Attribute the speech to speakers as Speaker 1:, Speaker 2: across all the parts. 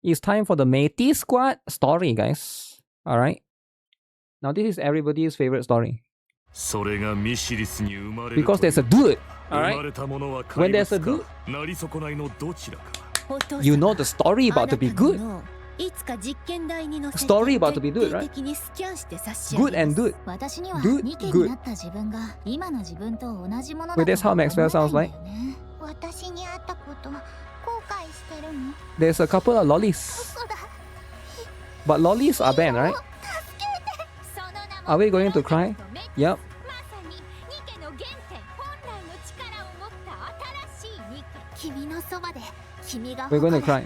Speaker 1: It's time for the Matey Squad story, guys. Alright. Now this is everybody's favorite story. Because there's a dude. Alright. When there's a dude, you know the story about to be good. Story about to be good, right? Good and good. Dude, good. Wait, that's how Maxwell sounds like. There's a couple of lollies. But lollies are banned, right? Are we going to cry? Yep. We're going to cry.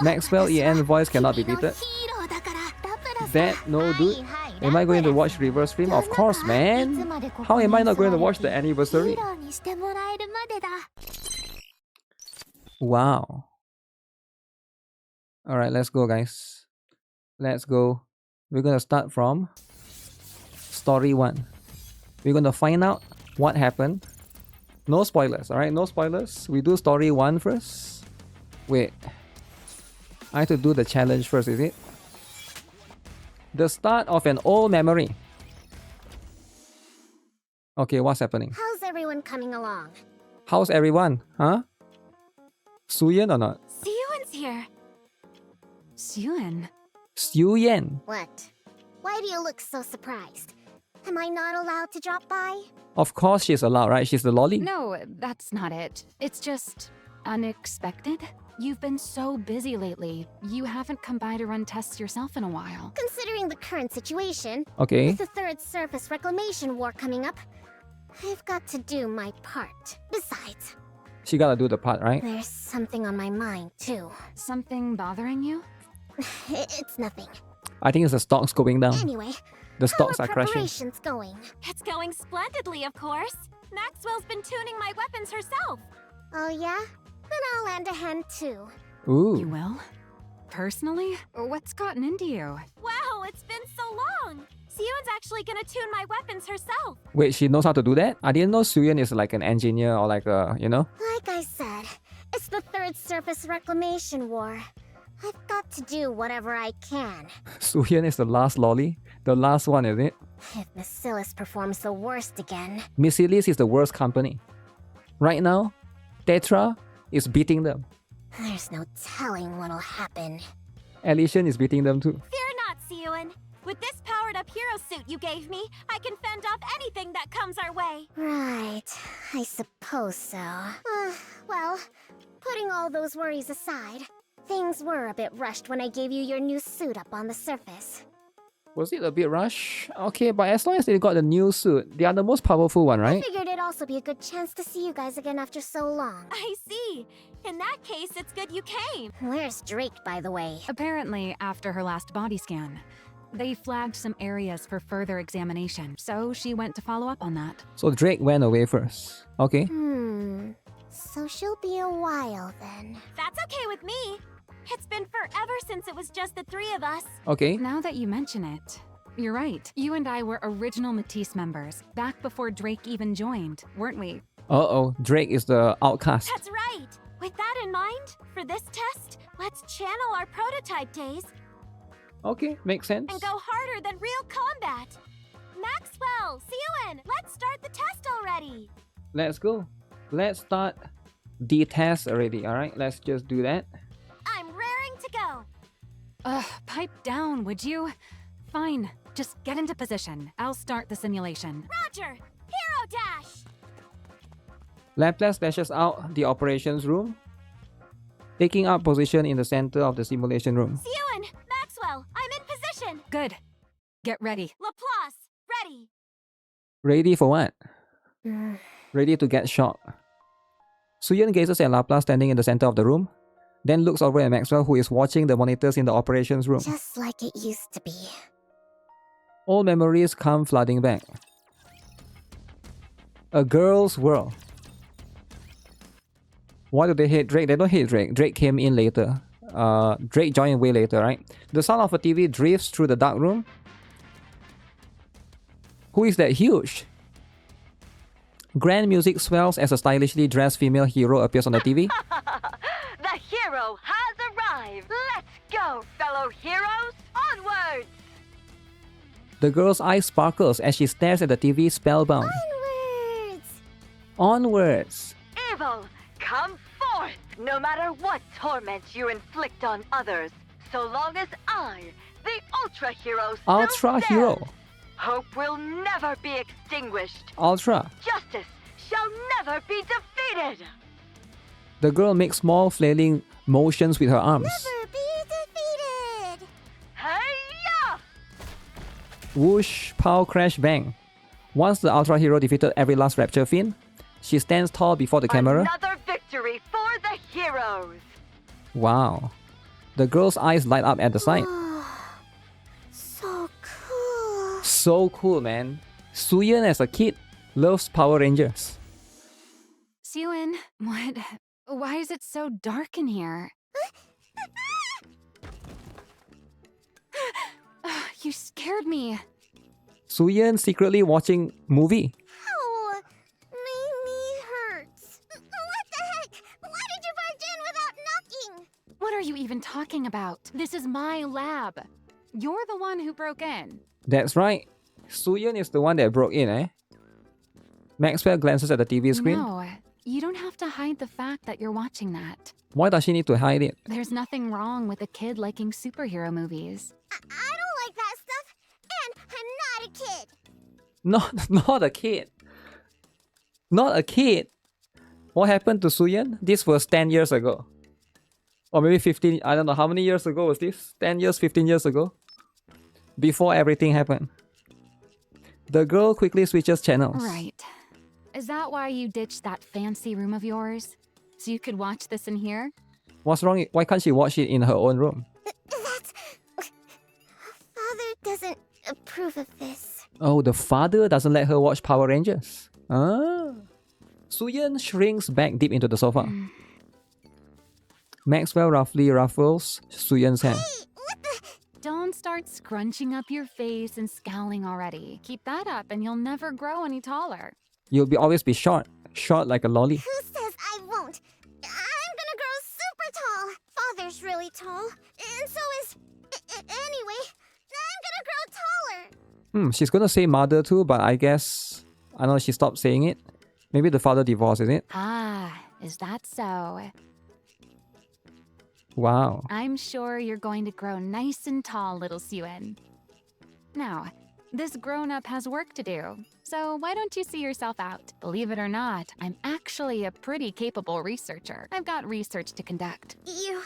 Speaker 1: Maxwell EN voice cannot be beaten. That no dude. Am I going to watch reverse stream? Of course, man. How am I not going to watch the anniversary? Wow. Alright, let's go, guys. Let's go. We're gonna start from story 1. We're gonna find out what happened. No spoilers, alright? No spoilers. We do story 1 first. Wait. I have to do the challenge first, is it? The start of an old memory. Okay, what's happening?
Speaker 2: How's everyone coming along?
Speaker 1: How's everyone? Huh? Suyen or not?
Speaker 3: Suyuen's here. Suyuen?
Speaker 1: Suyen.
Speaker 2: What? Why do you look so surprised? Am I not allowed to drop by?
Speaker 1: Of course she's allowed, right? She's the lolly.
Speaker 3: No, that's not it. It's just unexpected. You've been so busy lately. You haven't come by to run tests yourself in a while.
Speaker 2: Considering the current situation,
Speaker 1: Okay.
Speaker 2: with the third surface reclamation war coming up, I've got to do my part. Besides,
Speaker 1: She gotta do the part, right?
Speaker 2: there's something on my mind too.
Speaker 3: Something bothering you?
Speaker 2: It's nothing.
Speaker 1: I think it's the stocks going down.
Speaker 2: Anyway,
Speaker 1: The
Speaker 2: how
Speaker 1: stocks
Speaker 2: are
Speaker 1: are crashing.
Speaker 2: preparations going?
Speaker 4: It's going splendidly, of course. Maxwell's been tuning my weapons herself.
Speaker 2: Oh yeah? Then I'll lend a hand too.
Speaker 3: You
Speaker 1: Ooh.
Speaker 3: will? Personally? What's gotten into you?
Speaker 4: Wow, it's been so long. Suyuen's actually gonna tune my weapons herself.
Speaker 1: Wait, she knows how to do that? I didn't know Suyen is like an engineer or like a, you know?
Speaker 2: Like I said, it's the third surface reclamation war. I've got to do whatever I can.
Speaker 1: Suyen is the last lolly? The last one, is it?
Speaker 2: If Bacillus performs the worst again,
Speaker 1: Missilis is the worst company. Right now, Tetra is beating them.
Speaker 2: there's no telling what'll happen.
Speaker 1: Elysian is beating them too.
Speaker 4: Fear not, Suyuen. With this powered-up hero suit you gave me, I can fend off anything that comes our way.
Speaker 2: Right, I suppose so. Well, putting all those worries aside, things were a bit rushed when I gave you your new suit up on the surface.
Speaker 1: Was it a bit rush? Okay, but as long as they got the new suit, they are the most powerful one, right?
Speaker 2: Figured it'd also be a good chance to see you guys again after so long.
Speaker 4: I see. In that case, it's good you came.
Speaker 2: Where's Drake, by the way?
Speaker 3: Apparently, after her last body scan, they flagged some areas for further examination, so she went to follow up on that.
Speaker 1: So Drake went away first. Okay.
Speaker 2: So she'll be a while then.
Speaker 4: That's okay with me. It's been forever since it was just the three of us.
Speaker 1: Okay.
Speaker 3: Now that you mention it, you're right. You and I were original Matisse members, back before Drake even joined, weren't we?
Speaker 1: Uh-oh, Drake is the outcast.
Speaker 4: That's right. With that in mind, for this test, let's channel our prototype days
Speaker 1: Okay, makes sense.
Speaker 4: and go harder than real combat. Maxwell, Suyuen, let's start the test already.
Speaker 1: Let's go. Let's start the test already, alright? Let's just do that.
Speaker 4: I'm raring to go.
Speaker 3: Pipe down, would you? Fine, just get into position. I'll start the simulation.
Speaker 4: Roger, Hero Dash.
Speaker 1: Laplace dashes out the operations room, taking up position in the center of the simulation room.
Speaker 4: Suyuen, Maxwell, I'm in position.
Speaker 3: Good. Get ready.
Speaker 4: Laplace, ready.
Speaker 1: Ready for what? Ready to get shot. Suyen gazes at Laplace standing in the center of the room, then looks over at Maxwell, who is watching the monitors in the operations room.
Speaker 2: Just like it used to be.
Speaker 1: All memories come flooding back. A girl's world. Why do they hate Drake? They don't hate Drake. Drake came in later. Drake joined way later, right? The sound of a TV drifts through the dark room. Who is that huge? Grand music swells as a stylishly dressed female hero appears on the TV.
Speaker 5: The hero has alive! Let's go, fellow heroes! Onwards!
Speaker 1: The girl's eyes sparkles as she stares at the TV spellbound.
Speaker 2: Onwards!
Speaker 1: Onwards!
Speaker 5: Evil, come forth! No matter what torment you inflict on others, so long as I, the Ultra Hero, still
Speaker 1: Ultra
Speaker 5: stands,
Speaker 1: Hero.
Speaker 5: hope will never be extinguished.
Speaker 1: Ultra.
Speaker 5: Justice shall never be defeated!
Speaker 1: The girl makes small flailing motions with her arms.
Speaker 2: Never be defeated!
Speaker 5: Hey-ya!
Speaker 1: Whoosh, pow, crash, bang. Once the Ultra Hero defeated every last Rapture Fiend, she stands tall before the camera.
Speaker 5: Another victory for the heroes!
Speaker 1: Wow. The girl's eyes light up at the sight.
Speaker 2: So cool.
Speaker 1: So cool, man. Suyeon as a kid loves Power Rangers.
Speaker 3: Siwon, what? Why is it so dark in here? You scared me.
Speaker 1: Suyeon secretly watching movie.
Speaker 2: Ow! My knee hurts. What the heck? Why did you barge in without knocking?
Speaker 3: What are you even talking about? This is my lab. You're the one who broke in.
Speaker 1: That's right. Suyeon is the one that broke in, eh? Maxwell glances at the TV screen.
Speaker 3: No, you don't have to hide the fact that you're watching that.
Speaker 1: Why does she need to hide it?
Speaker 3: There's nothing wrong with a kid liking superhero movies.
Speaker 2: I don't like that stuff, and I'm not a kid.
Speaker 1: Not a kid. Not a kid. What happened to Suyeon? This was 10 years ago. Or maybe 15, I don't know. How many years ago was this? 10 years, 15 years ago? Before everything happened. The girl quickly switches channels.
Speaker 3: Right. Is that why you ditched that fancy room of yours? So you could watch this in here?
Speaker 1: What's wrong? Why can't she watch it in her own room?
Speaker 2: That's... Father doesn't approve of this.
Speaker 1: Oh, the father doesn't let her watch Power Rangers. Ah. Suyeon shrinks back deep into the sofa. Maxwell roughly ruffles Suyeon's hair.
Speaker 2: What the...
Speaker 3: Don't start scrunching up your face and scowling already. Keep that up and you'll never grow any taller.
Speaker 1: You'll always be short. Short like a lolly.
Speaker 2: Who says I won't? I'm gonna grow super tall. Father's really tall, and so is... Anyway, I'm gonna grow taller.
Speaker 1: She's gonna say mother too, but I guess... I know she stopped saying it. Maybe the father divorced, is it?
Speaker 3: Ah, is that so?
Speaker 1: Wow.
Speaker 3: I'm sure you're going to grow nice and tall, little Siwon. Now, this grown-up has work to do, so why don't you see yourself out? Believe it or not, I'm actually a pretty capable researcher. I've got research to conduct.
Speaker 2: You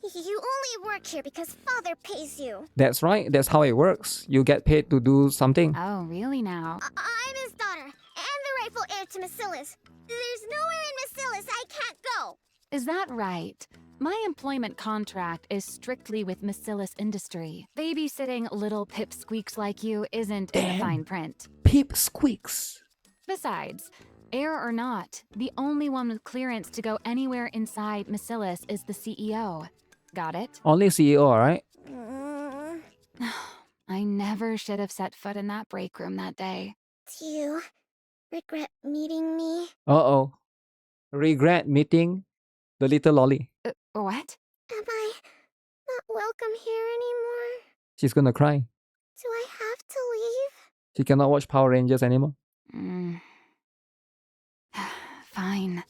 Speaker 2: only work here because Father pays you.
Speaker 1: That's right. That's how it works. You get paid to do something.
Speaker 3: Oh, really now?
Speaker 2: I'm his daughter, and the rightful heir to Macilis. There's nowhere in Macilis I can't go.
Speaker 3: Is that right? My employment contract is strictly with Macilis Industry. Babysitting little pipsqueaks like you isn't in the fine print.
Speaker 1: Peep squeaks.
Speaker 3: Besides, heir or not, the only one with clearance to go anywhere inside Macilis is the CEO. Got it?
Speaker 1: Only CEO, alright?
Speaker 3: I never should have set foot in that break room that day.
Speaker 2: Do you regret meeting me?
Speaker 1: Uh-oh. Regret meeting the little lolly.
Speaker 3: What?
Speaker 2: Am I not welcome here anymore?
Speaker 1: She's gonna cry.
Speaker 2: Do I have to leave?
Speaker 1: She cannot watch Power Rangers anymore.
Speaker 3: Fine.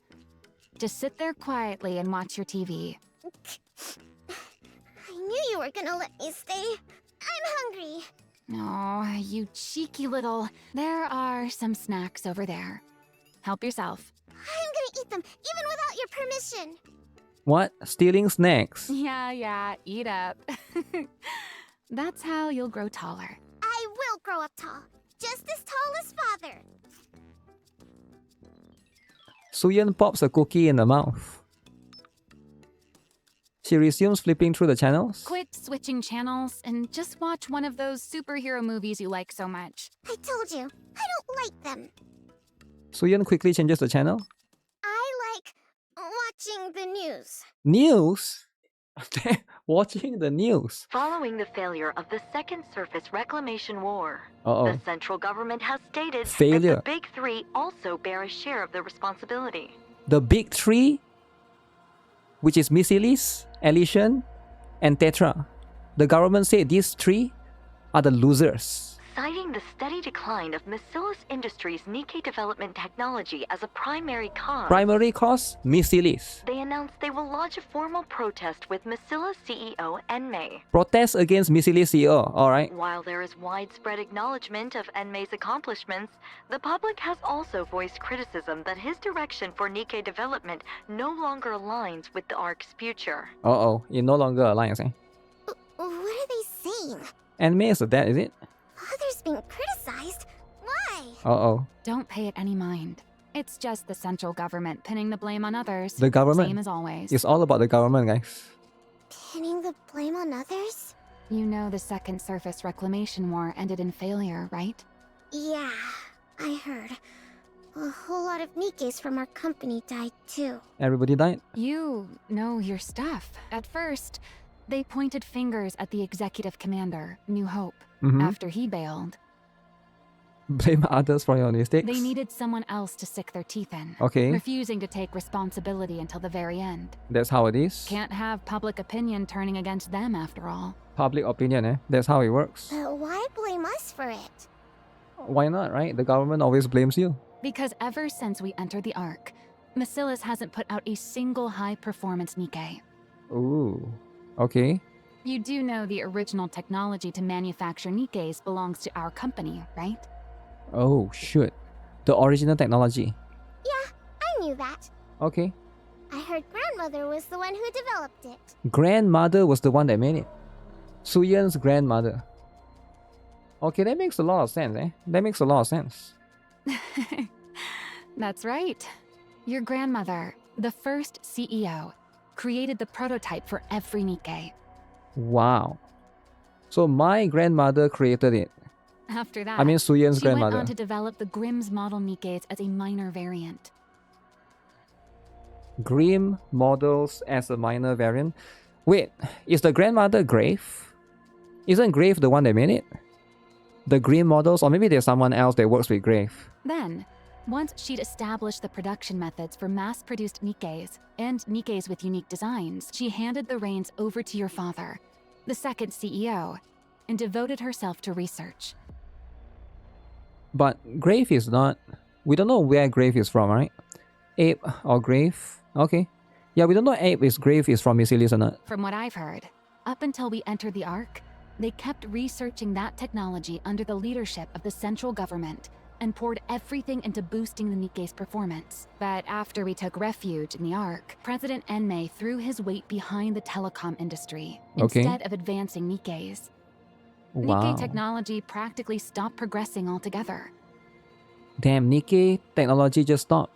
Speaker 3: Just sit there quietly and watch your TV.
Speaker 2: I knew you were gonna let me stay. I'm hungry.
Speaker 3: Oh, you cheeky little... There are some snacks over there. Help yourself.
Speaker 2: I'm gonna eat them, even without your permission.
Speaker 1: What? Stealing snacks?
Speaker 3: Yeah, eat up. That's how you'll grow taller.
Speaker 2: I will grow up tall, just as tall as Father.
Speaker 1: Suyeon pops a cookie in the mouth. She resumes flipping through the channels.
Speaker 3: Quit switching channels and just watch one of those superhero movies you like so much.
Speaker 2: I told you, I don't like them.
Speaker 1: Suyeon quickly changes the channel.
Speaker 2: I like watching the news.
Speaker 1: News? Watching the news.
Speaker 5: Following the failure of the Second Surface Reclamation War,
Speaker 1: Uh-oh.
Speaker 5: the central government has stated
Speaker 1: Failure.
Speaker 5: that the Big Three also bear a share of the responsibility.
Speaker 1: The big three, which is Missilis, Elysian, and Tetra. The government said these three are the losers.
Speaker 5: Citing the steady decline of Macilis Industries' NIKKE development technology as a primary cause,
Speaker 1: Primary cause, Missilis.
Speaker 5: they announced they will launch a formal protest with Macilis CEO Enmei.
Speaker 1: Protest against Missilis CEO, alright?
Speaker 5: While there is widespread acknowledgement of Enmei's accomplishments, the public has also voiced criticism that his direction for NIKKE development no longer aligns with the ARC's future.
Speaker 1: Uh-oh, it no longer aligns, eh?
Speaker 2: What are they saying?
Speaker 1: Enmei is dead, is it?
Speaker 2: Father's being criticized? Why?
Speaker 1: Uh-oh.
Speaker 3: Don't pay it any mind. It's just the central government pinning the blame on others.
Speaker 1: The government.
Speaker 3: Same as always.
Speaker 1: It's all about the government, guys.
Speaker 2: Pinning the blame on others?
Speaker 3: You know the second surface reclamation war ended in failure, right?
Speaker 2: Yeah, I heard. A whole lot of Nikkes from our company died too.
Speaker 1: Everybody died.
Speaker 3: You know your stuff. At first, they pointed fingers at the executive commander, New Hope.
Speaker 1: Mhm.
Speaker 3: After he bailed,
Speaker 1: Blame others for your mistakes.
Speaker 3: they needed someone else to stick their teeth in.
Speaker 1: Okay,
Speaker 3: Refusing to take responsibility until the very end.
Speaker 1: that's how it is.
Speaker 3: Can't have public opinion turning against them after all.
Speaker 1: Public opinion, eh? That's how it works.
Speaker 2: But why blame us for it?
Speaker 1: Why not, right? The government always blames you.
Speaker 3: Because ever since we entered the Ark, Macilis hasn't put out a single high-performance NIKKE.
Speaker 1: Ooh. Okay.
Speaker 3: You do know the original technology to manufacture NIKKEs belongs to our company, right?
Speaker 1: Oh, shoot. The original technology.
Speaker 2: Yeah, I knew that.
Speaker 1: Okay.
Speaker 2: I heard grandmother was the one who developed it.
Speaker 1: Grandmother was the one that made it. Suyen's grandmother. Okay, that makes a lot of sense, eh? That makes a lot of sense.
Speaker 3: That's right. Your grandmother, the first CEO, created the prototype for every NIKKE.
Speaker 1: Wow. So my grandmother created it.
Speaker 3: After that,
Speaker 1: I mean Suyen's
Speaker 3: she went
Speaker 1: grandmother.
Speaker 3: on to develop the Grimm's model NIKKEs as a minor variant.
Speaker 1: Grimm models as a minor variant. Wait, is the grandmother Grave? Isn't Grave the one that made it? The Grimm models? Or maybe there's someone else that works with Grave.
Speaker 3: Then, once she'd established the production methods for mass-produced NIKKEs and NIKKEs with unique designs, she handed the reins over to your father, the second CEO, and devoted herself to research.
Speaker 1: But Grave is not... We don't know where Grave is from, right? Ape or Grave? Okay. Yeah, we don't know Ape is Grave is from Missilis or not.
Speaker 3: From what I've heard, up until we entered the Ark, they kept researching that technology under the leadership of the central government and poured everything into boosting the NIKKE's performance. But after we took refuge in the Ark, President Enmei threw his weight behind the telecom industry
Speaker 1: Okay.
Speaker 3: instead of advancing NIKKEs.
Speaker 1: Wow.
Speaker 3: NIKKE technology practically stopped progressing altogether.
Speaker 1: Damn, NIKKE technology just stopped.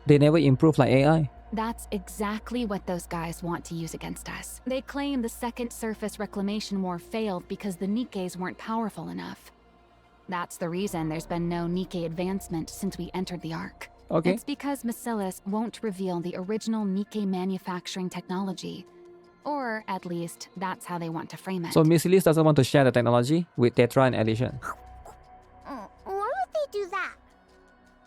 Speaker 1: They never improved like AI.
Speaker 3: That's exactly what those guys want to use against us. They claim the second surface reclamation war failed because the NIKKEs weren't powerful enough. That's the reason there's been no NIKKE advancement since we entered the Ark.
Speaker 1: Okay.
Speaker 3: It's because Macilis won't reveal the original NIKKE manufacturing technology. Or, at least, that's how they want to frame it.
Speaker 1: So Missilis doesn't want to share the technology with Tetra and Elysian.
Speaker 2: Why would they do that?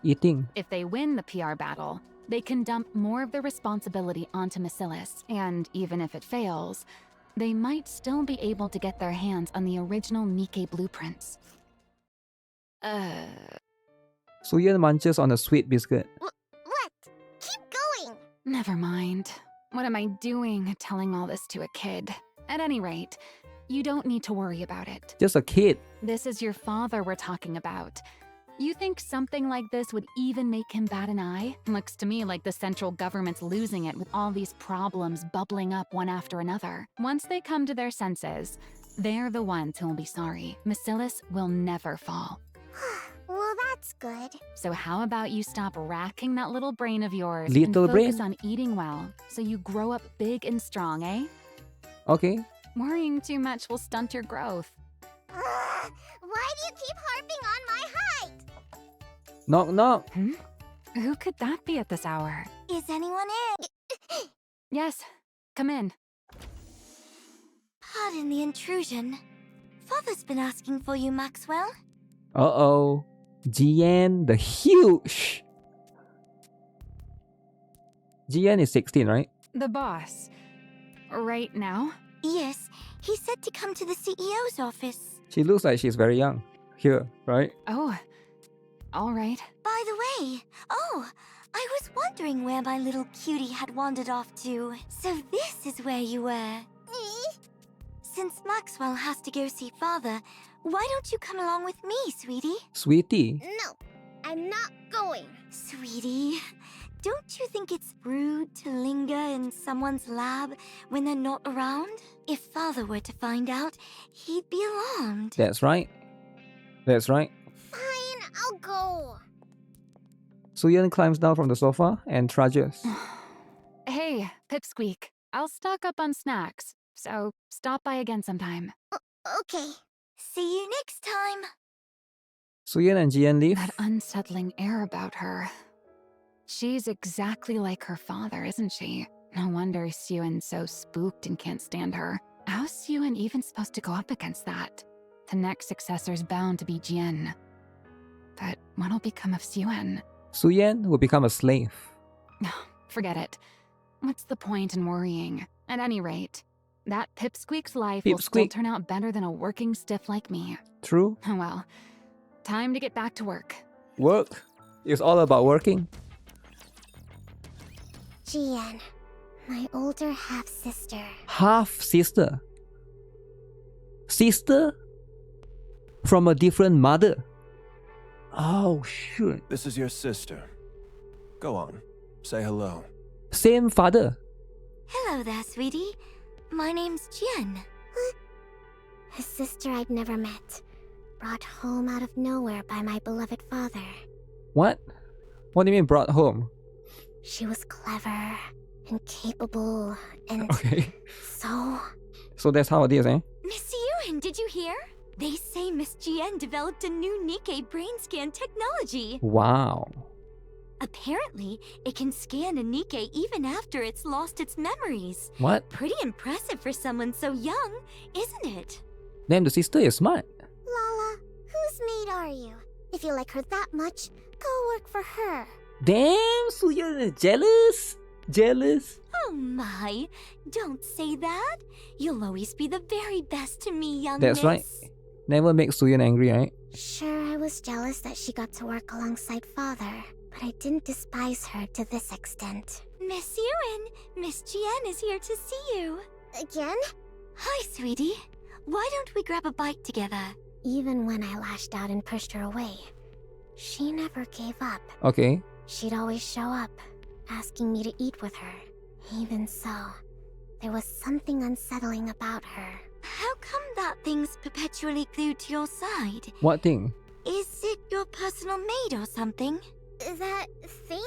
Speaker 1: Eating.
Speaker 3: If they win the PR battle, they can dump more of the responsibility onto Macilis. And even if it fails, they might still be able to get their hands on the original NIKKE blueprints.
Speaker 1: Suyen munches on a sweet biscuit.
Speaker 2: What? Keep going!
Speaker 3: Never mind. What am I doing telling all this to a kid? At any rate, you don't need to worry about it.
Speaker 1: Just a kid.
Speaker 3: This is your father we're talking about. You think something like this would even make him bat an eye? Looks to me like the central government's losing it with all these problems bubbling up one after another. Once they come to their senses, they're the ones who will be sorry. Macilis will never fall.
Speaker 2: Well, that's good.
Speaker 3: So how about you stop racking that little brain of yours
Speaker 1: Little
Speaker 3: and focus
Speaker 1: brain?
Speaker 3: on eating well, so you grow up big and strong, eh?
Speaker 1: Okay.
Speaker 3: Worrying too much will stunt your growth.
Speaker 2: Why do you keep harping on my height?
Speaker 1: Knock knock.
Speaker 3: Who could that be at this hour?
Speaker 2: Is anyone in?
Speaker 3: Yes, come in.
Speaker 4: Pardon the intrusion. Father's been asking for you, Maxwell.
Speaker 1: Uh-oh. Jian the huge. Jian is 16, right?
Speaker 3: The boss. Right now?
Speaker 4: Yes, he said to come to the CEO's office.
Speaker 1: She looks like she's very young here, right?
Speaker 3: Oh, all right.
Speaker 4: By the way, I was wondering where my little cutie had wandered off to. So this is where you were. Since Maxwell has to go see father, why don't you come along with me, sweetie?
Speaker 1: Sweetie.
Speaker 2: No, I'm not going.
Speaker 4: Sweetie, don't you think it's rude to linger in someone's lab when they're not around? If father were to find out, he'd be alarmed.
Speaker 1: That's right. That's right.
Speaker 2: Fine, I'll go.
Speaker 1: Suyeon climbs down from the sofa and trudges.
Speaker 3: Hey, Pipsqueak, I'll stock up on snacks, so stop by again sometime.
Speaker 2: Okay.
Speaker 4: See you next time.
Speaker 1: Suyeon and Jian leave.
Speaker 3: That unsettling air about her. She's exactly like her father, isn't she? No wonder Suyeon's so spooked and can't stand her. How's Suyeon even supposed to go up against that? The next successor's bound to be Jian. But what'll become of Suyeon?
Speaker 1: Suyeon will become a slave.
Speaker 3: Forget it. What's the point in worrying? At any rate, that Pipsqueak's life will still
Speaker 1: Pipsqueak.
Speaker 3: turn out better than a working stiff like me.
Speaker 1: True.
Speaker 3: Oh well, time to get back to work.
Speaker 1: Work is all about working.
Speaker 2: Jian, my older half-sister.
Speaker 1: Half sister. Sister from a different mother. Oh, shoot.
Speaker 6: This is your sister. Go on, say hello.
Speaker 1: Same father.
Speaker 4: Hello there, sweetie. My name's Jian.
Speaker 2: A sister I'd never met. Brought home out of nowhere by my beloved father.
Speaker 1: What? What do you mean brought home?
Speaker 2: She was clever and capable and
Speaker 1: Okay.
Speaker 2: so...
Speaker 1: So that's how it is, eh?
Speaker 4: Miss Yuen, did you hear? They say Miss Jian developed a new NIKKE brain scan technology.
Speaker 1: Wow.
Speaker 4: Apparently, it can scan a NIKKE even after it's lost its memories.
Speaker 1: What?
Speaker 4: Pretty impressive for someone so young, isn't it?
Speaker 1: Damn, the sister is smart.
Speaker 2: Lala, whose maid are you? If you like her that much, go work for her.
Speaker 1: Damn, Suyeon is jealous. Jealous.
Speaker 4: Oh my, don't say that. You'll always be the very best to me, young
Speaker 1: That's
Speaker 4: miss.
Speaker 1: right. Never make Suyeon angry, right?
Speaker 2: Sure, I was jealous that she got to work alongside father, but I didn't despise her to this extent.
Speaker 4: Miss Yuen, Miss Jian is here to see you.
Speaker 2: Again?
Speaker 4: Hi, sweetie. Why don't we grab a bite together?
Speaker 2: Even when I lashed out and pushed her away, she never gave up.
Speaker 1: Okay.
Speaker 2: She'd always show up, asking me to eat with her. Even so, there was something unsettling about her.
Speaker 4: How come that thing's perpetually glued to your side?
Speaker 1: What thing?
Speaker 4: Is it your personal maid or something?
Speaker 2: That thing?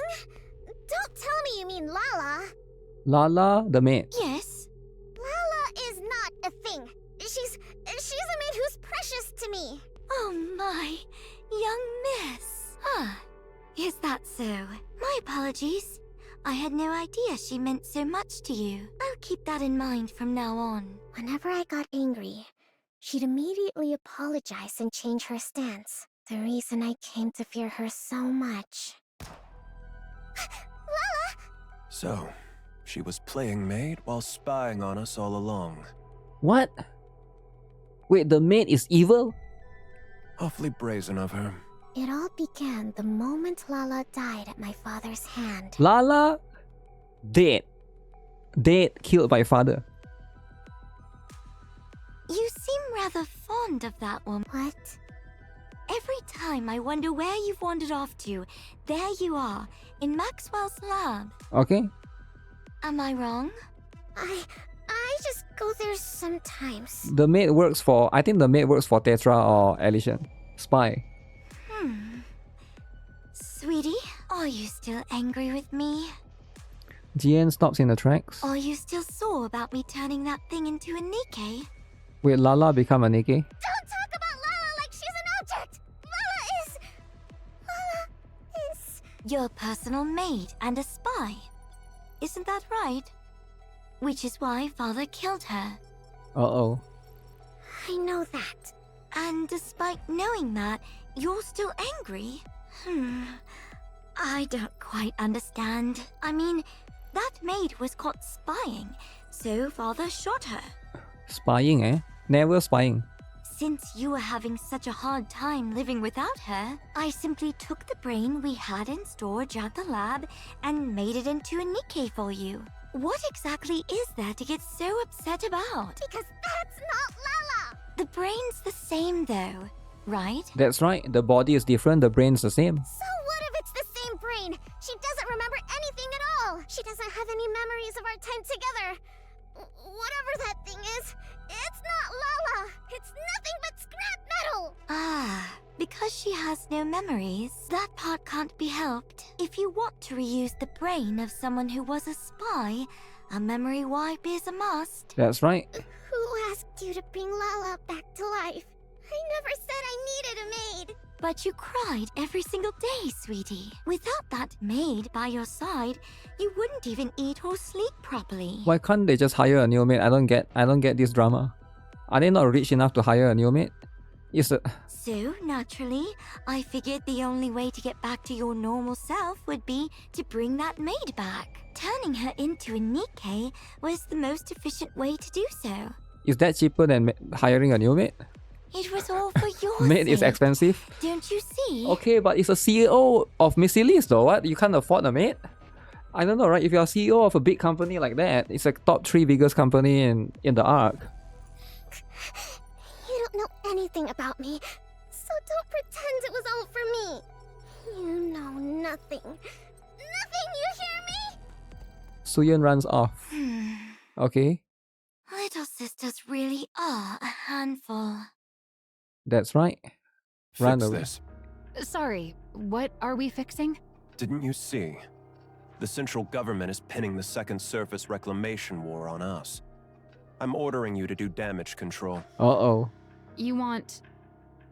Speaker 2: Don't tell me you mean Lala.
Speaker 1: Lala, the maid.
Speaker 4: Yes.
Speaker 2: Lala is not a thing. She's a maid who's precious to me.
Speaker 4: Oh my, young miss. Ah, is that so? My apologies. I had no idea she meant so much to you. I'll keep that in mind from now on.
Speaker 2: Whenever I got angry, she'd immediately apologize and change her stance. The reason I came to fear her so much. Lala!
Speaker 6: So, she was playing maid while spying on us all along.
Speaker 1: What? Wait, the maid is evil?
Speaker 6: Awfully brazen of her.
Speaker 2: It all began the moment Lala died at my father's hand.
Speaker 1: Lala? Dead. Dead, killed by father.
Speaker 4: You seem rather fond of that woman.
Speaker 2: What?
Speaker 4: Every time I wonder where you've wandered off to, there you are, in Maxwell's lab.
Speaker 1: Okay.
Speaker 4: Am I wrong?
Speaker 2: I just go there sometimes.
Speaker 1: The maid works for, I think the maid works for Tetra or Elysian. Spy.
Speaker 4: Sweetie, are you still angry with me?
Speaker 1: Jian stops in the tracks.
Speaker 4: Are you still sore about me turning that thing into a NIKKE?
Speaker 1: Will Lala become a NIKKE?
Speaker 2: Don't talk about Lala like she's an object! Lala is...
Speaker 4: Your personal maid and a spy. Isn't that right? Which is why father killed her.
Speaker 1: Uh-oh.
Speaker 2: I know that.
Speaker 4: And despite knowing that, you're still angry? I don't quite understand. I mean, that maid was caught spying, So father shot her.
Speaker 1: Spying, eh? Never spying.
Speaker 4: Since you were having such a hard time living without her, I simply took the brain we had in storage at the lab and made it into a NIKKE for you. What exactly is there to get so upset about?
Speaker 2: Because that's not Lala!
Speaker 4: The brain's the same though, right?
Speaker 1: That's right. The body is different. The brain's the same.
Speaker 2: So what if it's the same brain? She doesn't remember anything at all. She doesn't have any memories of our time together. Whatever that thing is, it's not Lala. It's nothing but scrap metal.
Speaker 4: Ah, because she has no memories, that part can't be helped. If you want to reuse the brain of someone who was a spy, a memory wipe is a must.
Speaker 1: That's right.
Speaker 2: Who asked you to bring Lala back to life? I never said I needed a maid.
Speaker 4: But you cried every single day, sweetie. Without that maid by your side, you wouldn't even eat or sleep properly.
Speaker 1: Why can't they just hire a new maid? I don't get this drama. Are they not rich enough to hire a new maid? It's a...
Speaker 4: So, naturally, I figured the only way to get back to your normal self would be to bring that maid back. Turning her into a NIKKE was the most efficient way to do so.
Speaker 1: Is that cheaper than hiring a new maid?
Speaker 4: It was all for your
Speaker 1: Maid is
Speaker 4: sake.
Speaker 1: expensive.
Speaker 4: Don't you see?
Speaker 1: Okay, but it's a CEO of Missilis though. What? You can't afford a maid? I don't know, right? If you're a CEO of a big company like that, it's like top 3 biggest company in the ARC.
Speaker 2: You don't know anything about me, so don't pretend it was all for me. You know nothing. Nothing, you hear me?
Speaker 1: Suyun runs off. Okay,
Speaker 4: Little sisters really are a handful.
Speaker 1: that's right. Run
Speaker 6: Fix
Speaker 1: away.
Speaker 6: this.
Speaker 3: Sorry, what are we fixing?
Speaker 6: Didn't you see? The central government is pinning the Second Surface Reclamation War on us. I'm ordering you to do damage control.
Speaker 1: Uh-oh.
Speaker 3: You want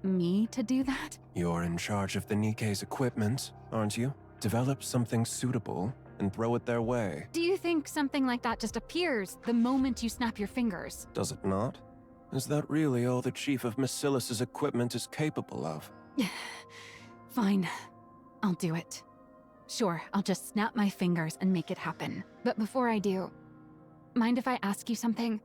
Speaker 3: me to do that?
Speaker 6: You're in charge of the NIKKE's equipment, aren't you? Develop something suitable and throw it their way.
Speaker 3: Do you think something like that just appears the moment you snap your fingers?
Speaker 6: Does it not? Is that really all the Chief of Missilis's equipment is capable of?
Speaker 3: Fine, I'll do it. Sure, I'll just snap my fingers and make it happen. But before I do, mind if I ask you something?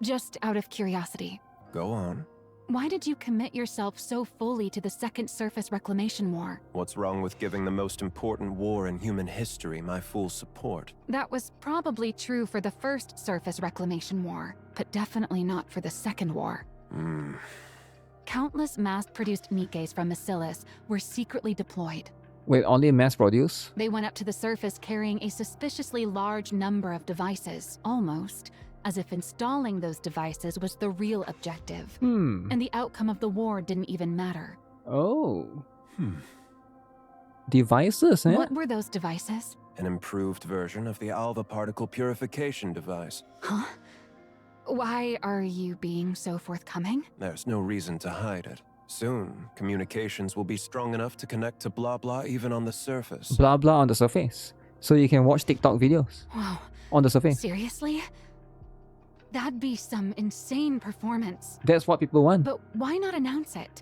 Speaker 3: Just out of curiosity.
Speaker 6: Go on.
Speaker 3: Why did you commit yourself so fully to the Second Surface Reclamation War?
Speaker 6: What's wrong with giving the most important war in human history my full support?
Speaker 3: That was probably true for the First Surface Reclamation War, but definitely not for the Second War. Countless mass-produced NIKKEs from Missilis were secretly deployed.
Speaker 1: Wait, only mass produce?
Speaker 3: They went up to the surface carrying a suspiciously large number of devices, almost as if installing those devices was the real objective. And the outcome of the war didn't even matter.
Speaker 1: Oh. Devices, eh?
Speaker 3: What were those devices?
Speaker 6: An improved version of the alpha particle purification device.
Speaker 3: Huh? Why are you being so forthcoming?
Speaker 6: There's no reason to hide it. Soon, communications will be strong enough to connect to blah blah even on the surface.
Speaker 1: Blah blah on the surface. So you can watch TikTok videos
Speaker 3: Wow,
Speaker 1: on the surface.
Speaker 3: seriously? That'd be some insane performance.
Speaker 1: That's what people want.
Speaker 3: But why not announce it?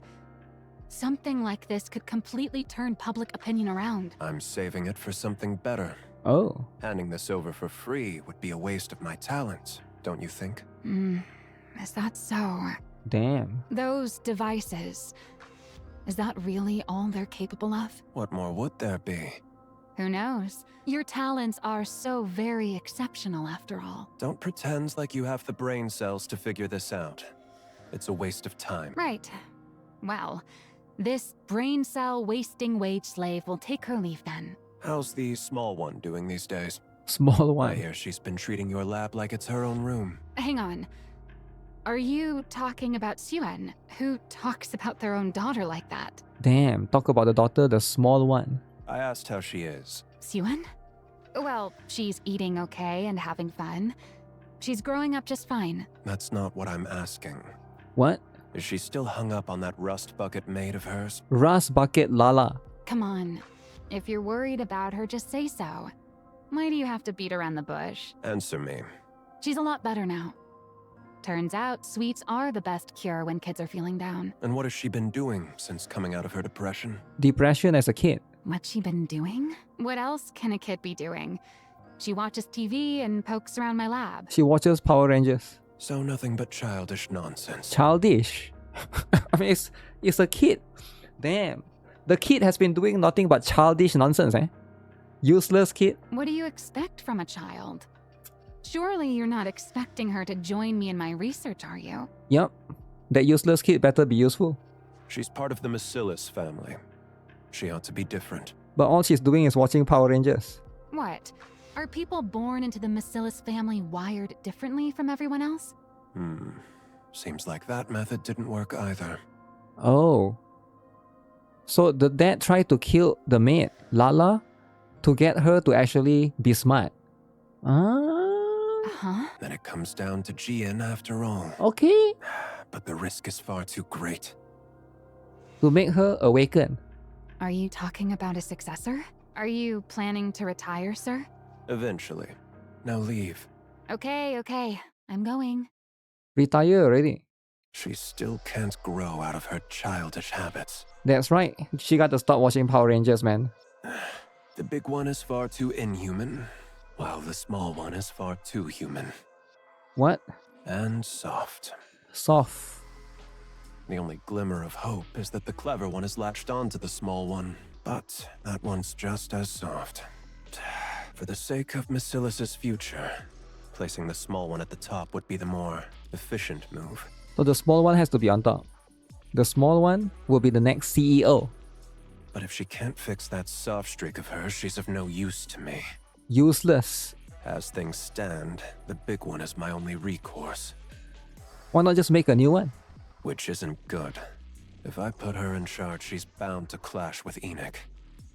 Speaker 3: Something like this could completely turn public opinion around.
Speaker 6: I'm saving it for something better.
Speaker 1: Oh.
Speaker 6: Handing this over for free would be a waste of my talents, don't you think?
Speaker 3: Is that so?
Speaker 1: Damn.
Speaker 3: Those devices, is that really all they're capable of?
Speaker 6: What more would there be?
Speaker 3: Who knows? Your talents are so very exceptional after all.
Speaker 6: Don't pretend like you have the brain cells to figure this out. It's a waste of time.
Speaker 3: Right. Well, this brain cell wasting wage slave will take her leave then.
Speaker 6: How's the small one doing these days?
Speaker 1: Small
Speaker 6: I
Speaker 1: one.
Speaker 6: hear she's been treating your lab like it's her own room.
Speaker 3: Hang on. Are you talking about Suen, who talks about their own daughter like that?
Speaker 1: Damn. Talk about the daughter, the small one.
Speaker 6: I asked how she is.
Speaker 3: Suen? Well, she's eating okay and having fun. She's growing up just fine.
Speaker 6: That's not what I'm asking.
Speaker 1: What?
Speaker 6: Is she still hung up on that rust bucket maid of hers?
Speaker 1: Rust bucket Lala.
Speaker 3: Come on. If you're worried about her, just say so. Why do you have to beat around the bush?
Speaker 6: Answer me.
Speaker 3: She's a lot better now. Turns out, sweets are the best cure when kids are feeling down.
Speaker 6: And what has she been doing since coming out of her depression?
Speaker 1: Depression as a kid.
Speaker 3: What's she been doing? What else can a kid be doing? She watches TV and pokes around my lab.
Speaker 1: She watches Power Rangers.
Speaker 6: So nothing but childish nonsense.
Speaker 1: Childish. I mean, it's a kid. Damn. The kid has been doing nothing but childish nonsense, eh? Useless kid.
Speaker 3: What do you expect from a child? Surely you're not expecting her to join me in my research, are you?
Speaker 1: Yup. That useless kid better be useful.
Speaker 6: She's part of the Bacillus family. She ought to be different.
Speaker 1: But all she's doing is watching Power Rangers.
Speaker 3: What? Are people born into the Bacillus family wired differently from everyone else?
Speaker 6: Seems like that method didn't work either.
Speaker 1: Oh. So the dad tried to kill the maid, Lala, to get her to actually be smart.
Speaker 3: Huh?
Speaker 6: Then it comes down to Jian after all.
Speaker 1: Okay.
Speaker 6: But the risk is far too great.
Speaker 1: To make her awaken.
Speaker 3: Are you talking about a successor? Are you planning to retire, sir?
Speaker 6: Eventually. Now leave.
Speaker 3: Okay. I'm going.
Speaker 1: Retire already.
Speaker 6: She still can't grow out of her childish habits.
Speaker 1: That's right. She got to stop watching Power Rangers, man.
Speaker 6: The big one is far too inhuman, while the small one is far too human.
Speaker 1: What?
Speaker 6: And soft.
Speaker 1: Soft.
Speaker 6: The only glimmer of hope is that the clever one is latched onto the small one, but that one's just as soft. For the sake of Bacillus's future, placing the small one at the top would be the more efficient move.
Speaker 1: So the small one has to be on top. The small one will be the next CEO.
Speaker 6: But if she can't fix that soft streak of hers, she's of no use to me.
Speaker 1: Useless.
Speaker 6: As things stand, the big one is my only recourse.
Speaker 1: Why not just make a new one?
Speaker 6: Which isn't good. If I put her in charge, she's bound to clash with Enoch.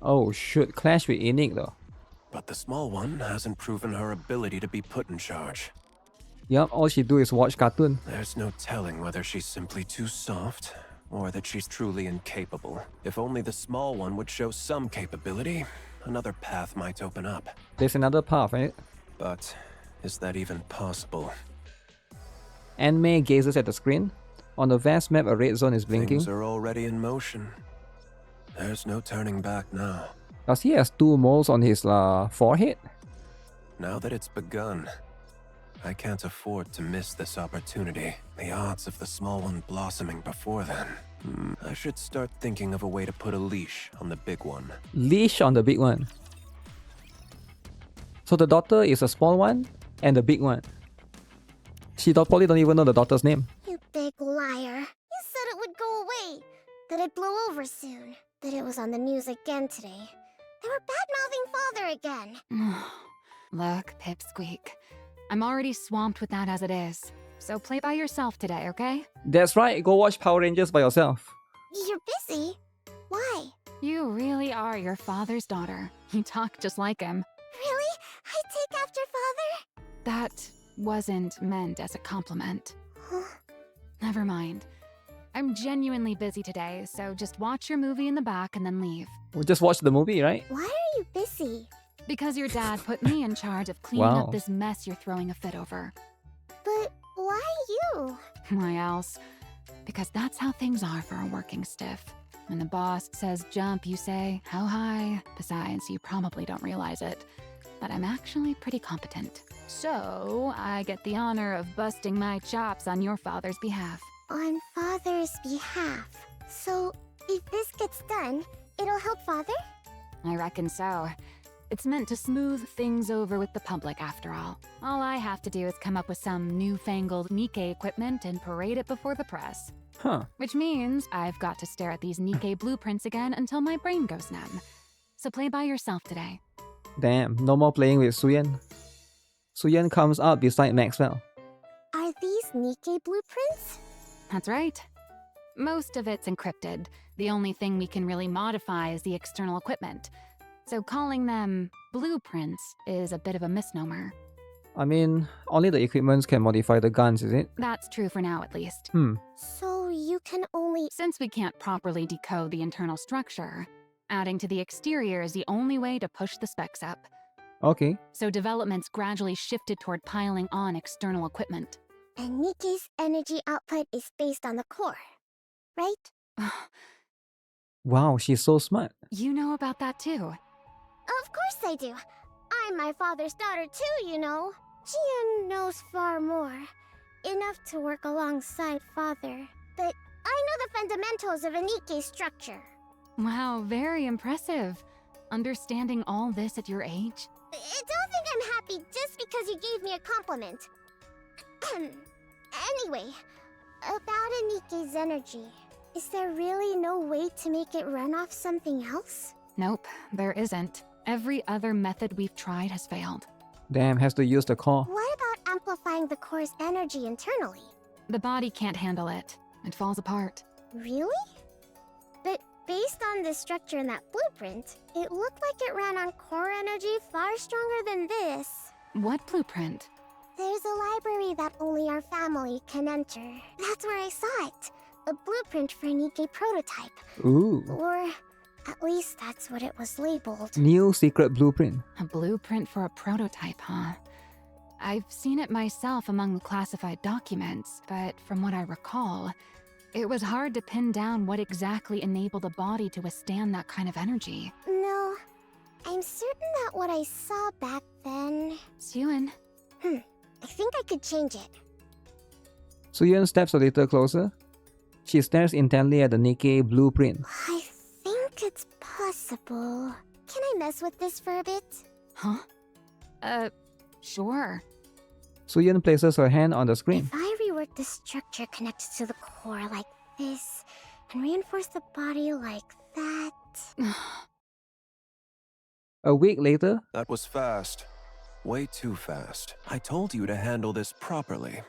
Speaker 1: Oh, should clash with Enoch though.
Speaker 6: But the small one hasn't proven her ability to be put in charge.
Speaker 1: Yup, all she do is watch cartoon.
Speaker 6: There's no telling whether she's simply too soft, or that she's truly incapable. If only the small one would show some capability, another path might open up.
Speaker 1: There's another path, right?
Speaker 6: But is that even possible?
Speaker 1: Anime gazes at the screen. On the vast map, a red zone is blinking.
Speaker 6: Things are already in motion. There's no turning back now.
Speaker 1: Does he has 2 moles on his forehead?
Speaker 6: Now that it's begun, I can't afford to miss this opportunity. The odds of the small one blossoming before then. I should start thinking of a way to put a leash on the big one.
Speaker 1: Leash on the big one. So the daughter is a small one and the big one. She probably don't even know the daughter's name.
Speaker 2: You big liar. You said it would go away. That it'd blow over soon. That it was on the news again today. They were bad-mouthing father again.
Speaker 3: Look, Pipsqueak. I'm already swamped with that as it is. So play by yourself today, okay?
Speaker 1: That's right, go watch Power Rangers by yourself.
Speaker 2: You're busy. Why?
Speaker 3: You really are your father's daughter. You talk just like him.
Speaker 2: Really? I take after father?
Speaker 3: That wasn't meant as a compliment.
Speaker 2: Huh?
Speaker 3: Never mind. I'm genuinely busy today, so just watch your movie in the back and then leave.
Speaker 1: We just watch the movie, right?
Speaker 2: Why are you busy?
Speaker 3: Because your dad put me in charge of cleaning
Speaker 1: Wow.
Speaker 3: up this mess you're throwing a fit over.
Speaker 2: But why you?
Speaker 3: Why else? Because that's how things are for a working stiff. When the boss says jump, you say, how high? Besides, you probably don't realize it, but I'm actually pretty competent. So, I get the honor of busting my chops on your father's behalf.
Speaker 2: On father's behalf. So, if this gets done, it'll help father?
Speaker 3: I reckon so. It's meant to smooth things over with the public, after all. All I have to do is come up with some newfangled NIKKE equipment and parade it before the press.
Speaker 1: Huh.
Speaker 3: Which means I've got to stare at these NIKKE blueprints again until my brain goes numb. So play by yourself today.
Speaker 1: Damn, no more playing with Suyen. Suyen comes out beside Maxwell.
Speaker 2: Are these NIKKE blueprints?
Speaker 3: That's right. Most of it's encrypted. The only thing we can really modify is the external equipment. So calling them blueprints is a bit of a misnomer.
Speaker 1: I mean, only the equipments can modify the guns, is it?
Speaker 3: That's true for now, at least.
Speaker 2: So you can only...
Speaker 3: Since we can't properly decode the internal structure, adding to the exterior is the only way to push the specs up.
Speaker 1: Okay.
Speaker 3: So developments gradually shifted toward piling on external equipment.
Speaker 2: And NIKKE's energy output is based on the core, right?
Speaker 1: Wow, she's so smart.
Speaker 3: You know about that too.
Speaker 2: Of course I do. I'm my father's daughter too, you know. Jian knows far more. Enough to work alongside father. But I know the fundamentals of a NIKKE structure.
Speaker 3: Wow, very impressive. Understanding all this at your age?
Speaker 2: Don't think I'm happy just because you gave me a compliment. Anyway, about a NIKKE's energy. Is there really no way to make it run off something else?
Speaker 3: Nope, there isn't. Every other method we've tried has failed.
Speaker 1: Damn, has to use the core.
Speaker 2: What about amplifying the core's energy internally?
Speaker 3: The body can't handle it. It falls apart.
Speaker 2: Really? But based on the structure in that blueprint, it looked like it ran on core energy far stronger than this.
Speaker 3: What blueprint?
Speaker 2: There's a library that only our family can enter. That's where I saw it. A blueprint for an NIKKE prototype.
Speaker 1: Ooh.
Speaker 2: Or at least that's what it was labeled.
Speaker 1: New secret blueprint.
Speaker 3: A blueprint for a prototype, huh? I've seen it myself among the classified documents, but from what I recall, it was hard to pin down what exactly enabled a body to withstand that kind of energy.
Speaker 2: No, I'm certain that what I saw back then...
Speaker 3: Suen,
Speaker 2: I think I could change it.
Speaker 1: Suyun steps a little closer. She stares intently at the NIKKE blueprint.
Speaker 2: I think it's possible. Can I mess with this for a bit?
Speaker 3: huh? Sure.
Speaker 1: Suyun places her hand on the screen.
Speaker 2: If I rework the structure connected to the core like this, and reinforce the body like that...
Speaker 1: A week later,
Speaker 6: That was fast. Way too fast. I told you to handle this properly.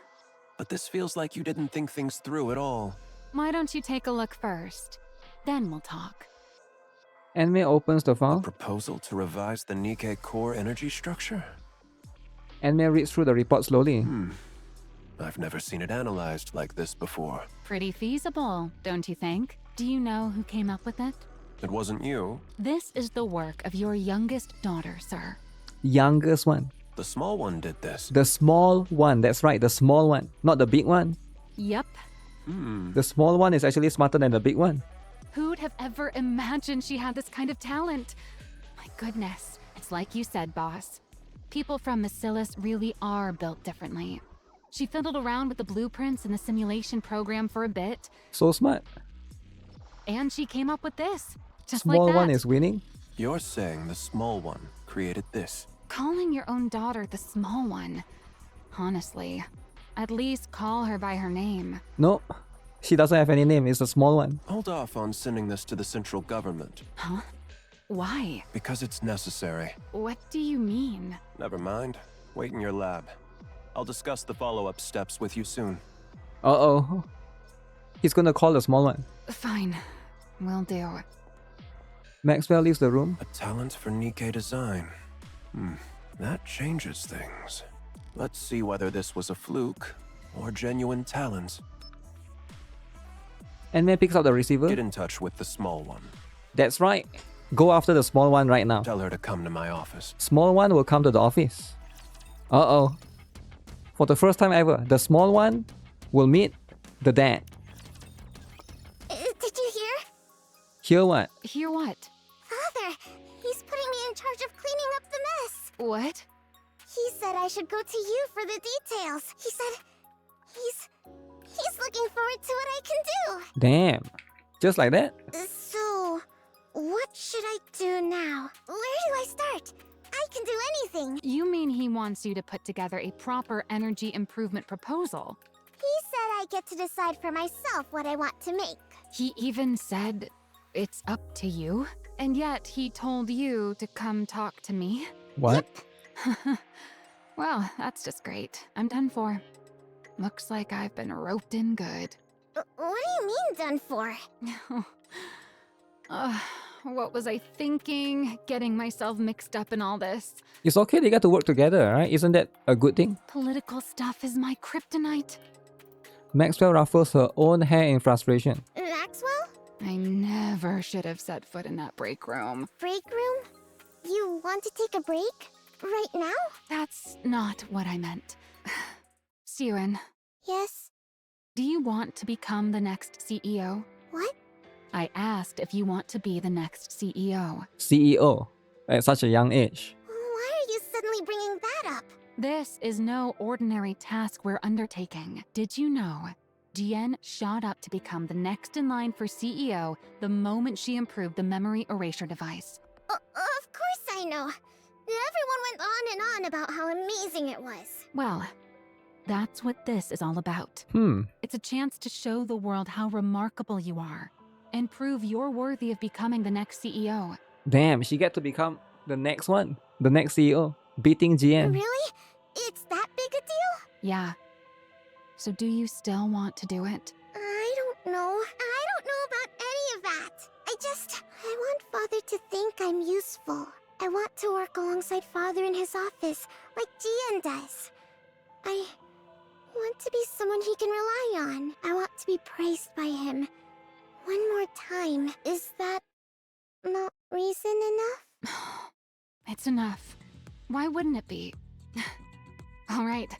Speaker 6: But this feels like you didn't think things through at all.
Speaker 3: Why don't you take a look first? Then we'll talk.
Speaker 1: Anime opens the
Speaker 6: A
Speaker 1: file.
Speaker 6: proposal to revise the NIKKE core energy structure?
Speaker 1: Anime reads through the report slowly.
Speaker 6: I've never seen it analyzed like this before.
Speaker 3: Pretty feasible, don't you think? Do you know who came up with it?
Speaker 6: It wasn't you.
Speaker 3: This is the work of your youngest daughter, sir.
Speaker 1: Youngest one.
Speaker 6: The small one did this.
Speaker 1: The small one. That's right, the small one. Not the big one.
Speaker 3: Yep.
Speaker 1: The small one is actually smarter than the big one.
Speaker 3: Who'd have ever imagined she had this kind of talent? My goodness. It's like you said, boss. People from Bacillus really are built differently. She fiddled around with the blueprints and the simulation program for a bit,
Speaker 1: So smart.
Speaker 3: and she came up with this. Just
Speaker 1: Small
Speaker 3: like that.
Speaker 1: one is winning.
Speaker 6: You're saying the small one created this.
Speaker 3: Calling your own daughter the small one. Honestly, at least call her by her name.
Speaker 1: Nope. She doesn't have any name. It's a small one.
Speaker 6: Hold off on sending this to the central government.
Speaker 3: Huh? Why?
Speaker 6: Because it's necessary.
Speaker 3: What do you mean?
Speaker 6: Never mind. Wait in your lab. I'll discuss the follow-up steps with you soon.
Speaker 1: Uh-oh. He's gonna call the small one.
Speaker 3: Fine. Will do.
Speaker 1: Maxwell leaves the room.
Speaker 6: A talent for NIKKE design. That changes things. Let's see whether this was a fluke or genuine talent.
Speaker 1: Anime picks up the receiver.
Speaker 6: Get in touch with the small one.
Speaker 1: That's right. Go after the small one right now.
Speaker 6: Tell her to come to my office.
Speaker 1: Small one will come to the office. Uh-oh. For the first time ever, the small one will meet the dad.
Speaker 2: Did you hear?
Speaker 1: Hear what?
Speaker 3: Hear what?
Speaker 2: Father, he's putting me in charge of cleaning up the mess.
Speaker 3: What?
Speaker 2: He said I should go to you for the details. He said he's looking forward to what I can do.
Speaker 1: Damn. Just like that?
Speaker 2: So, what should I do now? Where do I start? I can do anything.
Speaker 3: You mean he wants you to put together a proper energy improvement proposal?
Speaker 2: He said I get to decide for myself what I want to make.
Speaker 3: He even said it's up to you? And yet he told you to come talk to me?
Speaker 1: What?
Speaker 3: Well, that's just great. I'm done for. Looks like I've been roped in good.
Speaker 2: What do you mean done for?
Speaker 3: What was I thinking? Getting myself mixed up in all this.
Speaker 1: It's okay, they got to work together, right? Isn't that a good thing?
Speaker 3: Political stuff is my kryptonite.
Speaker 1: Maxwell ruffles her own hair in frustration.
Speaker 2: Maxwell?
Speaker 3: I never should have set foot in that break room.
Speaker 2: Break room? You want to take a break? Right now?
Speaker 3: That's not what I meant. Suen,
Speaker 2: Yes.
Speaker 3: do you want to become the next CEO?
Speaker 2: What?
Speaker 3: I asked if you want to be the next CEO.
Speaker 1: CEO at such a young age.
Speaker 2: Why are you
Speaker 3: This is no ordinary task we're undertaking. Did you know? Jian shot up to become the next in line for CEO the moment she improved the memory erasure device.
Speaker 2: Of course I know. Everyone went on and on about how amazing it was.
Speaker 3: Well, that's what this is all about. It's a chance to show the world how remarkable you are and prove you're worthy of becoming the next CEO.
Speaker 1: Damn, she get to become the next one. The next CEO. Beating GN.
Speaker 2: Really? It's that big a deal?
Speaker 3: Yeah. So do you still want to do it?
Speaker 2: I don't know. I don't know about any of that. I want Father to think I'm useful. I want to work alongside Father in his office, like Jian does. I want to be someone he can rely on. I want to be praised by him. One more time. Is that not reason enough?
Speaker 3: It's enough. Why wouldn't it be? All right.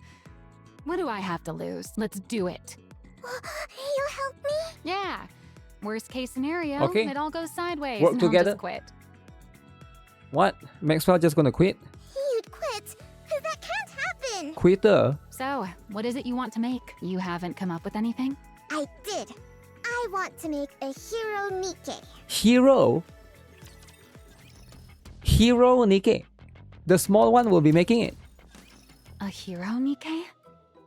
Speaker 3: What do I have to lose? Let's do it.
Speaker 2: You'll help me?
Speaker 3: Yeah. Worst case scenario,
Speaker 1: Okay.
Speaker 3: it all goes sideways.
Speaker 1: Work
Speaker 3: and I'll
Speaker 1: together.
Speaker 3: just quit.
Speaker 1: What? Maxwell just gonna quit?
Speaker 2: You'd quit? That can't happen!
Speaker 1: Quitter?
Speaker 3: So, what is it you want to make? You haven't come up with anything?
Speaker 2: I did. I want to make a hero Nikke.
Speaker 1: Hero? Hero Nikke. The small one will be making it.
Speaker 3: A hero, Nikke?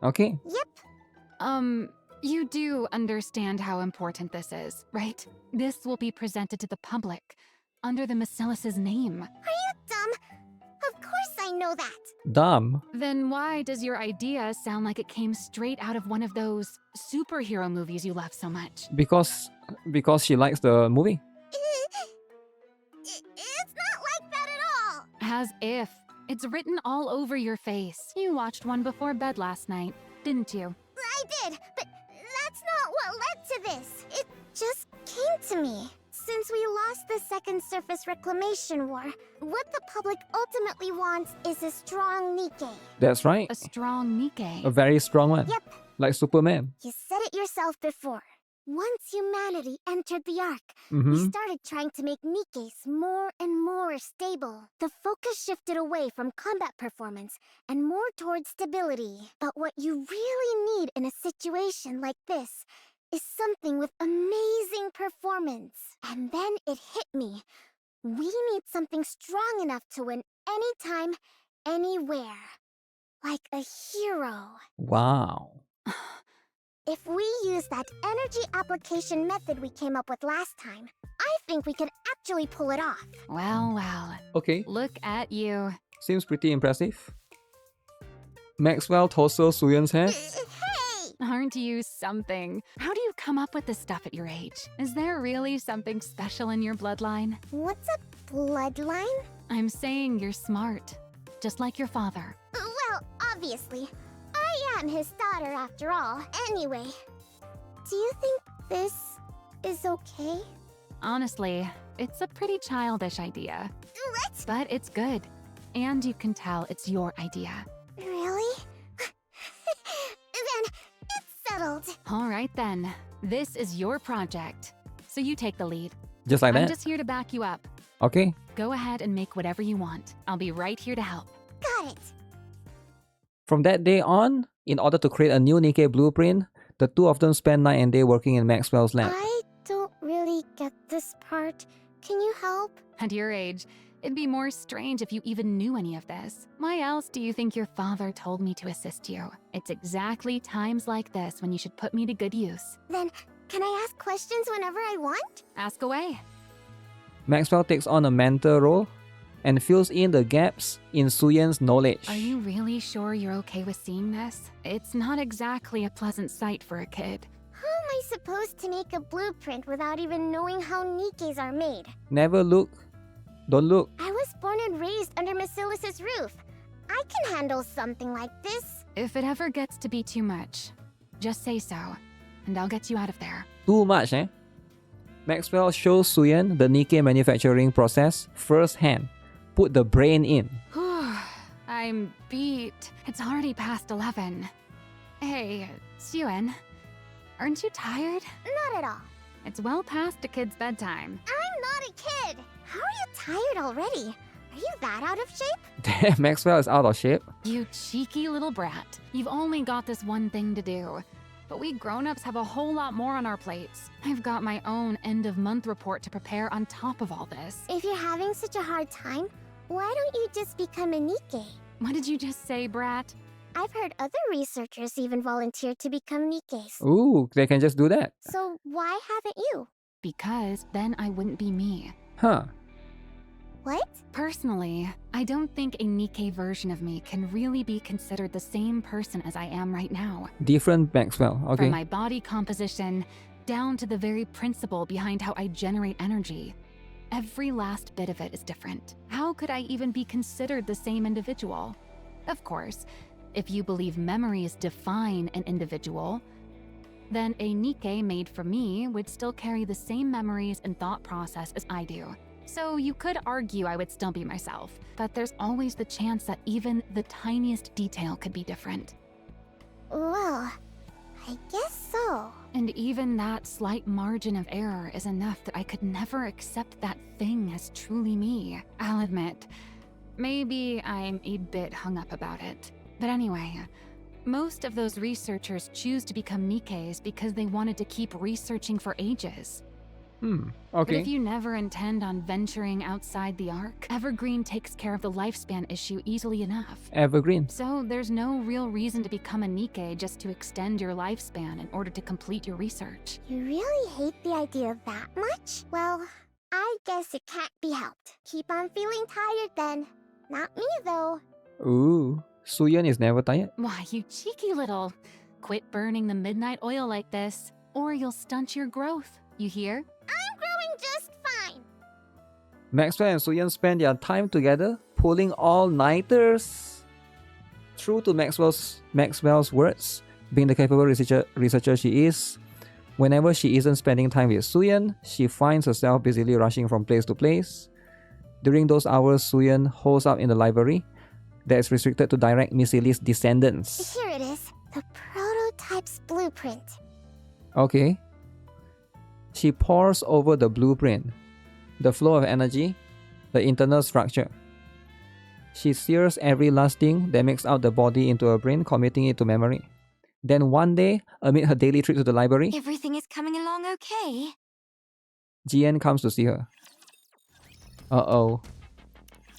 Speaker 1: Okay.
Speaker 2: Yep.
Speaker 3: You do understand how important this is, right? This will be presented to the public under the Bacillus's name.
Speaker 2: Are you dumb? Of course I know that.
Speaker 1: Dumb.
Speaker 3: Then why does your idea sound like it came straight out of one of those superhero movies you love so much?
Speaker 1: Because she likes the movie.
Speaker 2: It's not like that at all.
Speaker 3: As if. It's written all over your face. You watched one before bed last night, didn't you?
Speaker 2: I did, but that's not what led to this. It just came to me. Since we lost the Second Surface Reclamation War, what the public ultimately wants is a strong Nikke.
Speaker 1: That's right.
Speaker 3: A strong Nikke.
Speaker 1: A very strong one.
Speaker 2: Yep.
Speaker 1: Like Superman.
Speaker 2: You said it yourself before. Once humanity entered the Ark, we
Speaker 1: Mm-hmm.
Speaker 2: started trying to make Nikkes more and more stable. The focus shifted away from combat performance and more towards stability. But what you really need in a situation like this is something with amazing performance. And then it hit me. We need something strong enough to win anytime, anywhere. Like a hero.
Speaker 1: Wow.
Speaker 2: If we use that energy application method we came up with last time, I think we can actually pull it off.
Speaker 3: Well, well.
Speaker 1: Okay.
Speaker 3: Look at you.
Speaker 1: Seems pretty impressive. Maxwell torso Suyeon's hair.
Speaker 2: Hey!
Speaker 3: Aren't you something? How do you come up with this stuff at your age? Is there really something special in your bloodline?
Speaker 2: What's a bloodline?
Speaker 3: I'm saying you're smart. Just like your father.
Speaker 2: Well, obviously. I am his daughter after all. Anyway, do you think this is okay?
Speaker 3: Honestly, it's a pretty childish idea.
Speaker 2: What?
Speaker 3: But it's good. And you can tell it's your idea.
Speaker 2: Really? Then it's settled.
Speaker 3: All right then. This is your project. So you take the lead.
Speaker 1: Just like
Speaker 3: I'm
Speaker 1: that.
Speaker 3: just here to back you up.
Speaker 1: Okay.
Speaker 3: Go ahead and make whatever you want. I'll be right here to help.
Speaker 2: Got it.
Speaker 1: From that day on, in order to create a new Nikke blueprint, the two of them spent night and day working in Maxwell's lab.
Speaker 2: I don't really get this part. Can you help?
Speaker 3: At your age, it'd be more strange if you even knew any of this. Why else do you think your father told me to assist you? It's exactly times like this when you should put me to good use.
Speaker 2: Then, can I ask questions whenever I want?
Speaker 3: Ask away.
Speaker 1: Maxwell takes on a mentor role and fills in the gaps in Suyeon's knowledge.
Speaker 3: Are you really sure you're okay with seeing this? It's not exactly a pleasant sight for a kid.
Speaker 2: How am I supposed to make a blueprint without even knowing how Nikkes are made?
Speaker 1: Never look. Don't look.
Speaker 2: I was born and raised under Bacillus's roof. I can handle something like this.
Speaker 3: If it ever gets to be too much, just say so, and I'll get you out of there.
Speaker 1: Too much, eh? Maxwell shows Suyeon the Nikke manufacturing process firsthand. Put the brain in.
Speaker 3: I'm beat. It's already past 11. Hey, Suen, aren't you tired?
Speaker 2: Not at all.
Speaker 3: It's well past a kid's bedtime.
Speaker 2: I'm not a kid. How are you tired already? Are you that out of shape?
Speaker 1: Damn, Maxwell is out of shape.
Speaker 3: You cheeky little brat. You've only got this one thing to do. But we grown-ups have a whole lot more on our plates. I've got my own end-of-month report to prepare on top of all this.
Speaker 2: If you're having such a hard time, why don't you just become a NIKKE?
Speaker 3: What did you just say, brat?
Speaker 2: I've heard other researchers even volunteer to become NIKKEs.
Speaker 1: Ooh, they can just do that.
Speaker 2: So why haven't you?
Speaker 3: Because then I wouldn't be me.
Speaker 1: Huh.
Speaker 2: What?
Speaker 3: Personally, I don't think a NIKKE version of me can really be considered the same person as I am right now.
Speaker 1: Different Maxwell. Okay.
Speaker 3: From my body composition down to the very principle behind how I generate energy. Every last bit of it is different. How could I even be considered the same individual? Of course, if you believe memories define an individual, then a NIKKE made for me would still carry the same memories and thought process as I do. So you could argue I would still be myself, but there's always the chance that even the tiniest detail could be different.
Speaker 2: Well, I guess so.
Speaker 3: And even that slight margin of error is enough that I could never accept that thing as truly me. I'll admit, maybe I'm a bit hung up about it. But anyway, most of those researchers choose to become NIKKEs because they wanted to keep researching for ages. But
Speaker 1: Okay.
Speaker 3: if you never intend on venturing outside the Ark, Evergreen takes care of the lifespan issue easily enough.
Speaker 1: Evergreen.
Speaker 3: So there's no real reason to become a NIKKE just to extend your lifespan in order to complete your research.
Speaker 2: You really hate the idea that much? Well, I guess it can't be helped. Keep on feeling tired then. Not me though.
Speaker 1: Ooh. Suyeon is never tired.
Speaker 3: Why, you cheeky little... Quit burning the midnight oil like this, or you'll stunt your growth. You hear?
Speaker 2: I'm growing just fine.
Speaker 1: Maxwell and Suyeon spend their time together, pulling all-nighters. True to Maxwell's words, being the capable researcher she is, whenever she isn't spending time with Suyeon, she finds herself busily rushing from place to place. During those hours, Suyeon holds up in the library that is restricted to direct Miss Lily's descendants.
Speaker 2: Here it is. The prototype's blueprint.
Speaker 1: Okay. She pores over the blueprint, the flow of energy, the internal structure. She sears every last thing that makes out the body into her brain, committing it to memory. Then one day, amid her daily trip to the library,
Speaker 4: Everything is coming along okay.
Speaker 1: GN comes to see her. Uh-oh.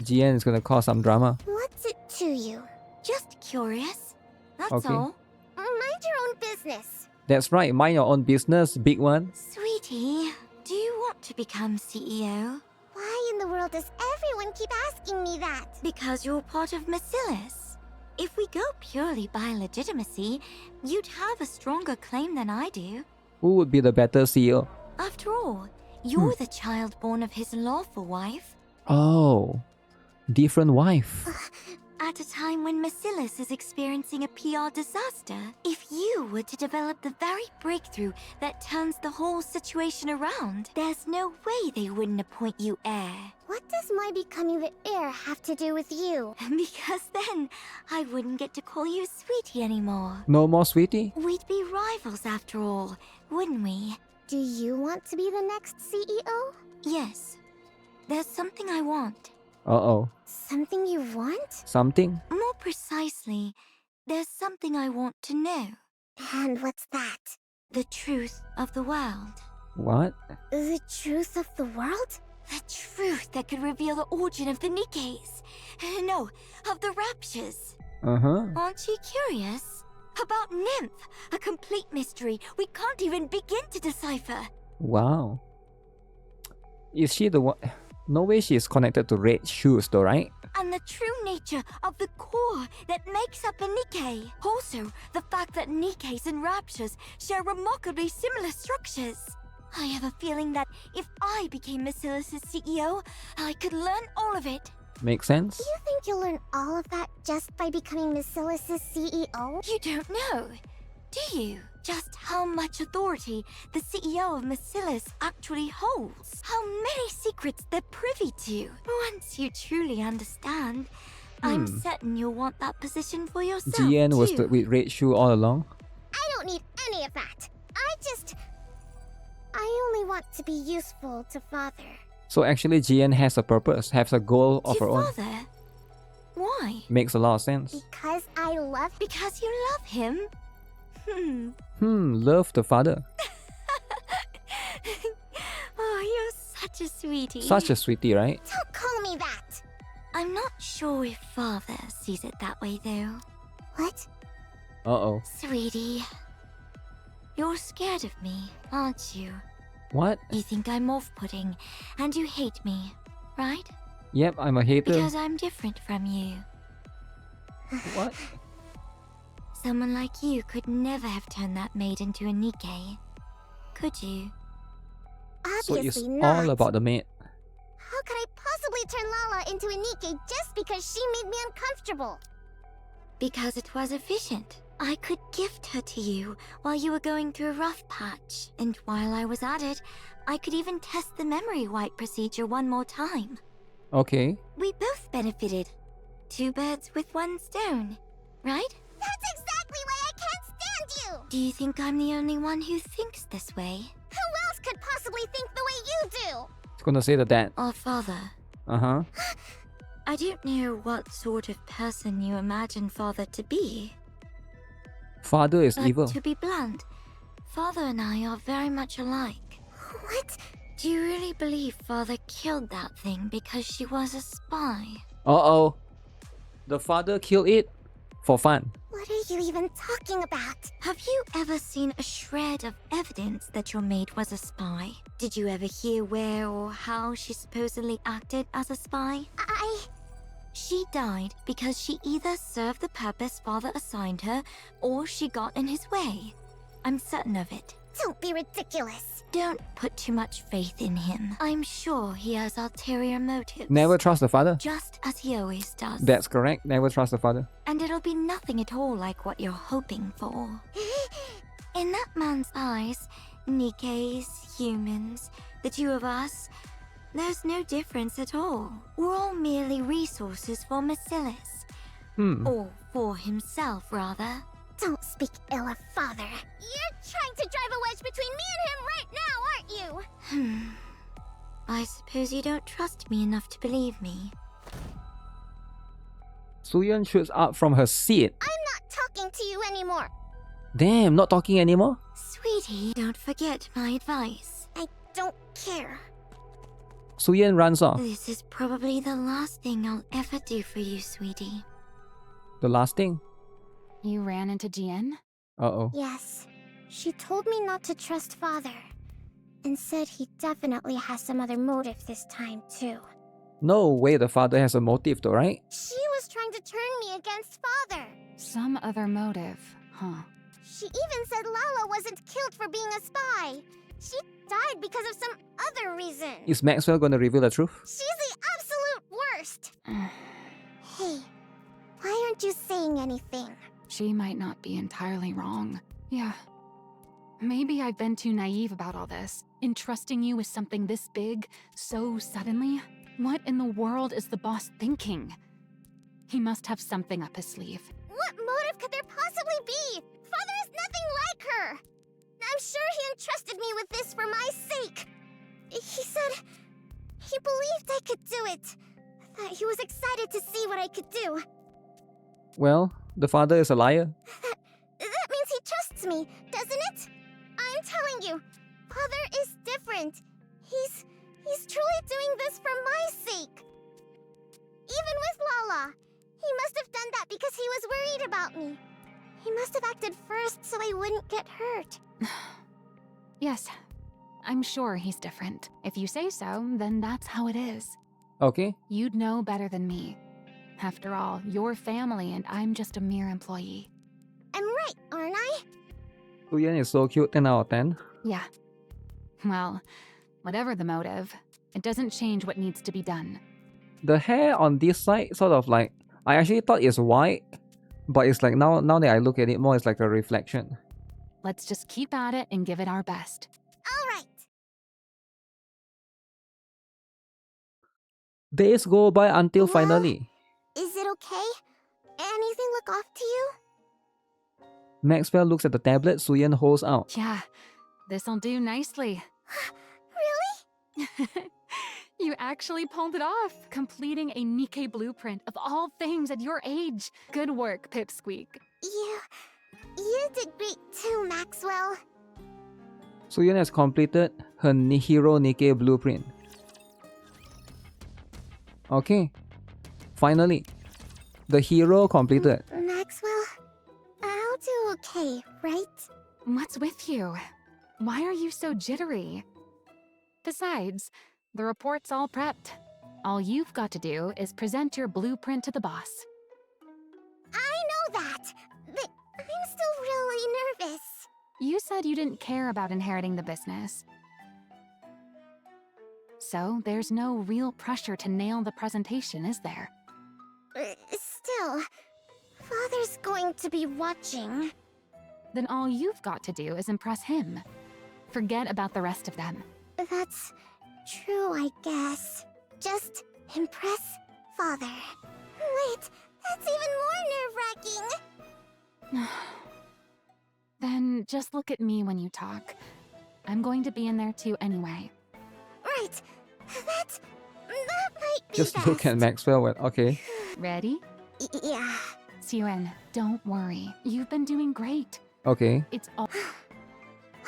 Speaker 1: GN is gonna cause some drama.
Speaker 2: What's it to you?
Speaker 4: Just curious. That's
Speaker 1: Okay.
Speaker 4: all.
Speaker 2: Mind your own business.
Speaker 1: That's right, mind your own business, big one.
Speaker 4: Sweetie, do you want to become CEO?
Speaker 2: Why in the world does everyone keep asking me that?
Speaker 4: Because you're part of Macillus. If we go purely by legitimacy, you'd have a stronger claim than I do.
Speaker 1: Who would be the better CEO?
Speaker 4: After all, you're the child born of his lawful wife.
Speaker 1: Oh, different wife.
Speaker 4: At a time when Macillus is experiencing a PR disaster, if you were to develop the very breakthrough that turns the whole situation around, there's no way they wouldn't appoint you heir.
Speaker 2: What does my becoming the heir have to do with you?
Speaker 4: Because then I wouldn't get to call you sweetie anymore.
Speaker 1: No more sweetie?
Speaker 4: We'd be rivals after all, wouldn't we?
Speaker 2: Do you want to be the next CEO?
Speaker 4: Yes. There's something I want.
Speaker 1: Uh-oh.
Speaker 2: Something you want?
Speaker 1: Something?
Speaker 4: More precisely, there's something I want to know.
Speaker 2: And what's that?
Speaker 4: The truth of the world.
Speaker 1: What?
Speaker 2: The truth of the world?
Speaker 4: The truth that could reveal the origin of the NIKKEs. No, of the Raptures.
Speaker 1: Uh-huh.
Speaker 4: Aren't you curious? About Nymph, a complete mystery we can't even begin to decipher.
Speaker 1: Wow. Is she the one? No way she's connected to Red Shoes though, right?
Speaker 4: And the true nature of the core that makes up a NIKKE. Also, the fact that NIKKEs and Raptures share remarkably similar structures. I have a feeling that if I became Macillus' CEO, I could learn all of it.
Speaker 1: Makes sense?
Speaker 2: You think you'll learn all of that just by becoming Macillus' CEO?
Speaker 4: You don't know, do you? Just how much authority the CEO of Macillus actually holds. How many secrets they're privy to. Once you truly understand, I'm certain you'll want that position for yourself
Speaker 1: GN was
Speaker 4: too.
Speaker 1: with Red Shoe all along.
Speaker 2: I don't need any of that. I only want to be useful to Father.
Speaker 1: So actually GN has a purpose, has a goal of
Speaker 4: To
Speaker 1: her own.
Speaker 4: Father? Why?
Speaker 1: Makes a lot of sense.
Speaker 2: Because I love him.
Speaker 4: Because you love him?
Speaker 1: Love the father.
Speaker 4: Oh, you're such a sweetie.
Speaker 1: Such a sweetie, right?
Speaker 2: Don't call me that.
Speaker 4: I'm not sure if Father sees it that way, though.
Speaker 2: What?
Speaker 1: Uh-oh.
Speaker 4: Sweetie, you're scared of me, aren't you?
Speaker 1: What?
Speaker 4: You think I'm off-putting, and you hate me, right?
Speaker 1: Yep, I'm a hater.
Speaker 4: Because I'm different from you.
Speaker 1: What?
Speaker 4: Someone like you could never have turned that maid into a NIKKE. Could you?
Speaker 1: So it's
Speaker 2: Obviously not.
Speaker 1: all about the maid.
Speaker 2: How could I possibly turn Lala into a NIKKE just because she made me uncomfortable?
Speaker 4: Because it was efficient. I could gift her to you while you were going through a rough patch. And while I was at it, I could even test the memory wipe procedure one more time.
Speaker 1: Okay.
Speaker 4: We both benefited. 2 birds with 1 stone, right?
Speaker 2: That's exactly why I can't stand you!
Speaker 4: Do you think I'm the only one who thinks this way?
Speaker 2: Who else could possibly think the way you do?
Speaker 1: It's gonna say the dad.
Speaker 4: Or Father?
Speaker 1: Uh-huh.
Speaker 4: I don't know what sort of person you imagine Father to be.
Speaker 1: Father is
Speaker 4: But
Speaker 1: evil.
Speaker 4: to be blunt, Father and I are very much alike.
Speaker 2: What?
Speaker 4: Do you really believe Father killed that thing because she was a spy?
Speaker 1: Uh-oh. The father killed it for fun.
Speaker 2: What are you even talking about?
Speaker 4: Have you ever seen a shred of evidence that your maid was a spy? Did you ever hear where or how she supposedly acted as a spy? She died because she either served the purpose Father assigned her, or she got in his way. I'm certain of it.
Speaker 2: Don't be ridiculous.
Speaker 4: Don't put too much faith in him. I'm sure he has ulterior motives.
Speaker 1: Never trust the father.
Speaker 4: Just as he always does.
Speaker 1: That's correct. Never trust the father.
Speaker 4: And it'll be nothing at all like what you're hoping for. In that man's eyes, NIKKEs, humans, the 2 of us, there's no difference at all. We're all merely resources for Marcellus. Or for himself, rather.
Speaker 2: Don't speak ill of Father. You're trying to drive a wedge between me and him right now, aren't you?
Speaker 4: I suppose you don't trust me enough to believe me.
Speaker 1: Suyun shoots up from her seat.
Speaker 2: I'm not talking to you anymore.
Speaker 1: Damn, not talking anymore?
Speaker 4: Sweetie, don't forget my advice.
Speaker 2: I don't care.
Speaker 1: Suyun runs off.
Speaker 4: This is probably the last thing I'll ever do for you, sweetie.
Speaker 1: The last thing.
Speaker 3: You ran into Jian?
Speaker 1: Uh-oh.
Speaker 2: Yes. She told me not to trust Father. And said he definitely has some other motive this time, too.
Speaker 1: No way the father has a motive though, right?
Speaker 2: She was trying to turn me against Father.
Speaker 3: Some other motive, huh?
Speaker 2: She even said Lala wasn't killed for being a spy. She died because of some other reason.
Speaker 1: Is Maxwell gonna reveal the truth?
Speaker 2: She's the absolute worst. Hey, why aren't you saying anything?
Speaker 3: She might not be entirely wrong. Yeah. Maybe I've been too naive about all this. Entrusting you with something this big, so suddenly? What in the world is the boss thinking? He must have something up his sleeve.
Speaker 2: What motive could there possibly be? Father is nothing like her. I'm sure he entrusted me with this for my sake. He said he believed I could do it. That he was excited to see what I could do.
Speaker 1: Well, the father is a liar.
Speaker 2: That means he trusts me, doesn't it? I'm telling you, Father is different. He's truly doing this for my sake. Even with Lala, he must have done that because he was worried about me. He must have acted first so I wouldn't get hurt.
Speaker 3: Yes, I'm sure he's different. If you say so, then that's how it is.
Speaker 1: Okay.
Speaker 3: You'd know better than me. After all, you're family and I'm just a mere employee.
Speaker 2: I'm right, aren't I?
Speaker 1: Suyun is so cute, 10 out of 10.
Speaker 3: Yeah. Well, whatever the motive, it doesn't change what needs to be done.
Speaker 1: The hair on this side sort of like, I actually thought it's white, but it's like now that I look at it more, it's like a reflection.
Speaker 3: Let's just keep at it and give it our best.
Speaker 2: All right.
Speaker 1: Days go by until
Speaker 2: Well,
Speaker 1: finally,
Speaker 2: Is it okay? Anything look off to you?
Speaker 1: Maxwell looks at the tablet Suyun holds out.
Speaker 3: Yeah, this'll do nicely.
Speaker 2: Really?
Speaker 3: You actually pulled it off, completing a NIKKE blueprint of all things at your age. Good work, Pipsqueak.
Speaker 2: You did great too, Maxwell.
Speaker 1: Sooyeon has completed her Hero NIKKE blueprint. Okay, finally, the hero completed.
Speaker 2: Maxwell, I'll do okay, right?
Speaker 3: What's with you? Why are you so jittery? Besides, the report's all prepped. All you've got to do is present your blueprint to the boss.
Speaker 2: I know that, but I'm still really nervous.
Speaker 3: You said you didn't care about inheriting the business. So there's no real pressure to nail the presentation, is there?
Speaker 2: Still, Father's going to be watching.
Speaker 3: Then all you've got to do is impress him. Forget about the rest of them.
Speaker 2: That's true, I guess. Just impress Father. Wait, that's even more nerve-wracking.
Speaker 3: Then just look at me when you talk. I'm going to be in there too anyway.
Speaker 2: Right, that might be
Speaker 1: Just
Speaker 2: best.
Speaker 1: look at Maxwell. Okay.
Speaker 3: Ready?
Speaker 2: Yeah.
Speaker 3: Suen, don't worry. You've been doing great.
Speaker 1: Okay,
Speaker 3: It's all.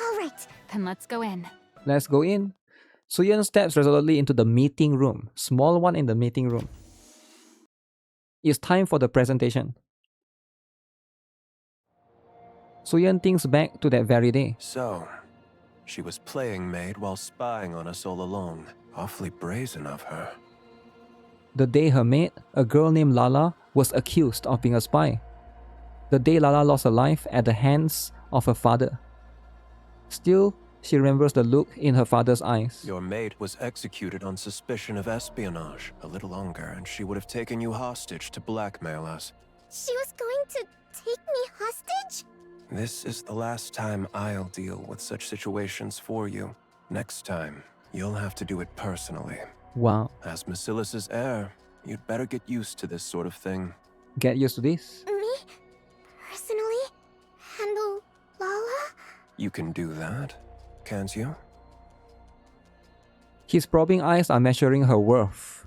Speaker 2: All right.
Speaker 3: Then let's go in.
Speaker 1: let's go in. Sooyeon steps resolutely into the meeting room. Small one in the meeting room. It's time for the presentation. Sooyeon thinks back to that very day.
Speaker 6: So, she was playing maid while spying on us all along. Awfully brazen of her.
Speaker 1: The day her maid, a girl named Lala, was accused of being a spy. The day Lala lost her life at the hands of her father. Still, she remembers the look in her father's eyes.
Speaker 6: Your maid was executed on suspicion of espionage. A little longer, and she would have taken you hostage to blackmail us.
Speaker 2: She was going to take me hostage?
Speaker 6: This is the last time I'll deal with such situations for you. Next time, you'll have to do it personally.
Speaker 1: Wow,
Speaker 6: As Basilis's heir, you'd better get used to this sort of thing.
Speaker 1: get used to this.
Speaker 2: Me? Personally? Handle Lala?
Speaker 6: You can do that, can't you?
Speaker 1: His probing eyes are measuring her worth,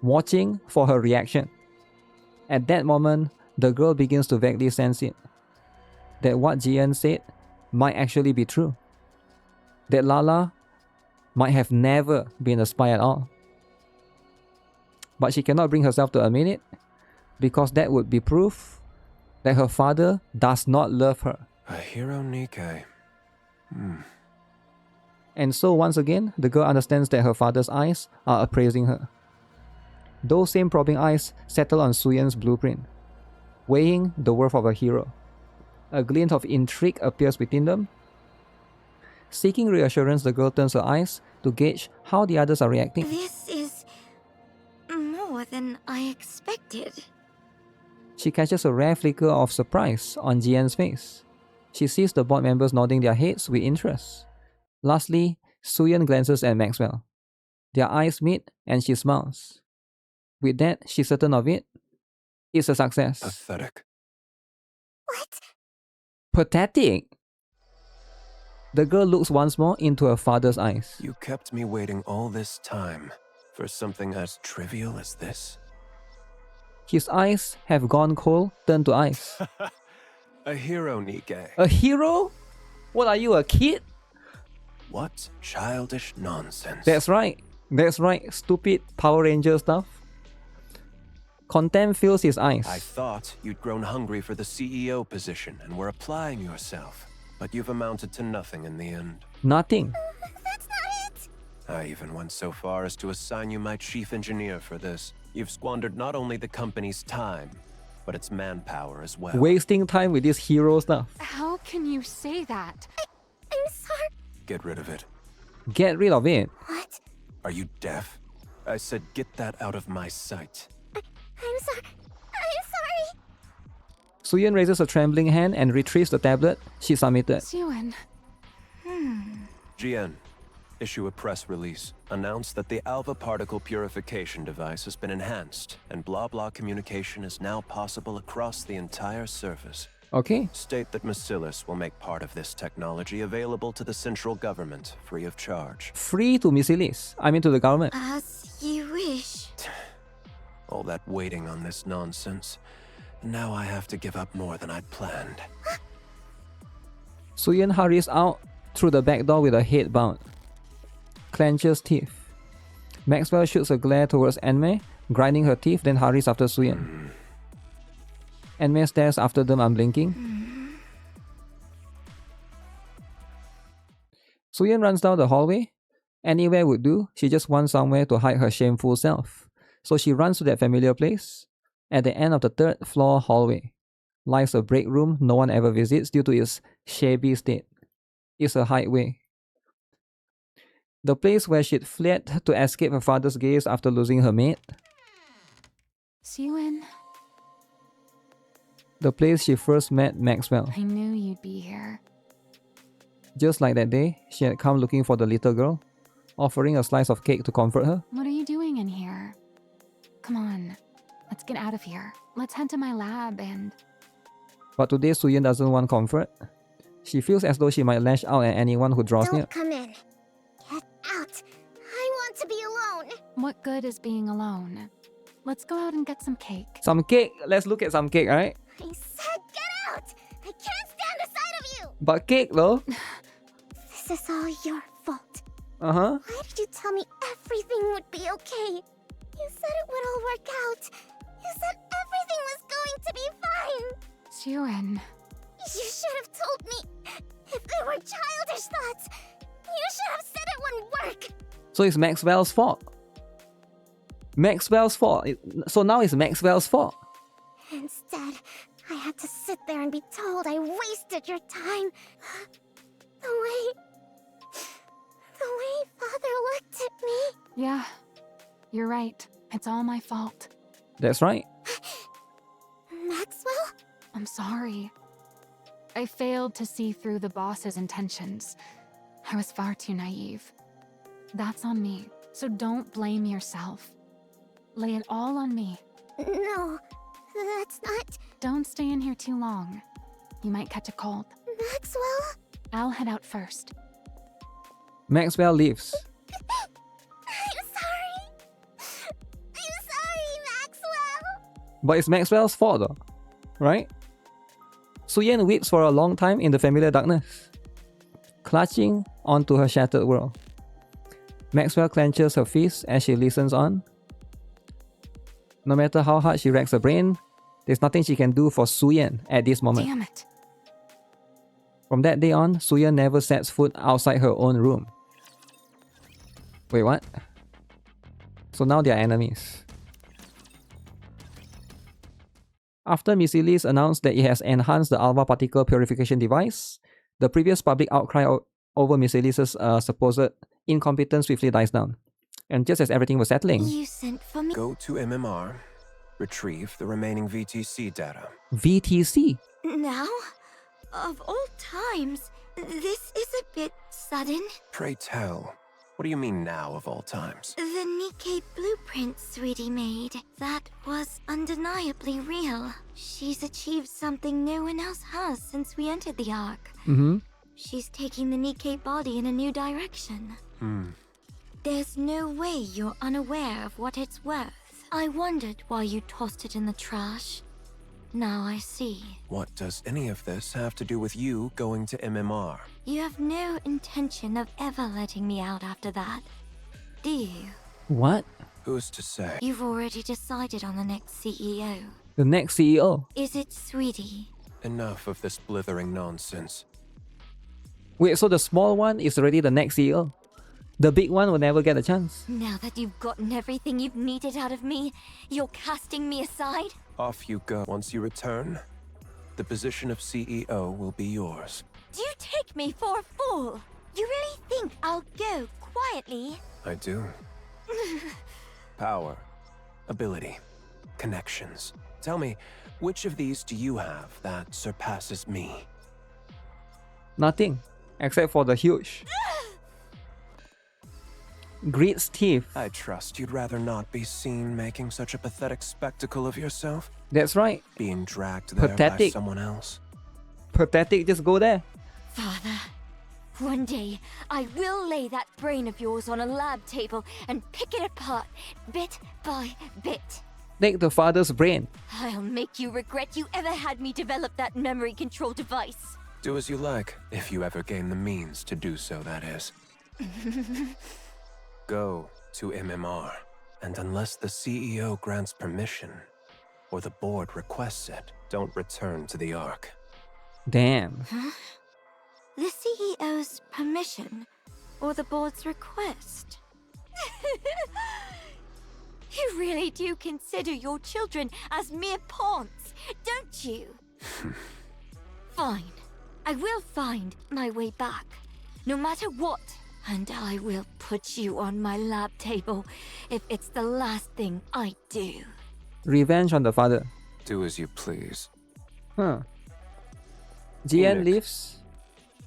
Speaker 1: watching for her reaction. At that moment, the girl begins to vaguely sense it. That what Jian said might actually be true. That Lala might have never been a spy at all. But she cannot bring herself to admit it, because that would be proof that her father does not love her.
Speaker 6: A hero, NIKKE.
Speaker 1: And so once again, the girl understands that her father's eyes are appraising her. Those same probing eyes settle on Sooyeon's blueprint, weighing the worth of a hero. A glint of intrigue appears between them. Seeking reassurance, the girl turns her eyes to gauge how the others are reacting.
Speaker 4: This is more than I expected.
Speaker 1: She catches a rare flicker of surprise on Jian's face. She sees the board members nodding their heads with interest. Lastly, Sooyeon glances at Maxwell. Their eyes meet and she smiles. With that, she's certain of it. It's a success.
Speaker 6: Pathetic.
Speaker 2: What?
Speaker 1: Pathetic! The girl looks once more into her father's eyes.
Speaker 6: You kept me waiting all this time for something as trivial as this?
Speaker 1: His eyes have gone cold, turned to ice.
Speaker 6: A hero, NIKKE.
Speaker 1: A hero? What are you, a kid?
Speaker 6: What childish nonsense.
Speaker 1: That's right. That's right. Stupid Power Ranger stuff. Contempt fills his eyes.
Speaker 6: I thought you'd grown hungry for the CEO position and were applying yourself, but you've amounted to nothing in the end.
Speaker 1: Nothing.
Speaker 2: That's not it!
Speaker 6: I even went so far as to assign you my chief engineer for this. You've squandered not only the company's time, but its manpower as well.
Speaker 1: Wasting time with this hero stuff.
Speaker 3: How can you say that?
Speaker 2: I'm sorry.
Speaker 6: Get rid of it.
Speaker 1: Get rid of it.
Speaker 2: What?
Speaker 6: Are you deaf? I said get that out of my sight.
Speaker 2: I'm sorry. I'm sorry.
Speaker 1: Sooyeon raises a trembling hand and retrieves the tablet she submitted.
Speaker 3: Suen.
Speaker 6: GN, issue a press release. Announce that the alpha particle purification device has been enhanced, and blah blah communication is now possible across the entire surface.
Speaker 1: Okay.
Speaker 6: State that Macilis will make part of this technology available to the central government free of charge.
Speaker 1: Free to Missilis. I mean to the government.
Speaker 4: As you wish.
Speaker 6: All that waiting on this nonsense. Now I have to give up more than I'd planned.
Speaker 1: Suyin hurries out through the back door with her head bowed. Clenches teeth. Maxwell shoots a glare towards Enmei, grinding her teeth, then hurries after Suyin. Enmei stares after them unblinking. Suyin runs down the hallway. Anywhere would do, she just wants somewhere to hide her shameful self. So she runs to that familiar place. At the end of the 3rd floor hallway lies a break room no one ever visits due to its shabby state. It's a hideaway. The place where she'd fled to escape her father's gaze after losing her maid.
Speaker 3: Suyin,
Speaker 1: The place she first met Maxwell.
Speaker 3: I knew you'd be here.
Speaker 1: Just like that day, she had come looking for the little girl, offering a slice of cake to comfort her.
Speaker 3: What are you doing in here? Come on, let's get out of here. Let's head to my lab and...
Speaker 1: But today Suyin doesn't want comfort. She feels as though she might lash out at anyone who draws near.
Speaker 2: Don't come in. Get out. I want to be alone.
Speaker 3: What good is being alone? Let's go out and get some cake.
Speaker 1: Some cake. Let's look at some cake, right?
Speaker 2: I said get out. I can't stand the sight of you.
Speaker 1: But cake though.
Speaker 2: This is all your fault.
Speaker 1: Uh-huh.
Speaker 2: Why did you tell me everything would be okay? You said it would all work out. You said everything was going to be fine.
Speaker 3: Suyin,
Speaker 2: You should have told me. If they were childish thoughts, you should have said it wouldn't work.
Speaker 1: So it's Maxwell's fault. Maxwell's fault. So now it's Maxwell's fault.
Speaker 2: Instead, I had to sit there and be told I wasted your time. The way Father looked at me.
Speaker 3: yeah, you're right. It's all my fault.
Speaker 1: That's right.
Speaker 2: Maxwell?
Speaker 3: I'm sorry. I failed to see through the boss's intentions. I was far too naive. That's on me, so don't blame yourself. Lay it all on me.
Speaker 2: No, that's not...
Speaker 3: Don't stay in here too long. You might catch a cold.
Speaker 2: Maxwell?
Speaker 3: I'll head out first.
Speaker 1: Maxwell leaves.
Speaker 2: I'm sorry. I'm sorry, Maxwell.
Speaker 1: But it's Maxwell's fault though. Right? Suyin weeps for a long time in the familiar darkness, clutching onto her shattered world. Maxwell clenches her fists as she listens on. No matter how hard she racks her brain, there's nothing she can do for Suyin at this moment.
Speaker 3: Damn it.
Speaker 1: From that day on, Suyin never sets foot outside her own room. Wait, what? So now they are enemies. After Missilis announced that it has enhanced the alpha particle purification device, the previous public outcry over Missilis' supposed incompetence swiftly dies down. And just as everything was settling...
Speaker 4: You sent for me?
Speaker 6: Go to MMR, retrieve the remaining VTC data.
Speaker 1: VTC?
Speaker 4: Now? Of all times, this is a bit sudden.
Speaker 6: Pray tell, what do you mean now of all times?
Speaker 4: The NIKKE blueprint Sweetie made, that was undeniably real. She's achieved something no one else has since we entered the Ark.
Speaker 1: Mm-hmm.
Speaker 4: She's taking the NIKKE body in a new direction. There's no way you're unaware of what it's worth. I wondered why you tossed it in the trash. Now I see.
Speaker 6: What does any of this have to do with you going to MMR?
Speaker 4: You have no intention of ever letting me out after that, do you?
Speaker 1: What?
Speaker 6: Who's to say?
Speaker 4: You've already decided on the next CEO.
Speaker 1: The next CEO?
Speaker 4: Is it Sweetie?
Speaker 6: Enough of this blithering nonsense.
Speaker 1: Wait, so the small one is already the next CEO? The big one will never get a chance?
Speaker 4: Now that you've gotten everything you've needed out of me, you're casting me aside?
Speaker 6: Off you go. Once you return, the position of CEO will be yours.
Speaker 4: Do you take me for a fool? You really think I'll go quietly?
Speaker 6: I do. Power, ability, connections. Tell me, which of these do you have that surpasses me?
Speaker 1: Nothing. Except for the huge. Greed's teeth.
Speaker 6: I trust you'd rather not be seen making such a pathetic spectacle of yourself,
Speaker 1: That's right.
Speaker 6: being dragged there by
Speaker 1: Pathetic.
Speaker 6: someone else.
Speaker 1: Pathetic, just go there.
Speaker 4: Father, one day I will lay that brain of yours on a lab table and pick it apart, bit by bit.
Speaker 1: Take the father's brain.
Speaker 4: I'll make you regret you ever had me develop that memory control device.
Speaker 6: Do as you like, if you ever gain the means to do so, that is. Go to MMR, and unless the CEO grants permission, or the board requests it, don't return to the Ark.
Speaker 1: Damn.
Speaker 4: The CEO's permission or the board's request? You really do consider your children as mere pawns, don't you? Fine. I will find my way back, no matter what. And I will put you on my lab table if it's the last thing I do.
Speaker 1: Revenge on the father.
Speaker 6: Do as you please.
Speaker 1: Huh. GN
Speaker 6: Enoch.
Speaker 1: leaves.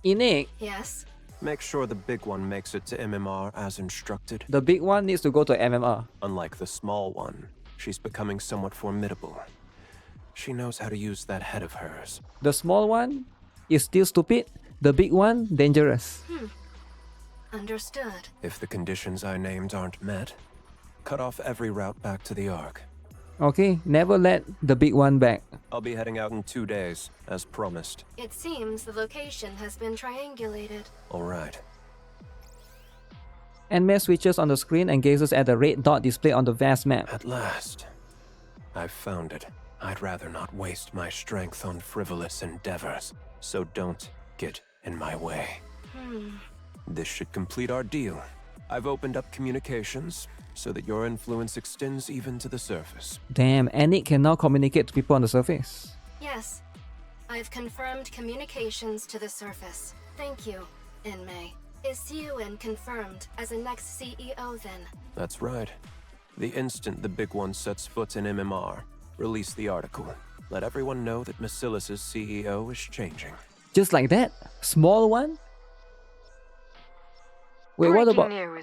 Speaker 1: Enoch,
Speaker 7: Yes?
Speaker 6: Make sure the big one makes it to MMR as instructed.
Speaker 1: the big one needs to go to MMR.
Speaker 6: Unlike the small one, she's becoming somewhat formidable. She knows how to use that head of hers.
Speaker 1: The small one is still stupid. The big one, dangerous.
Speaker 7: Understood.
Speaker 6: If the conditions I named aren't met, cut off every route back to the Ark.
Speaker 1: Okay, never let the big one back.
Speaker 6: I'll be heading out in 2 days, as promised.
Speaker 7: It seems the location has been triangulated.
Speaker 6: All right.
Speaker 1: Enme switches on the screen and gazes at the red dot displayed on the vast map.
Speaker 6: At last. I've found it. I'd rather not waste my strength on frivolous endeavors, so don't get in my way. This should complete our deal. I've opened up communications so that your influence extends even to the surface.
Speaker 1: Damn, Anik can now communicate to people on the surface.
Speaker 7: Yes. I've confirmed communications to the surface. Thank you, Inmei. Is Siuin confirmed as the next CEO then?
Speaker 6: That's right. The instant the big one sets foot in MMR, release the article. Let everyone know that Macilis's CEO is changing.
Speaker 1: Just like that? Small one? Wait,
Speaker 5: Breaking news.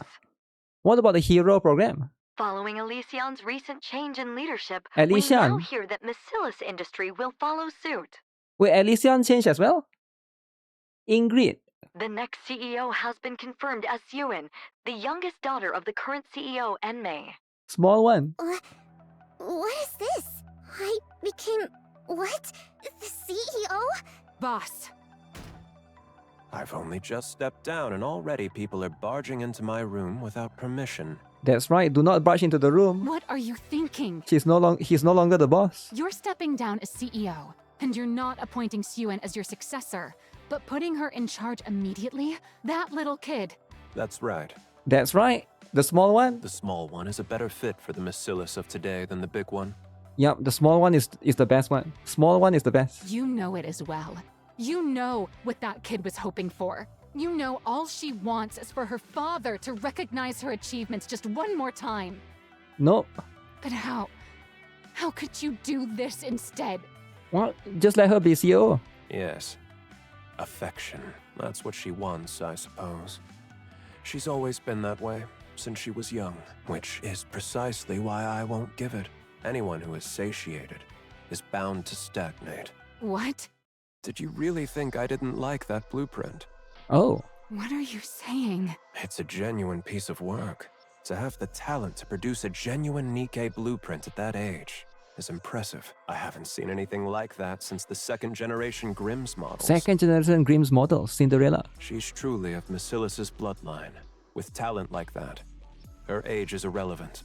Speaker 1: what about the hero program?
Speaker 5: Following Elysion's recent change in leadership,
Speaker 1: Elysion?
Speaker 5: we now hear that Macilis Industry will follow suit.
Speaker 1: Wait, Elysion changed as well? Ingrid.
Speaker 5: The next CEO has been confirmed as Siuin, the youngest daughter of the current CEO, Enmei.
Speaker 1: Small one.
Speaker 2: What is this? I became... what? The CEO?
Speaker 3: Boss,
Speaker 6: I've only just stepped down and already people are barging into my room without permission.
Speaker 1: That's right, do not barge into the room.
Speaker 3: what are you thinking?
Speaker 1: He's no longer the boss.
Speaker 3: You're stepping down as CEO, and you're not appointing Siuin as your successor, but putting her in charge immediately? That little kid.
Speaker 6: That's right.
Speaker 1: That's right. The small one?
Speaker 6: The small one is a better fit for the Macilis of today than the big one.
Speaker 1: Yup, the small one is the best one. Small one is the best.
Speaker 3: You know it as well. You know what that kid was hoping for. You know all she wants is for her father to recognize her achievements just one more time.
Speaker 1: Nope.
Speaker 3: But how? How could you do this instead?
Speaker 1: What? Just let her be CEO.
Speaker 6: Yes. Affection. That's what she wants, I suppose. She's always been that way, since she was young, which is precisely why I won't give it. Anyone who is satiated is bound to stagnate.
Speaker 3: What?
Speaker 6: Did you really think I didn't like that blueprint?
Speaker 1: Oh.
Speaker 3: What are you saying?
Speaker 6: It's a genuine piece of work. To have the talent to produce a genuine NIKKE blueprint at that age is impressive. I haven't seen anything like that since the second-generation Grimm's models.
Speaker 1: Second generation Grimm's model, Cinderella.
Speaker 6: She's truly of Macilis's bloodline. With talent like that, her age is irrelevant.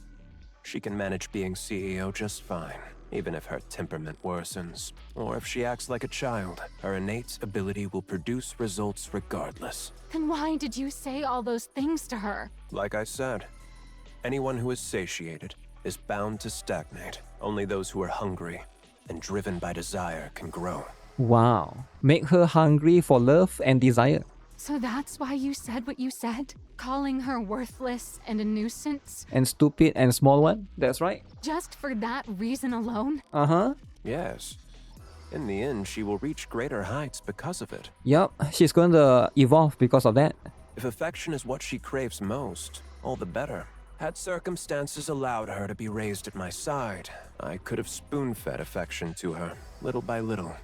Speaker 6: She can manage being CEO just fine, even if her temperament worsens, or if she acts like a child. Her innate ability will produce results regardless.
Speaker 3: Then why did you say all those things to her?
Speaker 6: Like I said, anyone who is satiated is bound to stagnate. Only those who are hungry and driven by desire can grow.
Speaker 1: Wow. Make her hungry for love and desire.
Speaker 3: So that's why you said what you said? Calling her worthless and a nuisance?
Speaker 1: And stupid and small one. That's right.
Speaker 3: Just for that reason alone?
Speaker 1: Uh-huh.
Speaker 6: Yes. In the end, she will reach greater heights because of it.
Speaker 1: Yup, she's going to evolve because of that.
Speaker 6: If affection is what she craves most, all the better. Had circumstances allowed her to be raised at my side, I could have spoon-fed affection to her, little by little.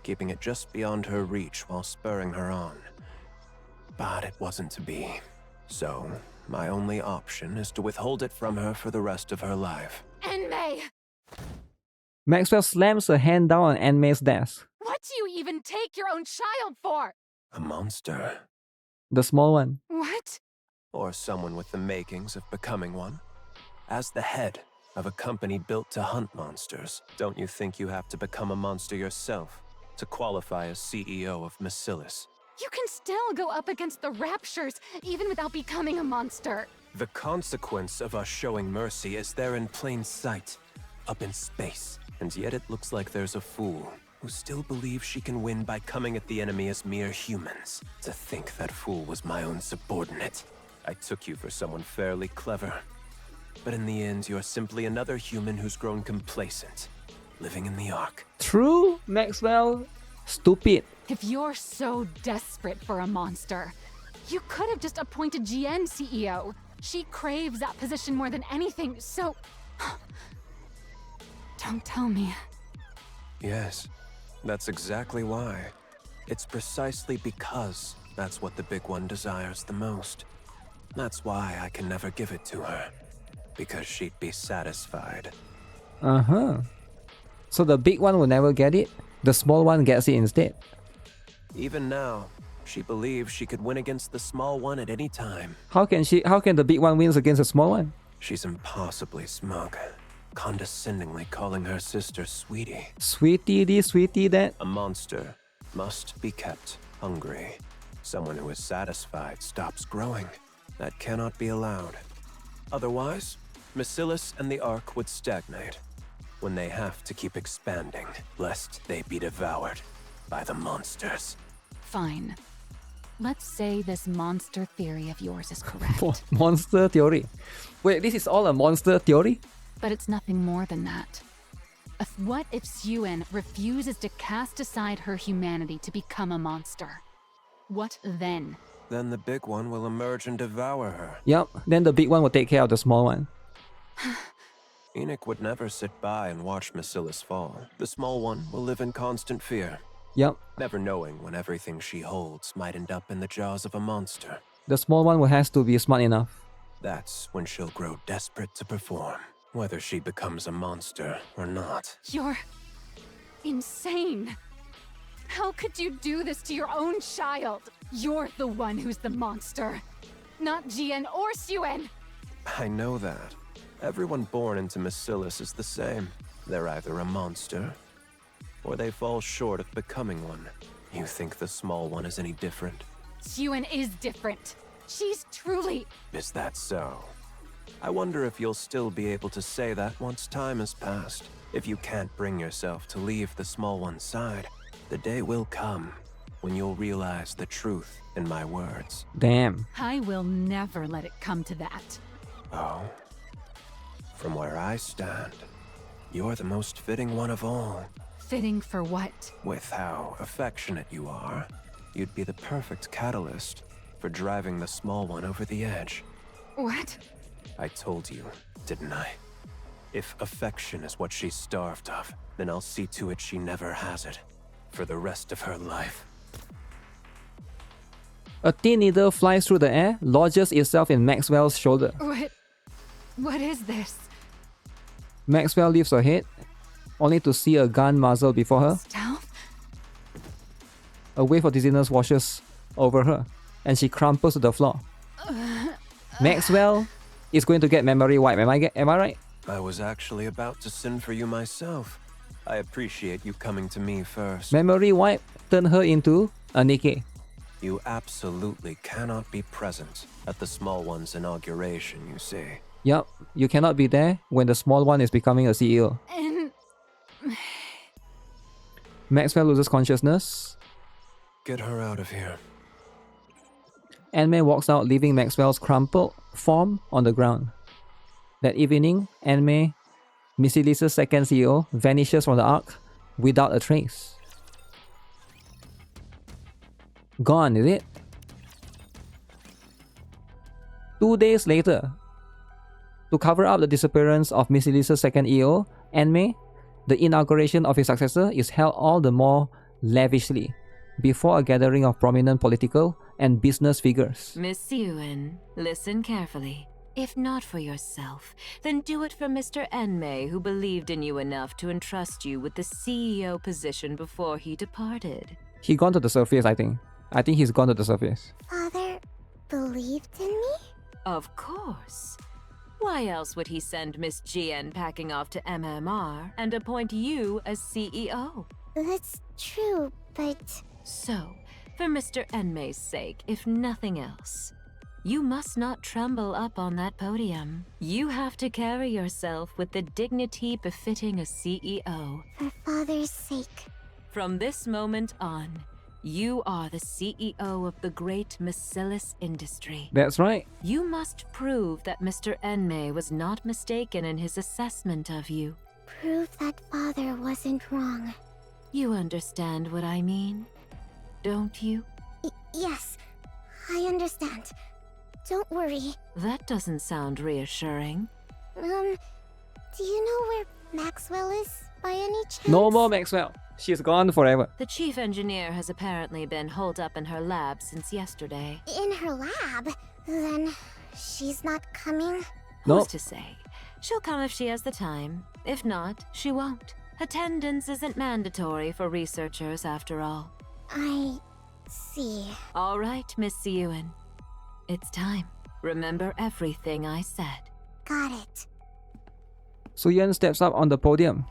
Speaker 6: keeping it just beyond her reach while spurring her on. But it wasn't to be. So, my only option is to withhold it from her for the rest of her life.
Speaker 3: Enmei!
Speaker 1: Maxwell slams her hand down on Enmei's desk.
Speaker 3: What do you even take your own child for?
Speaker 6: A monster.
Speaker 1: The small one.
Speaker 3: What?
Speaker 6: Or someone with the makings of becoming one. As the head of a company built to hunt monsters, don't you think you have to become a monster yourself to qualify as CEO of Massilis?
Speaker 3: You can still go up against the Raptures even without becoming a monster.
Speaker 6: The consequence of us showing mercy is there in plain sight, up in space. And yet it looks like there's a fool who still believes she can win by coming at the enemy as mere humans. To think that fool was my own subordinate. I took you for someone fairly clever. But in the end, you're simply another human who's grown complacent, living in the Ark.
Speaker 1: True, Maxwell. Stupid.
Speaker 3: If you're so desperate for a monster, you could have just appointed GN CEO. She craves that position more than anything, so... Don't tell me.
Speaker 6: Yes, that's exactly why. It's precisely because that's what the big one desires the most. That's why I can never give it to her. Because she'd be satisfied.
Speaker 1: Uh-huh. So the big one will never get it? The small one gets it instead?
Speaker 6: Even now, she believes she could win against the small one at any time.
Speaker 1: How can the big one win against the small one?
Speaker 6: She's impossibly smug, condescendingly calling her sister sweetie.
Speaker 1: Sweetie this, sweetie that.
Speaker 6: A monster must be kept hungry. Someone who is satisfied stops growing. That cannot be allowed. Otherwise, Massilis and the Ark would stagnate when they have to keep expanding, lest they be devoured by the monsters.
Speaker 3: Fine. Let's say this monster theory of yours is correct.
Speaker 1: Monster theory. Wait, this is all a monster theory?
Speaker 3: But it's nothing more than that. What if Suen refuses to cast aside her humanity to become a monster? What then?
Speaker 6: Then the big one will emerge and devour her.
Speaker 1: Yup, then the big one will take care of the small one.
Speaker 6: Enoch would never sit by and watch Massilis fall. The small one will live in constant fear,
Speaker 1: Yup,
Speaker 6: never knowing when everything she holds might end up in the jaws of a monster.
Speaker 1: the small one will have to be smart enough.
Speaker 6: That's when she'll grow desperate to perform, whether she becomes a monster or not.
Speaker 3: You're... insane. How could you do this to your own child? You're the one who's the monster, not Jian or Suen.
Speaker 6: I know that. Everyone born into Massilis is the same. They're either a monster, or they fall short of becoming one. You think the small one is any different?
Speaker 3: Suen is different. She's truly...
Speaker 6: Is that so? I wonder if you'll still be able to say that once time has passed. If you can't bring yourself to leave the small one's side, the day will come when you'll realize the truth in my words.
Speaker 1: Damn.
Speaker 3: I will never let it come to that.
Speaker 6: Oh? From where I stand, you're the most fitting one of all.
Speaker 3: Fitting for what?
Speaker 6: With how affectionate you are, you'd be the perfect catalyst for driving the small one over the edge.
Speaker 3: What?
Speaker 6: I told you, didn't I? If affection is what she's starved of, then I'll see to it she never has it. For the rest of her life.
Speaker 1: A thin needle flies through the air, lodges itself in Maxwell's shoulder.
Speaker 3: What is this?
Speaker 1: Maxwell lifts her head, only to see a gun muzzle before her.
Speaker 3: Stealth?
Speaker 1: A wave of dizziness washes over her, and she crumples to the floor. Maxwell is going to get memory wipe. Am I right?
Speaker 6: I was actually about to send for you myself. I appreciate you coming to me first.
Speaker 1: Memory wipe turned her into a NIKKE.
Speaker 6: You absolutely cannot be present at the small one's inauguration, you see.
Speaker 1: Yup, you cannot be there when the small one is becoming a CEO.
Speaker 3: And...
Speaker 1: Maxwell loses consciousness.
Speaker 6: Get her out of here.
Speaker 1: Anmei walks out, leaving Maxwell's crumpled form on the ground. That evening, Anmei, Massilis' second CEO, vanishes from the Ark without a trace. Gone, is it? 2 days later, to cover up the disappearance of Massilis' second EO, Anmei, the inauguration of his successor is held all the more lavishly before a gathering of prominent political and business figures.
Speaker 8: Miss Yuen, listen carefully. If not for yourself, then do it for Mr. Enmei, who believed in you enough to entrust you with the CEO position before he departed.
Speaker 1: He gone to the surface, I think. I think he's gone to the surface.
Speaker 2: Father believed in me?
Speaker 8: Of course. Why else would he send Miss Jian packing off to MMR and appoint you as CEO?
Speaker 2: That's true, but...
Speaker 8: So, for Mr. Enmei's sake, if nothing else, you must not tremble up on that podium. You have to carry yourself with the dignity befitting a CEO.
Speaker 2: For Father's sake.
Speaker 8: From this moment on, you are the CEO of the great Miscelis industry.
Speaker 1: That's right.
Speaker 8: You must prove that Mr. Enmei was not mistaken in his assessment of you.
Speaker 2: Prove that Father wasn't wrong.
Speaker 8: You understand what I mean, don't you?
Speaker 2: Yes, I understand. Don't worry.
Speaker 8: That doesn't sound reassuring.
Speaker 2: Do you know where Maxwell is, by any chance?
Speaker 1: No more Maxwell. She's gone forever.
Speaker 8: The chief engineer has apparently been holed up in her lab since yesterday.
Speaker 2: In her lab? Then she's not coming?
Speaker 1: Nope.
Speaker 8: Who's to say? She'll come if she has the time. If not, she won't. Attendance isn't mandatory for researchers, after all.
Speaker 2: I see.
Speaker 8: All right, Miss Yuen. It's time. Remember everything I said.
Speaker 2: Got it.
Speaker 1: Soo-yeon steps up on the podium.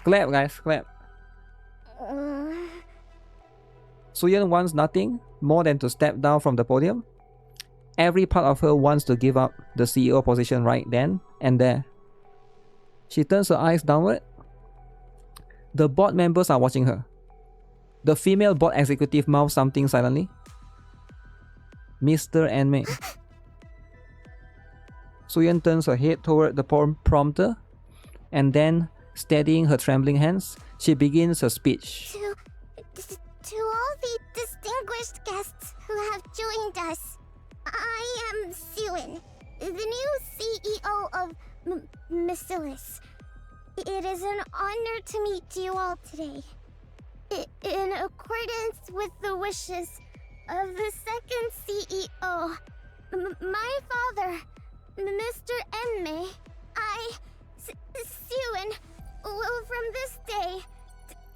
Speaker 1: Clap, guys, clap. Soo-yeon wants nothing more than to step down from the podium. Every part of her wants to give up the CEO position right then and there. She turns her eyes downward. The board members are watching her. The female board executive mouths something silently. Mr. Enmei. Soo-yeon turns her head toward the prompter, and then, steadying her trembling hands, she begins her speech.
Speaker 2: To all the distinguished guests who have joined us, I am Sewin, the new CEO of Miscelis. It is an honor to meet you all today. In accordance with the wishes of the second CEO, my father, Mr. Enmei, Sewin, will from this day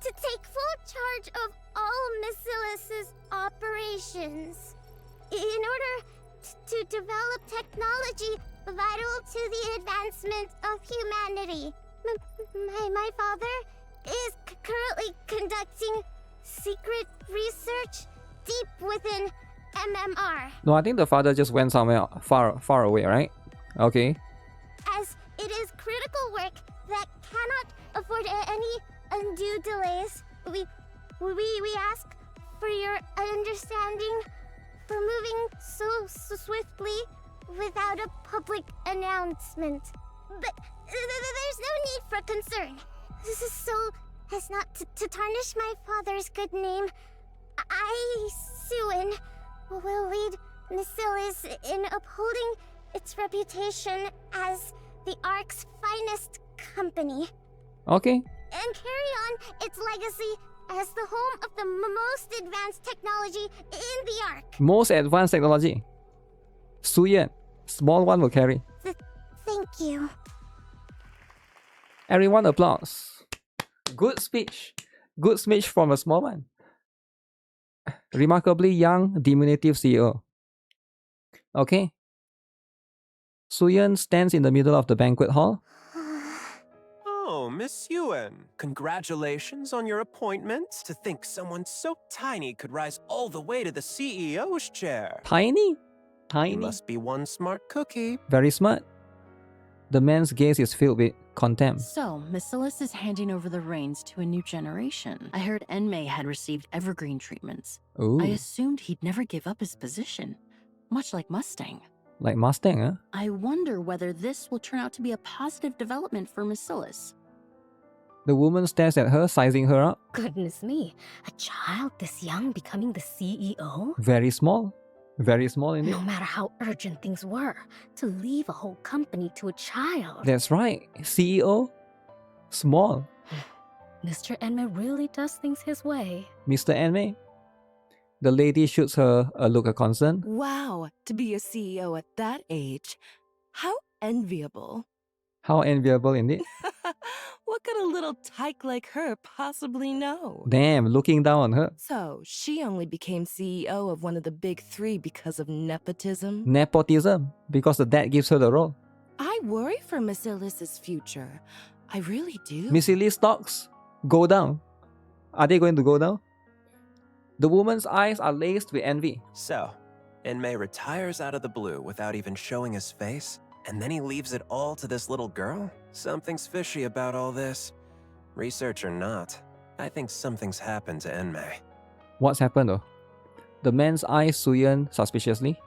Speaker 2: to take full charge of all Miscelis' operations. In order to develop technology vital to the advancement of humanity. My father is currently conducting secret research deep within MMR.
Speaker 1: No, I think the father just went somewhere far away, right? Okay.
Speaker 2: As it is critical work that cannot afford any undue delays, we ask for your understanding for moving so swiftly without a public announcement. But there's no need for concern. This is so as not to tarnish my father's good name. I, Sewin, will lead Miscelis in upholding its reputation as the Ark's finest company.
Speaker 1: Okay.
Speaker 2: And carry on its legacy as the home of the most advanced technology in the Ark.
Speaker 1: Most advanced technology. Soo-yeon, small one will carry.
Speaker 2: Thank you.
Speaker 1: Everyone applause. Good speech. Good speech from a small one. Remarkably young, diminutive CEO. Okay. Soo-yeon stands in the middle of the banquet hall.
Speaker 6: Oh, Miss Yuen, congratulations on your appointment. To think someone so tiny could rise all the way to the CEO's chair.
Speaker 1: Tiny? Tiny?
Speaker 6: You must be one smart cookie.
Speaker 1: Very smart. The man's gaze is filled with contempt.
Speaker 9: So, Miscelis is handing over the reins to a new generation. I heard Enmei had received evergreen treatments.
Speaker 1: Ooh.
Speaker 9: I assumed he'd never give up his position, much like Mustang.
Speaker 1: Like Mustang, huh?
Speaker 9: I wonder whether this will turn out to be a positive development for Miscelis.
Speaker 1: The woman stares at her, sizing her up.
Speaker 10: Goodness me, a child this young becoming the CEO?
Speaker 1: Very small. Very small indeed.
Speaker 10: No matter how urgent things were, to leave a whole company to a child.
Speaker 1: That's right. CEO? Small.
Speaker 10: Mr. Enme really does things his way.
Speaker 1: Mr. Anime? The lady shoots her a look of concern.
Speaker 11: Wow, to be a CEO at that age. How enviable.
Speaker 1: How enviable indeed.
Speaker 11: What could a little tyke like her possibly know?
Speaker 1: Damn, looking down on her.
Speaker 11: So, she only became CEO of one of the big three because of nepotism?
Speaker 1: Nepotism, because the dad gives her the role.
Speaker 11: I worry for Miss Ilys's future. I really do.
Speaker 1: Missy Lee's stocks go down. Are they going to go down? The woman's eyes are laced with envy.
Speaker 6: So, Inmei retires out of the blue without even showing his face, and then he leaves it all to this little girl? Something's fishy about all this. Research or not, I think something's happened to Enmei.
Speaker 1: What's happened though? The man's eyes Suyeon suspiciously.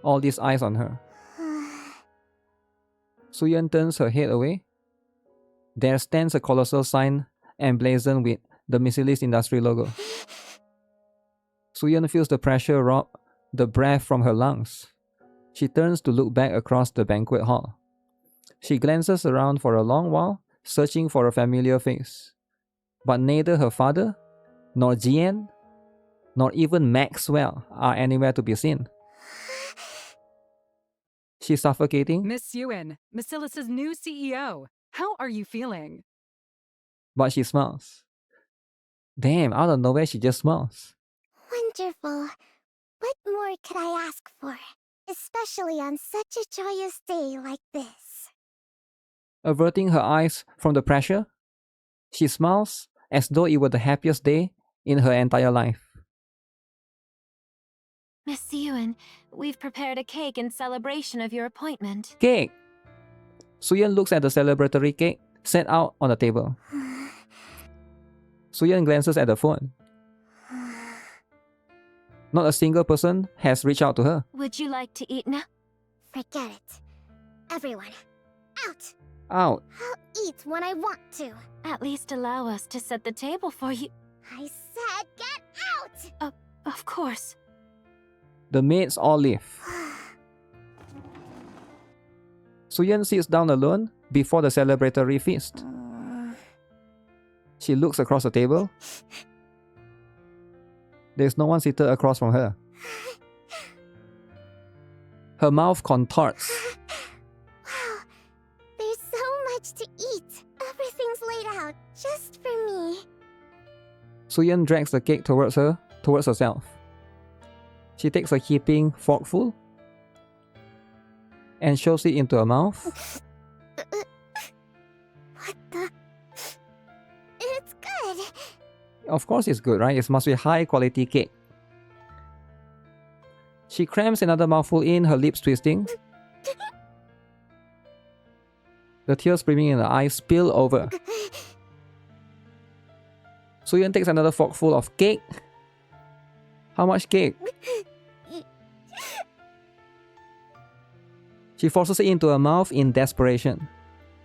Speaker 1: All these eyes on her. Suyeon turns her head away. There stands a colossal sign emblazoned with the Misilis Industry logo. Suyeon feels the pressure rob the breath from her lungs. She turns to look back across the banquet hall. She glances around for a long while, searching for a familiar face. But neither her father, nor Jian, nor even Maxwell are anywhere to be seen. She's suffocating,
Speaker 12: Miss Yuen, Basilis's new CEO. How are you feeling?
Speaker 1: but she smiles. Damn, out of nowhere she just smiles.
Speaker 2: Wonderful. What more could I ask for? Especially on such a joyous day like this.
Speaker 1: Averting her eyes from the pressure, she smiles as though it were the happiest day in her entire life.
Speaker 4: Miss Yuen, we've prepared a cake in celebration of your appointment.
Speaker 1: Cake! Suyeon looks at the celebratory cake set out on the table. Suyeon glances at the phone. Not a single person has reached out to her.
Speaker 4: Would you like to eat now?
Speaker 2: Forget it. Everyone, out!
Speaker 1: Out.
Speaker 2: I'll eat when I want to.
Speaker 4: At least allow us to set the table for you.
Speaker 2: I said get out!
Speaker 4: Of course.
Speaker 1: The maids all leave. Suyeon sits down alone before the celebratory feast. She looks across the table. There's no one seated across from her. Her mouth contorts.
Speaker 2: Wow, there's so much to eat. Everything's laid out just for me.
Speaker 1: Suyeon drags the cake towards herself. She takes a heaping forkful and shoves it into her mouth.
Speaker 2: What the? It's good.
Speaker 1: Of course it's good, right? It must be high quality cake. She crams another mouthful in, her lips twisting. The tears brimming in her eyes spill over. Suyeon takes another forkful of cake. How much cake? She forces it into her mouth in desperation,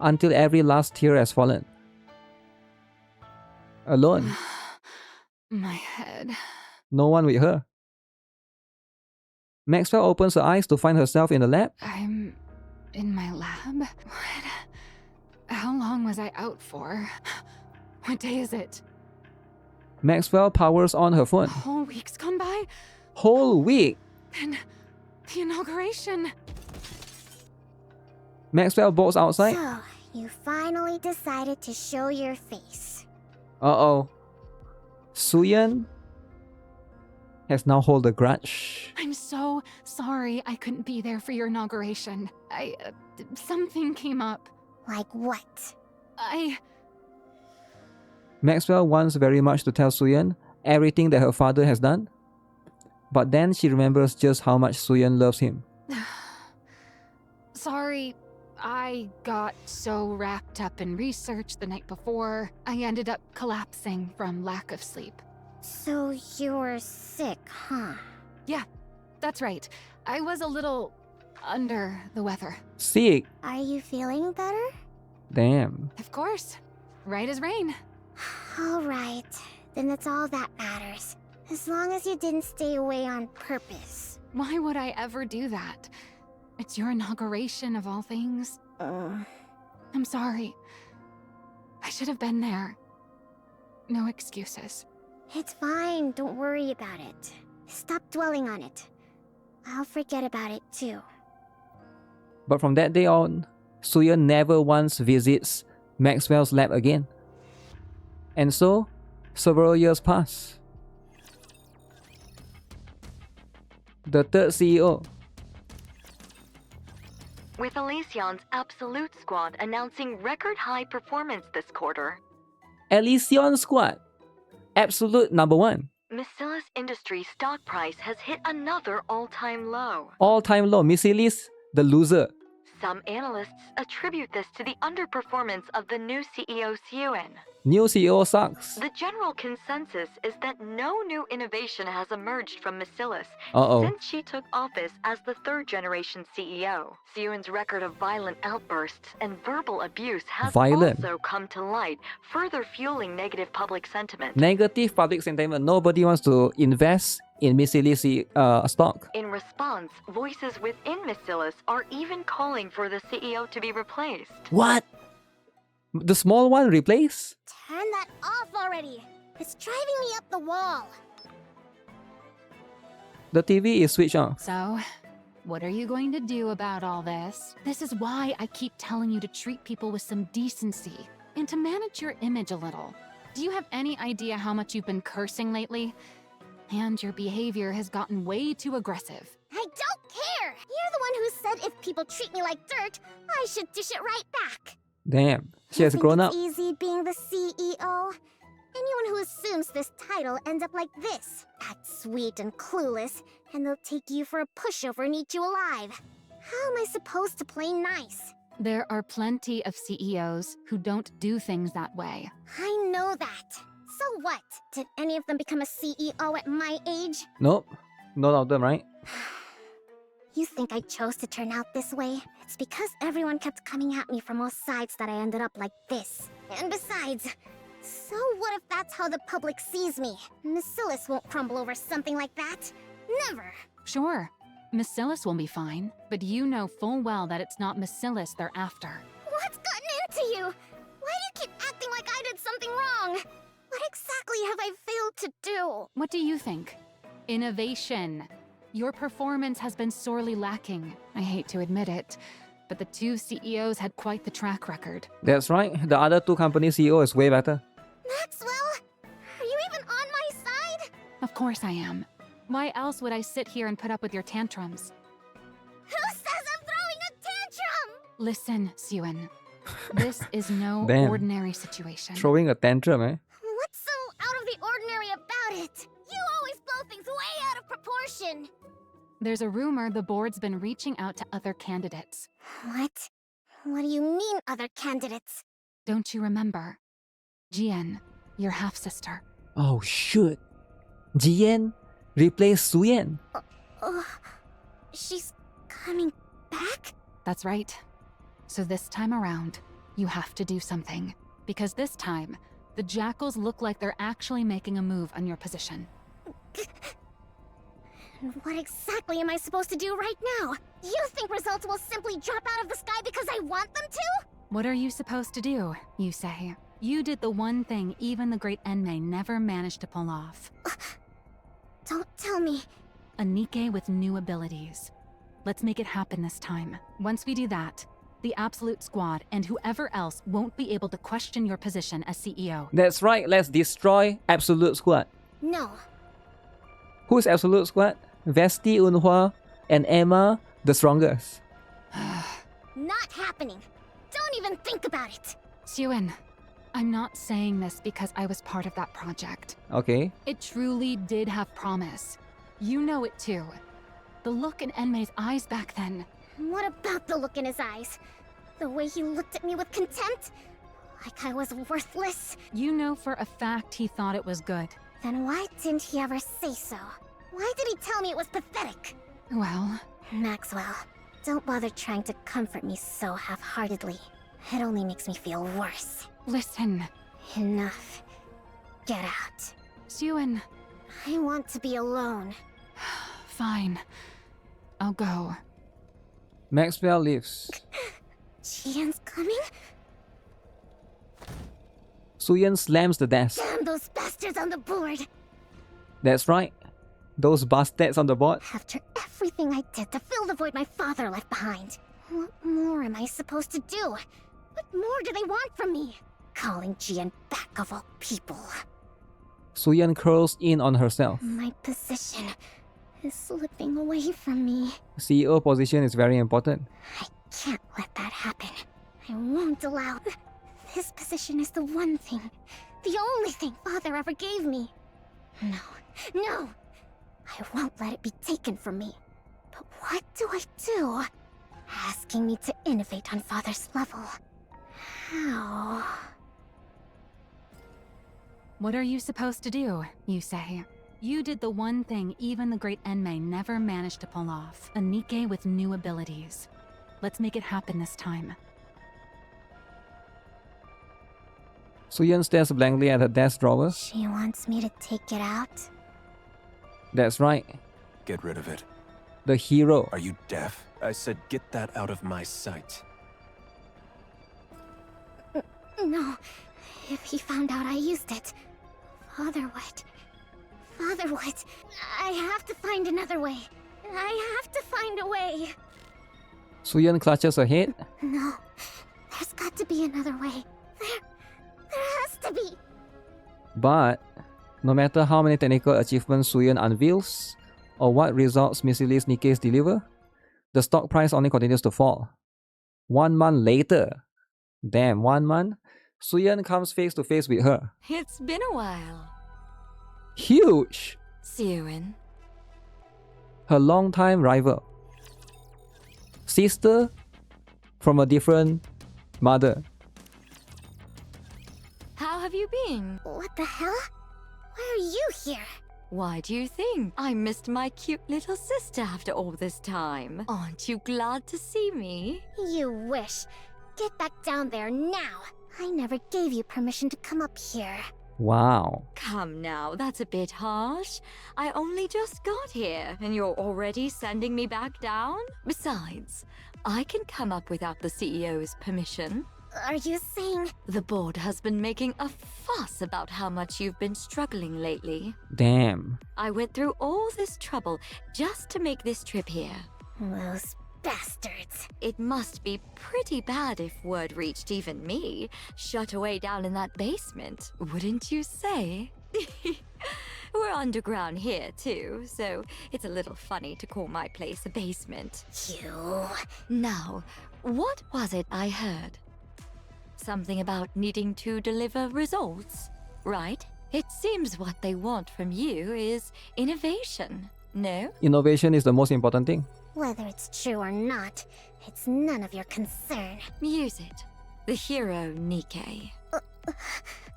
Speaker 1: until every last tear has fallen. Alone.
Speaker 3: My head.
Speaker 1: No one with her. Maxwell opens her eyes to find herself in the lab.
Speaker 3: I'm in my lab? What? How long was I out for? What day is it?
Speaker 1: Maxwell powers on her phone.
Speaker 3: A whole week's gone by?
Speaker 1: Whole week!
Speaker 3: Then the inauguration.
Speaker 1: Maxwell bolts outside.
Speaker 2: So, you finally decided to show your face.
Speaker 1: Uh-oh. Suyeon has now hold a grudge.
Speaker 3: I'm so sorry I couldn't be there for your inauguration. Something came up.
Speaker 2: Like what?
Speaker 1: Maxwell wants very much to tell Suyeon everything that her father has done. But then she remembers just how much Suyeon loves him.
Speaker 3: Sorry, I got so wrapped up in research the night before, I ended up collapsing from lack of sleep.
Speaker 2: So you were sick, huh?
Speaker 3: Yeah, that's right. I was a little under the weather.
Speaker 1: Sick?
Speaker 2: Are you feeling better?
Speaker 1: Damn.
Speaker 3: Of course. Right as rain.
Speaker 2: Alright, then that's all that matters. As long as you didn't stay away on purpose.
Speaker 3: Why would I ever do that? It's your inauguration of all things. I'm sorry. I should have been there. No excuses.
Speaker 2: It's fine, don't worry about it. Stop dwelling on it. I'll forget about it too.
Speaker 1: But from that day on, Suyeon never once visits Maxwell's lab again. And so, several years pass. The third CEO.
Speaker 5: With Elysion's Absolute Squad announcing record high performance this quarter,
Speaker 1: Elysion Squad. Absolute number 1.
Speaker 5: Miscella's Industries stock price has hit another all-time low.
Speaker 1: All-time low. Missilis, the loser.
Speaker 5: Some analysts attribute this to the underperformance of the new CEO Suen.
Speaker 1: New CEO sucks.
Speaker 5: The general consensus is that no new innovation has emerged from Miscella's
Speaker 1: Uh-oh.
Speaker 5: since she took office as the third-generation CEO. Seun's record of violent outbursts and verbal abuse has also come to light, further fueling negative public sentiment.
Speaker 1: Negative public sentiment. Nobody wants to invest in Missilis stock.
Speaker 5: In response, voices within Miscella's are even calling for the CEO to be replaced.
Speaker 1: What? The small one replaced?
Speaker 2: Turn that off already! It's driving me up the wall!
Speaker 1: The TV is switched on.
Speaker 3: So, what are you going to do about all this? This is why I keep telling you to treat people with some decency and to manage your image a little. Do you have any idea how much you've been cursing lately? And your behavior has gotten way too aggressive.
Speaker 2: I don't care! You're the one who said if people treat me like dirt, I should dish it right back!
Speaker 1: Damn, she has grown up.
Speaker 2: It's easy being the CEO. Anyone who assumes this title ends up like this. Act sweet and clueless, and they'll take you for a pushover and eat you alive. How am I supposed to play nice?
Speaker 3: There are plenty of CEOs who don't do things that way.
Speaker 2: I know that. So what? Did any of them become a CEO at my age?
Speaker 1: Nope, none of them, right?
Speaker 2: You think I chose to turn out this way? It's because everyone kept coming at me from all sides that I ended up like this. And besides, so what if that's how the public sees me? Miscella's won't crumble over something like that. Never.
Speaker 3: Sure, Miscella's will be fine, but you know full well that it's not Miscella's they're after.
Speaker 2: What's gotten into you? Why do you keep acting like I did something wrong? What exactly have I failed to do?
Speaker 3: What do you think? Innovation. Your performance has been sorely lacking. I hate to admit it, but the two CEOs had quite the track record.
Speaker 1: That's right, the other two company CEO is way better.
Speaker 2: Maxwell? Are you even on my side?
Speaker 3: Of course I am. Why else would I sit here and put up with your tantrums?
Speaker 2: Who says I'm throwing a tantrum?
Speaker 3: Listen, Suen. This is no
Speaker 1: Damn.
Speaker 3: ordinary situation.
Speaker 1: Throwing a tantrum, eh?
Speaker 2: What's so out of the ordinary about it? You always blow things way out of proportion.
Speaker 3: There's a rumor the board's been reaching out to other candidates.
Speaker 2: What? What do you mean, other candidates?
Speaker 3: Don't you remember? Jian, your half-sister.
Speaker 1: Oh shoot. Jian replaced Suyen.
Speaker 2: She's coming back?
Speaker 3: That's right. So this time around, you have to do something. Because this time, the Jackals look like they're actually making a move on your position.
Speaker 2: What exactly am I supposed to do right now? You think results will simply drop out of the sky because I want them to?
Speaker 3: What are you supposed to do, you say? You did the one thing even the great Enmei never managed to pull off.
Speaker 2: Don't tell me.
Speaker 3: A NIKKE with new abilities. Let's make it happen this time. Once we do that, the Absolute Squad and whoever else won't be able to question your position as CEO.
Speaker 1: That's right, let's destroy Absolute Squad.
Speaker 2: No.
Speaker 1: Who's Absolute Squad? Vesti, Eunhwa, and Emma, the strongest.
Speaker 2: Not happening. Don't even think about it.
Speaker 3: Suen, I'm not saying this because I was part of that project.
Speaker 1: Okay.
Speaker 3: It truly did have promise. You know it too. The look in Enmei's eyes back then.
Speaker 2: What about the look in his eyes? The way he looked at me with contempt? Like I was worthless?
Speaker 3: You know for a fact he thought it was good.
Speaker 2: Then why didn't he ever say so? Why did he tell me it was pathetic?
Speaker 3: Well...
Speaker 2: Maxwell, don't bother trying to comfort me so half-heartedly. It only makes me feel worse.
Speaker 3: Listen.
Speaker 2: Enough. Get out.
Speaker 3: Suen.
Speaker 2: I want to be alone.
Speaker 3: Fine. I'll go.
Speaker 1: Maxwell leaves.
Speaker 2: Jian's coming?
Speaker 1: Suyeon slams the desk.
Speaker 2: Damn those bastards on the board!
Speaker 1: That's right. Those bastards on the board.
Speaker 2: After everything I did to fill the void my father left behind, what more am I supposed to do? What more do they want from me? Calling Jian back of all people.
Speaker 1: Suyeon curls in on herself.
Speaker 2: My position is slipping away from me.
Speaker 1: CEO position is very important.
Speaker 2: I can't let that happen. I won't allow... This position is the one thing, the only thing Father ever gave me. No. I won't let it be taken from me. But what do I do? Asking me to innovate on Father's level. How?
Speaker 3: What are you supposed to do, you say? You did the one thing even the great Enmei never managed to pull off. A Nikke with new abilities. Let's make it happen this time.
Speaker 1: Suyeon stares blankly at her desk drawer.
Speaker 2: She wants me to take it out?
Speaker 1: That's right.
Speaker 6: Get rid of it.
Speaker 1: The hero.
Speaker 6: Are you deaf? I said get that out of my sight.
Speaker 2: No. If he found out I used it, Father would. I have to find another way. I have to find a way.
Speaker 1: Suyeon clutches her head.
Speaker 2: No. There's got to be another way. There has to be.
Speaker 1: But no matter how many technical achievements Suyeon unveils, or what results miscellaneous Nikkes deliver, the stock price only continues to fall. 1 month later, 1 month, Suyeon comes face to face with her.
Speaker 8: It's been a while.
Speaker 1: Huge!
Speaker 8: Suyeon.
Speaker 1: Her longtime rival. Sister from a different mother.
Speaker 8: How have you been?
Speaker 2: What the hell? Why are you here?
Speaker 8: Why do you think? I missed my cute little sister after all this time. Aren't you glad to see me?
Speaker 2: You wish. Get back down there now. I never gave you permission to come up here.
Speaker 1: Wow.
Speaker 8: Come now, that's a bit harsh. I only just got here, and you're already sending me back down? Besides, I can come up without the CEO's permission.
Speaker 2: Are you saying...
Speaker 8: The board has been making a fuss about how much you've been struggling lately.
Speaker 1: Damn.
Speaker 8: I went through all this trouble just to make this trip here.
Speaker 2: Those bastards.
Speaker 8: It must be pretty bad if word reached even me, shut away down in that basement, wouldn't you say? We're underground here too, so it's a little funny to call my place a basement.
Speaker 2: You...
Speaker 8: Now, what was it I heard? Something about needing to deliver results, right? It seems what they want from you is innovation, no?
Speaker 1: Innovation is the most important thing.
Speaker 2: Whether it's true or not, it's none of your concern.
Speaker 8: Use it. The hero Nikke.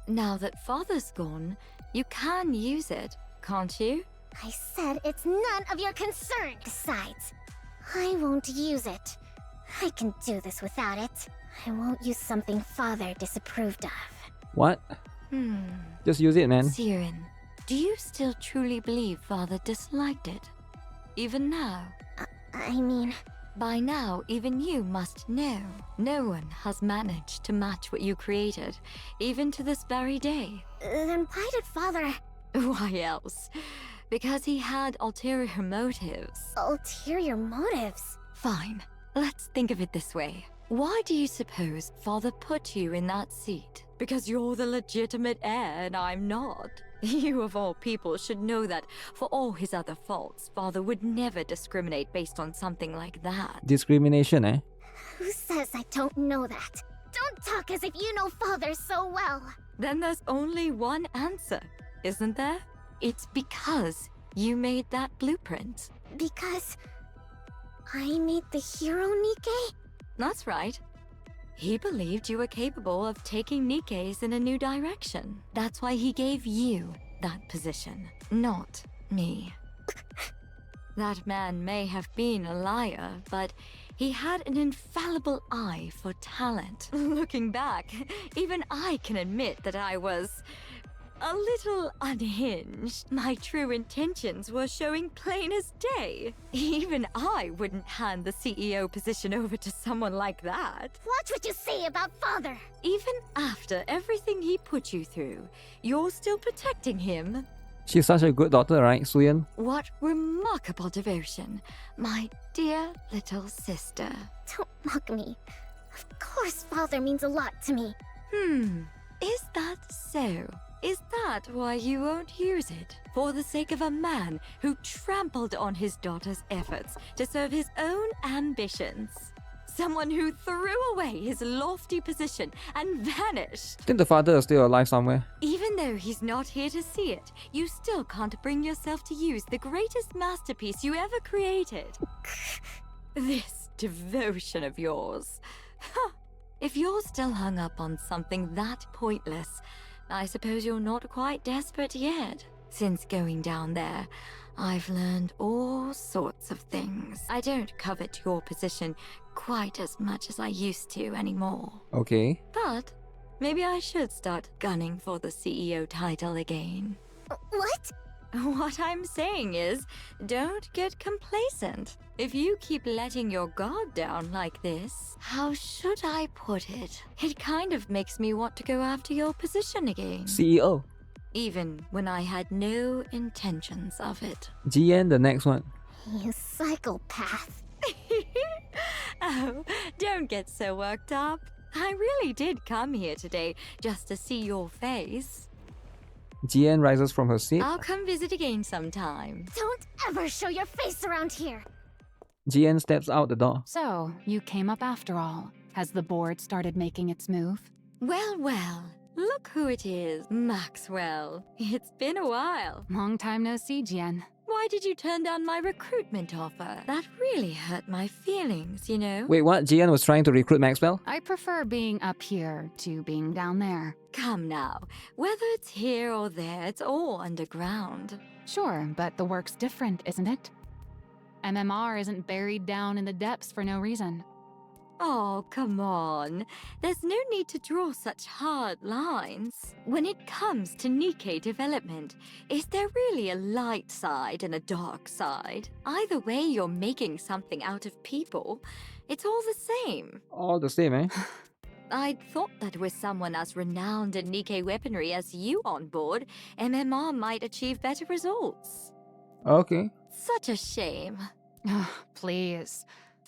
Speaker 8: Now that Father's gone, you can use it, can't you?
Speaker 2: I said it's none of your concern. Besides, I won't use it. I can do this without it. I won't use something Father disapproved of.
Speaker 1: What? Just use it, man.
Speaker 8: Siren, do you still truly believe Father disliked it? Even now?
Speaker 2: I mean...
Speaker 8: By now, even you must know. No one has managed to match what you created, even to this very day.
Speaker 2: Then why did Father...
Speaker 8: Why else? Because he had ulterior motives.
Speaker 2: Ulterior motives?
Speaker 8: Fine. Let's think of it this way. Why do you suppose Father put you in that seat? Because you're the legitimate heir and I'm not. You of all people should know that for all his other faults, Father would never discriminate based on something like that.
Speaker 1: Discrimination, eh?
Speaker 2: Who says I don't know that? Don't talk as if you know Father so well.
Speaker 8: Then there's only one answer, isn't there? It's because you made that blueprint.
Speaker 2: Because... I made the hero Nikke?
Speaker 8: That's right. He believed you were capable of taking Nikkes in a new direction. That's why he gave you that position, not me. That man may have been a liar, but he had an infallible eye for talent. Looking back, even I can admit that I was
Speaker 4: a little unhinged. My true intentions were showing plain as day. Even I wouldn't hand the CEO position over to someone like that.
Speaker 2: Watch what you say about father.
Speaker 4: Even after everything he put you through, you're still protecting him.
Speaker 1: She's such a good daughter, right, Suyin?
Speaker 4: What remarkable devotion, my dear little sister.
Speaker 2: Don't mock me. Of course father means a lot to me.
Speaker 4: Is that so? Is that why you won't use it? For the sake of a man who trampled on his daughter's efforts to serve his own ambitions? Someone who threw away his lofty position and vanished.
Speaker 1: I think the father is still alive somewhere.
Speaker 4: Even though he's not here to see it, you still can't bring yourself to use the greatest masterpiece you ever created. This devotion of yours. If you're still hung up on something that pointless, I suppose you're not quite desperate yet. Since going down there, I've learned all sorts of things. I don't covet your position quite as much as I used to anymore.
Speaker 1: Okay.
Speaker 4: But maybe I should start gunning for the CEO title again.
Speaker 2: What?
Speaker 4: What I'm saying is, don't get complacent. If you keep letting your guard down like this, how should I put it? It kind of makes me want to go after your position again.
Speaker 1: CEO.
Speaker 4: Even when I had no intentions of it.
Speaker 1: GN, the next one.
Speaker 2: You psychopath.
Speaker 4: Oh, don't get so worked up. I really did come here today just to see your face.
Speaker 1: GN rises from her seat.
Speaker 4: I'll come visit again sometime.
Speaker 2: Don't ever show your face around here.
Speaker 1: GN steps out the door.
Speaker 3: So, you came up after all. Has the board started making its move?
Speaker 4: Well, well. Look who it is, Maxwell. It's been a while.
Speaker 3: Long time no see, Jian.
Speaker 4: Why did you turn down my recruitment offer? That really hurt my feelings, you know?
Speaker 1: Wait, what? GN was trying to recruit Maxwell?
Speaker 3: I prefer being up here to being down there.
Speaker 4: Come now. Whether it's here or there, it's all underground.
Speaker 3: Sure, but the work's different, isn't it? MMR isn't buried down in the depths for no reason.
Speaker 4: Oh, come on. There's no need to draw such hard lines. When it comes to NIKKE development, is there really a light side and a dark side? Either way, you're making something out of people. It's all the same.
Speaker 1: All the same, eh?
Speaker 4: I'd thought that with someone as renowned in NIKKE weaponry as you on board, MMR might achieve better results.
Speaker 1: Okay.
Speaker 4: Such a shame.
Speaker 3: Please.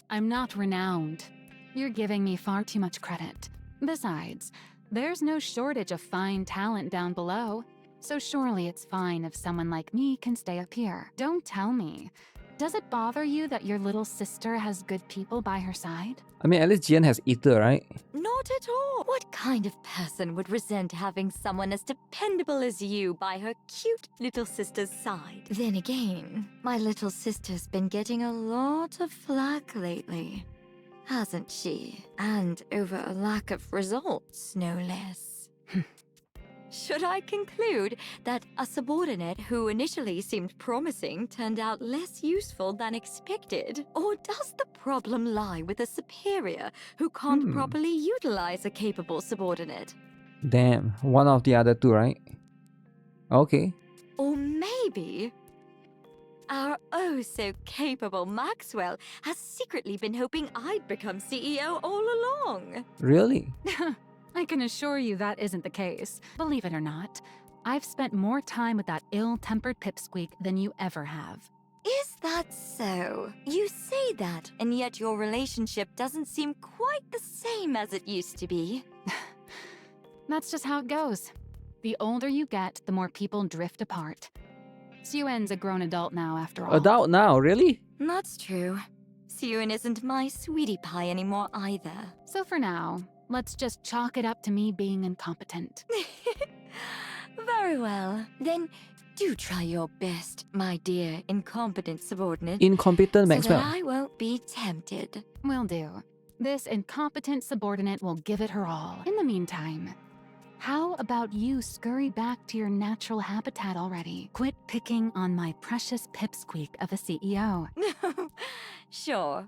Speaker 3: I'm not renowned. You're giving me far too much credit. Besides, there's no shortage of fine talent down below, so surely it's fine if someone like me can stay up here. Don't tell me. Does it bother you that your little sister has good people by her side?
Speaker 1: I mean, at least GN has Ether, right?
Speaker 4: Not at all. What kind of person would resent having someone as dependable as you by her cute little sister's side? Then again, my little sister's been getting a lot of flack lately. Hasn't she? And over a lack of results, no less. Should I conclude that a subordinate who initially seemed promising turned out less useful than expected? Or does the problem lie with a superior who can't properly utilize a capable subordinate?
Speaker 1: Damn, one of the other two, right? Okay.
Speaker 4: Or maybe our oh-so-capable Maxwell has secretly been hoping I'd become CEO all along.
Speaker 1: Really?
Speaker 3: I can assure you that isn't the case. Believe it or not, I've spent more time with that ill-tempered pipsqueak than you ever have.
Speaker 4: Is that so? You say that, and yet your relationship doesn't seem quite the same as it used to be.
Speaker 3: That's just how it goes. The older you get, the more people drift apart. Suen's a grown adult now, after all.
Speaker 1: Adult now, really?
Speaker 4: That's true. Suen isn't my sweetie pie anymore either.
Speaker 3: So for now, let's just chalk it up to me being incompetent.
Speaker 4: Very well. Then do try your best, my dear incompetent subordinate.
Speaker 1: Incompetent Maxwell.
Speaker 4: So that I won't be tempted.
Speaker 3: Will do. This incompetent subordinate will give it her all. In the meantime, how about you scurry back to your natural habitat already? Quit picking on my precious pipsqueak of a CEO.
Speaker 4: Sure.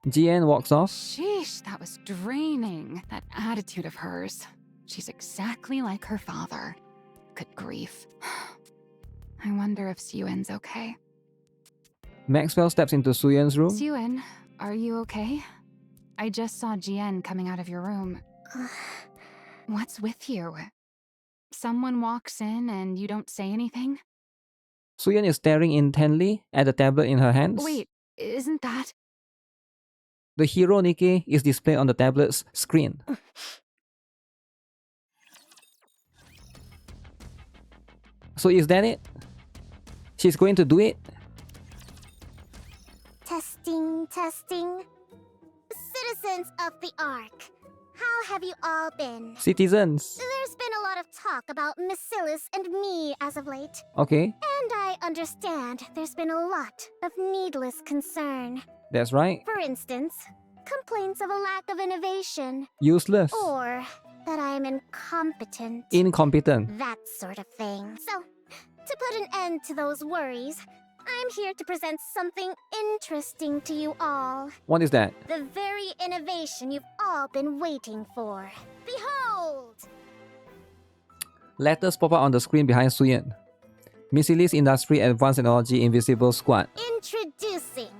Speaker 1: GN walks off.
Speaker 3: Sheesh, that was draining. That attitude of hers. She's exactly like her father. Good grief. I wonder if Suyuen's okay.
Speaker 1: Maxwell steps into Suyuen's room.
Speaker 3: Suyuen, are you okay? I just saw Jian coming out of your room. What's with you? Someone walks in and you don't say anything?
Speaker 1: Suyuen is staring intently at the tablet in her hands.
Speaker 3: Wait, isn't that...
Speaker 1: The hero NIKKE is displayed on the tablet's screen. So is that it? She's going to do it?
Speaker 2: Testing, testing. Citizens of the Ark, how have you all been?
Speaker 1: Citizens.
Speaker 2: There's been a lot of talk about Missilus and me as of late.
Speaker 1: Okay,
Speaker 2: And I understand there's been a lot of needless concern.
Speaker 1: that's right.
Speaker 2: For instance, complaints of a lack of innovation.
Speaker 1: Useless.
Speaker 2: Or that I'm incompetent.
Speaker 1: Incompetent.
Speaker 2: That sort of thing. So, to put an end to those worries, I'm here to present something interesting to you all.
Speaker 1: What is that?
Speaker 2: The very innovation you've all been waiting for. Behold!
Speaker 1: Letters pop up on the screen behind Suyuen. Missilus Industry Advanced Technology Invisible Squad.
Speaker 2: Introducing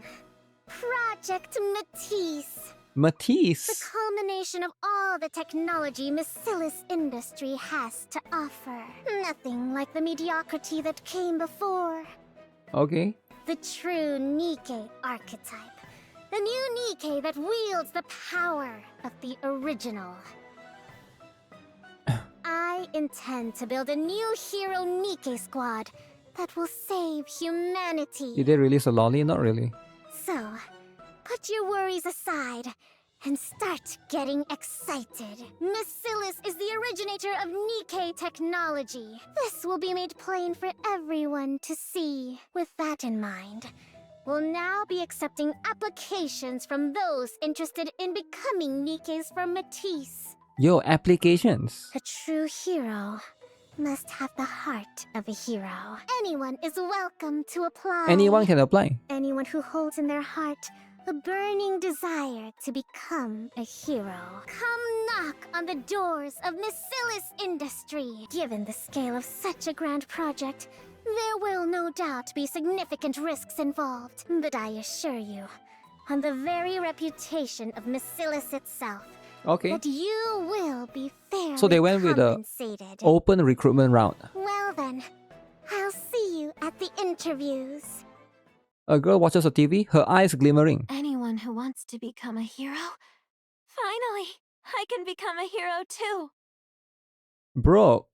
Speaker 2: Project Matisse. The
Speaker 1: Matisse.
Speaker 2: culmination of all the technology Missilus Industry has to offer. Nothing like the mediocrity that came before.
Speaker 1: Okay.
Speaker 2: The true NIKKE archetype. The new NIKKE that wields the power of the original. I intend to build a new hero NIKKE squad that will save humanity.
Speaker 1: Did they release a lolly? Not really.
Speaker 2: So, put your worries aside and start getting excited. Missilus is the originator of NIKKE technology. This will be made plain for everyone to see. With that in mind, we'll now be accepting applications from those interested in becoming NIKKEs from Matisse.
Speaker 1: Yo, applications.
Speaker 2: A true hero must have the heart of a hero. Anyone is welcome to apply.
Speaker 1: Anyone can apply.
Speaker 2: Anyone who holds in their heart a burning desire to become a hero. Come knock on the doors of Missilus Industry. Given the scale of such a grand project, there will no doubt be significant risks involved. But I assure you, on the very reputation of Missilus itself,
Speaker 1: Okay.
Speaker 2: that you will be fairly
Speaker 1: So they went with the
Speaker 2: compensated.
Speaker 1: open recruitment round.
Speaker 2: Well then, I'll see you at the interviews.
Speaker 1: A girl watches the TV, her eyes glimmering.
Speaker 4: Anyone who wants to become a hero? Finally, I can become a hero too.
Speaker 1: Bro.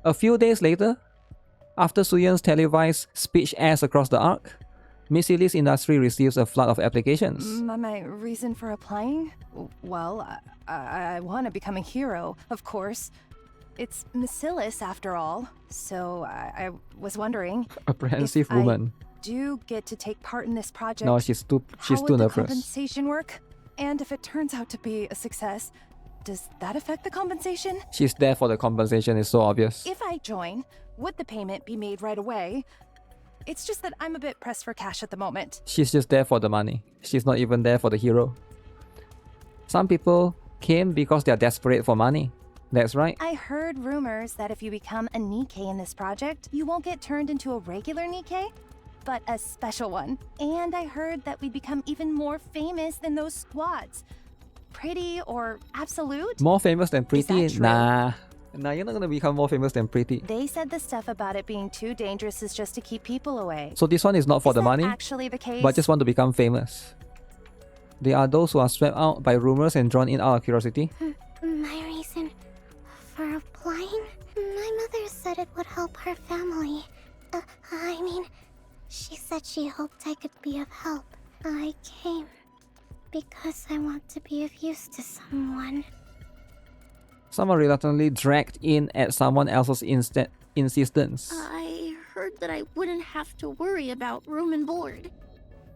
Speaker 1: A few days later, after Suyuen's televised speech airs across the Ark, Missilus Industry receives a flood of applications.
Speaker 13: My reason for applying? Well, I want to become a hero, of course. It's Missilus after all, so I was wondering.
Speaker 1: Apprehensive
Speaker 13: if
Speaker 1: woman.
Speaker 13: I do get to take part in this project.
Speaker 1: No, she's too
Speaker 13: how would the
Speaker 1: nervous.
Speaker 13: compensation work? And if it turns out to be a success, does that affect the compensation?
Speaker 1: She's there for the compensation, it's so obvious.
Speaker 13: If I join, would the payment be made right away? It's just that I'm a bit pressed for cash at the moment.
Speaker 1: She's just there for the money. She's not even there for the hero. Some people came because they are desperate for money. That's right.
Speaker 13: I heard rumors that if you become a NIKKE in this project, you won't get turned into a regular NIKKE, but a special one. And I heard that we'd become even more famous than those squads. Pretty or absolute?
Speaker 1: More famous than pretty?
Speaker 13: that true?
Speaker 1: Nah. Nah, you're not gonna become more famous than pretty.
Speaker 13: They said the stuff about it being too dangerous is just to keep people away.
Speaker 1: So this one is not for
Speaker 13: Is
Speaker 1: the
Speaker 13: that
Speaker 1: money,
Speaker 13: actually the case?
Speaker 1: but just want to become famous. There are those who are swept out by rumors and drawn in out of curiosity.
Speaker 2: My reason for applying? My mother said it would help her family. She said she hoped I could be of help. I came because I want to be of use to someone.
Speaker 1: Some are reluctantly dragged in at someone else's insistence,
Speaker 10: I heard that I wouldn't have to worry about room and board.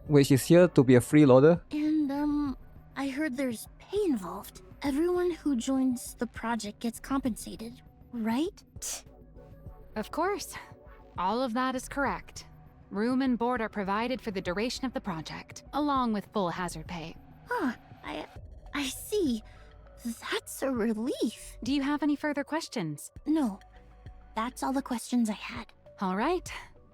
Speaker 1: which is here to be a freeloader.
Speaker 10: And, I heard there's pay involved. Everyone who joins the project gets compensated, right?
Speaker 3: Of course. All of that is correct. Room and board are provided for the duration of the project, along with full hazard pay.
Speaker 10: Huh, I see. That's a relief.
Speaker 3: Do you have any further questions?
Speaker 10: No, that's all the questions I had.
Speaker 3: All right.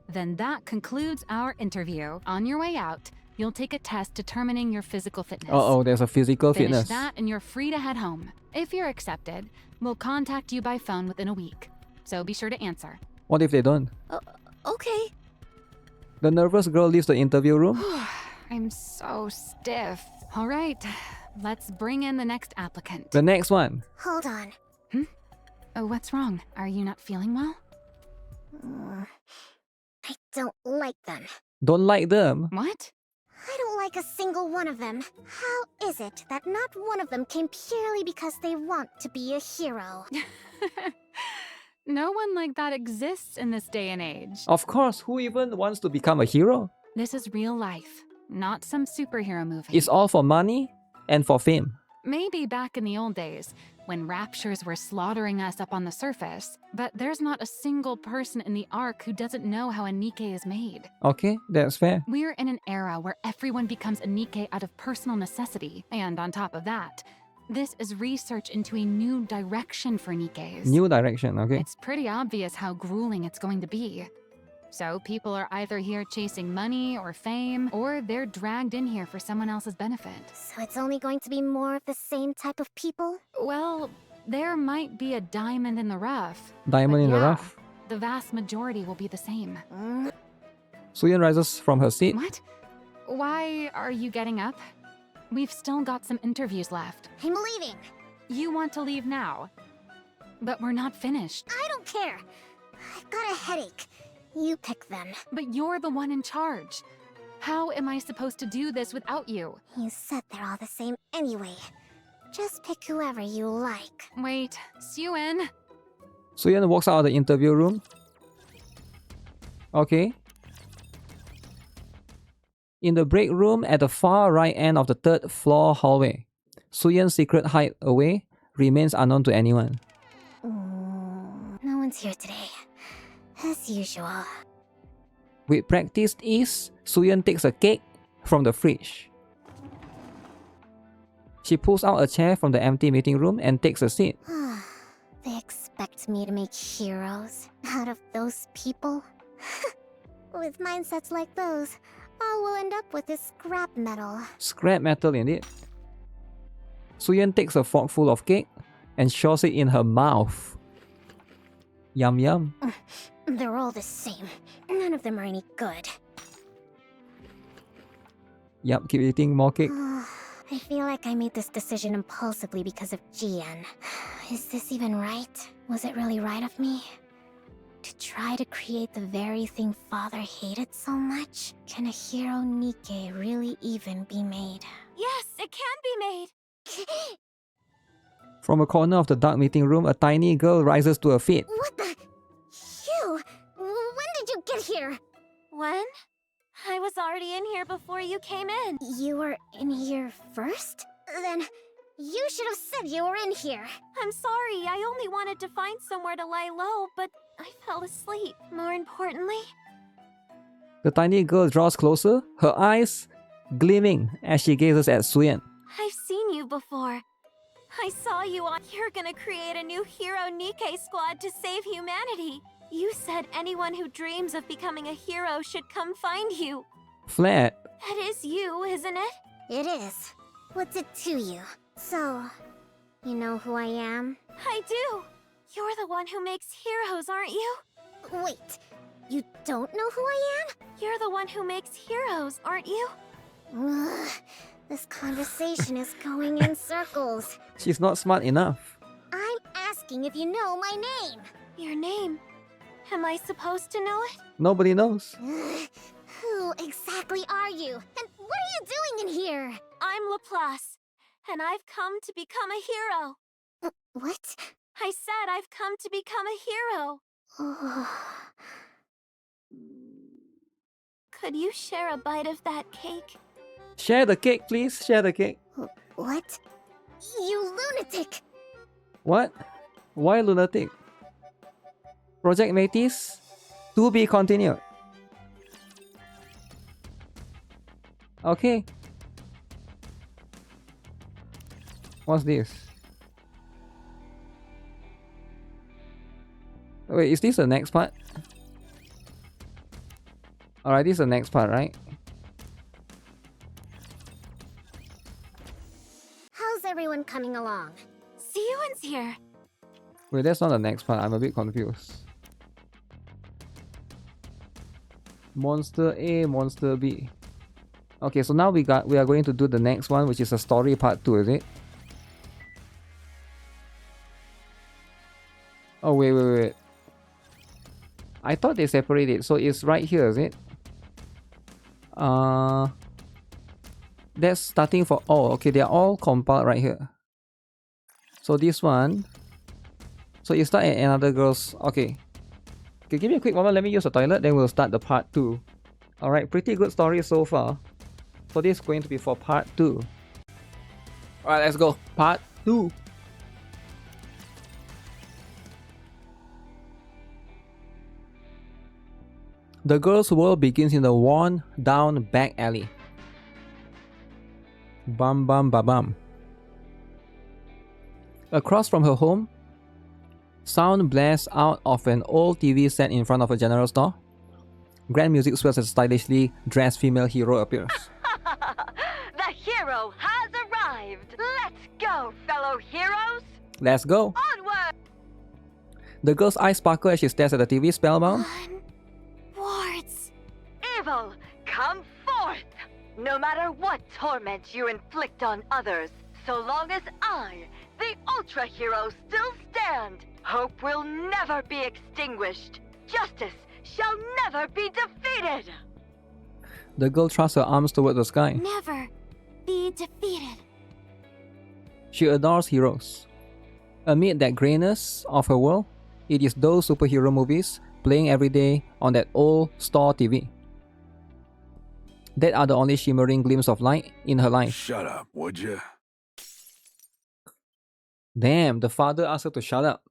Speaker 3: Then that concludes our interview. On your way out, you'll take a test determining your physical fitness.
Speaker 1: Uh-oh, there's a physical
Speaker 3: Finish
Speaker 1: fitness.
Speaker 3: that and you're free to head home. If you're accepted, we'll contact you by phone within a week. So be sure to answer.
Speaker 1: What if they don't?
Speaker 10: Okay.
Speaker 1: The nervous girl leaves the interview room.
Speaker 3: I'm so stiff. All right, let's bring in the next applicant.
Speaker 1: The next one.
Speaker 2: Hold on.
Speaker 3: Oh, what's wrong? Are you not feeling well?
Speaker 2: I don't like them.
Speaker 1: Don't like them.
Speaker 3: What?
Speaker 2: I don't like a single one of them. How is it that not one of them came purely because they want to be a hero?
Speaker 3: No one like that exists in this day and age.
Speaker 1: Of course, who even wants to become a hero?
Speaker 3: This is real life, not some superhero movie.
Speaker 1: It's all for money and for fame.
Speaker 3: Maybe back in the old days, when raptures were slaughtering us up on the surface, but there's not a single person in the Ark who doesn't know how a NIKKE is made.
Speaker 1: Okay, that's fair.
Speaker 3: We're in an era where everyone becomes a NIKKE out of personal necessity, and on top of that, this is research into a new direction for NIKKEs.
Speaker 1: New direction, okay.
Speaker 3: It's pretty obvious how grueling it's going to be. So people are either here chasing money or fame, or they're dragged in here for someone else's benefit.
Speaker 2: So it's only going to be more of the same type of people?
Speaker 3: Well, there might be a diamond in the rough.
Speaker 1: Diamond
Speaker 3: but
Speaker 1: in the
Speaker 3: yeah,
Speaker 1: rough.
Speaker 3: The vast majority will be the same.
Speaker 1: Suyeon rises from her seat.
Speaker 3: What? Why are you getting up? We've still got some interviews left.
Speaker 2: I'm leaving.
Speaker 3: You want to leave now, but we're not finished.
Speaker 2: I don't care. I've got a headache. You pick them.
Speaker 3: But you're the one in charge. How am I supposed to do this without you?
Speaker 2: You said they're all the same anyway. Just pick whoever you like.
Speaker 3: Wait, Suyeon.
Speaker 1: Suyeon walks out of the interview room. Okay. In the break room at the far right end of the third floor hallway, Suyeon's secret hideaway remains unknown to anyone.
Speaker 2: No one's here today. As usual.
Speaker 1: With practiced ease, Suyeon takes a cake from the fridge. She pulls out a chair from the empty meeting room and takes a seat.
Speaker 2: They expect me to make heroes out of those people? With mindsets like those, all we'll end up with is scrap metal.
Speaker 1: Scrap metal indeed. Suyeon takes a forkful of cake and shoves it in her mouth. Yum yum.
Speaker 2: They're all the same. None of them are any good.
Speaker 1: Yup, keep eating more cake.
Speaker 2: I feel like I made this decision impulsively because of Jian. Is this even right? Was it really right of me? To try to create the very thing Father hated so much? Can a hero NIKKE really even be made?
Speaker 4: Yes, it can be made.
Speaker 1: From a corner of the dark meeting room, a tiny girl rises to her feet.
Speaker 2: What the? You? When did you get here?
Speaker 4: When? I was already in here before you came in.
Speaker 2: You were in here first? Then you should have said you were in here.
Speaker 4: I'm sorry, I only wanted to find somewhere to lie low, but I fell asleep. More importantly,
Speaker 1: The tiny girl draws closer, her eyes gleaming as she gazes at Suyeon.
Speaker 4: I've seen you before. I saw you on. You're gonna create a new hero NIKKE squad to save humanity. You said anyone who dreams of becoming a hero should come find you.
Speaker 1: Flat.
Speaker 4: That is you, isn't it?
Speaker 2: It is. What's it to you? So, you know who I am?
Speaker 4: I do. You're the one who makes heroes, aren't you?
Speaker 2: Wait, you don't know who I am?
Speaker 4: You're the one who makes heroes, aren't you?
Speaker 2: Ugh, this conversation is going in circles.
Speaker 1: She's not smart enough.
Speaker 2: I'm asking if you know my name.
Speaker 4: Your name? Am I supposed to know it?
Speaker 1: Nobody knows.
Speaker 2: Who exactly are you? And what are you doing in here?
Speaker 4: I'm Laplace, and I've come to become a hero.
Speaker 2: What?
Speaker 4: I said I've come to become a hero. Could you share a bite of that cake?
Speaker 1: Share the cake, please. Share the cake.
Speaker 2: What? You lunatic!
Speaker 1: What? Why lunatic? Project Métis? To be continued. Okay. What's this? Wait, is this the next part? Alright, this is the next part, right?
Speaker 2: How's everyone coming along?
Speaker 4: Siyuan's here.
Speaker 1: Wait, that's not the next part. I'm a bit confused. Monster A, Monster B. Okay, so now we are going to do the next one, which is a story part 2, is it? Oh, wait. I thought they separated, so it's right here, is it? That's starting for... Oh, okay, they're all compiled right here. So this one... So you start at another girl's... Okay, give me a quick moment, let me use the toilet, then we'll start the part 2. Alright, pretty good story so far. So this is going to be for part 2. Alright, let's go. Part 2. The girl's world begins in the worn-down back alley. Bum bum ba bum. Across from her home, sound blasts out of an old TV set in front of a general store. Grand music swells as a stylishly dressed female hero appears.
Speaker 5: The hero has arrived! Let's go, fellow heroes!
Speaker 1: Let's go!
Speaker 5: Onward!
Speaker 1: The girl's eyes sparkle as she stares at the TV spellbound.
Speaker 4: Wards.
Speaker 5: Evil, come forth! No matter what torment you inflict on others, so long as I, the Ultra Hero, still stand, hope will never be extinguished. Justice shall never be defeated!
Speaker 1: The girl thrusts her arms toward the sky.
Speaker 4: Never be defeated.
Speaker 1: She adores heroes. Amid that grayness of her world, it is those superhero movies playing every day on that old store TV that are the only shimmering gleams of light in her life.
Speaker 14: Shut up, would you?
Speaker 1: Damn, the father asks her to shut up.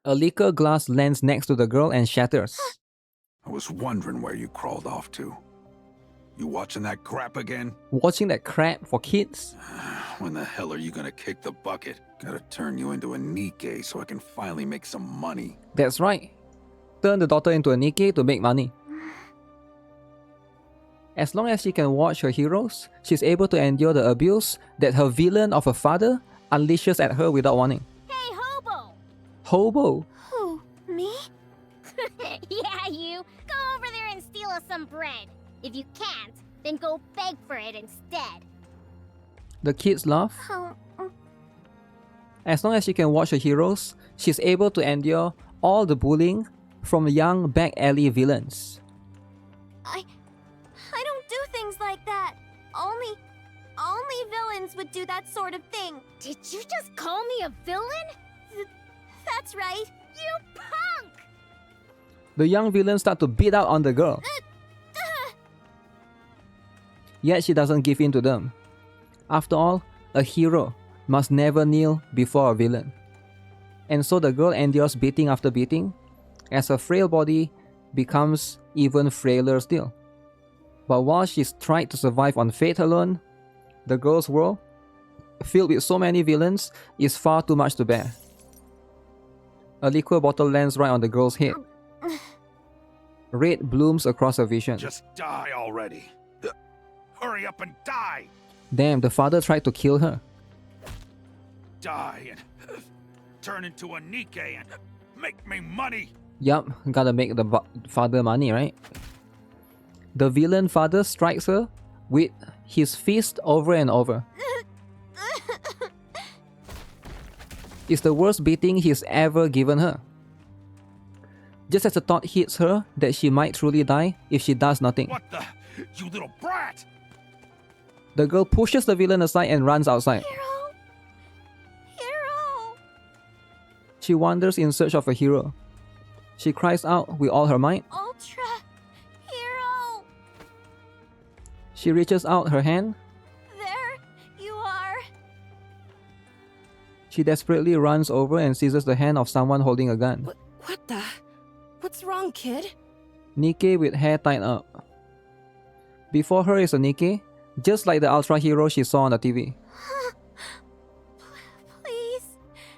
Speaker 1: A liquor glass lands next to the girl and shatters.
Speaker 14: I was wondering where you crawled off to. You watching that crap again?
Speaker 1: Watching that crap for kids?
Speaker 14: When the hell are you gonna kick the bucket? Gotta turn you into a NIKKE so I can finally make some money.
Speaker 1: That's right. Turn the daughter into a NIKKE to make money. As long as she can watch her heroes, she's able to endure the abuse that her villain of a father unleashes at her without warning.
Speaker 2: Hey, Hobo!
Speaker 1: Hobo?
Speaker 4: Who? Me?
Speaker 2: Yeah, you. Go over there and steal us some bread. If you can't, then go beg for it instead.
Speaker 1: The kids laugh. As long as she can watch her heroes, she's able to endure all the bullying from young back alley villains.
Speaker 4: I don't do things like that. Only villains would do that sort of thing.
Speaker 2: Did you just call me a villain?
Speaker 4: That's right.
Speaker 2: You punk!
Speaker 1: The young villains start to beat out on the girl. Yet she doesn't give in to them. After all, a hero must never kneel before a villain. And so the girl endures beating after beating, as her frail body becomes even frailer still. But while she's tried to survive on faith alone, the girl's world, filled with so many villains, is far too much to bear. A liquor bottle lands right on the girl's head. Red blooms across her vision.
Speaker 14: Just die already. Hurry up and die!
Speaker 1: Damn, the father tried to kill her.
Speaker 14: Die and turn into a NIKKE and make me money!
Speaker 1: Yup, gotta make the father money, right? The villain father strikes her with his fist over and over. It's the worst beating he's ever given her. Just as the thought hits her that she might truly die if she does nothing.
Speaker 14: What the? You little brat!
Speaker 1: The girl pushes the villain aside and runs outside.
Speaker 4: Hero!
Speaker 1: She wanders in search of a hero. She cries out with all her might.
Speaker 4: Ultra Hero!
Speaker 1: She reaches out her hand.
Speaker 4: There you are.
Speaker 1: She desperately runs over and seizes the hand of someone holding a gun.
Speaker 11: What the? What's wrong, kid?
Speaker 1: NIKKE with hair tied up. Before her is a NIKKE, just like the Ultra Hero she saw on the TV.
Speaker 4: Please,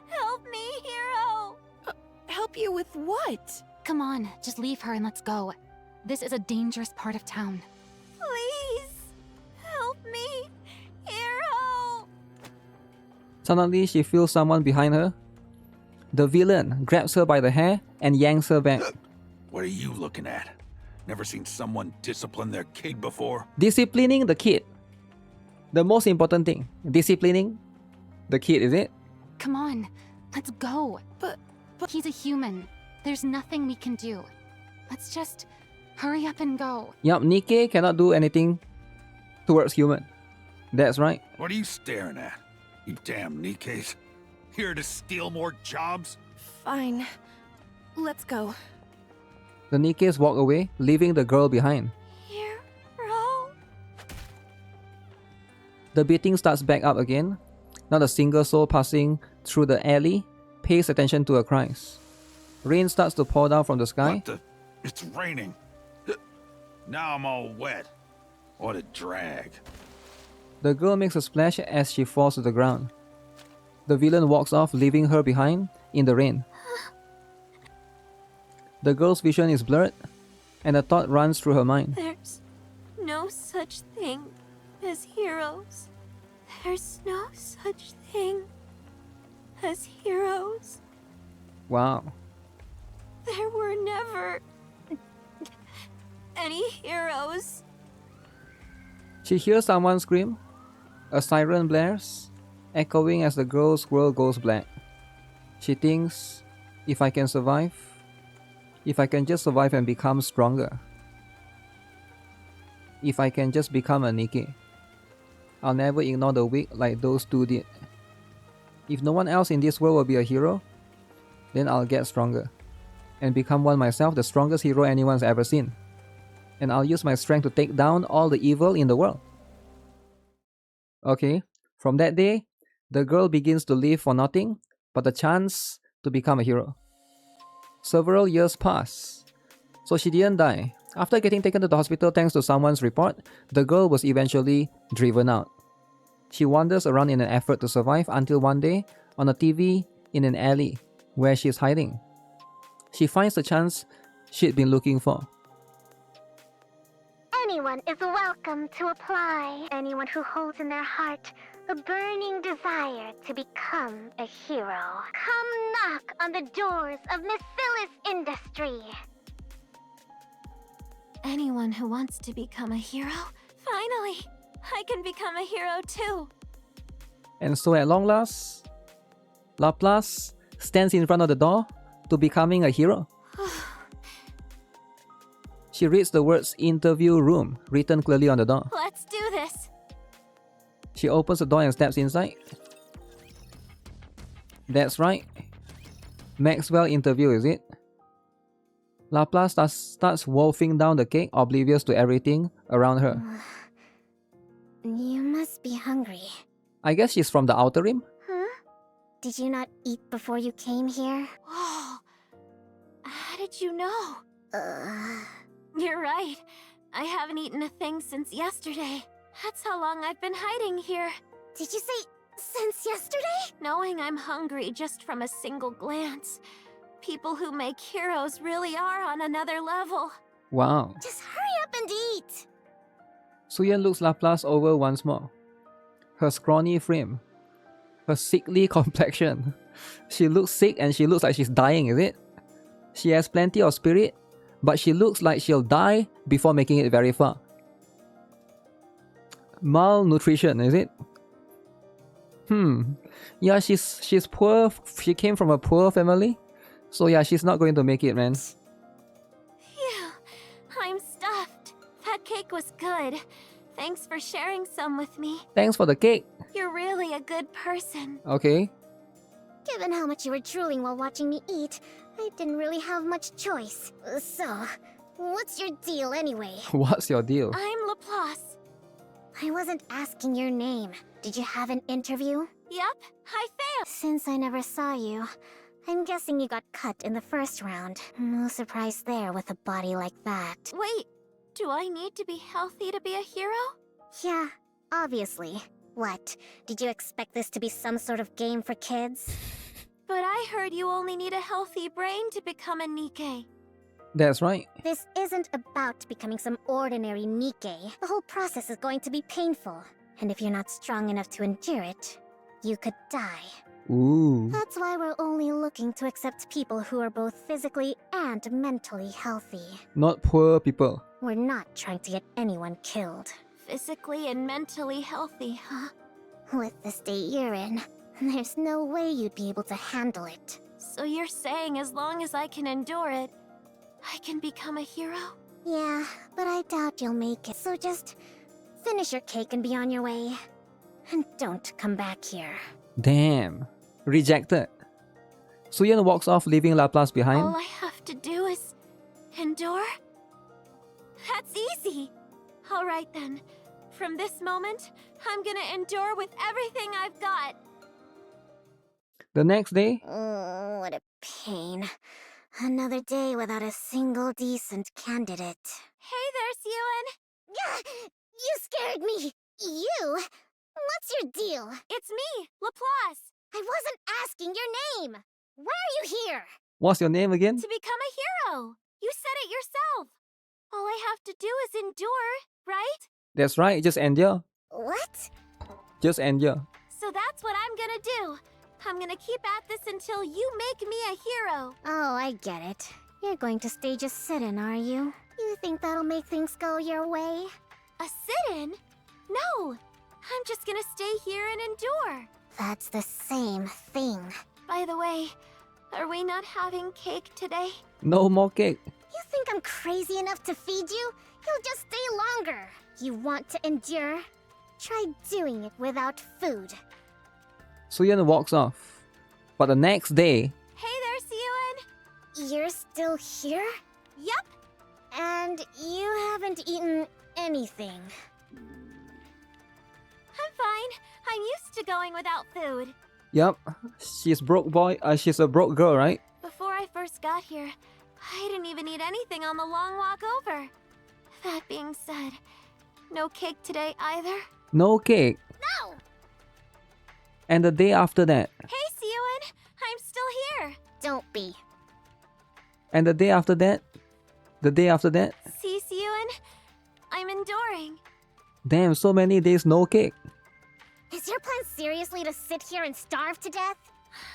Speaker 4: help me, Hero.
Speaker 11: Help you with What?
Speaker 3: Come on, just leave her and let's go. This is a dangerous part of town.
Speaker 4: Please, help me, hero!
Speaker 1: Suddenly, she feels someone behind her. The villain grabs her by the hair and yanks her back.
Speaker 14: What are you looking at? Never seen someone discipline their kid before?
Speaker 1: Disciplining the kid. The most important thing. Disciplining the kid, is it?
Speaker 3: Come on, let's go.
Speaker 11: But
Speaker 3: He's a human. There's nothing we can do. Let's just hurry up and go.
Speaker 1: Yup, NIKKE cannot do anything towards human. That's right.
Speaker 14: What are you staring at? You damn Nikkes. Here to steal more jobs?
Speaker 11: fine. Let's go.
Speaker 1: The NIKKEs walk away, leaving the girl behind.
Speaker 4: Hero?
Speaker 1: The beating starts back up again. Not a single soul passing through the alley pays attention to her cries. Rain starts to pour down from the sky.
Speaker 14: What the? It's raining. Now I'm all wet. What a drag.
Speaker 1: The girl makes a splash as she falls to the ground. The villain walks off, leaving her behind in the rain. The girl's vision is blurred, and a thought runs through her mind.
Speaker 4: There's no such thing as heroes. There's no such thing as heroes.
Speaker 1: Wow.
Speaker 4: There were never any heroes.
Speaker 1: She hears someone scream. A siren blares, echoing as the girl's world goes black. She thinks, if I can survive, if I can just survive and become stronger, if I can just become a NIKKE, I'll never ignore the weak like those two did. If no one else in this world will be a hero, then I'll get stronger and become one myself, the strongest hero anyone's ever seen. And I'll use my strength to take down all the evil in the world. Okay, from that day, the girl begins to live for nothing but the chance to become a hero. Several years pass, so she didn't die. After getting taken to the hospital thanks to someone's report, the girl was eventually driven out. She wanders around in an effort to survive until one day, on a TV in an alley where she is hiding, she finds the chance she'd been looking for.
Speaker 2: Anyone is welcome to apply. Anyone who holds in their heart a burning desire to become a hero. Come knock on the doors of Missilis Industry.
Speaker 4: Anyone who wants to become a hero? Finally, I can become a hero too.
Speaker 1: And so at long last, Laplace stands in front of the door to becoming a hero. She reads the words interview room written clearly on the door.
Speaker 4: Let's do this.
Speaker 1: She opens the door and steps inside. That's right. Maxwell interview, is it? Laplace starts wolfing down the cake, oblivious to everything around her.
Speaker 2: You must be hungry.
Speaker 1: I guess she's from the Outer Rim?
Speaker 2: Huh? Did you not eat before you came here?
Speaker 4: Whoa. How did you know? You're right. I haven't eaten a thing since yesterday. That's how long I've been hiding here.
Speaker 2: Did you say since yesterday?
Speaker 4: Knowing I'm hungry just from a single glance. People who make heroes really are on another level.
Speaker 1: Wow.
Speaker 2: Just hurry up and eat.
Speaker 1: Suyen looks Laplace over once more. Her scrawny frame. Her sickly complexion. She looks sick and she looks like she's dying, is it? She has plenty of spirit, but she looks like she'll die before making it very far. Malnutrition, is it? Yeah, she's poor. She came from a poor family. So yeah, she's not going to make it, man.
Speaker 4: Phew, I'm stuffed. That cake was good. Thanks for sharing some with me.
Speaker 1: Thanks for the cake.
Speaker 4: You're really a good person.
Speaker 1: Okay.
Speaker 2: Given how much you were drooling while watching me eat, I didn't really have much choice. So, what's your deal anyway?
Speaker 1: What's your deal?
Speaker 4: I'm Laplace.
Speaker 2: I wasn't asking your name. Did you have an interview?
Speaker 4: Yep, I failed.
Speaker 2: Since I never saw you, I'm guessing you got cut in the first round. No surprise there with a body like that.
Speaker 4: Wait, do I need to be healthy to be a hero?
Speaker 2: Yeah, obviously. What? Did you expect this to be some sort of game for kids?
Speaker 4: But I heard you only need a healthy brain to become a NIKKE.
Speaker 1: That's right.
Speaker 2: This isn't about becoming some ordinary NIKKE. The whole process is going to be painful. And if you're not strong enough to endure it, you could die.
Speaker 1: Ooh.
Speaker 2: That's why we're only looking to accept people who are both physically and mentally healthy.
Speaker 1: Not poor people.
Speaker 2: We're not trying to get anyone killed.
Speaker 4: Physically and mentally healthy, huh?
Speaker 2: With the state you're in, there's no way you'd be able to handle it.
Speaker 4: So you're saying as long as I can endure it, I can become a hero?
Speaker 2: Yeah, but I doubt you'll make it. So just finish your cake and be on your way. And don't come back here.
Speaker 1: Damn. Rejected. Suyeon walks off, leaving Laplace behind.
Speaker 4: All I have to do is endure? That's easy. All right then. From this moment, I'm gonna endure with everything I've got.
Speaker 1: The next day,
Speaker 2: Oh, what a pain. Another day without a single decent candidate.
Speaker 4: Hey there, Suen.
Speaker 2: You scared me! You? What's your deal?
Speaker 4: It's me, Laplace.
Speaker 2: I wasn't asking your name! Why are you here?
Speaker 1: what's your name again?
Speaker 4: To become a hero. You said it yourself. All I have to do is endure, right?
Speaker 1: That's right, just endure.
Speaker 2: What?
Speaker 1: Just endure.
Speaker 4: So that's what I'm gonna do. I'm gonna keep at this until you make me a hero.
Speaker 2: Oh, I get it. You're going to stage a sit-in, are you? You think that'll make things go your way?
Speaker 4: A sit-in? No. I'm just gonna stay here and endure.
Speaker 2: That's the same thing.
Speaker 4: By the way, are we not having cake today?
Speaker 1: No more cake.
Speaker 2: You think I'm crazy enough to feed you? You'll just stay longer. You want to endure? Try doing it without food.
Speaker 1: Suyeon walks off. But the next day,
Speaker 4: Hey there, Suen.
Speaker 2: You're still here?
Speaker 4: Yup.
Speaker 2: And you haven't eaten anything.
Speaker 4: I'm fine. I'm used to going without food.
Speaker 1: yup, she's she's a broke girl, right?
Speaker 4: Before I first got here, I didn't even eat anything on the long walk over. That being said, no cake today either.
Speaker 1: No cake.
Speaker 2: No!
Speaker 1: And the day after that.
Speaker 4: Hey, Suen, I'm still here.
Speaker 2: Don't be.
Speaker 1: And the day after that. The day after that.
Speaker 4: See, Suen, I'm enduring.
Speaker 1: Damn, so many days no cake.
Speaker 2: Is your plan seriously to sit here and starve to death?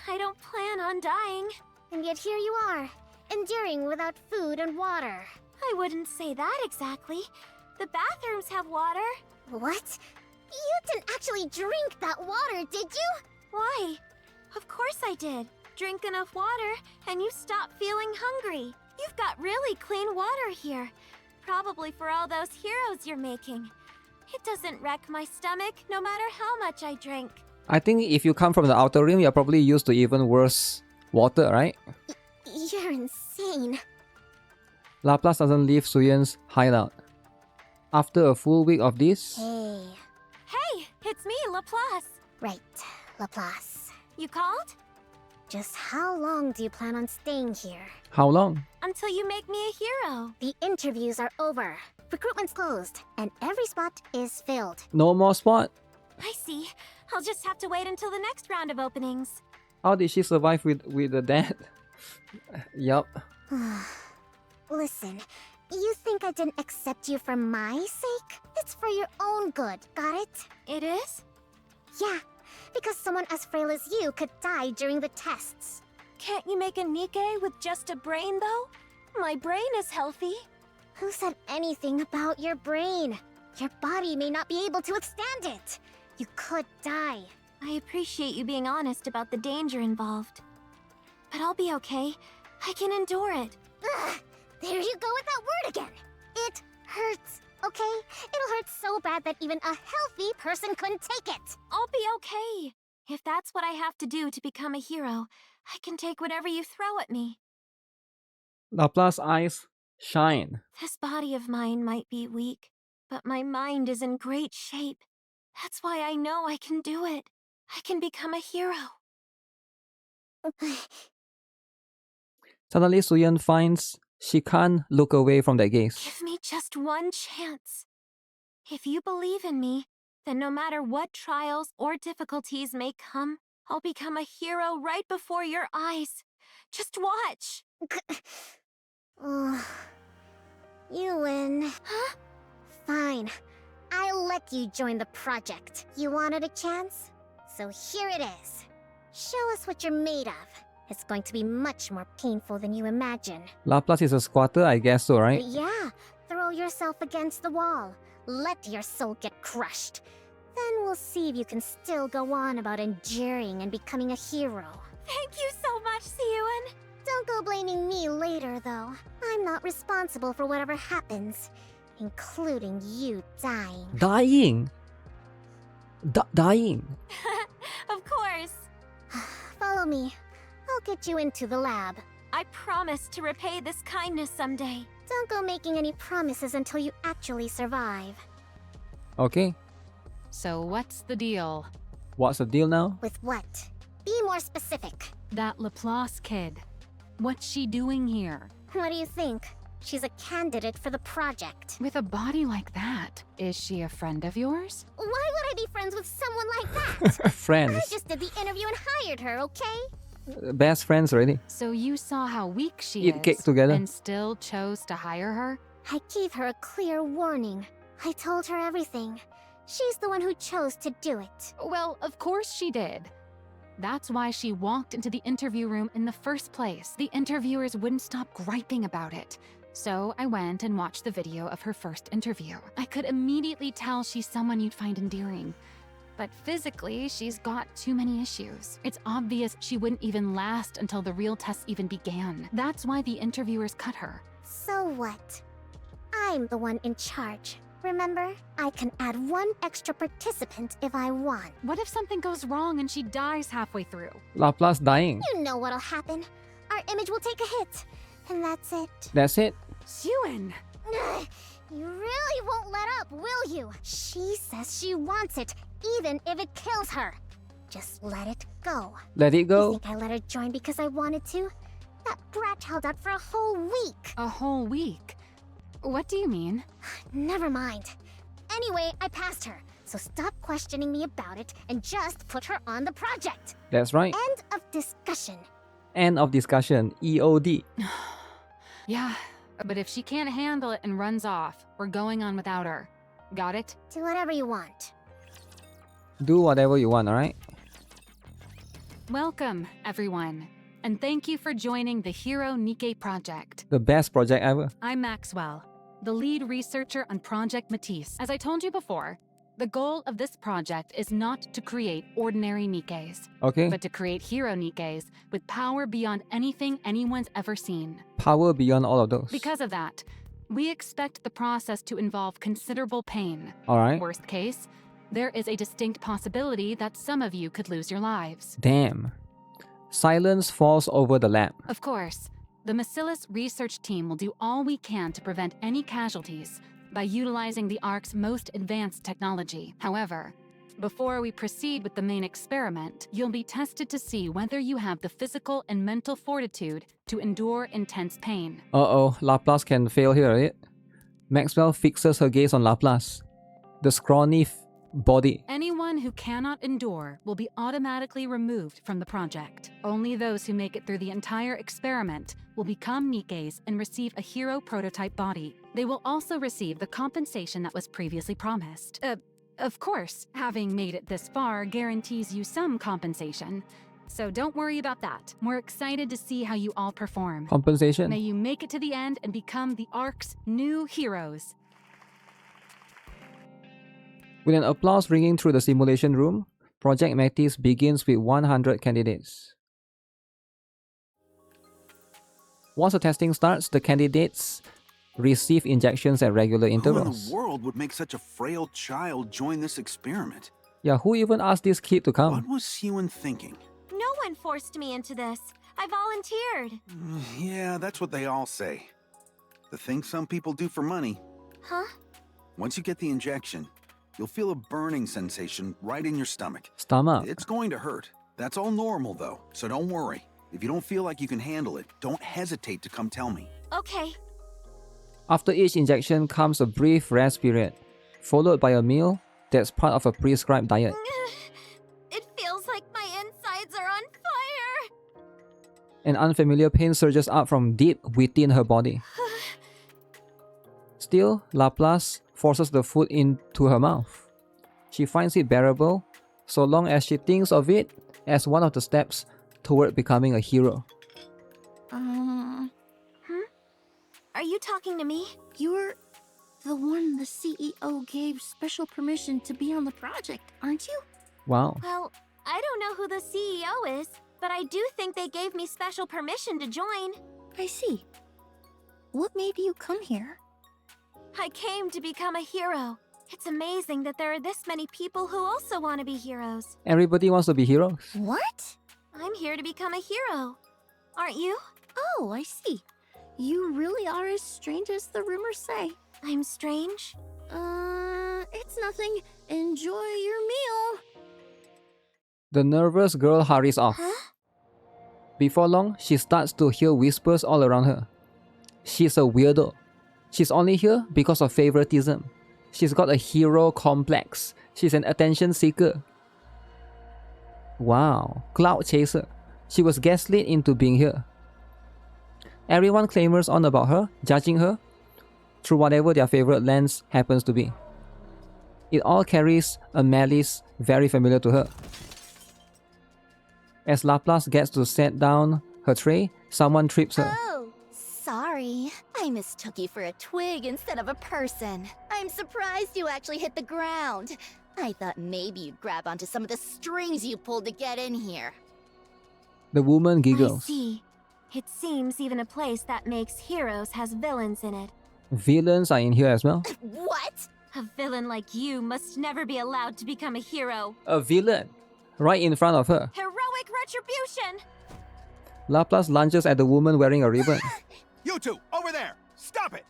Speaker 4: I don't plan on dying.
Speaker 2: And yet here you are, enduring without food and water.
Speaker 4: I wouldn't say that exactly. The bathrooms have water.
Speaker 2: What? You didn't actually drink that water, did you?
Speaker 4: Why? Of course I did. Drink enough water, and you stop feeling hungry. You've got really clean water here. Probably for all those heroes you're making. It doesn't wreck my stomach, no matter how much I drink.
Speaker 1: I think if you come from the outer rim, you're probably used to even worse water, right?
Speaker 2: You're insane.
Speaker 1: Laplace doesn't leave Suyeon's hideout. After a full week of this,
Speaker 2: Hey.
Speaker 4: Hey, it's me, Laplace.
Speaker 2: Right, Laplace.
Speaker 4: You called?
Speaker 2: Just how long do you plan on staying here?
Speaker 1: how long?
Speaker 4: Until you make me a hero.
Speaker 2: The interviews are over. Recruitment's closed, and every spot is filled.
Speaker 1: No more spot.
Speaker 4: I see. I'll just have to wait until the next round of openings.
Speaker 1: How did she survive with the dad? Yup.
Speaker 2: Listen, you think I didn't accept you for my sake? It's for your own good, got it?
Speaker 4: It is?
Speaker 2: Yeah, because someone as frail as you could die during the tests.
Speaker 4: Can't you make a NIKKE with just a brain, though? My brain is healthy.
Speaker 2: Who said anything about your brain? Your body may not be able to withstand it. You could die.
Speaker 4: I appreciate you being honest about the danger involved. But I'll be okay. I can endure it.
Speaker 2: Ugh, there you go with that word again. It hurts, okay? It'll hurt so bad that even a healthy person couldn't take it.
Speaker 4: I'll be okay. If that's what I have to do to become a hero, I can take whatever you throw at me.
Speaker 1: Laplace's eyes shine.
Speaker 4: This body of mine might be weak, but my mind is in great shape. That's why I know I can do it. I can become a hero.
Speaker 1: Suddenly, Suyeon finds she can't look away from that gaze.
Speaker 4: Give me just one chance. If you believe in me, then no matter what trials or difficulties may come, I'll become a hero right before your eyes. Just watch.
Speaker 2: Oh, you win.
Speaker 4: Huh?
Speaker 2: Fine. I'll let you join the project. You wanted a chance? So here it is. Show us what you're made of. It's going to be much more painful than you imagine.
Speaker 1: Laplace is a squatter, I guess so, right?
Speaker 2: Yeah, throw yourself against the wall. Let your soul get crushed. Then we'll see if you can still go on about enduring and becoming a hero.
Speaker 4: Thank you so much, Siyun.
Speaker 2: Don't go blaming me later, though. I'm not responsible for whatever happens, including you dying.
Speaker 1: Dying? Dying?
Speaker 4: Of course.
Speaker 2: Follow me. I'll get you into the lab.
Speaker 4: I promise to repay this kindness someday.
Speaker 2: Don't go making any promises until you actually survive.
Speaker 1: Okay.
Speaker 3: So what's the deal?
Speaker 1: What's the deal now?
Speaker 2: With what? Be more specific.
Speaker 3: That Laplace kid. What's she doing here?
Speaker 2: What do you think? She's a candidate for the project.
Speaker 3: With a body like that, is she a friend of yours?
Speaker 2: Why would I be friends with someone like that?
Speaker 1: Friends.
Speaker 2: I just did the interview and hired her, okay?
Speaker 1: Best friends already.
Speaker 3: So you saw how weak she
Speaker 1: Eat
Speaker 3: is
Speaker 1: cake together.
Speaker 3: and still chose to hire her?
Speaker 2: I gave her a clear warning. I told her everything. She's the one who chose to do it.
Speaker 3: Well, of course she did. That's why she walked into the interview room in the first place. The interviewers wouldn't stop griping about it. So I went and watched the video of her first interview. I could immediately tell she's someone you'd find endearing. But physically, she's got too many issues. It's obvious she wouldn't even last until the real tests even began. That's why the interviewers cut her.
Speaker 2: So what? I'm the one in charge. Remember? I can add one extra participant if I want.
Speaker 3: What if something goes wrong and she dies halfway through?
Speaker 1: Laplace dying.
Speaker 2: You know what'll happen. Our image will take a hit. And that's it.
Speaker 1: That's it?
Speaker 3: Siyun!
Speaker 2: You really won't let up, will you? She says she wants it, even if it kills her. Just let it go.
Speaker 1: Let it
Speaker 2: You
Speaker 1: go?
Speaker 2: think I let her join because I wanted to? That brat held out for a whole week.
Speaker 3: A whole week? What do you mean?
Speaker 2: Never mind. Anyway, I passed her. So stop questioning me about it and just put her on the project.
Speaker 1: That's right.
Speaker 2: End of discussion.
Speaker 1: End of discussion. EOD.
Speaker 3: Yeah, but if she can't handle it and runs off, we're going on without her. Got it?
Speaker 2: Do whatever you want.
Speaker 1: Do whatever you want, alright?
Speaker 3: Welcome, everyone. And thank you for joining the Hero NIKKE project.
Speaker 1: The best project ever.
Speaker 3: I'm Maxwell, the lead researcher on Project Matisse. As I told you before, the goal of this project is not to create ordinary NIKKEs,
Speaker 1: Okay.
Speaker 3: but to create hero NIKKEs with power beyond anything anyone's ever seen.
Speaker 1: Power beyond all of those.
Speaker 3: Because of that, we expect the process to involve considerable pain.
Speaker 1: Alright.
Speaker 3: Worst case, there is a distinct possibility that some of you could lose your lives.
Speaker 1: Damn. Silence falls over the lab.
Speaker 3: Of course, the Bacillus research team will do all we can to prevent any casualties by utilizing the ARC's most advanced technology. However, before we proceed with the main experiment, you'll be tested to see whether you have the physical and mental fortitude to endure intense pain.
Speaker 1: Uh-oh, Laplace can fail here, right? Maxwell fixes her gaze on Laplace. The scrawny body.
Speaker 3: Anyone who cannot endure will be automatically removed from the project. Only those who make it through the entire experiment will become NIKKEs and receive a hero prototype body. They will also receive the compensation that was previously promised. Of course, having made it this far guarantees you some compensation. So don't worry about that. We're excited to see how you all perform.
Speaker 1: Compensation.
Speaker 3: May you make it to the end and become the ARC's new heroes.
Speaker 1: With an applause ringing through the simulation room, Project Matisse begins with 100 candidates. Once the testing starts, the candidates receive injections at regular
Speaker 14: Who in
Speaker 1: intervals.
Speaker 14: the world would make such a frail child join this experiment?
Speaker 1: Yeah, who even asked this kid to
Speaker 14: What
Speaker 1: come?
Speaker 14: was Siyun thinking?
Speaker 4: No one forced me into this. I volunteered.
Speaker 14: Yeah, that's what they all say. The thing some people do for money.
Speaker 4: Huh?
Speaker 14: Once you get the injection, you'll feel a burning sensation right in your stomach.
Speaker 1: Stomach.
Speaker 14: It's going to hurt. That's all normal, though, so don't worry. If you don't feel like you can handle it, don't hesitate to come tell me.
Speaker 4: Okay.
Speaker 1: After each injection comes a brief rest period, followed by a meal that's part of a prescribed diet.
Speaker 4: It feels like my insides
Speaker 1: An unfamiliar pain surges up from deep within her body. Still, Laplace forces the food into her mouth. She finds it bearable, so long as she thinks of it as one of the steps toward becoming a hero.
Speaker 4: Are you talking to me?
Speaker 10: You're the one the CEO gave special permission to be on the project, aren't you?
Speaker 1: Wow.
Speaker 4: Well, I don't know who the CEO is, but I do think they gave me special permission to join.
Speaker 10: I see. What made you come here?
Speaker 4: I came to become a hero. It's amazing that there are this many people who also want to be heroes.
Speaker 1: Everybody wants to be heroes.
Speaker 10: What?
Speaker 4: I'm here to become a hero. Aren't you?
Speaker 10: Oh, I see. You really are as strange as the rumors say.
Speaker 4: I'm strange?
Speaker 10: It's nothing. Enjoy your meal.
Speaker 1: The nervous girl hurries off. Before long, she starts to hear whispers all around her. She's a weirdo. She's only here because of favoritism. She's got a hero complex. She's an attention seeker. Wow, cloud chaser. She was gaslit into being here. Everyone clamors on about her, judging her through whatever their favorite lens happens to be. It all carries a malice very familiar to her. As Laplace gets to set down her tray, someone trips her.
Speaker 2: Oh, sorry. I mistook you for a twig instead of a person. I'm surprised you actually hit the ground. I thought maybe you'd grab onto some of the strings you pulled to get in here.
Speaker 1: The woman
Speaker 4: I
Speaker 1: giggles.
Speaker 4: see. It seems even a place that makes heroes has villains in it.
Speaker 1: Villains are in here as well.
Speaker 2: What?
Speaker 4: A villain like you must never be allowed to become a hero.
Speaker 1: A villain, right in front of her.
Speaker 4: Heroic retribution!
Speaker 1: Laplace lunges at the woman wearing a ribbon.
Speaker 15: You two, over there! Stop it!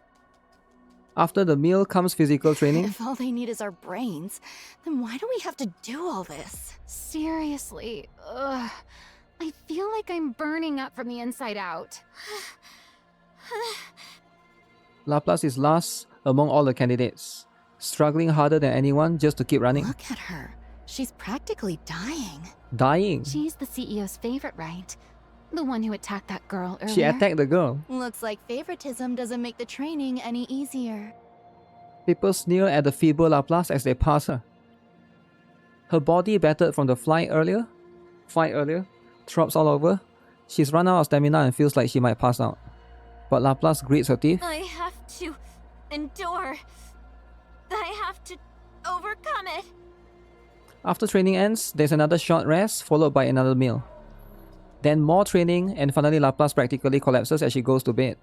Speaker 1: After the meal comes physical training.
Speaker 13: If all they need is our brains, then why do we have to do all this?
Speaker 3: Seriously, ugh. I feel like I'm burning up from the inside out.
Speaker 1: Laplace is last among all the candidates, struggling harder than anyone just to keep running.
Speaker 13: Look at her. She's practically dying.
Speaker 1: Dying.
Speaker 3: She's the CEO's favorite, right? The one who attacked that girl earlier.
Speaker 1: She attacked the girl.
Speaker 13: Looks like favoritism doesn't make the training any easier.
Speaker 1: People sneer at the feeble Laplace as they pass her. Her body battered from the fight earlier, drops all over. She's run out of stamina and feels like she might pass out. But Laplace grits her teeth.
Speaker 4: I have to endure. I have to overcome it.
Speaker 1: After training ends, there's another short rest followed by another meal. Then more training, and finally Laplace practically collapses as she goes to bed.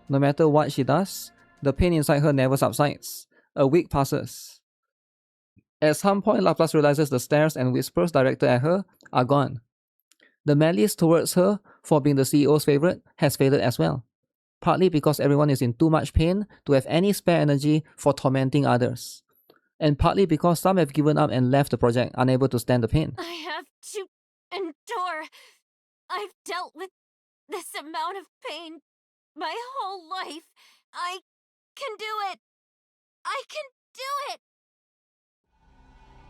Speaker 1: No matter what she does, the pain inside her never subsides. A week passes. At some point, Laplace realizes the stares and whispers directed at her are gone. The malice towards her for being the CEO's favorite has faded as well, partly because everyone is in too much pain to have any spare energy for tormenting others, and partly because some have given up and left the project unable to stand the pain.
Speaker 4: I have to endure. I've dealt with this amount of pain my whole life. I can do it. I can do it.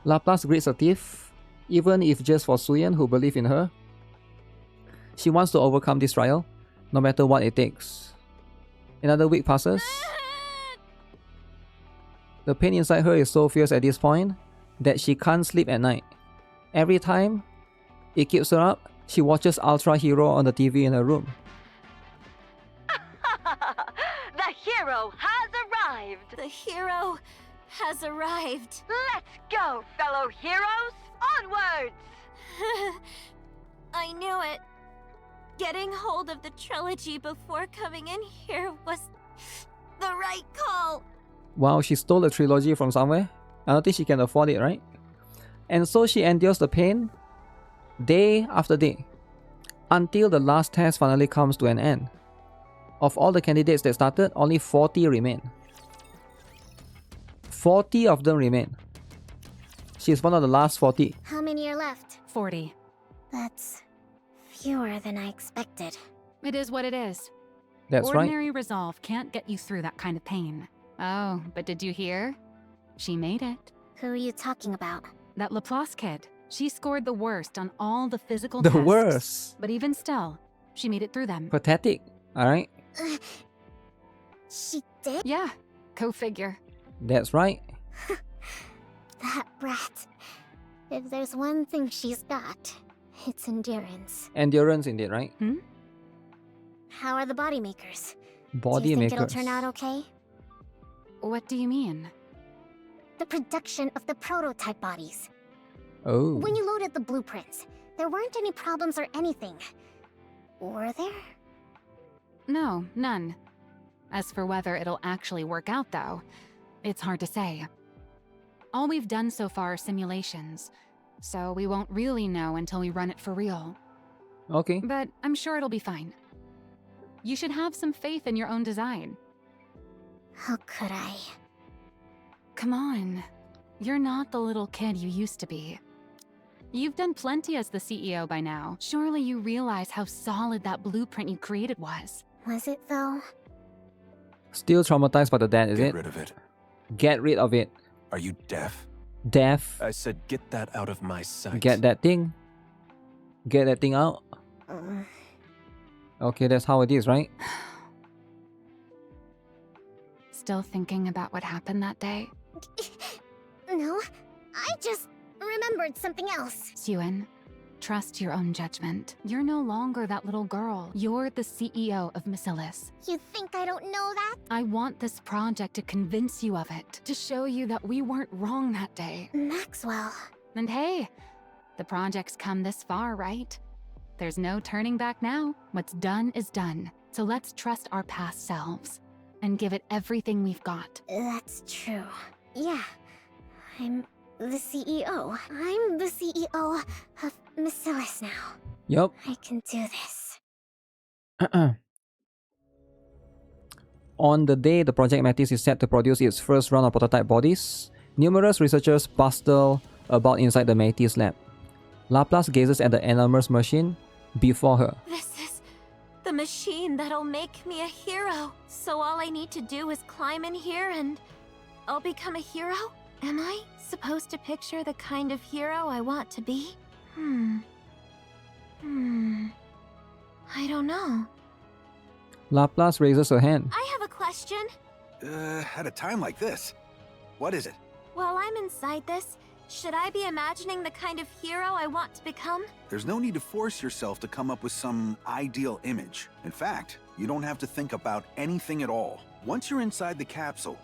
Speaker 1: Laplace grits her teeth, even if just for Suyen who believe in her. She wants to overcome this trial, no matter what it takes. Another week passes. The pain inside her is so fierce at this point that she can't sleep at night. Every time it keeps her up, she watches Ultra Hero on the TV in her room.
Speaker 5: The hero has arrived!
Speaker 4: The hero has arrived.
Speaker 5: Let's go, fellow heroes! Onwards!
Speaker 4: I knew it. Getting hold of the trilogy before coming in here was the right call.
Speaker 1: Wow, she stole a trilogy from somewhere. I don't think she can afford it, right? And so she endures the pain day after day, until the last test finally comes to an end. Of all the candidates that started, only 40 remain. 40 of them remain. She's one of the last 40.
Speaker 2: How many are left?
Speaker 12: 40.
Speaker 2: That's fewer than I expected.
Speaker 3: It is what it is.
Speaker 1: That's right.
Speaker 12: Ordinary resolve can't get you through that kind of pain.
Speaker 3: Oh, but did you hear? She made it.
Speaker 2: Who are you talking about?
Speaker 12: That Laplace kid. She scored the worst on all the physical
Speaker 1: The
Speaker 12: tests.
Speaker 1: worst.
Speaker 12: But even still,
Speaker 3: She made it through them.
Speaker 1: Pathetic, alright?
Speaker 2: She did?
Speaker 3: Yeah, go figure.
Speaker 1: That's right.
Speaker 2: That brat. If there's one thing she's got, it's endurance.
Speaker 1: Endurance indeed, right?
Speaker 2: How are the body makers?
Speaker 1: Body
Speaker 2: Do you think
Speaker 1: makers.
Speaker 2: it'll turn out okay?
Speaker 3: What do you mean?
Speaker 2: The production of the prototype bodies.
Speaker 1: Oh.
Speaker 2: When you loaded the blueprints, there weren't any problems or anything. Were there?
Speaker 3: No, none. As for whether it'll actually work out, though, it's hard to say. All we've done so far are simulations, so we won't really know until we run it for real.
Speaker 1: Okay.
Speaker 3: But I'm sure it'll be fine. You should have some faith in your own design.
Speaker 2: How could I?
Speaker 3: Come on. You're not the little kid you used to be. You've done plenty as the CEO by now. Surely you realize how solid that blueprint you created was.
Speaker 2: Was it, though?
Speaker 1: Still traumatized by the dad, is it?
Speaker 6: Get rid of it.
Speaker 1: Get rid of it.
Speaker 6: Are you deaf?
Speaker 1: Deaf.
Speaker 6: I said get that out of my sight.
Speaker 1: Get that thing. Get that thing out. Okay, that's how it is, right?
Speaker 3: Still thinking about what happened that day?
Speaker 2: No, I just remembered something else.
Speaker 3: Suen, trust your own judgment. You're no longer that little girl. You're the CEO of Missillis.
Speaker 2: You think I don't know that?
Speaker 3: I want this project to convince you of it, to show you that we weren't wrong that day.
Speaker 2: Maxwell.
Speaker 3: And hey, the project's come this far, right? There's no turning back now. What's done is done. So let's trust our past selves and give it everything we've got.
Speaker 2: That's true. Yeah, I'm the CEO. I'm the CEO of Missillis now.
Speaker 1: Yup.
Speaker 2: I can do this.
Speaker 1: On the day the Project Metis is set to produce its first round of prototype bodies, numerous researchers bustle about inside the Metis lab. Laplace gazes at the enormous machine before her.
Speaker 4: This is the machine that'll make me a hero. So all I need to do is climb in here and I'll become a hero? Am I supposed to picture the kind of hero I want to be? I don't know.
Speaker 1: Laplace raises her hand.
Speaker 4: I have a question.
Speaker 15: At a time like this, what is it?
Speaker 4: While I'm inside this, should I be imagining the kind of hero I want to become?
Speaker 15: There's no need to force yourself to come up with some ideal image. In fact, you don't have to think about anything at all. Once you're inside the capsule,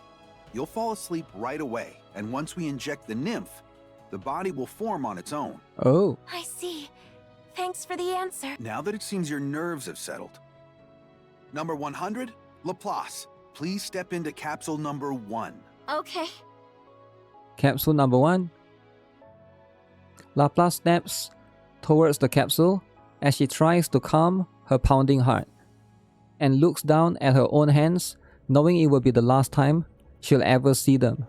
Speaker 15: you'll fall asleep right away. And once we inject the nymph, the body will form on its own.
Speaker 1: Oh.
Speaker 4: I see. Thanks for the answer.
Speaker 15: Now that it seems your nerves have settled. Number 100, Laplace. Please step into capsule number 1.
Speaker 4: Okay.
Speaker 1: Capsule number 1. Laplace steps towards the capsule as she tries to calm her pounding heart and looks down at her own hands, knowing it will be the last time she'll ever see them.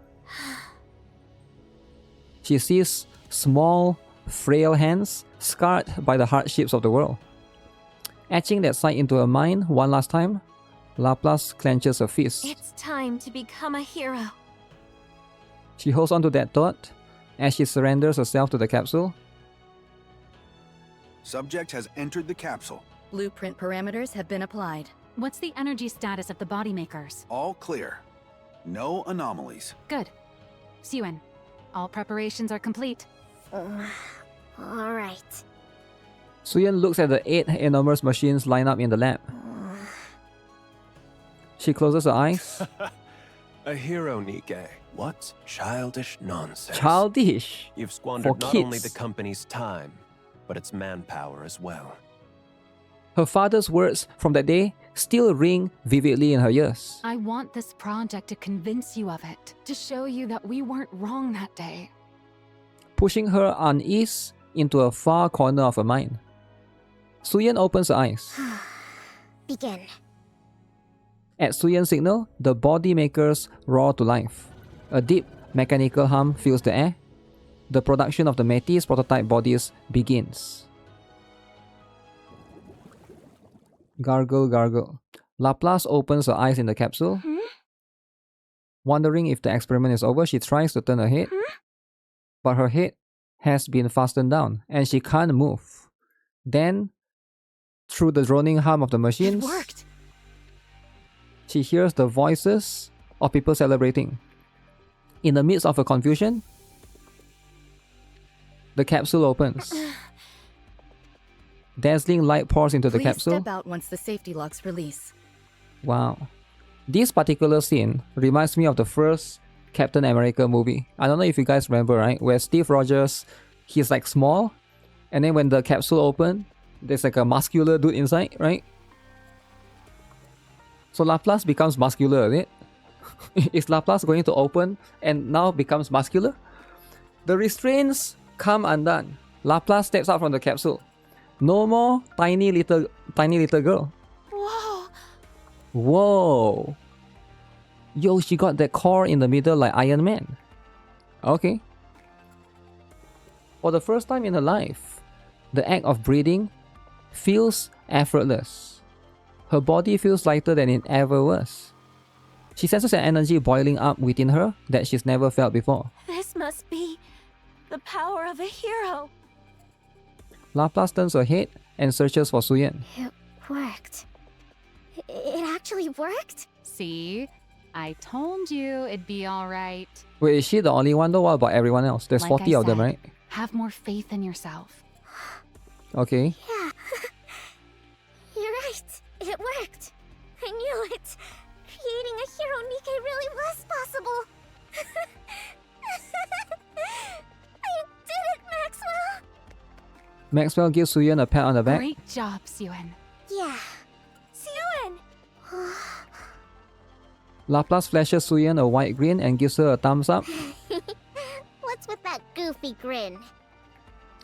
Speaker 1: She sees small, frail hands scarred by the hardships of the world. Etching that sight into her mind one last time, Laplace clenches her fist.
Speaker 4: It's time to become a hero.
Speaker 1: She holds on to that thought as she surrenders herself to the capsule.
Speaker 15: Subject has entered the capsule.
Speaker 9: Blueprint parameters have been applied.
Speaker 3: What's the energy status of the body makers?
Speaker 15: All clear. No anomalies.
Speaker 3: Good. Suen, all preparations are complete.
Speaker 2: All right.
Speaker 1: Suyen looks at the 8 enormous machines lined up in the lab. She closes her eyes.
Speaker 6: A hero, NIKKE. What childish nonsense.
Speaker 1: Childish?
Speaker 6: You've squandered
Speaker 1: For
Speaker 6: not
Speaker 1: kids.
Speaker 6: only the company's time, but its manpower as well.
Speaker 1: Her father's words from that day still ring vividly in her ears.
Speaker 3: I want this project to convince you of it, to show you that we weren't wrong that day.
Speaker 1: Pushing her unease into a far corner of her mind. Suyen opens her eyes.
Speaker 2: Begin.
Speaker 1: At Suyen's signal, the body makers roar to life. A deep mechanical hum fills the air. The production of the Metis prototype bodies begins. Gargle, gargle. Laplace opens her eyes in the capsule. Wondering if the experiment is over, she tries to turn her head. But her head has been fastened down and she can't move. Then, through the droning hum of the machines,
Speaker 12: It worked.
Speaker 1: she hears the voices of people celebrating. In the midst of a confusion, the capsule opens. Dazzling light pours into the
Speaker 16: Please
Speaker 1: capsule.
Speaker 16: step out once the safety locks release.
Speaker 1: Wow. This particular scene reminds me of the first Captain America movie. I don't know if you guys remember, right? Where Steve Rogers, he's like small, and then when the capsule opened, there's like a muscular dude inside, right? So Laplace becomes muscular, is it? Is Laplace going to open and now becomes muscular? The restraints come undone. Laplace steps out from the capsule. No more tiny little girl.
Speaker 10: Whoa!
Speaker 1: Whoa! Yo, she got that core in the middle like Iron Man. Okay. For the first time in her life, the act of breathing feels effortless. Her body feels lighter than it ever was. She senses an energy boiling up within her that she's never felt before.
Speaker 4: This must be the power of a hero.
Speaker 1: Laplace turns her head and searches for Suyen.
Speaker 2: It worked. It actually worked?
Speaker 3: See? I told you it'd be alright.
Speaker 1: Wait, is she the only one though? What about everyone else? There's
Speaker 3: Like
Speaker 1: 40
Speaker 3: I
Speaker 1: of them,
Speaker 3: said,
Speaker 1: right?
Speaker 3: Have more faith in yourself.
Speaker 1: Okay.
Speaker 2: Yeah. You're right. It worked. I knew it. Creating a hero NIKKE really was possible. I did it, Maxwell!
Speaker 1: Maxwell gives Suyen a pat on the back.
Speaker 3: Great job, Suen.
Speaker 2: Yeah.
Speaker 4: Suen!
Speaker 1: Laplace flashes Suyen a white grin and gives her a thumbs up.
Speaker 2: What's with that goofy grin?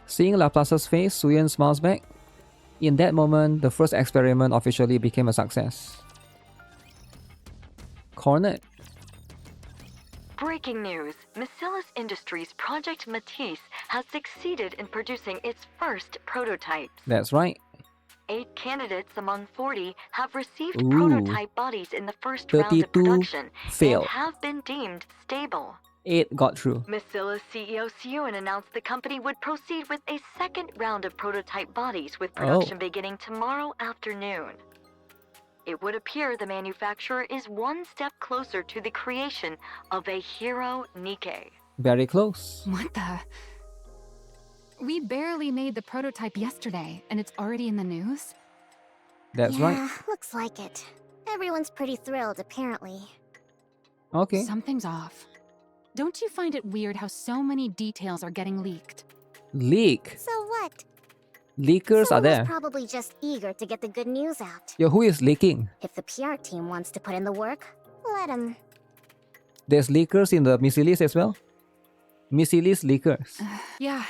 Speaker 1: Seeing Laplace's face, Suyen smiles back. In that moment, the first experiment officially became a success. Cornet.
Speaker 5: Breaking news. Miscella's Industries' Project Matisse has succeeded in producing its first prototypes.
Speaker 1: That's right.
Speaker 5: 8 candidates among 40 have received
Speaker 1: Ooh.
Speaker 5: prototype bodies in the first round of
Speaker 1: 32
Speaker 5: production
Speaker 1: failed.
Speaker 5: and have been deemed stable.
Speaker 1: 8 got through.
Speaker 5: Miscella's CEO Suen announced the company would proceed with a second round of prototype bodies with production beginning tomorrow afternoon. It would appear the manufacturer is one step closer to the creation of a hero NIKKE.
Speaker 1: Very close.
Speaker 3: What the? We barely made the prototype yesterday, and it's already in the news?
Speaker 1: That's
Speaker 2: yeah,
Speaker 1: right.
Speaker 2: Looks like it. Everyone's pretty thrilled, apparently.
Speaker 1: Okay.
Speaker 3: Something's off. Don't you find it weird how so many details are getting leaked?
Speaker 1: Leak.
Speaker 2: So what?
Speaker 1: Leakers are
Speaker 2: Someone was
Speaker 1: there.
Speaker 2: probably just eager to get the good news out.
Speaker 1: Yo, who is leaking?
Speaker 2: If the PR team wants to put in the work, let them.
Speaker 1: There's leakers in the Missilis as well? Missilis leakers.
Speaker 3: Yeah,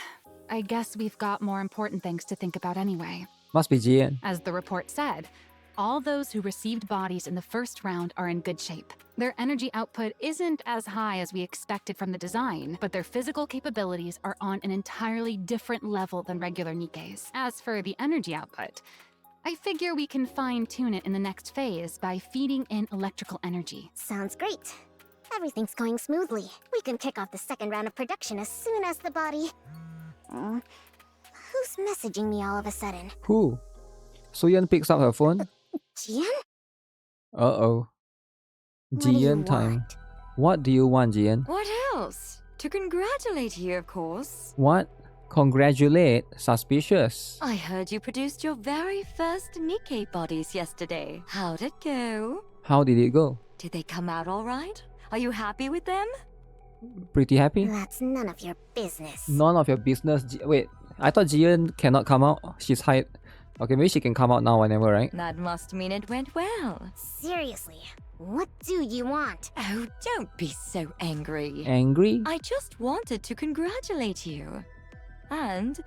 Speaker 3: I guess we've got more important things to think about anyway.
Speaker 1: Must be Jian.
Speaker 3: As the report said, all those who received bodies in the first round are in good shape. Their energy output isn't as high as we expected from the design, but their physical capabilities are on an entirely different level than regular NIKKE's. As for the energy output, I figure we can fine-tune it in the next phase by feeding in electrical energy.
Speaker 2: Sounds great. Everything's going smoothly. We can kick off the second round of production as soon as the body... Who's messaging me all of a sudden?
Speaker 1: Who? Suyen picks up her phone.
Speaker 2: Jian?
Speaker 1: Uh-oh.
Speaker 4: do you
Speaker 1: Jian time. What do you want, Jian?
Speaker 4: What else? To congratulate you, of course.
Speaker 1: What? Congratulate? Suspicious.
Speaker 4: I heard you produced your very first NIKKE bodies yesterday. How'd it go?
Speaker 1: How did it go?
Speaker 4: Did they come out all right? Are you happy with them?
Speaker 1: Pretty happy?
Speaker 2: That's none of your business.
Speaker 1: None of your business. Wait, I thought Jian cannot come out. She's hide. Okay, maybe she can come out now whenever, right?
Speaker 4: That must mean it went well.
Speaker 2: Seriously, what do you want?
Speaker 4: Oh, don't be so angry.
Speaker 1: Angry?
Speaker 4: I just wanted to congratulate you. And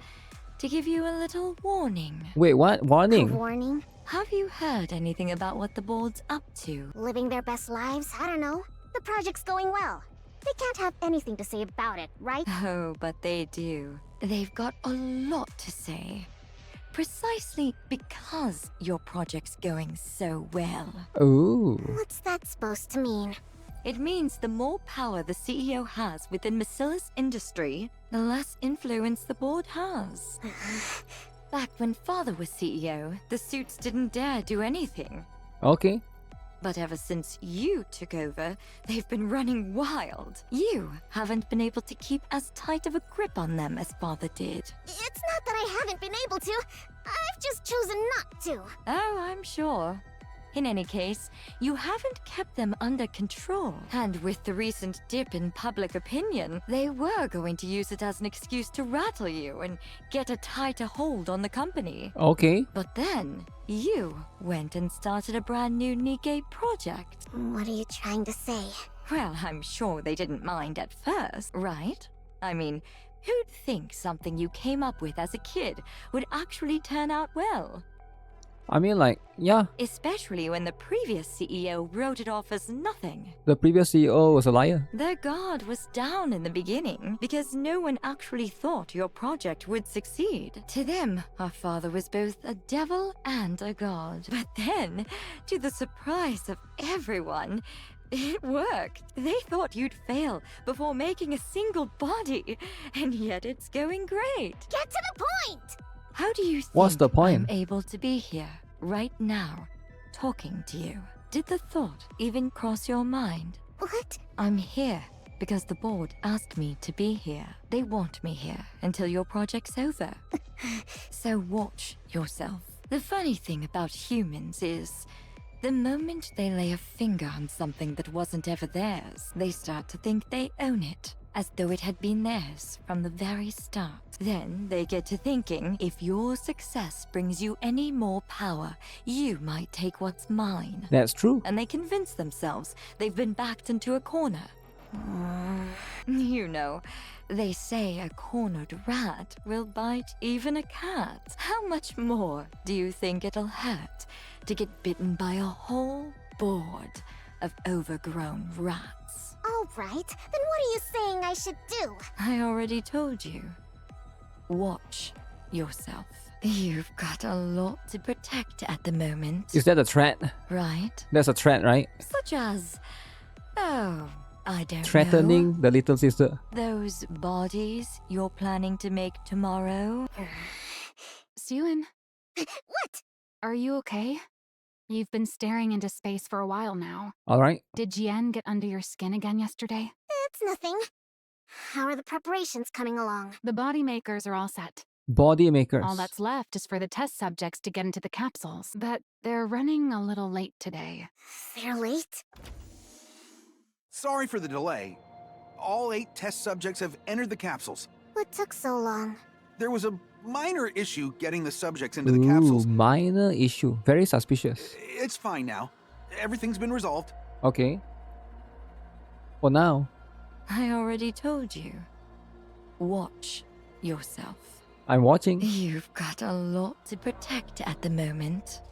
Speaker 4: to give you a little warning.
Speaker 1: Wait, what? Warning?
Speaker 2: A warning?
Speaker 4: Have you heard anything about what the board's up to?
Speaker 2: Living their best lives? I don't know. The project's going well. They can't have anything to say about it, right?
Speaker 4: Oh, but they do. They've got a lot to say. Precisely because your project's going so well.
Speaker 1: Ooh.
Speaker 2: What's that supposed to mean?
Speaker 4: It means the more power the CEO has within Miscella's industry, the less influence the board has.
Speaker 17: Back when Father was CEO, the suits didn't dare do anything.
Speaker 1: Okay.
Speaker 17: But ever since you took over, they've been running wild. You haven't been able to keep as tight of a grip on them as Father did.
Speaker 2: It's not that I haven't been able to. I've just chosen not to.
Speaker 17: Oh, I'm sure. In any case, you haven't kept them under control. And with the recent dip in public opinion, they were going to use it as an excuse to rattle you and get a tighter hold on the company.
Speaker 1: Okay.
Speaker 17: But then, you went and started a brand new NIKKE project.
Speaker 2: What are you trying to say?
Speaker 17: Well, I'm sure they didn't mind at first, right? I mean, who'd think something you came up with as a kid would actually turn out well?
Speaker 1: I mean, like, yeah.
Speaker 17: Especially when the previous CEO wrote it off as nothing.
Speaker 1: The previous CEO was a liar.
Speaker 17: Their guard was down in the beginning because no one actually thought your project would succeed. To them, our father was both a devil and a god. But then, to the surprise of everyone, it worked. They thought you'd fail before making a single body, and yet it's going great.
Speaker 2: Get to the point!
Speaker 17: How do you think
Speaker 1: What's the point?
Speaker 17: I'm able to be here, right now, talking to you? Did the thought even cross your mind?
Speaker 2: What?
Speaker 17: I'm here because the board asked me to be here. They want me here until your project's over. So watch yourself. The funny thing about humans is, the moment they lay a finger on something that wasn't ever theirs, they start to think they own it, as though it had been theirs from the very start. Then they get to thinking, if your success brings you any more power, you might take what's mine.
Speaker 1: That's true.
Speaker 17: And they convince themselves they've been backed into a corner. You know, they say a cornered rat will bite even a cat. How much more do you think it'll hurt to get bitten by a whole board of overgrown rats?
Speaker 2: All right, then what are you saying I should do?
Speaker 17: I already told you. Watch yourself. You've got a lot to protect at the moment.
Speaker 1: Is that a threat?
Speaker 17: Right?
Speaker 1: That's a threat, right?
Speaker 17: Such as, oh, I don't
Speaker 1: Threatening
Speaker 17: know.
Speaker 1: the little sister.
Speaker 17: Those bodies you're planning to make tomorrow?
Speaker 3: Suan,
Speaker 2: What?
Speaker 3: are you okay? You've been staring into space for a while now.
Speaker 1: Alright.
Speaker 3: Did Jian get under your skin again yesterday?
Speaker 2: It's nothing. How are the preparations coming along?
Speaker 3: The body makers are all set.
Speaker 1: Body makers.
Speaker 3: All that's left is for the test subjects to get into the capsules. But they're running a little late today.
Speaker 2: They're late?
Speaker 15: Sorry for the delay. All 8 test subjects have entered the capsules.
Speaker 2: What took so long?
Speaker 15: There was a minor issue getting the subjects into the capsules.
Speaker 1: Minor issue. Very suspicious.
Speaker 15: It's fine now. Everything's been resolved.
Speaker 1: Okay. For now.
Speaker 17: I already told you. Watch yourself.
Speaker 1: I'm watching.
Speaker 17: You've got a lot to protect at the moment.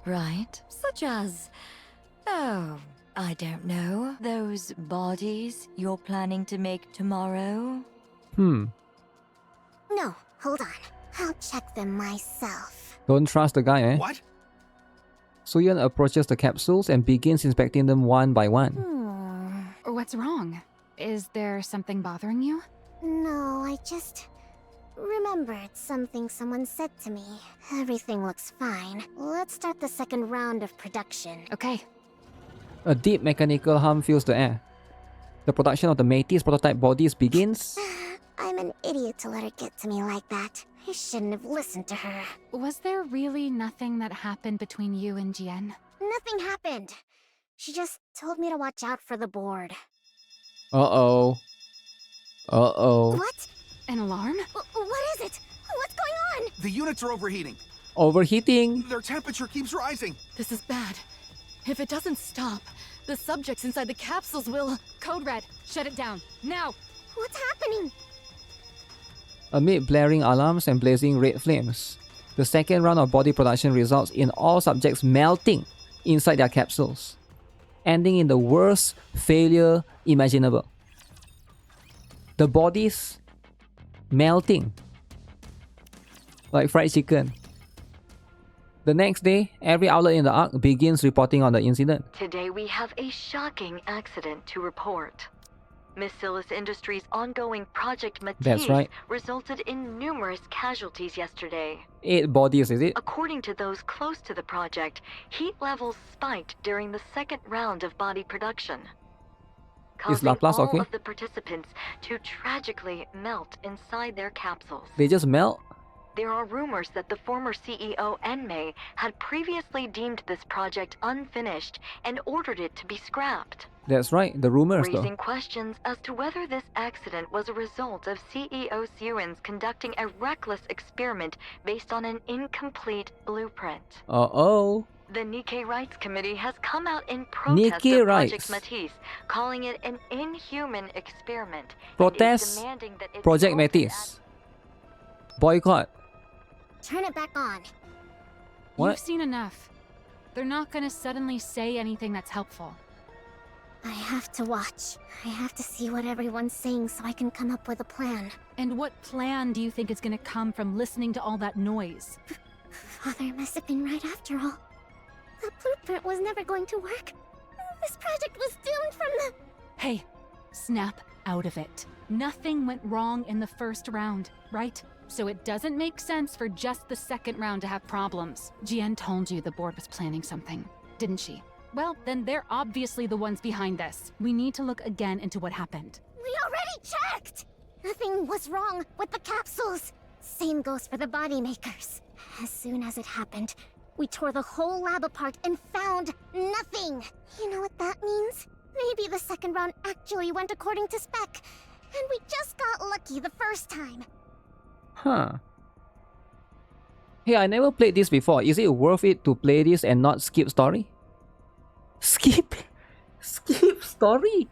Speaker 17: Right? Such as, oh, I don't know, those bodies you're planning to make tomorrow?
Speaker 2: No, hold on. I'll check them myself.
Speaker 1: Don't trust the guy, eh?
Speaker 15: What?
Speaker 1: Suyan approaches the capsules and begins inspecting them one by one.
Speaker 3: What's wrong? Is there something bothering you?
Speaker 2: No, I just remembered something someone said to me. Everything looks fine. Let's start the second round of production.
Speaker 3: Okay.
Speaker 1: A deep mechanical hum fills the air. The production of the Métis prototype bodies begins.
Speaker 2: I'm an idiot to let her get to me like that. I shouldn't have listened to her.
Speaker 3: Was there really nothing that happened between you and Jian?
Speaker 2: Nothing happened. She just told me to watch out for the board.
Speaker 1: Uh-oh. Uh-oh.
Speaker 2: What?
Speaker 3: An alarm?
Speaker 2: What is it? What's going on?
Speaker 15: The units are overheating.
Speaker 1: Overheating?
Speaker 15: Their temperature keeps rising.
Speaker 16: This is bad. If it doesn't stop, the subjects inside the capsules will...
Speaker 12: Code Red, shut it down, now!
Speaker 2: What's happening?
Speaker 1: Amid blaring alarms and blazing red flames, the second round of body production results in all subjects melting inside their capsules, ending in the worst failure imaginable. The bodies melting like fried chicken. The next day, every outlet in the Ark begins reporting on the incident.
Speaker 5: Today we have a shocking accident to report. Missilus Industries' ongoing Project
Speaker 1: That's
Speaker 5: Matisse
Speaker 1: right.
Speaker 5: resulted in numerous casualties yesterday.
Speaker 1: 8 bodies, is it?
Speaker 5: According to those close to the project, heat levels spiked during the second round of body production,
Speaker 1: Is
Speaker 5: causing
Speaker 1: Laplace
Speaker 5: all
Speaker 1: okay?
Speaker 5: of the participants to tragically melt inside their capsules.
Speaker 1: They just melt?
Speaker 5: There are rumors that the former CEO Enmei had previously deemed this project unfinished and ordered it to be scrapped,
Speaker 1: That's right, the rumors though.
Speaker 5: raising questions as to whether this accident was a result of CEO Sewins conducting a reckless experiment based on an incomplete blueprint.
Speaker 1: Uh-oh.
Speaker 5: The NIKKE Rights Committee has come out in protest
Speaker 1: NIKKE
Speaker 5: of Project
Speaker 1: Rights.
Speaker 5: Matisse, calling it an inhuman experiment, and is
Speaker 1: Protest
Speaker 5: demanding that it
Speaker 1: Project
Speaker 5: be altered
Speaker 1: Matisse. Boycott.
Speaker 2: Turn it back on.
Speaker 1: What?
Speaker 3: You've seen enough. They're not gonna suddenly say anything that's helpful.
Speaker 2: I have to watch. I have to see what everyone's saying so I can come up with a plan.
Speaker 12: And what plan do you think is gonna come from listening to all that noise?
Speaker 2: Father must have been right after all. The blueprint was never going to work. This project was doomed from the...
Speaker 12: Hey, snap out of it. Nothing went wrong in the first round, right? So it doesn't make sense for just the second round to have problems. Jian told you the board was planning something, didn't she? Well, then they're obviously the ones behind this. We need to look again into what happened.
Speaker 2: We already checked! Nothing was wrong with the capsules. Same goes for the body makers. As soon as it happened, we tore the whole lab apart and found nothing. You know what that means? Maybe the second round actually went according to spec, and we just got lucky the first time.
Speaker 1: Huh. Hey, I never played this before. Is it worth it to play this and not skip story? Skip? Skip story?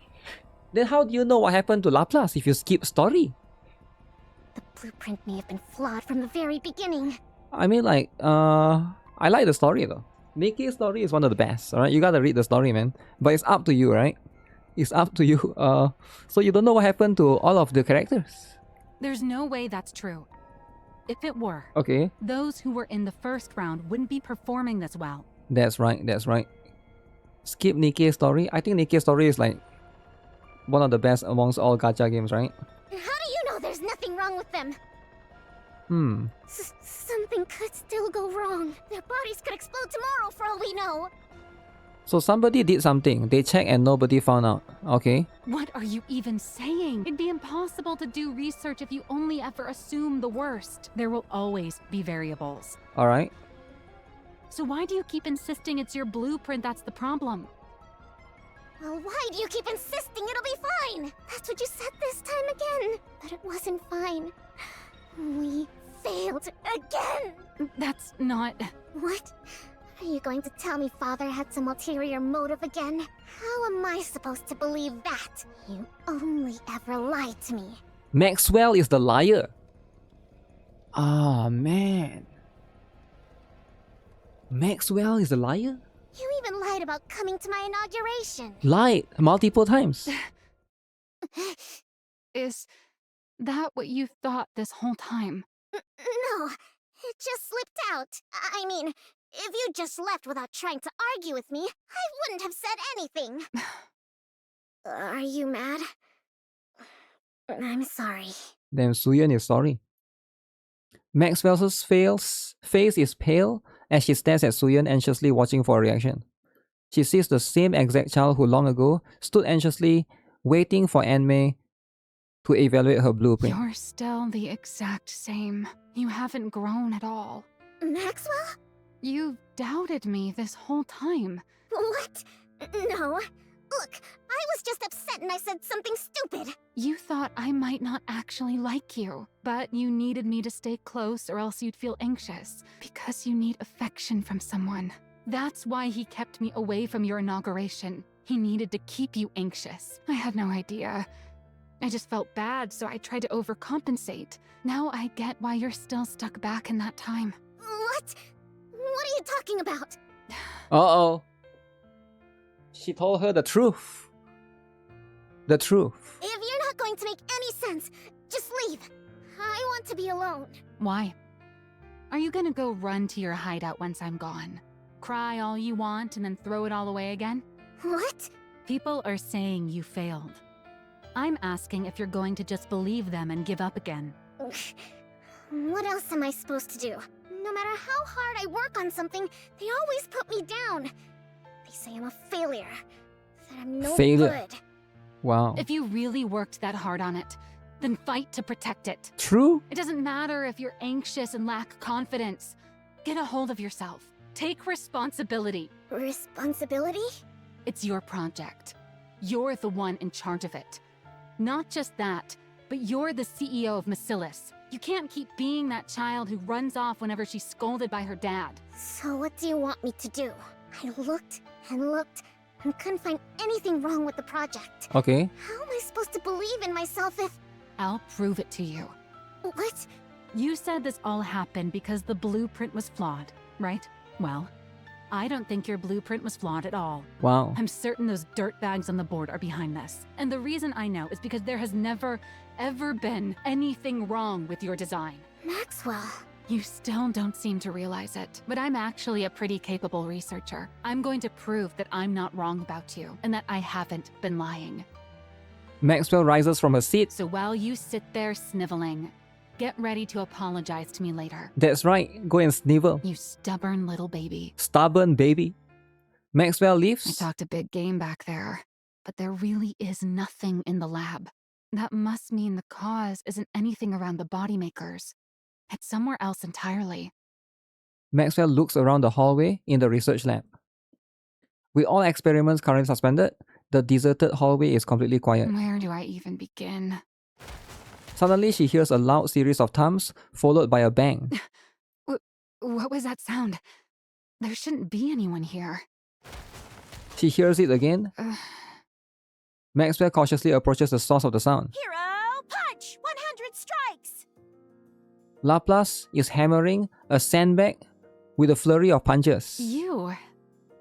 Speaker 1: Then how do you know what happened to Laplace if you skip story?
Speaker 2: The blueprint may have been flawed from the very beginning.
Speaker 1: I mean, like, I like the story though. NIKKE's story is one of the best, alright? You gotta read the story, man. But it's up to you, right? It's up to you. So you don't know what happened to all of the characters.
Speaker 12: There's no way that's true. If it were,
Speaker 1: Okay,
Speaker 12: those who were in the first round wouldn't be performing this well.
Speaker 1: that's right, that's right. Skip NIKKE's story. I think NIKKE's story is like one of the best amongst all gacha games, right?
Speaker 2: How do you know there's nothing wrong with them? Something could still go wrong. Their bodies could explode tomorrow for all we know.
Speaker 1: So somebody did something. They checked and nobody found out. Okay.
Speaker 12: What are you even saying? It'd be impossible to do research if you only ever assume the worst. There will always be variables.
Speaker 1: Alright.
Speaker 12: So why do you keep insisting it's your blueprint that's the problem?
Speaker 2: Well, why do you keep insisting it'll be fine? That's what you said this time again. But it wasn't fine. We failed again.
Speaker 12: That's not...
Speaker 2: What? Are you going to tell me Father had some ulterior motive again? How am I supposed to believe that? You only ever lied to me.
Speaker 1: Maxwell is the liar. Ah, man. Maxwell is the liar?
Speaker 2: You even lied about coming to my inauguration.
Speaker 1: Lied multiple times.
Speaker 3: Is that what you thought this whole time?
Speaker 2: No, it just slipped out. I mean, if you just left without trying to argue with me, I wouldn't have said anything. Are you mad? I'm sorry.
Speaker 1: Then Suyeon is sorry. Maxwell's face is pale as she stares at Suyeon, anxiously watching for a reaction. She sees the same exact child who long ago stood anxiously waiting for Anmei to evaluate her blueprint.
Speaker 3: You're still the exact same. You haven't grown at all.
Speaker 2: Maxwell?
Speaker 3: You've doubted me this whole time.
Speaker 2: What? No. Look, I was just upset and I said something stupid.
Speaker 3: You thought I might not actually like you, but you needed me to stay close or else you'd feel anxious, because you need affection from someone. That's why he kept me away from your inauguration. He needed to keep you anxious. I had no idea. I just felt bad, so I tried to overcompensate. Now I get why you're still stuck back in that time.
Speaker 2: What? What are you talking about?
Speaker 1: Uh-oh. She told her the truth. The truth.
Speaker 2: If you're not going to make any sense, just leave. I want to be alone.
Speaker 3: Why? Are you gonna go run to your hideout once I'm gone? Cry all you want and then throw it all away again?
Speaker 2: What?
Speaker 12: People are saying you failed. I'm asking if you're going to just believe them and give up again.
Speaker 2: What else am I supposed to do? No matter how hard I work on something, they always put me down. They say I'm a failure, that I'm no
Speaker 1: Failure.
Speaker 2: good.
Speaker 1: Wow.
Speaker 12: If you really worked that hard on it, then fight to protect it.
Speaker 1: True.
Speaker 12: It doesn't matter if you're anxious and lack confidence. Get a hold of yourself. Take responsibility.
Speaker 2: Responsibility?
Speaker 12: It's your project. You're the one in charge of it. Not just that, but you're the CEO of Macilis. You can't keep being that child who runs off whenever she's scolded by her dad.
Speaker 2: So what do you want me to do? I looked and looked and couldn't find anything wrong with the project.
Speaker 1: Okay.
Speaker 2: How am I supposed to believe in myself if...
Speaker 12: I'll prove it to you.
Speaker 2: What?
Speaker 12: You said this all happened because the blueprint was flawed, right? Well, I don't think your blueprint was flawed at all.
Speaker 1: Wow.
Speaker 12: I'm certain those dirtbags on the board are behind this. And the reason I know is because there has never, ever been anything wrong with your design.
Speaker 2: Maxwell.
Speaker 12: You still don't seem to realize it, but I'm actually a pretty capable researcher. I'm going to prove that I'm not wrong about you, and that I haven't been lying.
Speaker 1: Maxwell rises from her seat.
Speaker 12: So while you sit there sniveling, get ready to apologize to me later.
Speaker 1: That's right. Go and snivel.
Speaker 12: You stubborn little baby.
Speaker 1: Stubborn baby. Maxwell
Speaker 12: I
Speaker 1: leaves.
Speaker 12: talked a big game back there, but there really is nothing in the lab. That must mean the cause isn't anything around the body makers. It's somewhere else entirely.
Speaker 1: Maxwell looks around the hallway in the research lab. With all experiments currently suspended, the deserted hallway is completely quiet.
Speaker 12: Where do I even begin?
Speaker 1: Suddenly, she hears a loud series of thumps, followed by a bang.
Speaker 12: What was that sound? There shouldn't be anyone here.
Speaker 1: She hears it again. Maxwell cautiously approaches the source of the sound.
Speaker 4: Hero punch! 100 strikes!
Speaker 1: Laplace is hammering a sandbag with a flurry of punches.
Speaker 12: You?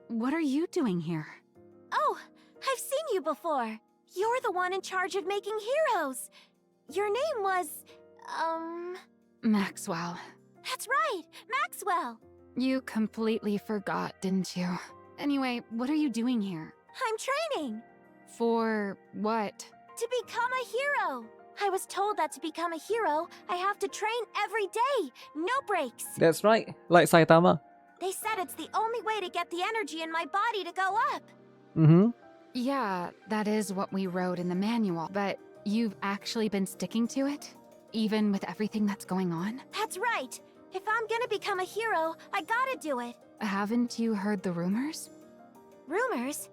Speaker 12: What are you doing here?
Speaker 4: Oh, I've seen you before. You're the one in charge of making heroes. Your name was,
Speaker 12: Maxwell.
Speaker 4: That's right, Maxwell.
Speaker 12: You completely forgot, didn't you? Anyway, what are you doing here?
Speaker 4: I'm training.
Speaker 12: For what?
Speaker 4: To become a hero. I was told that to become a hero, I have to train every day, no breaks.
Speaker 1: That's right, like Saitama.
Speaker 4: They said it's the only way to get the energy in my body to go up.
Speaker 1: Mm-hmm.
Speaker 12: Yeah, that is what we wrote in the manual, but you've actually been sticking to it? Even with everything that's going on?
Speaker 4: That's right. If I'm gonna become a hero, I gotta do it.
Speaker 12: Haven't you heard the rumors?
Speaker 4: Rumors?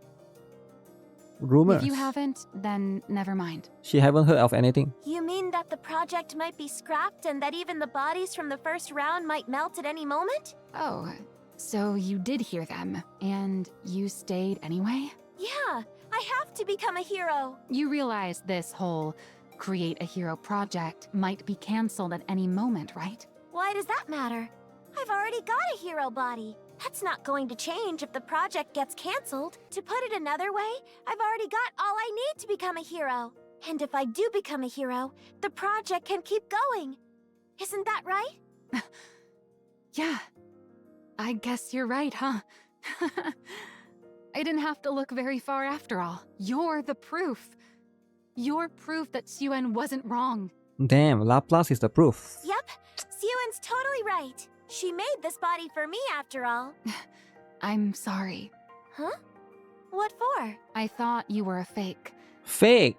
Speaker 1: Rumors.
Speaker 12: If you haven't, then never mind.
Speaker 1: She haven't heard of anything.
Speaker 4: You mean that the project might be scrapped and that even the bodies from the first round might melt at any moment?
Speaker 12: Oh, so you did hear them, and you stayed anyway?
Speaker 4: Yeah, I have to become a hero.
Speaker 12: You realize this whole create a hero project might be cancelled at any moment, right?
Speaker 4: Why does that matter? I've already got a hero body. That's not going to change if the project gets cancelled. To put it another way, I've already got all I need to become a hero. And if I do become a hero, the project can keep going. Isn't that right?
Speaker 12: Yeah. I guess you're right, huh? I didn't have to look very far after all. You're the proof. You're proof that Suen wasn't wrong.
Speaker 1: Damn, Laplace is the proof.
Speaker 4: Yep, Sewen's totally right. She made this body for me after all.
Speaker 12: I'm sorry.
Speaker 4: Huh? What for?
Speaker 12: I thought you were a fake.
Speaker 1: Fake!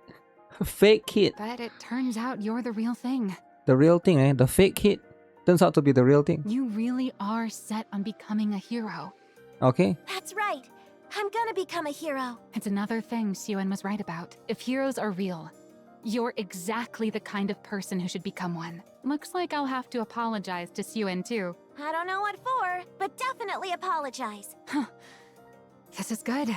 Speaker 1: Fake kid.
Speaker 12: But it turns out you're the real thing.
Speaker 1: The real thing, eh? The fake kid turns out to be the real thing.
Speaker 12: You really are set on becoming a hero.
Speaker 1: Okay.
Speaker 4: That's right. I'm gonna become a hero.
Speaker 12: It's another thing Suen was right about. If heroes are real, you're exactly the kind of person who should become one. Looks like I'll have to apologize to Suen too.
Speaker 4: I don't know what for, but definitely apologize.
Speaker 12: Huh. This is good.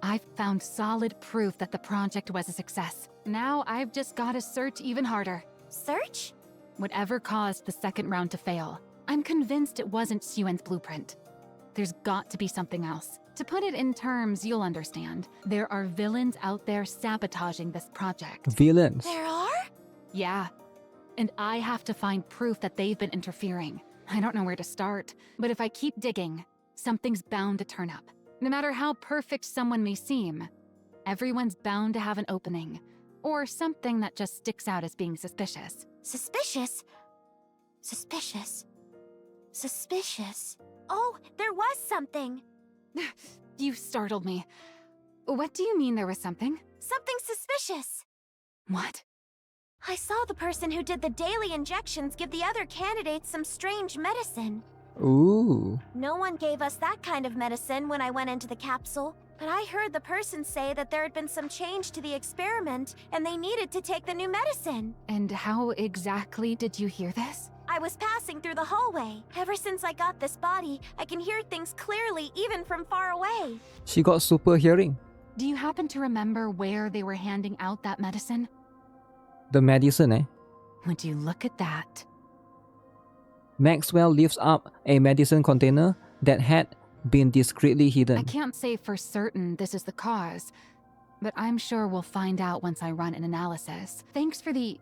Speaker 12: I've found solid proof that the project was a success. Now I've just gotta search even harder.
Speaker 4: Search?
Speaker 12: Whatever caused the second round to fail, I'm convinced it wasn't Suen's blueprint. There's got to be something else. To put it in terms you'll understand, there are villains out there sabotaging this project.
Speaker 1: Villains?
Speaker 4: There are?
Speaker 12: Yeah. And I have to find proof that they've been interfering. I don't know where to start, but if I keep digging, something's bound to turn up. No matter how perfect someone may seem, everyone's bound to have an opening. Or something that just sticks out as being suspicious.
Speaker 13: Suspicious? Suspicious? Suspicious? Oh, there was something!
Speaker 12: You startled me. What do you mean there was something?
Speaker 13: Something suspicious!
Speaker 12: What?
Speaker 13: I saw the person who did the daily injections give the other candidates some strange medicine.
Speaker 1: Ooh.
Speaker 13: No one gave us that kind of medicine when I went into the capsule, but I heard the person say that there had been some change to the experiment and they needed to take the new medicine.
Speaker 12: And how exactly did you hear this?
Speaker 13: I was passing through the hallway. Ever since I got this body, I can hear things clearly even from far away.
Speaker 1: She got super hearing.
Speaker 12: Do you happen to remember where they were handing out that medicine?
Speaker 1: The medicine, eh?
Speaker 12: Would you look at that?
Speaker 1: Maxwell lifts up a medicine container that had been discreetly hidden.
Speaker 12: I can't say for certain this is the cause, but I'm sure we'll find out once I run an analysis. Thanks for the...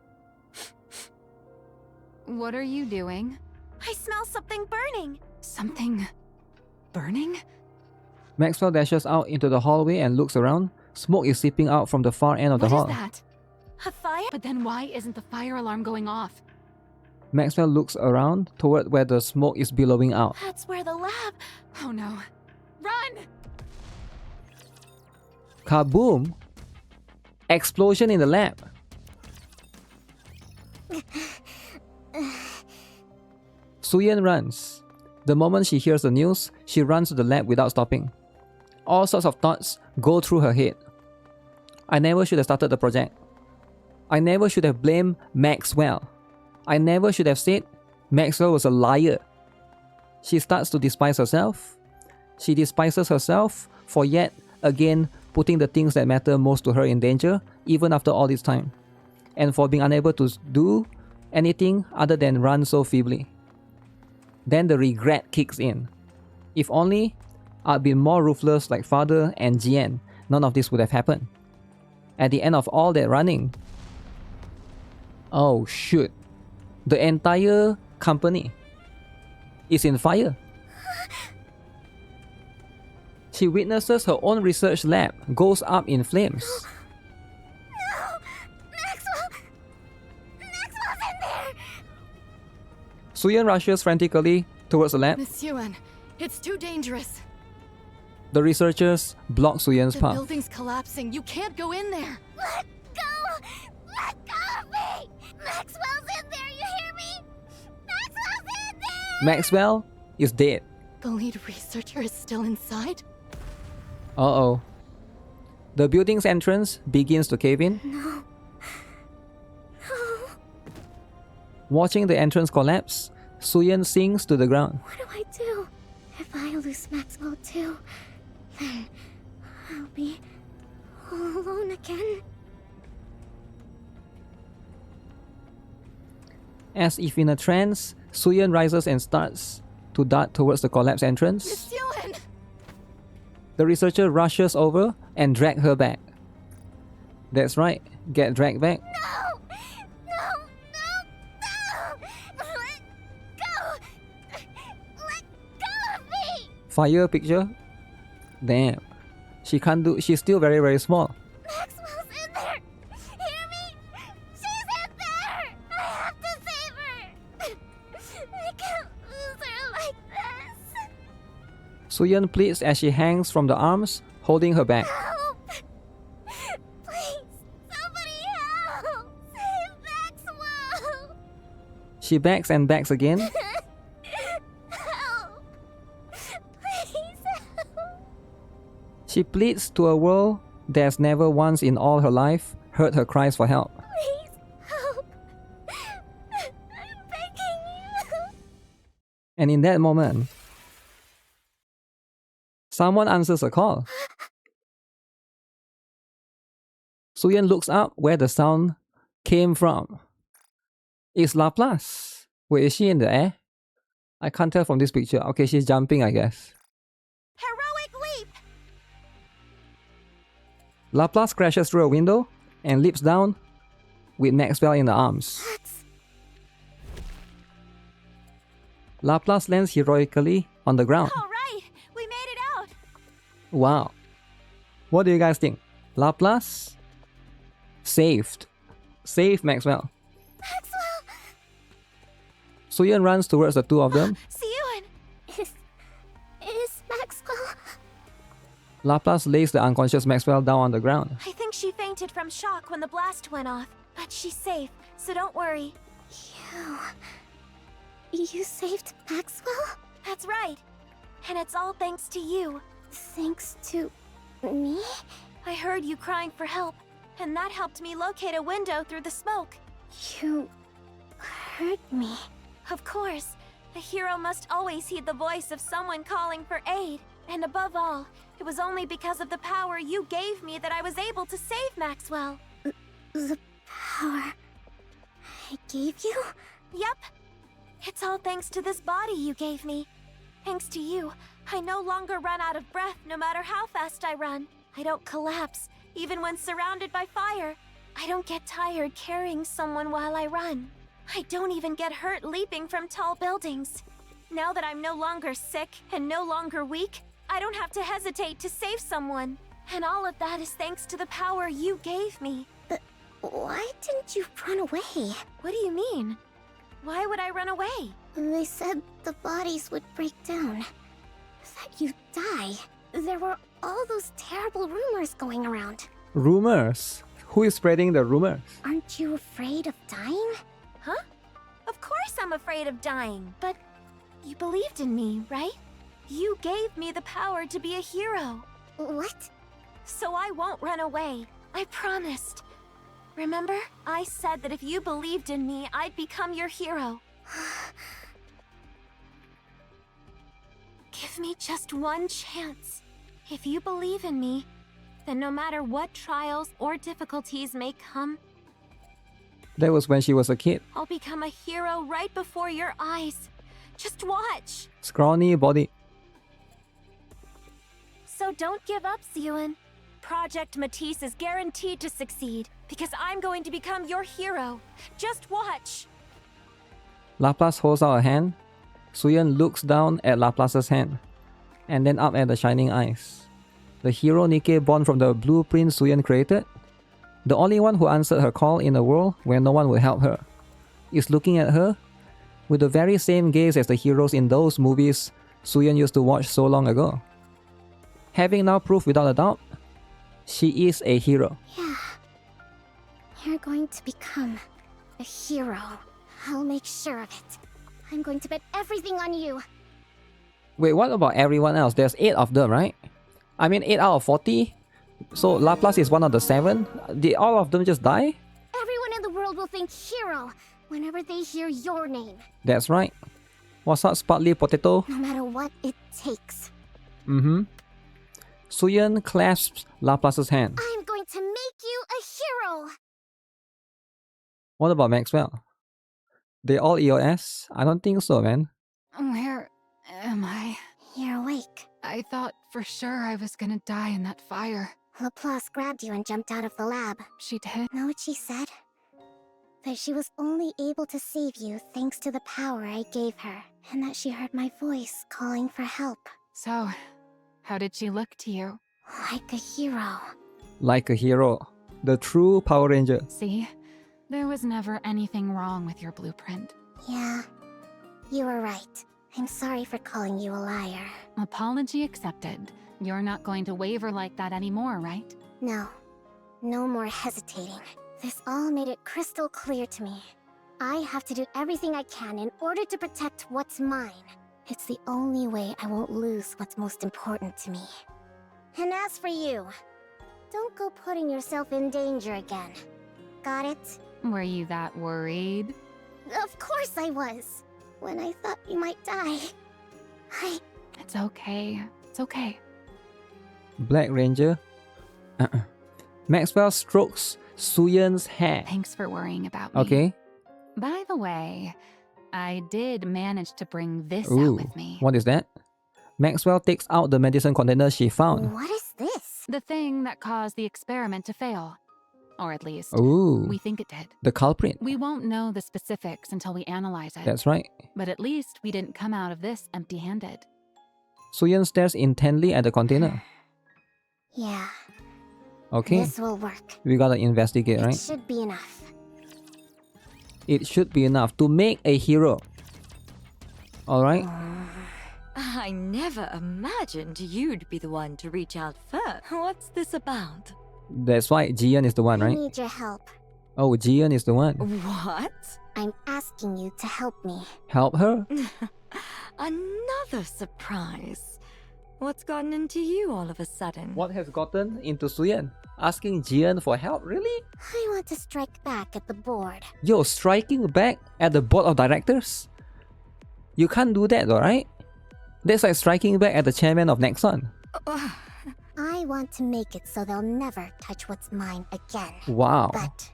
Speaker 12: What are you doing?
Speaker 13: I smell something burning.
Speaker 12: Something... burning?
Speaker 1: Maxwell dashes out into the hallway and looks around. Smoke is seeping out from the far end of the hall.
Speaker 12: What is that?
Speaker 13: A fire?
Speaker 12: But then why isn't the fire alarm going off?
Speaker 1: Maxwell looks around toward where the smoke is billowing out.
Speaker 13: That's where the lab...
Speaker 12: Oh no. Run!
Speaker 1: Kaboom! Explosion in the lab. Suyen runs. The moment she hears the news, she runs to the lab without stopping. All sorts of thoughts go through her head. I never should have started the project. I never should have blamed Maxwell. I never should have said Maxwell was a liar. She starts to despise herself. She despises herself for yet again putting the things that matter most to her in danger, even after all this time, and for being unable to do anything other than run so feebly. Then the regret kicks in. If only I'd been more ruthless like Father and Jian, none of this would have happened. At the end of all that running, oh shoot, the entire company is in fire. She witnesses her own research lab goes up in flames.
Speaker 2: No! Maxwell's in there!
Speaker 1: Suyen rushes frantically towards the lab.
Speaker 16: Miss Yuan, it's too dangerous.
Speaker 1: The researchers block Suyen's
Speaker 16: The
Speaker 1: path.
Speaker 16: building's collapsing. You can't go in there.
Speaker 2: Let go! Let go of me! Maxwell's in there, you hear me? Maxwell's in there!
Speaker 1: Maxwell is dead.
Speaker 16: The lead researcher is still inside?
Speaker 1: Uh-oh. The building's entrance begins to cave in.
Speaker 2: No. No.
Speaker 1: Watching the entrance collapse, Suyen sinks to the ground.
Speaker 2: What do I do? If I lose Maxwell too, then I'll be all alone again.
Speaker 1: As if in a trance, Suyen rises and starts to dart towards the collapsed entrance.
Speaker 16: Miss Yuan!
Speaker 1: The researcher rushes over and drags her back. That's right, get dragged back.
Speaker 2: No! No! No! No! Let go! Let go of me!
Speaker 1: Fire picture. Damn. She's still very, very small.
Speaker 2: Maxwell's in there! Hear me? She's in there! I have to save her! I can't lose her like this!
Speaker 1: Suyen pleads as she hangs from the arms, holding her back.
Speaker 2: Help! Please, somebody help! Save Maxwell!
Speaker 1: She backs and backs again.
Speaker 2: Help! Please help!
Speaker 1: She pleads to a world that's never once in all her life heard her cries for help.
Speaker 2: Please help! I'm begging you!
Speaker 1: And in that moment, someone answers a call. Suyen looks up where the sound came from. It's Laplace. Wait, is she in the air? I can't tell from this picture. Okay, she's jumping, I guess.
Speaker 2: Heroic leap!
Speaker 1: Laplace crashes through a window and leaps down with Maxwell in the arms. Laplace lands heroically on the ground.
Speaker 13: All right, we made it out.
Speaker 1: Wow. What do you guys think? Laplace? Saved. Save Maxwell.
Speaker 2: Maxwell!
Speaker 1: Suyeon runs towards the two of them.
Speaker 2: Siyun! Is Maxwell...
Speaker 1: Laplace lays the unconscious Maxwell down on the ground.
Speaker 4: I think she fainted from shock when the blast went off, but she's safe, so don't worry.
Speaker 2: You saved Maxwell?
Speaker 4: That's right. And it's all thanks to you.
Speaker 2: Thanks to... me?
Speaker 4: I heard you crying for help, and that helped me locate a window through the smoke.
Speaker 2: You... heard me?
Speaker 4: Of course. A hero must always heed the voice of someone calling for aid. And above all, it was only because of the power you gave me that I was able to save Maxwell.
Speaker 2: The power... I gave you?
Speaker 4: Yep. It's all thanks to this body you gave me. Thanks to you, I no longer run out of breath no matter how fast I run. I don't collapse, even when surrounded by fire. I don't get tired carrying someone while I run. I don't even get hurt leaping from tall buildings. Now that I'm no longer sick and no longer weak, I don't have to hesitate to save someone. And all of that is thanks to the power you gave me.
Speaker 2: But why didn't you run away?
Speaker 4: What do you mean? Why would I run away?
Speaker 2: They said the bodies would break down. That you'd die. There were all those terrible rumors going around.
Speaker 1: Rumors? Who is spreading the rumors?
Speaker 2: Aren't you afraid of dying?
Speaker 4: Huh? Of course I'm afraid of dying, but you believed in me, right? You gave me the power to be a hero.
Speaker 2: What?
Speaker 4: So I won't run away. I promised. Remember? I said that if you believed in me, I'd become your hero. Give me just one chance. If you believe in me, then no matter what trials or difficulties may come,
Speaker 1: That was when she was a kid.
Speaker 4: I'll become a hero right before your eyes. Just watch.
Speaker 1: Scrawny body.
Speaker 4: So don't give up, Siyun. Project Matisse is guaranteed to succeed, because I'm going to become your hero. Just watch.
Speaker 1: Laplace holds out a hand. Suyeon looks down at Laplace's hand, and then up at the shining eyes. The hero NIKKE born from the blueprint Suyeon created, the only one who answered her call in a world where no one will help her, is looking at her with the very same gaze as the heroes in those movies Suyeon used to watch so long ago. Having now proved without a doubt, she is a hero.
Speaker 2: Yeah. You're going to become a hero. I'll make sure of it. I'm going to bet everything on you.
Speaker 1: Wait, what about everyone else? There's 8 of them, right? I mean 8 out of 40? So Laplace is one of the 7? Did all of them just die?
Speaker 2: Everyone in the world will think hero whenever they hear your name.
Speaker 1: That's right. What's up, Spotly Potato?
Speaker 2: No matter what it takes.
Speaker 1: Mm-hmm. Suyeon clasps Laplace's hand.
Speaker 2: I'm going to make you a hero!
Speaker 1: What about Maxwell? They all EOS? I don't think so, man.
Speaker 12: Where am I?
Speaker 2: You're awake.
Speaker 12: I thought for sure I was gonna die in that fire.
Speaker 2: Laplace grabbed you and jumped out of the lab.
Speaker 12: She did?
Speaker 2: Know what she said? That she was only able to save you thanks to the power I gave her, and that she heard my voice calling for help.
Speaker 12: So, how did she look to you?
Speaker 2: Like a hero.
Speaker 1: Like a hero. The true Power Ranger.
Speaker 12: See? There was never anything wrong with your blueprint.
Speaker 2: Yeah, you were right. I'm sorry for calling you a liar.
Speaker 12: Apology accepted. You're not going to waver like that anymore, right?
Speaker 2: No. No more hesitating. This all made it crystal clear to me. I have to do everything I can in order to protect what's mine. It's the only way I won't lose what's most important to me. And as for you, don't go putting yourself in danger again. Got it?
Speaker 12: Were you that worried?
Speaker 2: Of course I was. When I thought you might die.
Speaker 12: It's okay. It's okay.
Speaker 1: Black Ranger. Maxwell strokes Suyeon's hair.
Speaker 12: Thanks for worrying about me.
Speaker 1: Okay.
Speaker 12: By the way, I did manage to bring this
Speaker 1: Ooh,
Speaker 12: out with me.
Speaker 1: what is that? Maxwell takes out the medicine container she found.
Speaker 2: What is this?
Speaker 12: The thing that caused the experiment to fail. Or at least,
Speaker 1: Ooh.
Speaker 12: we think it did.
Speaker 1: The culprit.
Speaker 12: We won't know the specifics until we analyze it.
Speaker 1: That's right.
Speaker 12: But at least we didn't come out of this empty-handed.
Speaker 1: Suyeon stares intently at the container.
Speaker 2: Yeah.
Speaker 1: Okay.
Speaker 2: This will work.
Speaker 1: We gotta investigate,
Speaker 2: It
Speaker 1: right?
Speaker 2: should be enough.
Speaker 1: It should be enough to make a hero. Alright?
Speaker 17: I never imagined you'd be the one to reach out first. What's this about?
Speaker 1: That's why Jian is the one,
Speaker 2: I
Speaker 1: right?
Speaker 2: need your help.
Speaker 1: Oh, Jian is the one.
Speaker 17: What?
Speaker 2: I'm asking you to help me.
Speaker 1: Help her?
Speaker 17: Another surprise. What's gotten into you all of a sudden?
Speaker 1: What has gotten into Suyen? Asking Jian for help? Really?
Speaker 2: I want to strike back at the board.
Speaker 1: Yo, striking back at the board of directors? You can't do that, alright? That's like striking back at the chairman of Nexon.
Speaker 2: I want to make it so they'll never touch what's mine again.
Speaker 1: Wow.
Speaker 2: But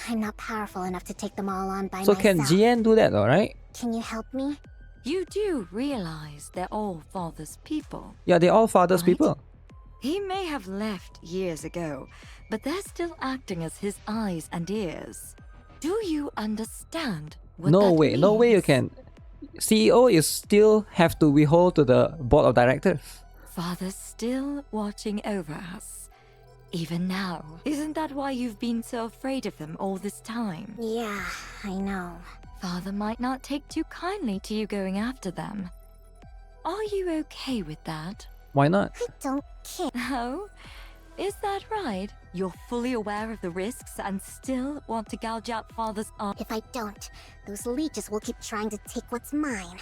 Speaker 2: I'm not powerful enough to take them all on by
Speaker 1: So
Speaker 2: myself.
Speaker 1: can Jian do that, alright?
Speaker 2: Can you help me?
Speaker 17: You do realize they're all father's people.
Speaker 1: Yeah, they're all father's
Speaker 17: Right.
Speaker 1: people.
Speaker 17: He may have left years ago, but they're still acting as his eyes and ears. Do you understand what
Speaker 1: No
Speaker 17: that
Speaker 1: way, no way you
Speaker 17: means?
Speaker 1: can. CEO is still have to withhold to the board of directors.
Speaker 17: Father's still watching over us. Even now. Isn't that why you've been so afraid of them all this time?
Speaker 2: Yeah, I know.
Speaker 17: Father might not take too kindly to you going after them. Are you okay with that?
Speaker 1: Why not?
Speaker 2: I don't care.
Speaker 17: Oh? Is that right? You're fully aware of the risks and still want to gouge out Father's eye?
Speaker 2: If I don't, those leeches will keep trying to take what's mine.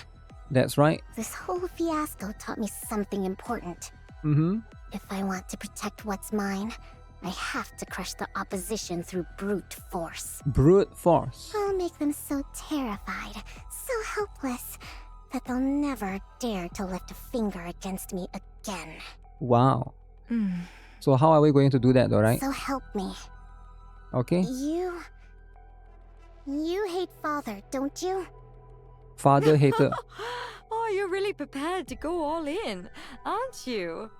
Speaker 1: That's right.
Speaker 2: This whole fiasco taught me something important.
Speaker 1: Mm-hmm.
Speaker 2: If I want to protect what's mine, I have to crush the opposition through brute force.
Speaker 1: Brute force.
Speaker 2: I'll make them so terrified, so helpless, that they'll never dare to lift a finger against me again.
Speaker 1: Wow.
Speaker 17: Hmm.
Speaker 1: So how are we going to do that, alright?
Speaker 2: So help me.
Speaker 1: Okay.
Speaker 2: You hate Father, don't you?
Speaker 1: Father hater.
Speaker 17: Oh, you're really prepared to go all in, aren't you?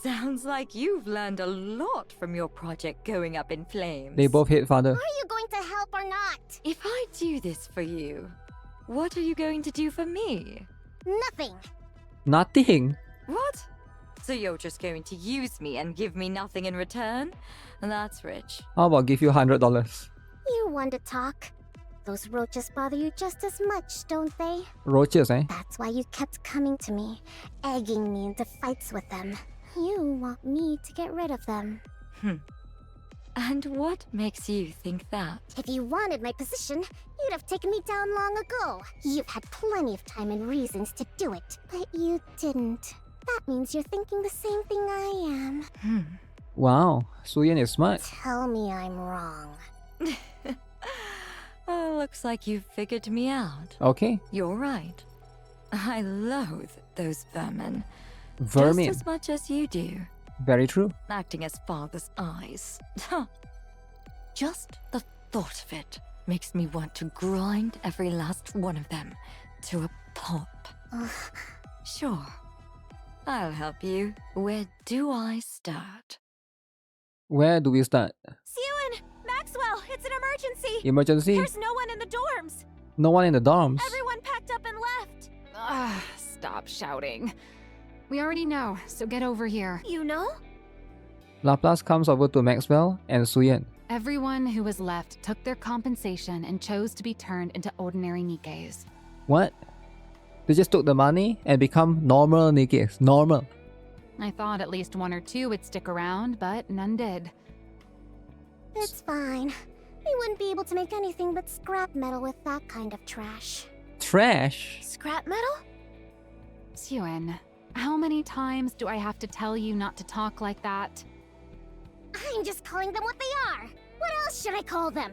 Speaker 17: Sounds like you've learned a lot from your project going up in flames.
Speaker 1: They both hate father.
Speaker 2: Are you going to help or not?
Speaker 17: If I do this for you, what are you going to do for me?
Speaker 2: Nothing.
Speaker 1: Nothing.
Speaker 17: What? So you're just going to use me and give me nothing in return? That's rich.
Speaker 1: How about give you $100?
Speaker 2: You want to talk. Those roaches bother you just as much, don't they?
Speaker 1: Roaches, eh?
Speaker 2: That's why you kept coming to me, egging me into fights with them. You want me to get rid of them.
Speaker 17: And what makes you think that?
Speaker 2: If you wanted my position, you'd have taken me down long ago. You've had plenty of time and reasons to do it, but you didn't. That means you're thinking the same thing I am.
Speaker 1: Wow, Suyen is smart.
Speaker 2: Tell me I'm wrong.
Speaker 17: Oh, looks like you've figured me out.
Speaker 1: Okay.
Speaker 17: You're right. I loathe those vermin.
Speaker 1: Vermin.
Speaker 17: Just as much as you do.
Speaker 1: Very true.
Speaker 17: Acting as father's eyes. Just the thought of it makes me want to grind every last one of them to a pulp. Sure. I'll help you. Where do I start?
Speaker 1: Where do we start?
Speaker 13: Sewan! Maxwell! It's an emergency!
Speaker 1: Emergency?
Speaker 13: There's no one in the dorms!
Speaker 1: No one in the dorms.
Speaker 13: Everyone packed up and left!
Speaker 12: Stop shouting. We already know, so get over here.
Speaker 13: You know?
Speaker 1: Laplace comes over to Maxwell and Suyen.
Speaker 12: Everyone who was left took their compensation and chose to be turned into ordinary Nikkes.
Speaker 1: What? They just took the money and become normal Nikkes. Normal.
Speaker 12: I thought at least one or two would stick around, but none did.
Speaker 2: It's fine. We wouldn't be able to make anything but scrap metal with that kind of trash.
Speaker 1: Trash?
Speaker 13: Scrap metal?
Speaker 12: Sewan, how many times do I have to tell you not to talk like that?
Speaker 2: I'm just calling them what they are. What else should I call them?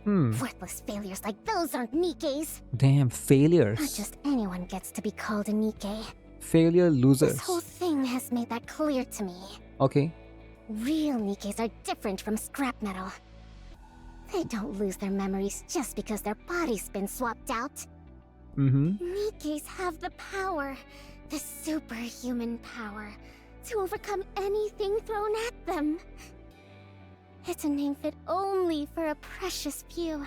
Speaker 2: Worthless failures like those aren't Nikkes.
Speaker 1: Damn, failures.
Speaker 2: Not just anyone gets to be called a Nikke.
Speaker 1: Failure losers.
Speaker 2: This whole thing has made that clear to me.
Speaker 1: Okay.
Speaker 2: Real Nikkes are different from scrap metal. They don't lose their memories just because their body's been swapped out. Nikkes have the power, the superhuman power, to overcome anything thrown at them. It's a name fit only for a precious few,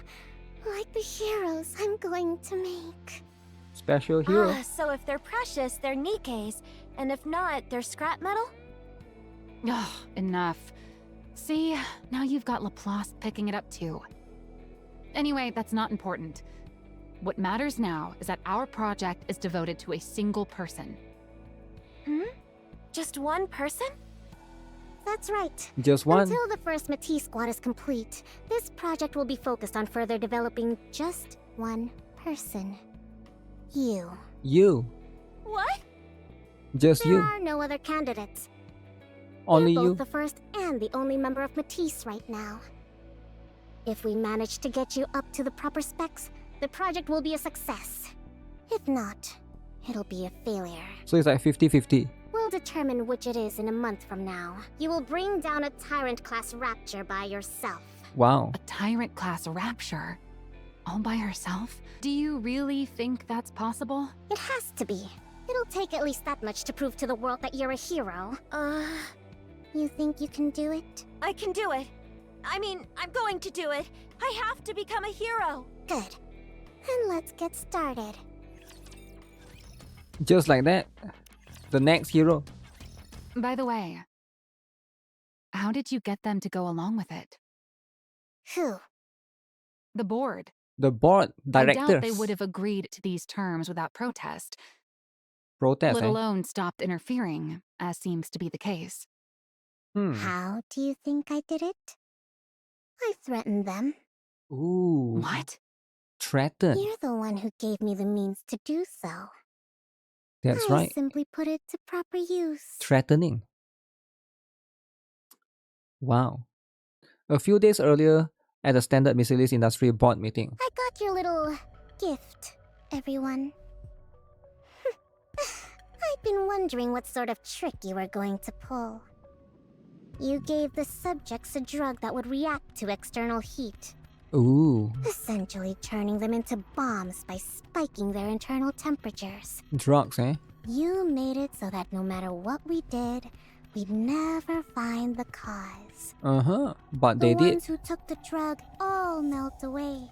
Speaker 2: like the heroes I'm going to make.
Speaker 1: Special hero.
Speaker 13: So if they're precious, they're Nikkes, and if not, they're scrap metal?
Speaker 12: Ugh, enough. See, now you've got Laplace picking it up too. Anyway, that's not important. What matters now is that our project is devoted to a single person.
Speaker 10: Just one person?
Speaker 2: That's right.
Speaker 1: Just one.
Speaker 2: Until the first Matisse squad is complete, this project will be focused on further developing just one person. You.
Speaker 1: You.
Speaker 10: What?
Speaker 1: Just
Speaker 2: There
Speaker 1: you.
Speaker 2: are no other candidates.
Speaker 1: Only
Speaker 2: You're both
Speaker 1: you.
Speaker 2: the first and the only member of Matisse right now. If we manage to get you up to the proper specs, the project will be a success. If not, it'll be a failure.
Speaker 1: So it's like 50-50.
Speaker 2: We'll determine which it is in a month from now. You will bring down a Tyrant-class Rapture by yourself.
Speaker 1: Wow.
Speaker 12: A Tyrant-class Rapture? All by herself? Do you really think that's possible?
Speaker 2: It has to be. It'll take at least that much to prove to the world that you're a hero. You think you can do it?
Speaker 10: I can do it. I mean, I'm going to do it. I have to become a hero.
Speaker 2: Good. Then let's get started.
Speaker 1: Just like that. The next hero.
Speaker 12: By the way, how did you get them to go along with it?
Speaker 2: Who?
Speaker 12: The board.
Speaker 1: The board directors.
Speaker 12: I doubt they would have agreed to these terms without protest,
Speaker 1: Protest,
Speaker 12: let
Speaker 1: eh?
Speaker 12: alone stopped interfering, as seems to be the case.
Speaker 2: How do you think I did it? I threatened them.
Speaker 1: Ooh.
Speaker 12: What?
Speaker 1: Threatened.
Speaker 2: You're the one who gave me the means to do so.
Speaker 1: That's
Speaker 2: I
Speaker 1: right.
Speaker 2: simply put it to proper use.
Speaker 1: Threatening. Wow. A few days earlier, at the Standard Miscellaneous Industry Board meeting.
Speaker 2: I got your little gift, everyone. I've been wondering what sort of trick you were going to pull. You gave the subjects a drug that would react to external heat,
Speaker 1: Ooh.
Speaker 2: essentially turning them into bombs by spiking their internal temperatures.
Speaker 1: Drugs, eh?
Speaker 2: You made it so that no matter what we did, we'd never find the cause.
Speaker 1: Uh-huh. But they
Speaker 2: The
Speaker 1: did.
Speaker 2: ones who took the drug all melt away.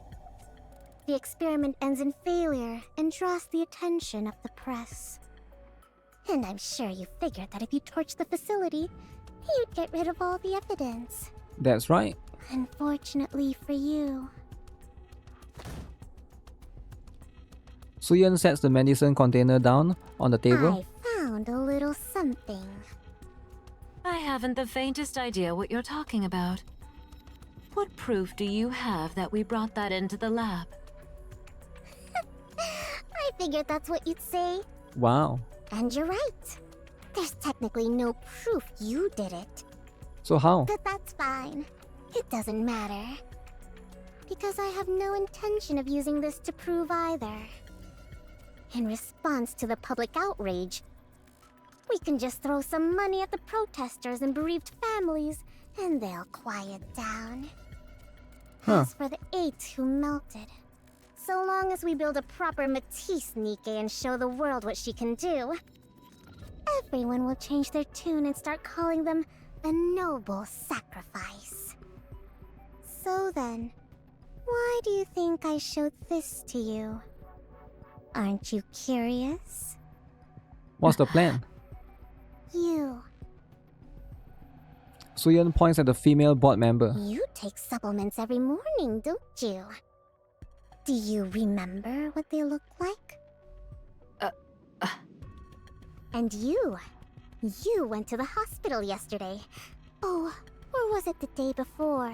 Speaker 2: The experiment ends in failure and draws the attention of the press. And I'm sure you figured that if you torched the facility, you'd get rid of all the evidence.
Speaker 1: That's right.
Speaker 2: Unfortunately for you.
Speaker 1: Suyun sets the medicine container down on the table.
Speaker 2: I found a little something.
Speaker 8: I haven't the faintest idea what you're talking about. What proof do you have that we brought that into the lab?
Speaker 2: I figured that's what you'd say.
Speaker 1: Wow.
Speaker 2: And you're right. There's technically no proof you did it.
Speaker 1: So how?
Speaker 2: But that's fine. It doesn't matter. Because I have no intention of using this to prove either. In response to the public outrage, we can just throw some money at the protesters and bereaved families, and they'll quiet down. As for the 8 who melted, so long as we build a proper Matisse NIKKE and show the world what she can do, everyone will change their tune and start calling them a noble sacrifice. So then, why do you think I showed this to you? Aren't you curious?
Speaker 1: What's the plan?
Speaker 2: You.
Speaker 1: Suyun points at the female board member.
Speaker 2: You take supplements every morning, don't you? Do you remember what they look like? And you went to the hospital yesterday. Oh, or was it the day before?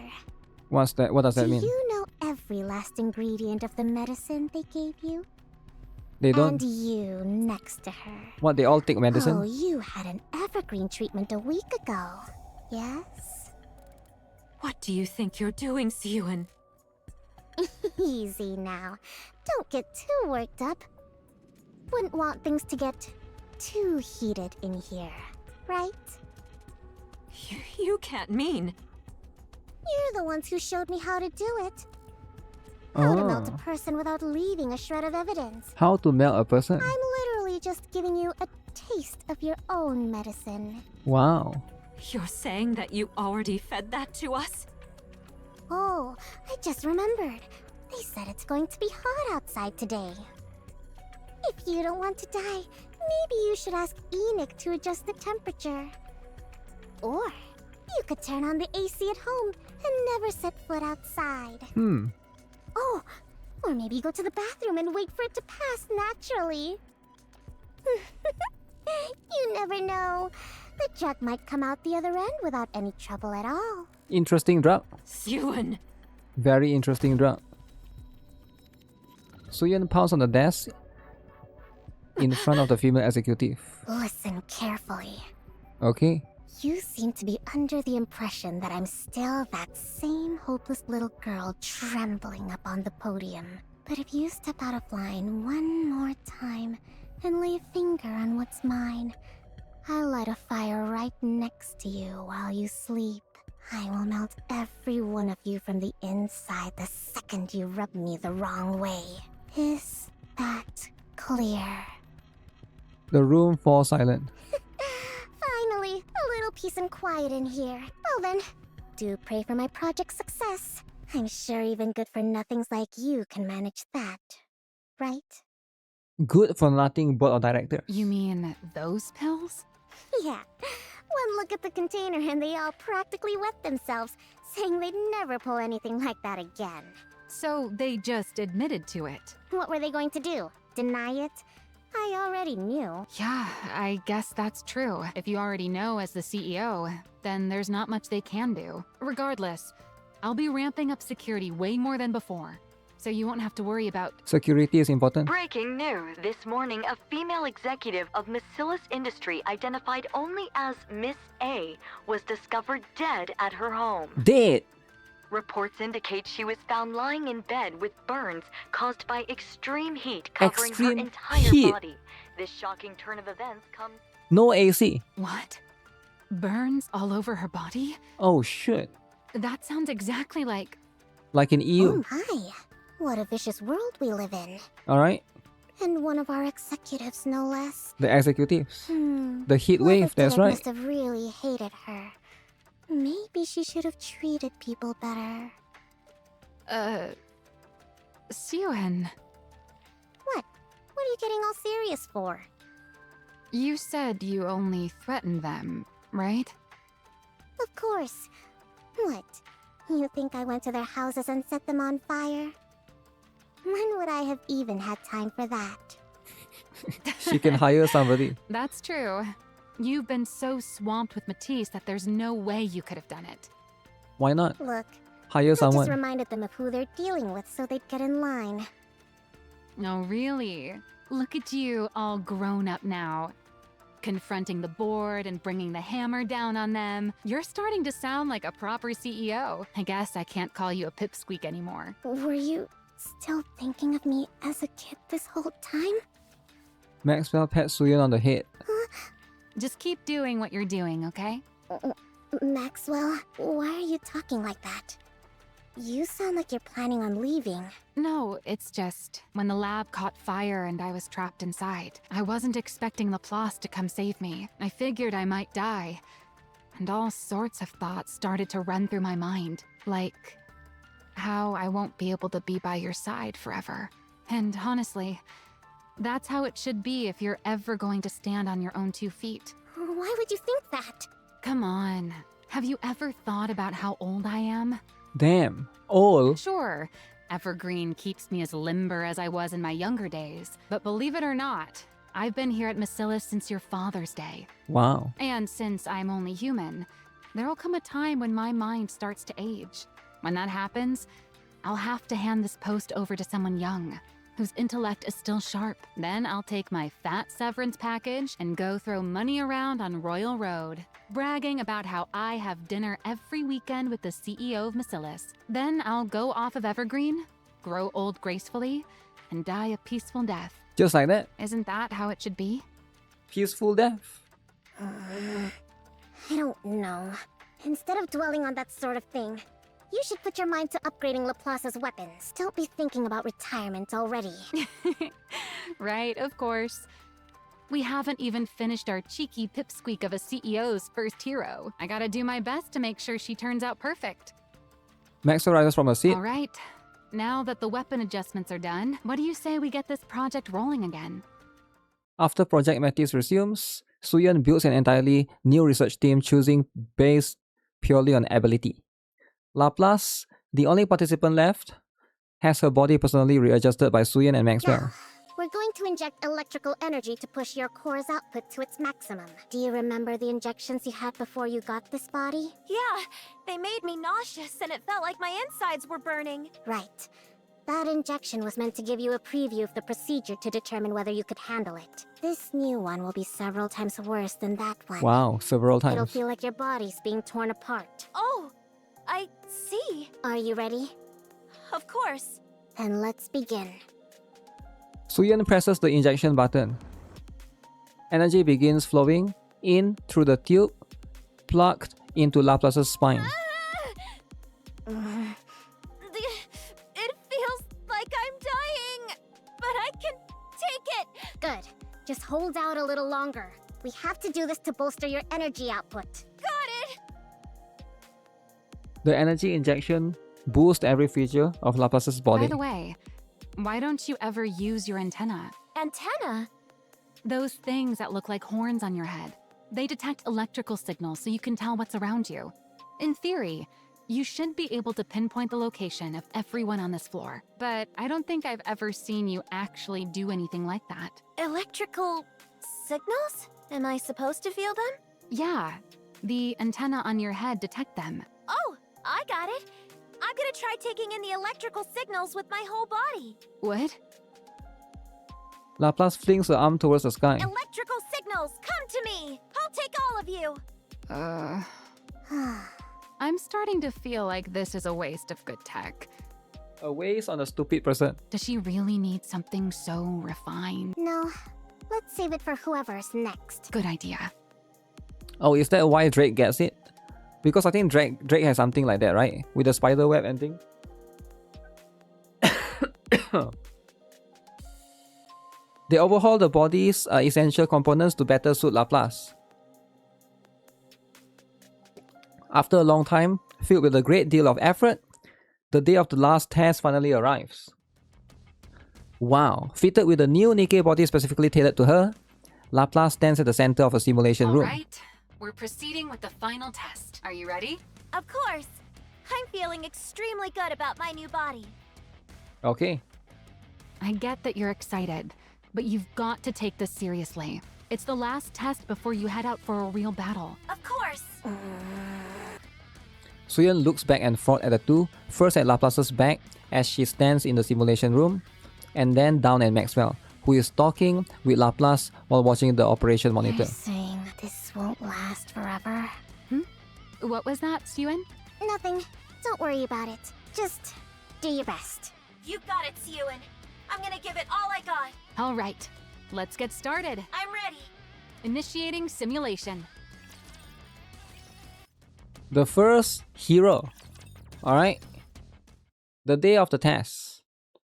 Speaker 1: What's that? What does that mean?
Speaker 2: Do you know every last ingredient of the medicine they gave you?
Speaker 1: They don't.
Speaker 2: And you next to her.
Speaker 1: What, they all take medicine?
Speaker 2: Oh, you had an evergreen treatment a week ago. Yes?
Speaker 8: What do you think you're doing, Siyun?
Speaker 2: Easy now. Don't get too worked up. Wouldn't want things to get too heated in here, right?
Speaker 8: You can't mean.
Speaker 2: You're the ones who showed me how to do it. How to melt a
Speaker 1: Oh.
Speaker 2: person without leaving a shred of evidence.
Speaker 1: How to melt a person?
Speaker 2: I'm literally just giving you a taste of your own medicine.
Speaker 1: Wow.
Speaker 8: You're saying that you already fed that to us?
Speaker 2: Oh, I just remembered. They said it's going to be hot outside today. If you don't want to die, maybe you should ask Enoch to adjust the temperature. Or You could turn on the AC at home and never set foot outside. Oh, or maybe go to the bathroom and wait for it to pass naturally. You never know. The drug might come out the other end without any trouble at all.
Speaker 1: Interesting drug.
Speaker 8: Suyun!
Speaker 1: Very interesting drug. Suyun pounced on the desk in front of the female executive.
Speaker 2: Listen carefully.
Speaker 1: Okay.
Speaker 2: You seem to be under the impression that I'm still that same hopeless little girl trembling up on the podium. But if you step out of line one more time and lay a finger on what's mine, I'll light a fire right next to you while you sleep. I will melt every one of you from the inside the second you rub me the wrong way. Is that clear?
Speaker 1: The room falls silent.
Speaker 2: Finally, a little peace and quiet in here. Well then, do pray for my project's success. I'm sure even good-for-nothings like you can manage that, right?
Speaker 1: Good for nothing board of director.
Speaker 12: You mean those pills?
Speaker 2: Yeah. One look at the container and they all practically wet themselves, saying they'd never pull anything like that again.
Speaker 12: So they just admitted to it.
Speaker 2: What were they going to do? Deny it? I already knew.
Speaker 12: Yeah, I guess that's true. If you already know as the CEO, then there's not much they can do. Regardless, I'll be ramping up security way more than before, so you won't have to worry about...
Speaker 1: Security is important.
Speaker 5: Breaking news. This morning, a female executive of Macillus Industry identified only as Miss A was discovered dead at her home.
Speaker 1: Dead!
Speaker 5: Reports indicate she was found lying in bed with burns caused by extreme heat covering her entire body. This shocking turn of events comes...
Speaker 1: No AC.
Speaker 12: What? Burns all over her body?
Speaker 1: Oh shit.
Speaker 12: That sounds exactly like...
Speaker 1: Like in EU.
Speaker 2: Oh my. What a vicious world we live in.
Speaker 1: Alright.
Speaker 2: And one of our executives, no less.
Speaker 1: The executives. The heat wave, that's right.
Speaker 2: Must have really hated her. Maybe she should have treated people better.
Speaker 12: Suyun.
Speaker 2: What? What are you getting all serious for?
Speaker 12: You said you only threatened them, right?
Speaker 2: Of course. What? You think I went to their houses and set them on fire? When would I have even had time for that?
Speaker 1: She can hire somebody.
Speaker 12: That's true. You've been so swamped with Matisse that there's no way you could have done it.
Speaker 1: Why not?
Speaker 2: Look,
Speaker 1: hire
Speaker 2: I
Speaker 1: someone.
Speaker 2: just reminded them of who they're dealing with so they'd get in line.
Speaker 12: Oh, really? Look at you, all grown up now. Confronting the board and bringing the hammer down on them. You're starting to sound like a proper CEO. I guess I can't call you a pipsqueak anymore.
Speaker 2: Were you still thinking of me as a kid this whole time?
Speaker 1: Maxwell pats Suyun on the head.
Speaker 12: Just keep doing what you're doing, okay?
Speaker 2: Maxwell, why are you talking like that? You sound like you're planning on leaving.
Speaker 12: No, it's just when the lab caught fire and I was trapped inside. I wasn't expecting Laplace to come save me. I figured I might die. And all sorts of thoughts started to run through my mind. Like how I won't be able to be by your side forever. And honestly, that's how it should be if you're ever going to stand on your own 2 feet.
Speaker 2: Why would you think that?
Speaker 12: Come on. Have you ever thought about how old I am?
Speaker 1: Damn. Old?
Speaker 12: Sure. Evergreen keeps me as limber as I was in my younger days. But believe it or not, I've been here at Macillus since your father's day.
Speaker 1: Wow.
Speaker 12: And since I'm only human, there'll come a time when my mind starts to age. When that happens, I'll have to hand this post over to someone young, whose intellect is still sharp. Then I'll take my fat severance package and go throw money around on Royal Road, bragging about how I have dinner every weekend with the CEO of Macillus. Then I'll go off of Evergreen, grow old gracefully, and die a peaceful death.
Speaker 1: Just like that?
Speaker 12: Isn't that how it should be?
Speaker 1: Peaceful death?
Speaker 2: I don't know. Instead of dwelling on that sort of thing, you should put your mind to upgrading Laplace's weapons. Don't be thinking about retirement already.
Speaker 12: Right, of course. We haven't even finished our cheeky pipsqueak of a CEO's first hero. I gotta do my best to make sure she turns out perfect.
Speaker 1: Maxwell rises from her seat.
Speaker 12: All right. Now that the weapon adjustments are done, what do you say we get this project rolling again?
Speaker 1: After Project Matisse resumes, Suyun builds an entirely new research team choosing base purely on ability. Laplace, the only participant left, has her body personally readjusted by Suyin and Maxwell.
Speaker 2: We're going to inject electrical energy to push your core's output to its maximum. Do you remember the injections you had before you got this body?
Speaker 4: Yeah, they made me nauseous and it felt like my insides were burning.
Speaker 2: Right. That injection was meant to give you a preview of the procedure to determine whether you could handle it. This new one will be several times worse than that one.
Speaker 1: Wow, several
Speaker 2: It'll
Speaker 1: times.
Speaker 2: feel like your body's being torn apart.
Speaker 4: Oh, I see.
Speaker 2: Are you ready?
Speaker 4: Of course.
Speaker 2: Then let's begin.
Speaker 1: Suyin presses the injection button. Energy begins flowing in through the tube, plugged into Laplace's spine.
Speaker 4: It feels like I'm dying, but I can take it.
Speaker 2: Good. Just hold out a little longer. We have to do this to bolster your energy output.
Speaker 4: Got it.
Speaker 1: The energy injection boosts every feature of Laplace's body.
Speaker 12: By the way, why don't you ever use your antenna?
Speaker 4: Antenna?
Speaker 12: Those things that look like horns on your head. They detect electrical signals so you can tell what's around you. In theory, you should be able to pinpoint the location of everyone on this floor. But I don't think I've ever seen you actually do anything like that.
Speaker 4: Electrical signals? Am I supposed to feel them?
Speaker 12: Yeah, the antenna on your head detect them.
Speaker 4: Oh, I got it. I'm gonna try taking in the electrical signals with my whole body.
Speaker 12: What?
Speaker 1: Laplace flings her arm towards the sky.
Speaker 4: Electrical signals, come to me! I'll take all of you!
Speaker 12: I'm starting to feel like this is a waste of good tech.
Speaker 1: A waste on a stupid person.
Speaker 12: Does she really need something so refined?
Speaker 2: No. Let's save it for whoever's next.
Speaker 12: Good idea.
Speaker 1: Oh, is that why Drake gets it? Because I think Drake has something like that, right? With the spider web and thing. They overhaul the body's essential components to better suit Laplace. After a long time, filled with a great deal of effort, the day of the last test finally arrives. Wow, fitted with a new NIKKE body specifically tailored to her, Laplace stands at the center of a simulation room.
Speaker 12: Alright, we're proceeding with the final test. Are you ready?
Speaker 4: Of course. I'm feeling extremely good about my new body.
Speaker 1: Okay.
Speaker 12: I get that you're excited, but you've got to take this seriously. It's the last test before you head out for a real battle.
Speaker 4: Of course.
Speaker 1: Suyin looks back and forth at the two, first at Laplace's back as she stands in the simulation room, and then down at Maxwell, who is talking with Laplace while watching the operation monitor.
Speaker 2: You're saying that this won't last forever?
Speaker 12: What was that, Suyin?
Speaker 2: Nothing. Don't worry about it. Just do your best.
Speaker 4: You got it, Siyun. I'm gonna give it all I got.
Speaker 12: Alright, let's get started.
Speaker 4: I'm ready.
Speaker 12: Initiating simulation.
Speaker 1: The first hero. Alright. The day of the test.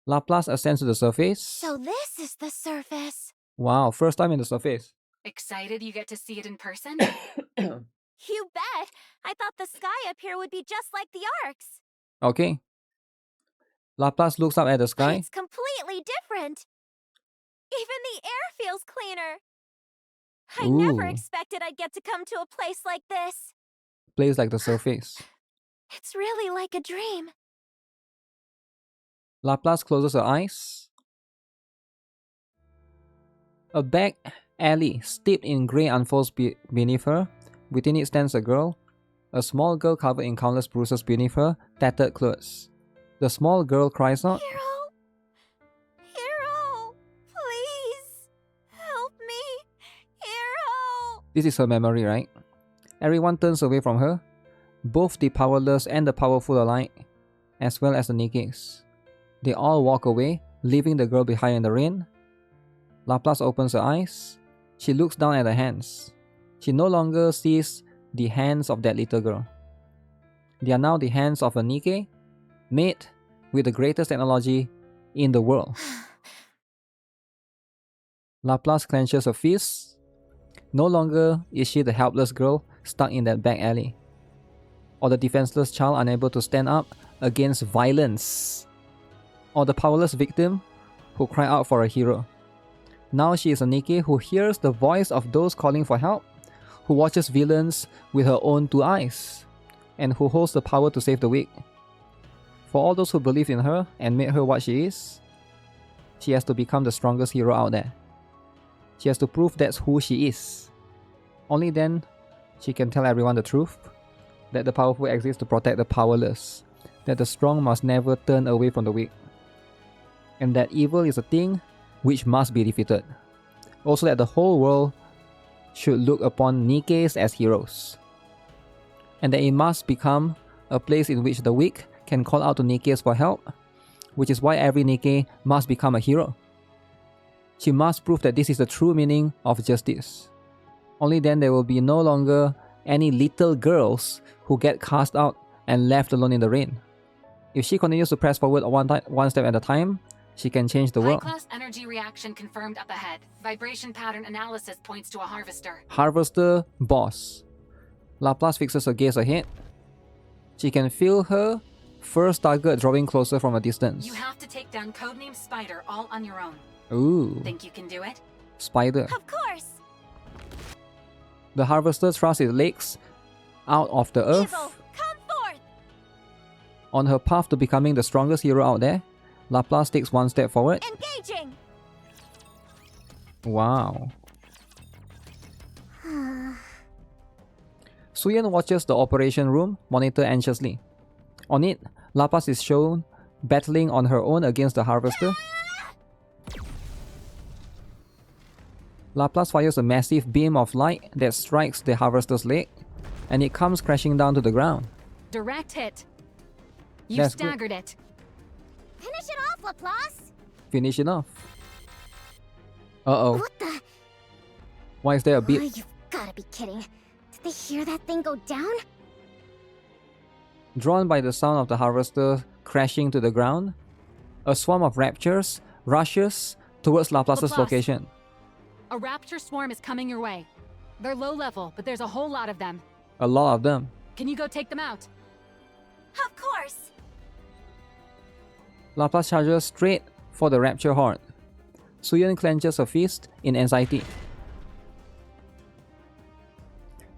Speaker 1: Laplace ascends to the surface.
Speaker 4: So this is the surface.
Speaker 1: Wow, first time in the surface.
Speaker 12: Excited you get to see it in person?
Speaker 4: You bet. I thought the sky up here would be just like the arcs.
Speaker 1: Okay. Laplace looks up at the sky.
Speaker 4: It's completely different. Even the air feels cleaner. I never
Speaker 1: Ooh.
Speaker 4: expected I'd get to come to a place like this.
Speaker 1: Plays like the surface.
Speaker 4: It's really like a dream.
Speaker 1: Laplace closes her eyes. A back alley steeped in grey unfolds beneath her. Within it stands a girl. A small girl covered in countless bruises beneath her tattered clothes. The small girl cries out,
Speaker 4: Hero! Hero! Please! Help me! Hero!
Speaker 1: This is her memory, right? Everyone turns away from her. Both the powerless and the powerful alike, as well as the NIKKEs. They all walk away, leaving the girl behind in the rain. Laplace opens her eyes. She looks down at her hands. She no longer sees the hands of that little girl. They are now the hands of a NIKKE, made with the greatest technology in the world. Laplace clenches her fists. No longer is she the helpless girl stuck in that back alley, or the defenseless child unable to stand up against violence, or the powerless victim who cry out for a hero. Now she is a NIKKE who hears the voice of those calling for help, who watches villains with her own two eyes, and who holds the power to save the weak. For all those who believe in her and made her what she is, she has to become the strongest hero out there. She has to prove that's who she is. Only then she can tell everyone the truth, that the powerful exist to protect the powerless, that the strong must never turn away from the weak, and that evil is a thing which must be defeated. Also that the whole world should look upon Nikkes as heroes, and that it must become a place in which the weak can call out to Nikkes for help, which is why every Nikke must become a hero. She must prove that this is the true meaning of justice. Only then there will be no longer any little girls who get cast out and left alone in the rain. If she continues to press forward one step at a time, she can change the world.
Speaker 12: High-class energy reaction confirmed up ahead. Vibration pattern analysis points to a harvester.
Speaker 1: Harvester boss. Laplace fixes her gaze ahead. She can feel her first target drawing closer from a distance.
Speaker 12: You have to take down codename Spider all on your own.
Speaker 1: Ooh.
Speaker 12: Think you can do it?
Speaker 1: Spider.
Speaker 2: Of course.
Speaker 1: The harvester thrusts its legs out of the earth.
Speaker 2: Evil, come forth.
Speaker 1: On her path to becoming the strongest hero out there, Laplace takes one step forward.
Speaker 2: Engaging.
Speaker 1: Wow. Suyen watches the operation room monitor anxiously. On it, Laplace is shown battling on her own against the harvester. Laplace fires a massive beam of light that strikes the harvester's leg, and it comes crashing down to the ground.
Speaker 12: Direct hit. You
Speaker 1: That's
Speaker 12: staggered it.
Speaker 2: Finish it off, Laplace.
Speaker 1: Finish it off. Uh-oh.
Speaker 2: What the?
Speaker 1: Why is there a beat?
Speaker 2: Oh, you've gotta be kidding. Did they hear that thing go down?
Speaker 1: Drawn by the sound of the harvester crashing to the ground, a swarm of raptures rushes towards Laplace's
Speaker 12: Laplace.
Speaker 1: location.
Speaker 12: A rapture swarm is coming your way. They're low level, but there's a whole lot of them.
Speaker 1: A lot of them.
Speaker 12: Can you go take them out?
Speaker 2: Of course.
Speaker 1: Laplace charges straight for the rapture horde. Suyen clenches her fist in anxiety.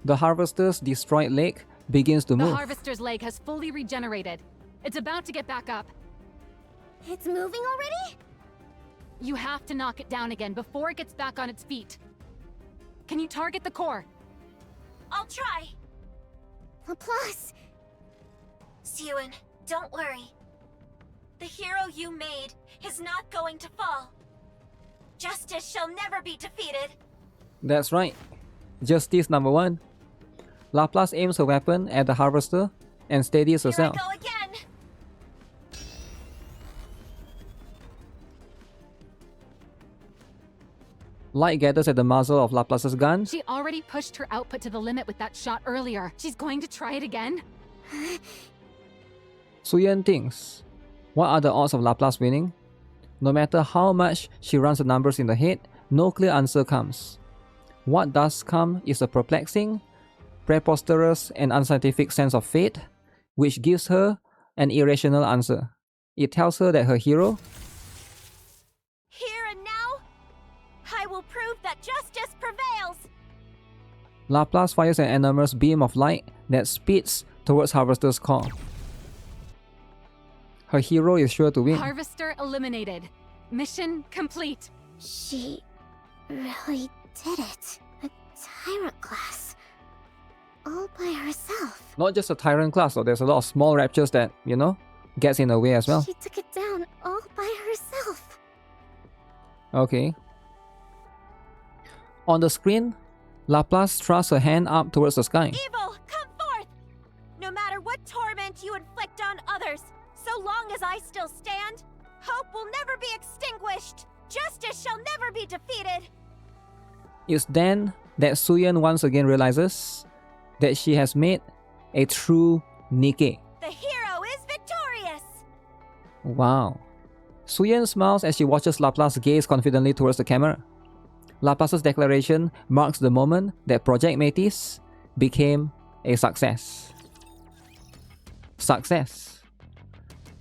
Speaker 1: The harvester's destroyed leg begins to
Speaker 12: The
Speaker 1: move.
Speaker 12: harvester's leg has fully regenerated. It's about to get back up.
Speaker 2: It's moving already?
Speaker 12: You have to knock it down again before it gets back on its feet. Can you target the core?
Speaker 2: I'll try. Laplace.
Speaker 4: Suen, don't worry. The hero you made is not going to fall. Justice shall never be defeated.
Speaker 1: That's right. Justice number 1. Laplace aims her weapon at the harvester and steadies herself.
Speaker 4: Here I go again.
Speaker 1: Light gathers at the muzzle of Laplace's gun.
Speaker 12: She already pushed her output to the limit with that shot earlier. She's going to try it again?
Speaker 1: Suyen thinks, what are the odds of Laplace winning? No matter how much she runs the numbers in the head, no clear answer comes. What does come is a perplexing, preposterous and unscientific sense of fate, which gives her an irrational answer. It tells her that her hero,
Speaker 4: Here and now, I will prove that justice prevails.
Speaker 1: Laplace fires an enormous beam of light that speeds towards Harvester's core. Her hero is sure to win.
Speaker 12: Harvester eliminated. Mission complete.
Speaker 2: She really did it. A tyrant class. All by herself.
Speaker 1: Not just a tyrant class, though. There's a lot of small raptures that, you know, gets in the way as well.
Speaker 2: She took it down all by herself.
Speaker 1: Okay. On the screen, Laplace thrusts her hand up towards the sky.
Speaker 4: Evil, come forth! No matter what torment you inflict on others, so long as I still stand, hope will never be extinguished. Justice shall never be defeated.
Speaker 1: It's then that Suyen once again realizes that she has made a true Nikke.
Speaker 4: The hero is victorious!
Speaker 1: Wow. Suyen smiles as she watches Laplace gaze confidently towards the camera. Laplace's declaration marks the moment that Project Métis became a success. Success.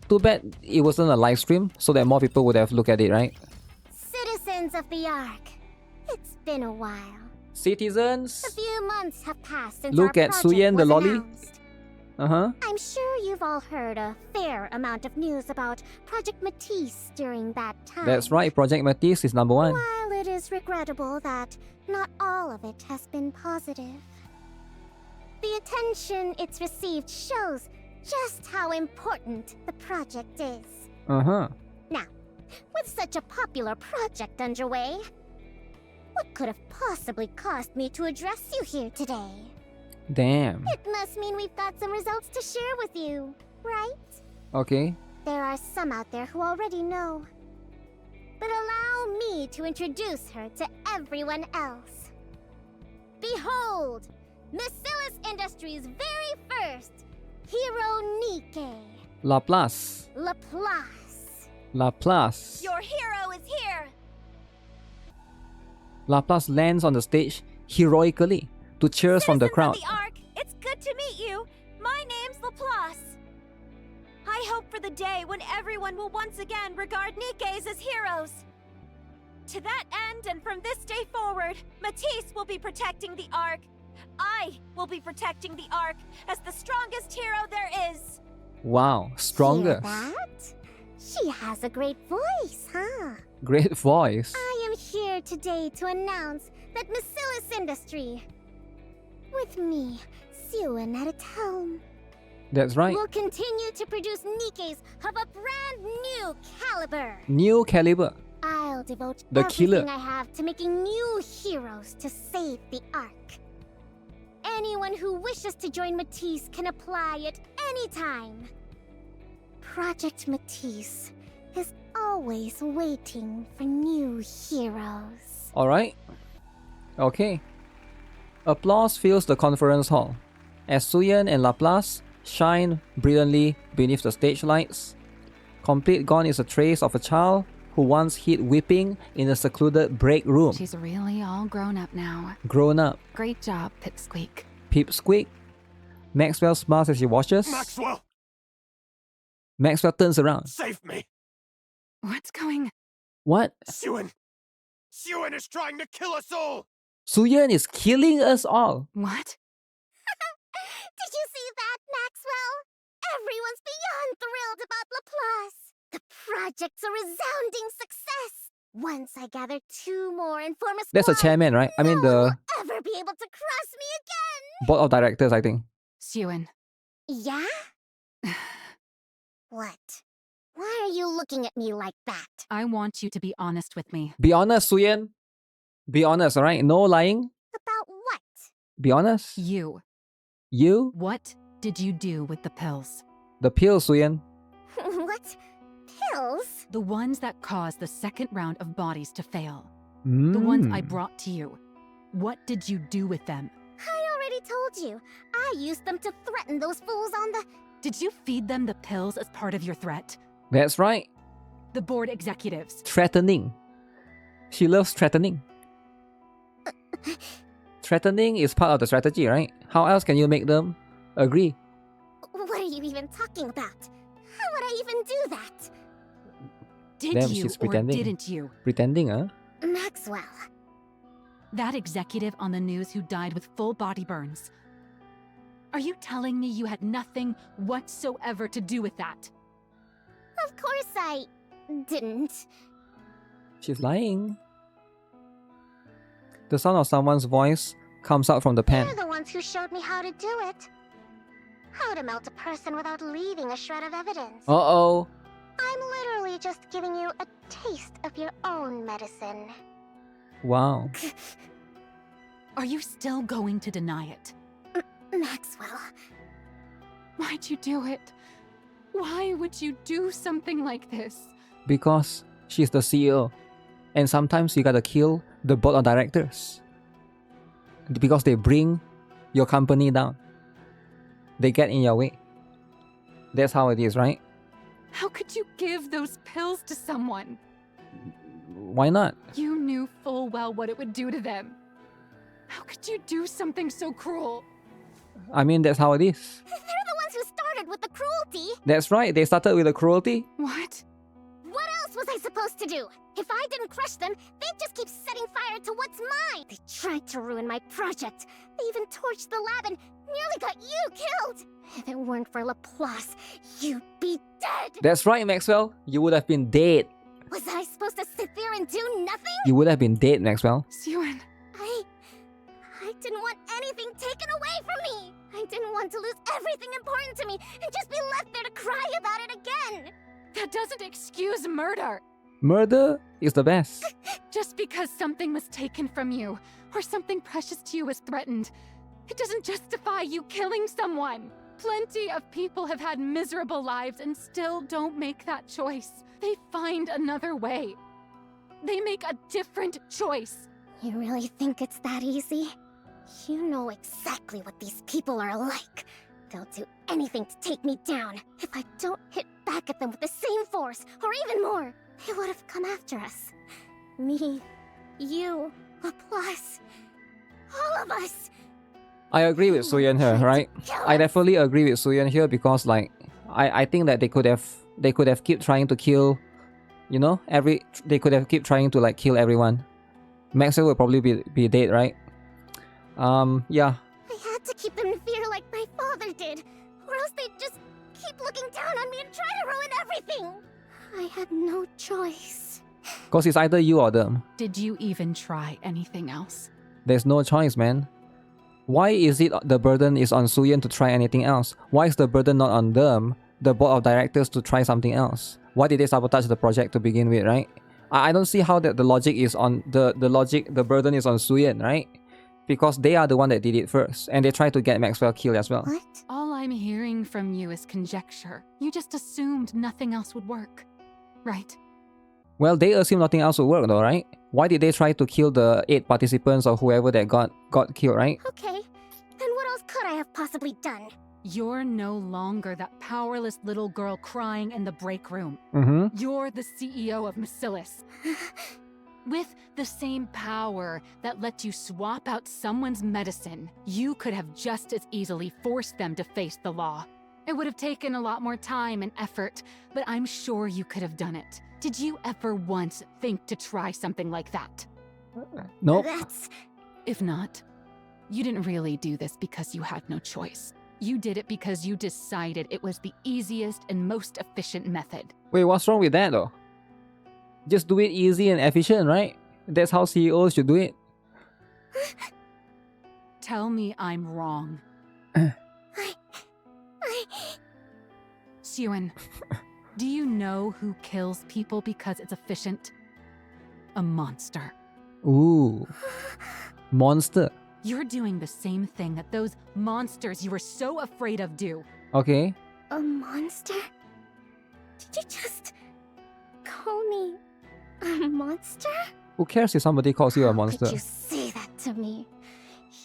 Speaker 1: Too bad it wasn't a live stream so that more people would have looked at it, right?
Speaker 2: Citizens of the Ark. It's been a while.
Speaker 1: Citizens,
Speaker 2: A few months have passed since
Speaker 1: look
Speaker 2: our
Speaker 1: at
Speaker 2: project
Speaker 1: Suyen the
Speaker 2: was
Speaker 1: lolly.
Speaker 2: announced.
Speaker 1: Uh-huh.
Speaker 2: I'm sure you've all heard a fair amount of news about Project Matisse during that time.
Speaker 1: That's right, Project Matisse is number 1.
Speaker 2: While it is regrettable that not all of it has been positive, the attention it's received shows just how important the project is.
Speaker 1: Uh-huh.
Speaker 2: Now, with such a popular project underway, what could have possibly caused me to address you here today?
Speaker 1: Damn.
Speaker 2: It must mean we've got some results to share with you, right?
Speaker 1: Okay.
Speaker 2: There are some out there who already know. But allow me to introduce her to everyone else. Behold, Miscellus Industries' very first hero NIKKE.
Speaker 1: Laplace.
Speaker 2: Laplace.
Speaker 1: Laplace.
Speaker 4: Your hero is here!
Speaker 1: Laplace lands on the stage heroically to cheers from the crowd.
Speaker 4: The Ark, it's good to meet you. My name's Laplace. I hope for the day when everyone will once again regard NIKKEs as heroes. To that end, and from this day forward, Matisse will be protecting the Ark. I will be protecting the Ark as the strongest hero there is.
Speaker 1: Wow, strongest.
Speaker 2: Hear that? She has a great voice, huh?
Speaker 1: Great voice.
Speaker 2: I am here today to announce that Miscellus Industry, with me, Suen at its helm,
Speaker 1: That's right.
Speaker 2: will continue to produce NIKKEs of a brand new caliber.
Speaker 1: New caliber.
Speaker 2: I'll devote
Speaker 1: The
Speaker 2: everything
Speaker 1: killer.
Speaker 2: I have to making new heroes to save the Ark. Anyone who wishes to join Matisse can apply at any time. Project Matisse is always waiting for new heroes.
Speaker 1: Alright. Okay. Applause fills the conference hall as Suyen and Laplace shine brilliantly beneath the stage lights. Complete gone is a trace of a child who once hid weeping in a secluded break room.
Speaker 12: She's really all grown up now.
Speaker 1: Grown up.
Speaker 12: Great job, Pipsqueak.
Speaker 1: Pipsqueak. Maxwell smiles as he watches.
Speaker 6: Maxwell!
Speaker 1: Maxwell turns around.
Speaker 6: Save me!
Speaker 12: What's going?
Speaker 1: What?
Speaker 6: Suen! Suen is trying to kill us all!
Speaker 1: Suyen is killing us all.
Speaker 12: What?
Speaker 2: Did you see that, Maxwell? Everyone's beyond thrilled about Laplace. The project's a resounding success. Once I gather 2 more and form a squad,
Speaker 1: That's the chairman, right? I mean
Speaker 2: no one
Speaker 1: the
Speaker 2: will ever be able to cross me again.
Speaker 1: board of directors, I think.
Speaker 12: Suen.
Speaker 2: Yeah? What? Why are you looking at me like that?
Speaker 12: I want you to be honest with me.
Speaker 1: Be honest, Suyen. Be honest, alright? No lying.
Speaker 2: About what?
Speaker 1: Be honest.
Speaker 12: You.
Speaker 1: You?
Speaker 12: What did you do with the pills?
Speaker 1: The pill, Suyen.
Speaker 2: What? Pills?
Speaker 12: The ones that caused the second round of bodies to fail. The ones I brought to you. What did you do with them?
Speaker 2: I already told you. I used them to threaten those fools on the...
Speaker 12: Did you feed them the pills as part of your threat?
Speaker 1: That's right.
Speaker 12: The board executives.
Speaker 1: Threatening. She loves threatening. Threatening is part of the strategy, right? How else can you make them agree?
Speaker 2: What are you even talking about? How would I even do that?
Speaker 12: Did
Speaker 1: Damn,
Speaker 12: you
Speaker 1: she's
Speaker 12: or
Speaker 1: pretending.
Speaker 12: didn't you?
Speaker 1: Pretending, huh?
Speaker 2: Maxwell.
Speaker 12: That executive on the news who died with full body burns. Are you telling me you had nothing whatsoever to do with that?
Speaker 2: Of course I didn't.
Speaker 1: She's lying. The sound of someone's voice comes out from the pen.
Speaker 2: They're the ones who showed me how to do it. How to melt a person without leaving a shred of evidence.
Speaker 1: Uh-oh.
Speaker 2: I'm literally just giving you a taste of your own medicine.
Speaker 1: Wow.
Speaker 12: Are you still going to deny it?
Speaker 2: Maxwell.
Speaker 12: Why'd you do it? Why would you do something like this?
Speaker 1: Because she's the CEO. And sometimes you gotta kill the board of directors. Because they bring your company down. They get in your way. That's how it is, right?
Speaker 12: How could you give those pills to someone?
Speaker 1: Why not?
Speaker 12: You knew full well what it would do to them. How could you do something so cruel?
Speaker 1: I mean, that's how it is.
Speaker 2: They're the ones who started with the cruelty.
Speaker 1: That's right, they started with the cruelty.
Speaker 12: What?
Speaker 2: What else was I supposed supposed to do? If I didn't crush them, they'd just keep setting fire to what's mine! They tried to ruin my project. They even torched the lab and nearly got you killed! If it weren't for Laplace, you'd be dead!
Speaker 1: That's right, Maxwell. You would have been dead.
Speaker 2: Was I supposed to sit there and do nothing?
Speaker 1: You would have been dead, Maxwell.
Speaker 12: Siwan.
Speaker 2: I didn't want anything taken away from me! I didn't want to lose everything important to me and just be left there to cry about it again!
Speaker 12: That doesn't excuse murder!
Speaker 1: Murder is the best.
Speaker 12: Just because something was taken from you, or something precious to you was threatened, it doesn't justify you killing someone! Plenty of people have had miserable lives and still don't make that choice. They find another way. They make a different choice.
Speaker 2: You really think it's that easy? You know exactly what these people are like. They'll do anything to take me down. If I don't hit back at them with the same force, or even more, they would have come after us. Me, you, Laplace, all of us.
Speaker 1: I agree with Suyen here, right? I definitely agree with Suyen here because like I think that they could have keep trying to kill, you know, they could have keep trying to like kill everyone. Maxwell will probably be dead, right? Yeah.
Speaker 2: I had to keep them in fear like my father did, or else they'd just keep looking down on me and try to ruin everything. I had no choice.
Speaker 1: Cause it's either you or them.
Speaker 12: Did you even try anything else?
Speaker 1: There's no choice, man. Why is it the burden is on Suyen to try anything else? Why is the burden not on them, the board of directors, to try something else? Why did they sabotage the project to begin with, right? I don't see how that the logic is on the burden is on Suyen, right? Because they are the one that did it first, and they tried to get Maxwell killed as well.
Speaker 2: What?
Speaker 12: All I'm hearing from you is conjecture. You just assumed nothing else would work, right?
Speaker 1: Well, they assumed nothing else would work though, right? Why did they try to kill the 8 participants or whoever that got killed, right?
Speaker 2: Okay, then what else could I have possibly done?
Speaker 12: You're no longer that powerless little girl crying in the break room.
Speaker 1: Mm-hmm.
Speaker 12: You're the CEO of Macilis. With the same power that lets you swap out someone's medicine, you could have just as easily forced them to face the law. It would have taken a lot more time and effort, but I'm sure you could have done it. Did you ever once think to try something like that?
Speaker 1: Nope.
Speaker 12: If not, you didn't really do this because you had no choice. You did it because you decided it was the easiest and most efficient method.
Speaker 1: Wait, what's wrong with that though? Just do it easy and efficient, right? That's how CEOs should do it.
Speaker 12: Tell me I'm wrong. Siwan, do you know who kills people because it's efficient? A monster.
Speaker 1: Ooh. Monster.
Speaker 12: You're doing the same thing that those monsters you were so afraid of do.
Speaker 1: Okay.
Speaker 2: A monster? Did you just call me a monster?
Speaker 1: Who cares if somebody calls you a
Speaker 2: How
Speaker 1: monster?
Speaker 2: could you say that to me?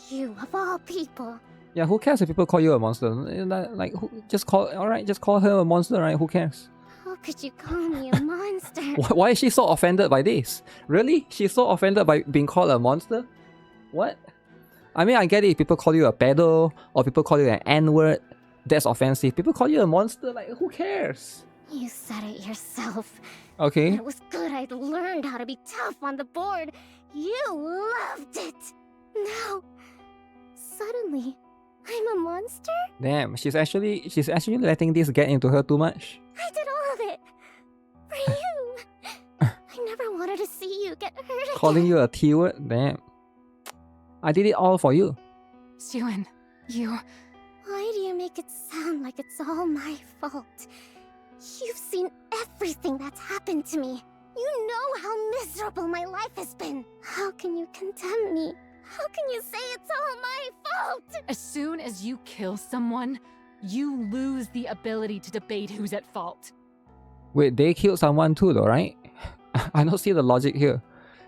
Speaker 2: You of all people.
Speaker 1: Yeah, who cares if people call you a monster? Like, just call her a monster, right? Who cares?
Speaker 2: How could you call me a monster?
Speaker 1: Why is she so offended by this? Really? She's so offended by being called a monster? What? I mean, I get it if people call you a pedo, or people call you an N-word. That's offensive. People call you a monster, like, who cares?
Speaker 2: You said it yourself.
Speaker 1: Okay.
Speaker 2: It was good I'd learned how to be tough on the board. You loved it. Now, suddenly, I'm a monster?
Speaker 1: Damn, she's actually letting this get into her too much.
Speaker 2: I did all of it. For you. I never wanted to see you get hurt again.
Speaker 1: Calling you a T-word? Damn. I did it all for you.
Speaker 12: Siwan, you...
Speaker 2: Why do you make it sound like it's all my fault? You've seen everything that's happened to me. You know how miserable my life has been. How can you condemn me? How can you say it's all my fault?
Speaker 12: As soon as you kill someone, you lose the ability to debate who's at fault.
Speaker 1: Wait, they killed someone too though, right? I don't see the logic here.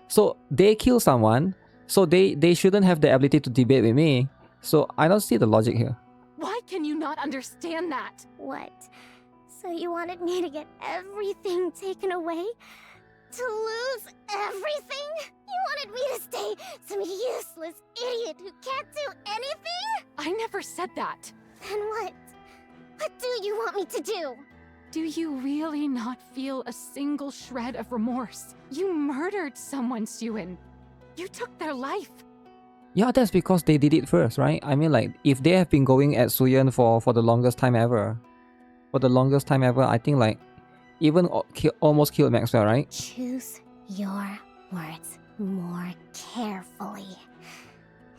Speaker 1: So they kill someone, so they shouldn't have the ability to debate with me. So I don't see the logic here.
Speaker 12: Why can you not understand that?
Speaker 2: What? So you wanted me to get everything taken away? To lose everything? You wanted me to stay some useless idiot who can't do anything?
Speaker 12: I never said that.
Speaker 2: Then what? What do you want me to do?
Speaker 12: Do you really not feel a single shred of remorse? You murdered someone, Suen. You took their life.
Speaker 1: Yeah, that's because they did it first, right? I mean, like, if they have been going at Suyeon for the longest time ever, I think, like, even almost killed Maxwell, right?
Speaker 2: Choose your words more carefully.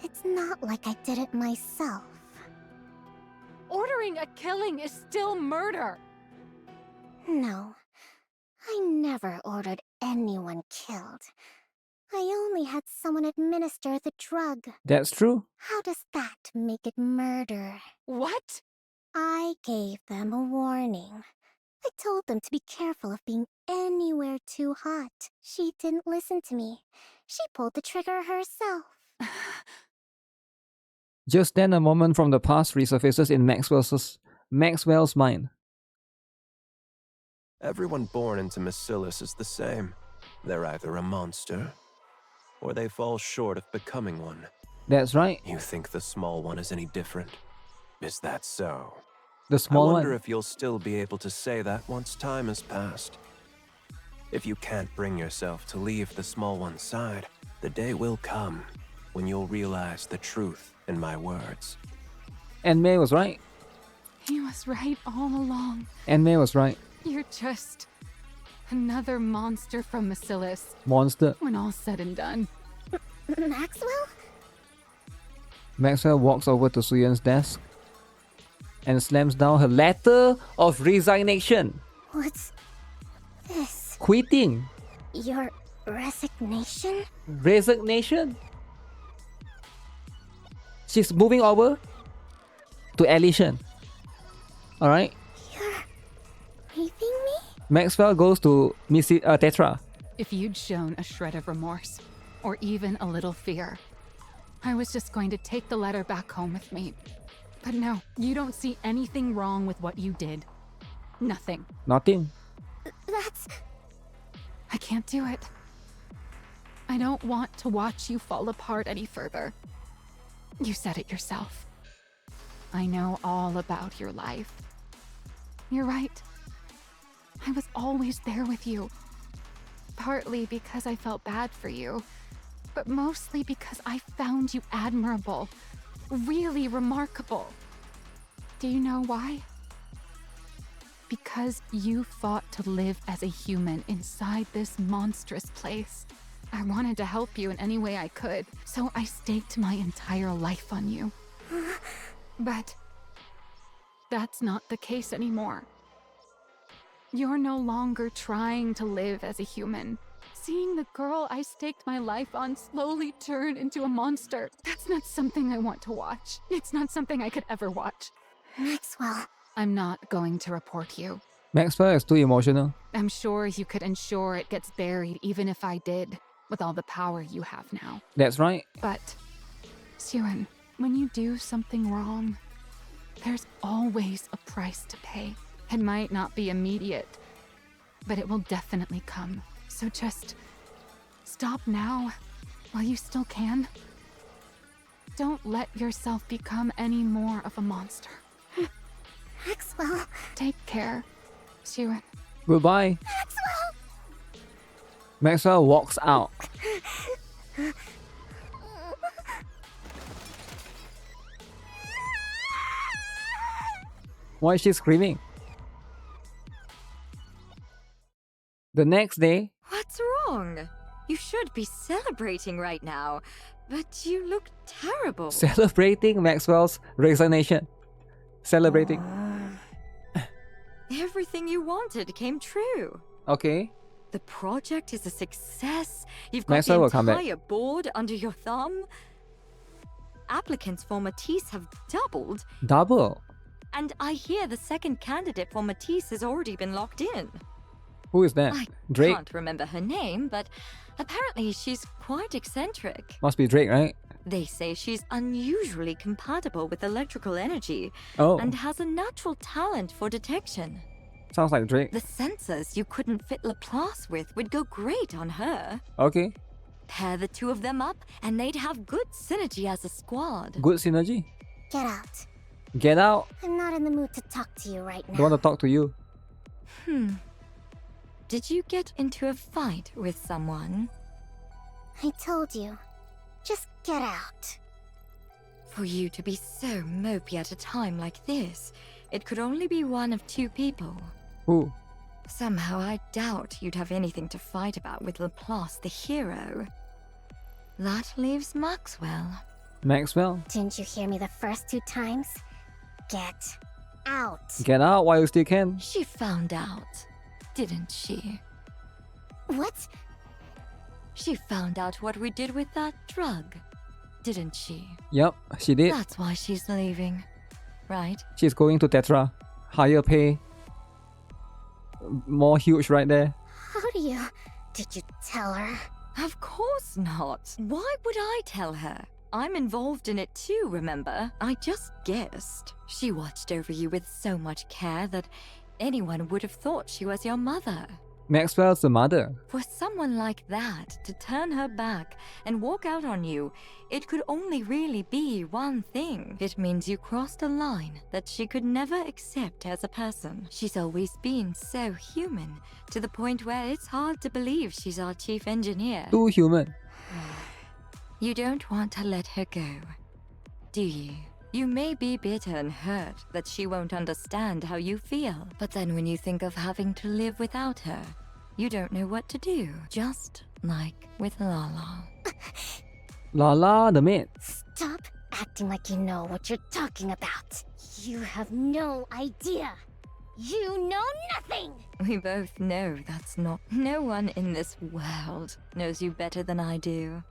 Speaker 2: It's not like I did it myself.
Speaker 12: Ordering a killing is still murder.
Speaker 2: No, I never ordered anyone killed. I only had someone administer the drug.
Speaker 1: That's true.
Speaker 2: How does that make it murder?
Speaker 12: What?
Speaker 2: I gave them a warning. I told them to be careful of being anywhere too hot. She didn't listen to me. She pulled the trigger herself.
Speaker 1: Just then, a moment from the past resurfaces in Maxwell's mind.
Speaker 6: Everyone born into Bacillus is the same. They're either a monster, or they fall short of becoming one.
Speaker 1: That's right.
Speaker 6: You think the small one is any different? Is that so?
Speaker 1: The small
Speaker 6: I wonder
Speaker 1: one.
Speaker 6: if you'll still be able to say that once time has passed. If you can't bring yourself to leave the small one's side, the day will come when you'll realize the truth in my words.
Speaker 1: And May was right.
Speaker 12: He was right all along.
Speaker 1: And May was right.
Speaker 12: You're just another monster from Bacillus.
Speaker 1: Monster.
Speaker 12: When all's said and done.
Speaker 2: Maxwell?
Speaker 1: Maxwell walks over to Suyeon's desk and slams down her letter of resignation.
Speaker 2: What's this?
Speaker 1: Quitting.
Speaker 2: Your resignation?
Speaker 1: Resignation? She's moving over to Alishan. Alright?
Speaker 2: Leaving me?
Speaker 1: Maxwell goes to Missy Tetra.
Speaker 12: If you'd shown a shred of remorse, or even a little fear, I was just going to take the letter back home with me. But no, you don't see anything wrong with what you did. Nothing.
Speaker 1: Nothing.
Speaker 2: That's...
Speaker 12: I can't do it. I don't want to watch you fall apart any further. You said it yourself. I know all about your life. You're right. I was always there with you. Partly because I felt bad for you, but mostly because I found you admirable. Really remarkable. Do you know why? Because you fought to live as a human inside this monstrous place. I wanted to help you in any way I could, so I staked my entire life on you. But that's not the case anymore. You're no longer trying to live as a human. Seeing the girl I staked my life on slowly turn into a monster, that's not something I want to watch. It's not something I could ever watch.
Speaker 2: Maxwell.
Speaker 12: I'm not going to report you.
Speaker 1: Maxwell is too emotional.
Speaker 12: I'm sure you could ensure it gets buried even if I did, with all the power you have now.
Speaker 1: That's right.
Speaker 12: But, Suen, when you do something wrong, there's always a price to pay. It might not be immediate, but it will definitely come. So just stop now, while you still can. Don't let yourself become any more of a monster.
Speaker 2: Maxwell.
Speaker 12: Take care, Suen.
Speaker 1: Goodbye.
Speaker 2: Maxwell!
Speaker 1: Maxwell walks out. Why is she screaming? The next day...
Speaker 17: What's wrong? You should be celebrating right now, but you look terrible.
Speaker 1: Celebrating Maxwell's resignation. Celebrating.
Speaker 17: Everything you wanted came true.
Speaker 1: Okay.
Speaker 17: The project is a success. You've got
Speaker 1: Maxwell will
Speaker 17: the
Speaker 1: come back.
Speaker 17: entire board under your thumb. Applicants for Matisse have doubled.
Speaker 1: Double?
Speaker 17: And I hear the second candidate for Matisse has already been locked in.
Speaker 1: Who is that?
Speaker 17: I
Speaker 1: Drake?
Speaker 17: can't remember her name, but apparently she's quite eccentric.
Speaker 1: Must be Drake, right?
Speaker 17: They say she's unusually compatible with electrical energy
Speaker 1: Oh.
Speaker 17: and has a natural talent for detection.
Speaker 1: Sounds like Drake.
Speaker 17: The sensors you couldn't fit Laplace with would go great on her.
Speaker 1: Okay.
Speaker 17: Pair the two of them up and they'd have good synergy as a squad.
Speaker 1: Good synergy.
Speaker 2: Get out.
Speaker 1: Get out.
Speaker 2: I'm not in the mood to talk to you right now.
Speaker 1: Don't want to talk to you.
Speaker 17: Did you get into a fight with someone?
Speaker 2: I told you. Just get out.
Speaker 17: For you to be so mopey at a time like this, it could only be one of two people.
Speaker 1: Who?
Speaker 17: Somehow I doubt you'd have anything to fight about with Laplace the hero. That leaves Maxwell.
Speaker 1: Maxwell?
Speaker 2: Didn't you hear me the first 2 times? Get out.
Speaker 1: Get out while you still can.
Speaker 17: She found out, didn't she?
Speaker 2: What?
Speaker 17: She found out what we did with that drug, didn't she?
Speaker 1: Yep, she did.
Speaker 17: That's why she's leaving, right?
Speaker 1: She's going to Tetra. Higher pay. More huge right there.
Speaker 2: How do you... Did you tell her?
Speaker 17: Of course not. Why would I tell her? I'm involved in it too, remember? I just guessed. She watched over you with so much care that anyone would have thought she was your mother.
Speaker 1: Maxwell's the mother.
Speaker 17: For someone like that to turn her back and walk out on you, it could only really be one thing. It means you crossed a line that she could never accept as a person. She's always been so human, to the point where it's hard to believe she's our chief engineer.
Speaker 1: Too human.
Speaker 17: You don't want to let her go, do you? You may be bitter and hurt that she won't understand how you feel, but then when you think of having to live without her, you don't know what to do. Just like with Lala.
Speaker 1: Lala the maid.
Speaker 2: Stop acting like you know what you're talking about. You have no idea. You know nothing!
Speaker 17: We both know that's not... No one in this world knows you better than I do.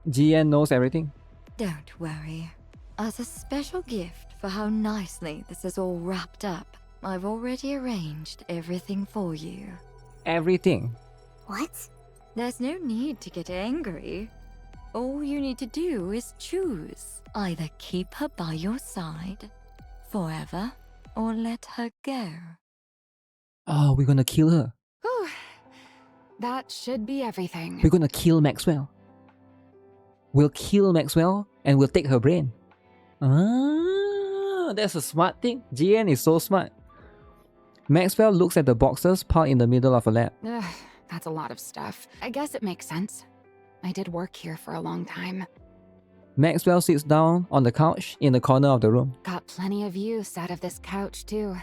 Speaker 1: GN knows everything.
Speaker 17: Don't worry. As a special gift for how nicely this is all wrapped up, I've already arranged everything for you.
Speaker 1: Everything?
Speaker 2: What?
Speaker 17: There's no need to get angry. All you need to do is choose. Either keep her by your side forever, or let her go.
Speaker 1: Oh, we're gonna kill her.
Speaker 12: Whew. That should be everything.
Speaker 1: We're gonna kill Maxwell. We'll kill Maxwell and we'll take her brain. Ah, that's a smart thing. GN is so smart. Maxwell looks at the boxes piled in the middle of a lab.
Speaker 12: Ugh, that's a lot of stuff. I guess it makes sense. I did work here for a long time.
Speaker 1: Maxwell sits down on the couch in the corner of the room.
Speaker 12: Got plenty of use out of this couch, too.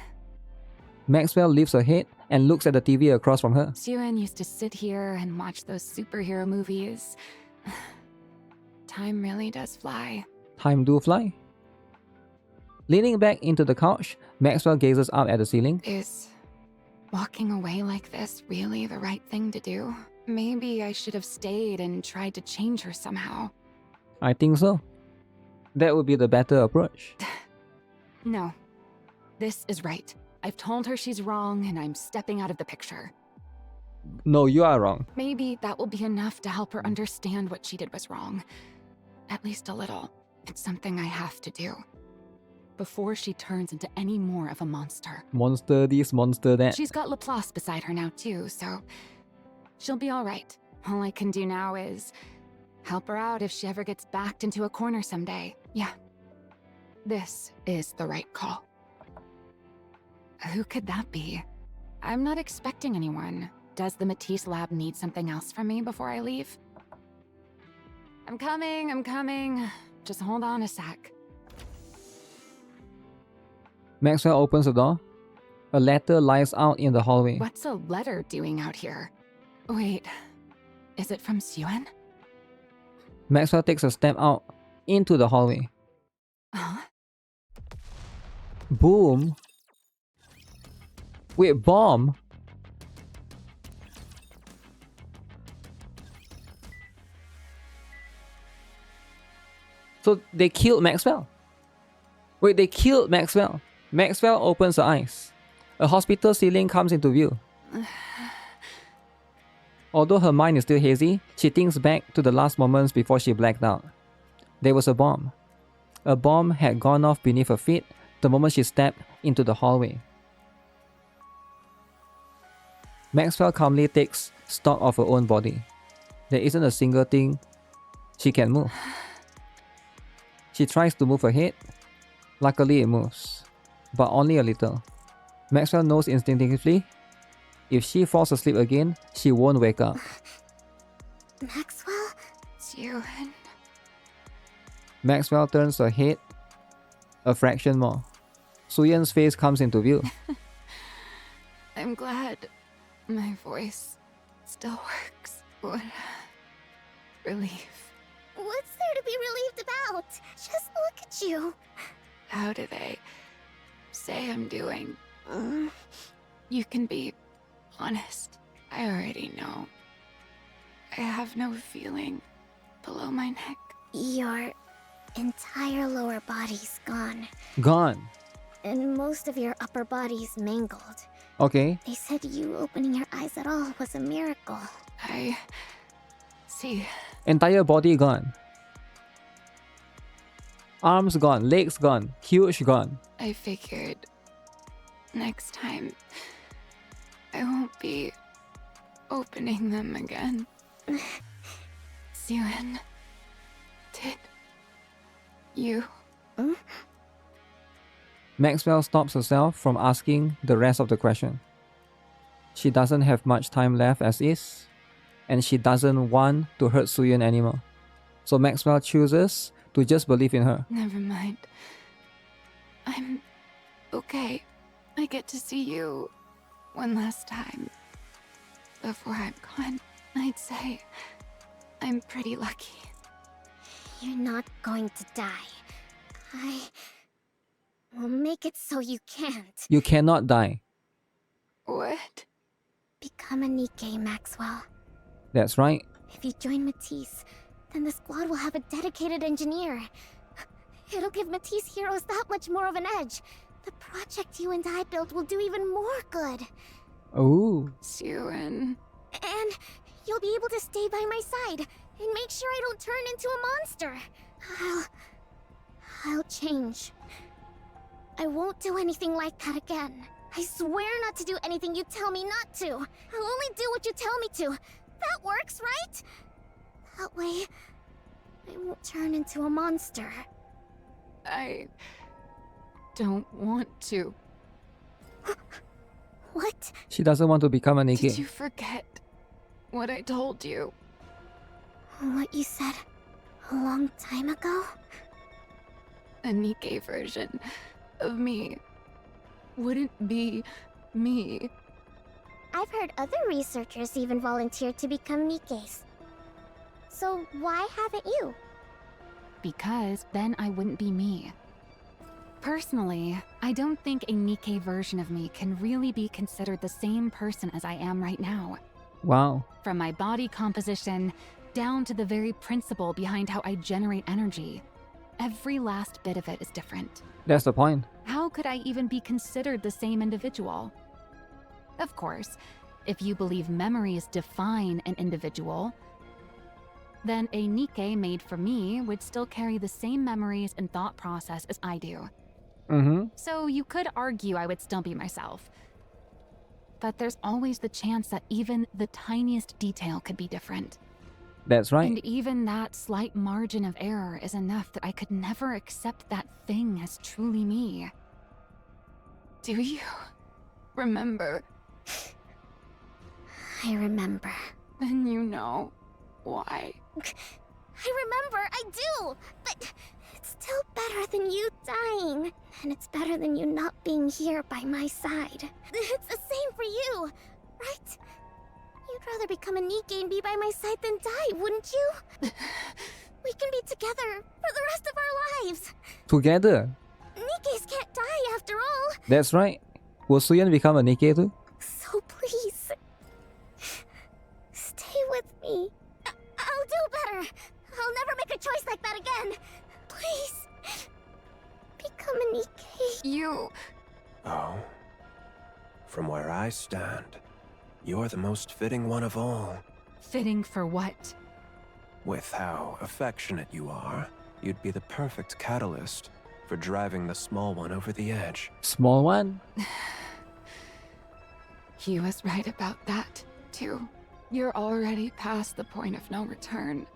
Speaker 1: Maxwell lifts her head and looks at the TV across from her.
Speaker 12: Suen used to sit here and watch those superhero movies. Time really does fly.
Speaker 1: Time do fly. Leaning back into the couch, Maxwell gazes up at the ceiling.
Speaker 12: Is walking away like this really the right thing to do? Maybe I should have stayed and tried to change her somehow.
Speaker 1: I think so. That would be the better approach.
Speaker 12: No. This is right. I've told her she's wrong and I'm stepping out of the picture.
Speaker 1: No, you are wrong.
Speaker 12: Maybe that will be enough to help her understand what she did was wrong. At least a little. It's something I have to do. Before she turns into any more of a monster.
Speaker 1: Monster this, monster that.
Speaker 12: She's got Laplace beside her now too, so she'll be alright. All I can do now is help her out if she ever gets backed into a corner someday. Yeah. This is the right call. Who could that be? I'm not expecting anyone. Does the Matisse lab need something else from me before I leave? I'm coming. Just hold on a sec.
Speaker 1: Maxwell opens the door. A letter lies out in the hallway.
Speaker 12: What's a letter doing out here? Wait, is it from Suen?
Speaker 1: Maxwell takes a step out into the hallway.
Speaker 12: Huh?
Speaker 1: Boom. Wait, bomb? So they killed Maxwell. Wait, they killed Maxwell. Maxwell opens her eyes. A hospital ceiling comes into view. Although her mind is still hazy, she thinks back to the last moments before she blacked out. There was a bomb. A bomb had gone off beneath her feet the moment she stepped into the hallway. Maxwell calmly takes stock of her own body. There isn't a single thing she can move. She tries to move her head. Luckily it moves, but only a little. Maxwell knows instinctively If she falls asleep again, she won't wake up.
Speaker 2: Maxwell?
Speaker 3: Jiren.
Speaker 1: Maxwell turns her head a fraction more. Suyen's face comes into view.
Speaker 3: I'm glad my voice still works. What relief.
Speaker 2: What's there to be relieved about? Just look at you.
Speaker 3: How do they say I'm doing? You can be honest. I already know. I have no feeling below my neck.
Speaker 2: Your entire lower body's gone.
Speaker 1: Gone.
Speaker 2: And most of your upper body's mangled.
Speaker 1: Okay.
Speaker 2: They said you opening your eyes at all was a miracle.
Speaker 3: I see.
Speaker 1: Entire body gone. Arms gone, legs gone, huge gone.
Speaker 3: I figured next time I won't be opening them again. Siren, did you?
Speaker 1: Maxwell stops herself from asking the rest of the question. She doesn't have much time left as is, and she doesn't want to hurt Suyen anymore. So Maxwell chooses to just believe in her.
Speaker 3: Never mind. I'm okay. I get to see you one last time before I'm gone. I'd say I'm pretty lucky.
Speaker 2: You're not going to die. I will make it so you can't.
Speaker 1: You cannot die.
Speaker 3: What?
Speaker 2: Become a NIKKE, Maxwell.
Speaker 1: That's right.
Speaker 2: If you join Matisse, then the squad will have a dedicated engineer. It'll give Matisse heroes that much more of an edge. The project you and I built will do even more good.
Speaker 1: Ooh.
Speaker 3: Siren.
Speaker 2: And you'll be able to stay by my side and make sure I don't turn into a monster. I'll change. I won't do anything like that again. I swear not to do anything you tell me not to. I'll only do what you tell me to. That works, right? That way, I won't turn into a monster.
Speaker 3: I don't want to.
Speaker 2: What?
Speaker 1: She doesn't want to become a
Speaker 3: Did
Speaker 1: NIKKE.
Speaker 3: you forget what I told you?
Speaker 2: What you said a long time ago?
Speaker 3: A NIKKE version of me wouldn't be me.
Speaker 2: I've heard other researchers even volunteer to become NIKKEs. So why haven't you?
Speaker 12: Because then I wouldn't be me. Personally, I don't think a NIKKE version of me can really be considered the same person as I am right now.
Speaker 1: Wow.
Speaker 12: From my body composition down to the very principle behind how I generate energy. Every last bit of it is different.
Speaker 1: That's the point.
Speaker 12: How could I even be considered the same individual? Of course, if you believe memories define an individual, then a NIKKE made for me would still carry the same memories and thought process as I do. So you could argue I would still be myself. But there's always the chance that even the tiniest detail could be different.
Speaker 1: That's right.
Speaker 12: And even that slight margin of error is enough that I could never accept that thing as truly me.
Speaker 3: Do you remember?
Speaker 2: I remember.
Speaker 3: Then you know why.
Speaker 2: I remember, I do! But it's still better than you dying. And it's better than you not being here by my side. It's the same for you, right? You'd rather become a NIKKE and be by my side than die, wouldn't you? We can be together for the rest of our lives.
Speaker 1: Together.
Speaker 2: NIKKEs can't die after all.
Speaker 1: That's right. Will Suyen become a NIKKE too?
Speaker 2: So please, stay with me. I'll do better. I'll never make a choice like that again. Please, become a NIKKE.
Speaker 3: You...
Speaker 6: Oh. From where I stand, you're the most fitting one of all.
Speaker 12: Fitting for what?
Speaker 6: With how affectionate you are, you'd be the perfect catalyst for driving the small one over the edge.
Speaker 1: Small one?
Speaker 3: He was right about that, too. You're already past the point of no return.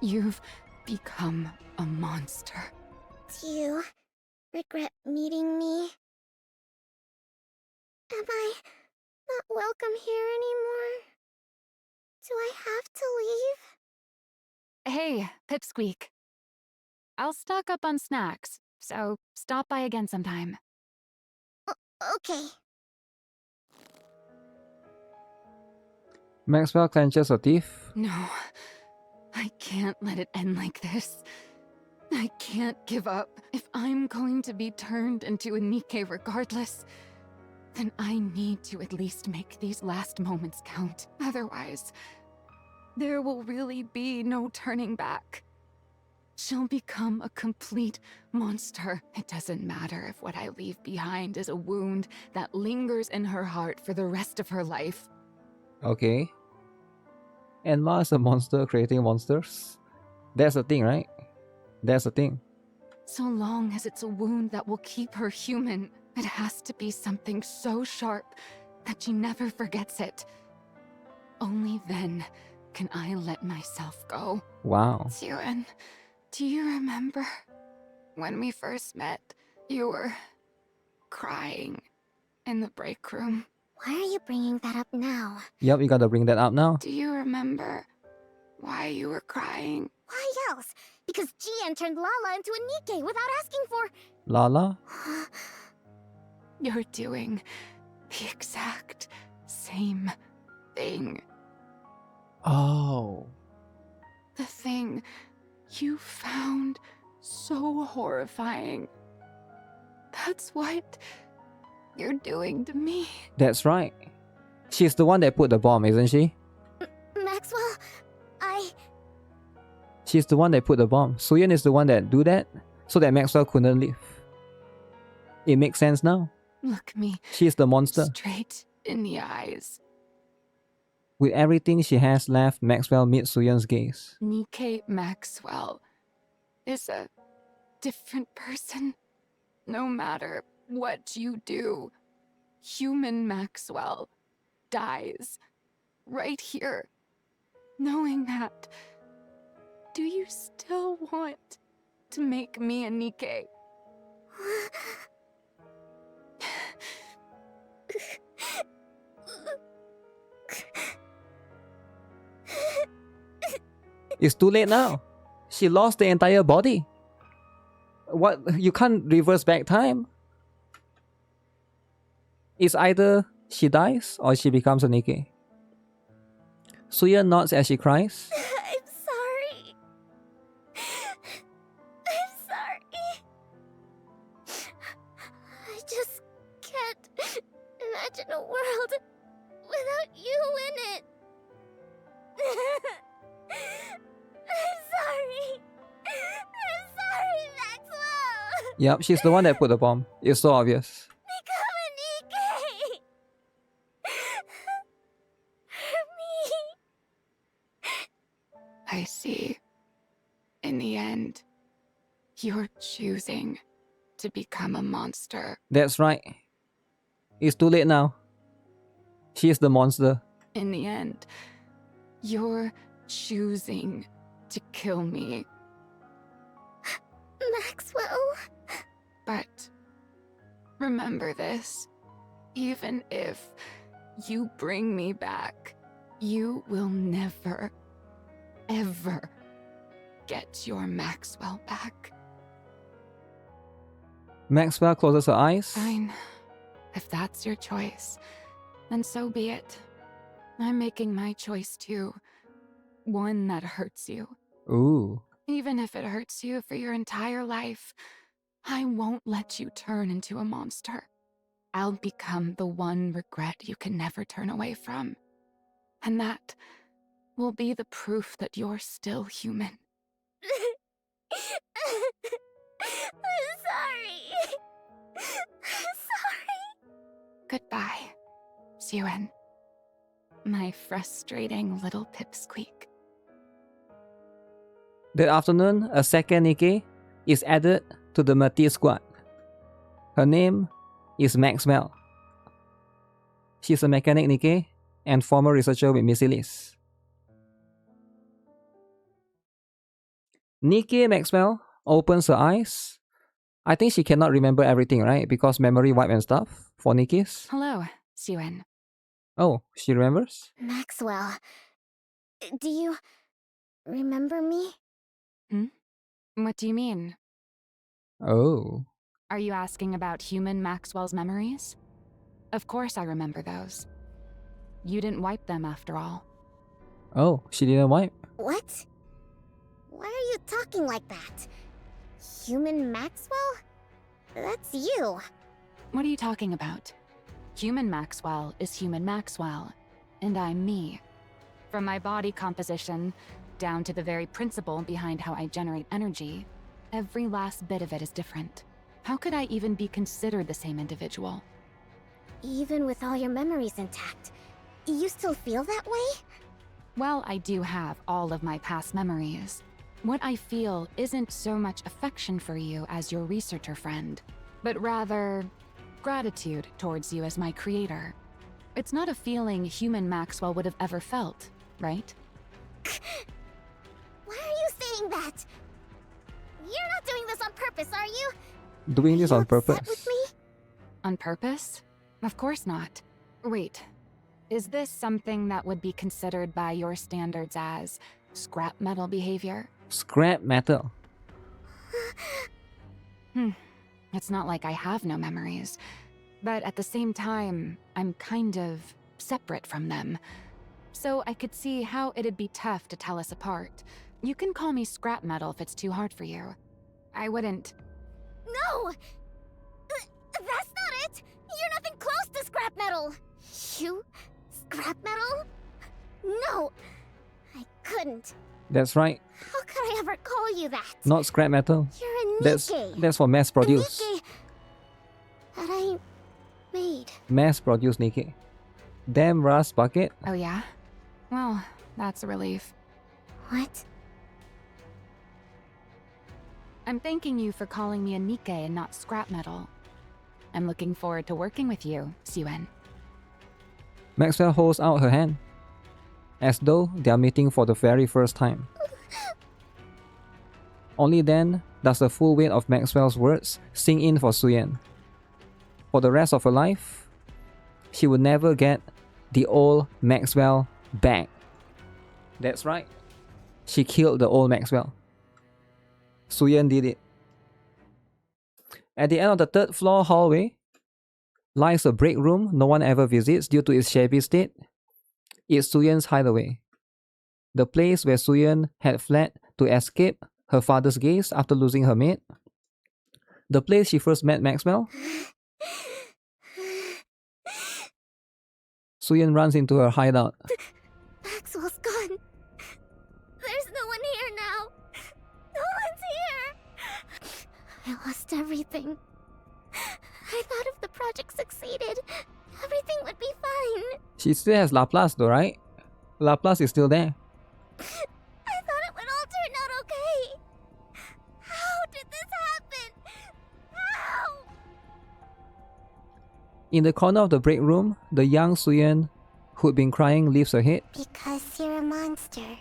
Speaker 3: You've become a monster.
Speaker 2: Do you regret meeting me? Am I not welcome here anymore? Do I have to leave?
Speaker 12: Hey, Pipsqueak. I'll stock up on snacks, so stop by again sometime.
Speaker 2: Okay.
Speaker 1: Maxwell clenches her teeth.
Speaker 12: No, I can't let it end like this. I can't give up. If I'm going to be turned into a NIKKE regardless, then I need to at least make these last moments count. Otherwise, there will really be no turning back. She'll become a complete monster. It doesn't matter if what I leave behind is a wound that lingers in her heart for the rest of her life.
Speaker 1: Okay. Enma is a monster creating monsters. That's the thing, right? That's the thing.
Speaker 12: So long as it's a wound that will keep her human, it has to be something so sharp that she never forgets it. Only then can I let myself go.
Speaker 1: Wow.
Speaker 12: Siren, do you remember when we first met? You were crying in the break room.
Speaker 2: Why are you bringing that up now?
Speaker 1: Yep, you gotta bring that up now.
Speaker 12: Do you remember why you were crying?
Speaker 2: Why else? Because Jian turned Lala into a NIKKE without asking for...
Speaker 1: Lala?
Speaker 12: You're doing the exact same thing.
Speaker 1: Oh.
Speaker 12: The thing you found so horrifying. That's what you're doing to me.
Speaker 1: That's right. She's the one that put the bomb, isn't she?
Speaker 2: Maxwell,
Speaker 1: She's the one that put the bomb. Suyeon is the one that do that so that Maxwell couldn't leave. It makes sense now.
Speaker 12: Look me
Speaker 1: She's the monster.
Speaker 12: straight in the eyes.
Speaker 1: With everything she has left, Maxwell meets Suyeon's gaze.
Speaker 12: NIKKE Maxwell is a different person. No matter what you do, human Maxwell dies right here. Knowing that, do you still want to make me a NIKKE?
Speaker 1: It's too late now. She lost the entire body. What? You can't reverse back time. It's either she dies or she becomes a NIKKE. Suyeon nods as she cries.
Speaker 2: I'm sorry. I'm sorry. I just can't imagine a world without you in it. I'm sorry. I'm sorry, Maxwell.
Speaker 1: Yep, she's the one that put the bomb. It's so obvious.
Speaker 2: Become a NIKKE. For me.
Speaker 12: I see. In the end, you're choosing to become a monster.
Speaker 1: That's right. It's too late now. She's the monster.
Speaker 12: In the end, you're choosing to kill me.
Speaker 2: Maxwell.
Speaker 12: But remember this. Even if you bring me back, you will never, ever get your Maxwell back.
Speaker 1: Maxwell closes her eyes.
Speaker 12: Fine. If that's your choice, then so be it. I'm making my choice too. One that hurts you.
Speaker 1: Ooh.
Speaker 12: Even if it hurts you for your entire life, I won't let you turn into a monster. I'll become the one regret you can never turn away from. And that will be the proof that you're still human.
Speaker 2: I'm sorry. I'm sorry.
Speaker 12: Goodbye, Siren. My frustrating little pipsqueak.
Speaker 1: That afternoon, a second NIKKE is added to the Matisse squad. Her name is Maxwell. She's a mechanic NIKKE and former researcher with Missilis. NIKKE Maxwell opens her eyes. I think she cannot remember everything, right? Because memory wipe and stuff for NIKKEs.
Speaker 12: Hello, Siren.
Speaker 1: Oh, she remembers?
Speaker 2: Maxwell, do you remember me?
Speaker 12: What do you mean?
Speaker 1: Oh.
Speaker 12: Are you asking about human Maxwell's memories? Of course I remember those. You didn't wipe them after all.
Speaker 1: Oh, she didn't wipe.
Speaker 2: What? Why are you talking like that? Human Maxwell? That's you.
Speaker 12: What are you talking about? Human Maxwell is human Maxwell, and I'm me. From my body composition, down to the very principle behind how I generate energy, every last bit of it is different. How could I even be considered the same individual?
Speaker 2: Even with all your memories intact, you still feel that way?
Speaker 12: Well, I do have all of my past memories. What I feel isn't so much affection for you as your researcher friend, but rather gratitude towards you as my creator. It's not a feeling human Maxwell would have ever felt, right?
Speaker 2: Why are you saying that? You're not doing this on purpose, are you?
Speaker 1: Doing this on purpose.
Speaker 2: With me?
Speaker 12: On purpose? Of course not. Wait, is this something that would be considered by your standards as scrap metal behavior?
Speaker 1: Scrap metal.
Speaker 12: It's not like I have no memories, but at the same time, I'm kind of separate from them. So I could see how it'd be tough to tell us apart. You can call me scrap metal if it's too hard for you. I wouldn't.
Speaker 2: No! That's not it! You're nothing close to scrap metal! You? Scrap metal? No! I couldn't.
Speaker 1: That's right.
Speaker 2: How could I ever call you that?
Speaker 1: Not scrap metal.
Speaker 2: You're a NIKKE.
Speaker 1: That's for mass produce.
Speaker 2: NIKKE that I made.
Speaker 1: Mass produce NIKKE. Damn rust bucket.
Speaker 12: Oh yeah? Well, that's a relief.
Speaker 2: What?
Speaker 12: I'm thanking you for calling me a NIKKE and not scrap metal. I'm looking forward to working with you, Suen.
Speaker 1: Maxwell holds out her hand, as though they are meeting for the very first time. Only then does the full weight of Maxwell's words sink in for Suyen. For the rest of her life, she would never get the old Maxwell back. That's right. She killed the old Maxwell. Suyen did it. At the end of the third floor hallway lies a break room no one ever visits due to its shabby state. It's Suyen's hideaway. The place where Suyen had fled to escape her father's gaze after losing her maid. The place she first met Maxwell. Suyen runs into her hideout.
Speaker 2: Maxwell's gone. There's no one here now. No one's here. I lost everything. I thought if the project succeeded, everything would be fine.
Speaker 1: She still has Laplace though, right? Laplace is still there.
Speaker 2: I thought it would all turn out okay. How did this happen? How?
Speaker 1: In the corner of the break room, the young Suyen, who'd been crying, lifts her head.
Speaker 2: Because you're a monster.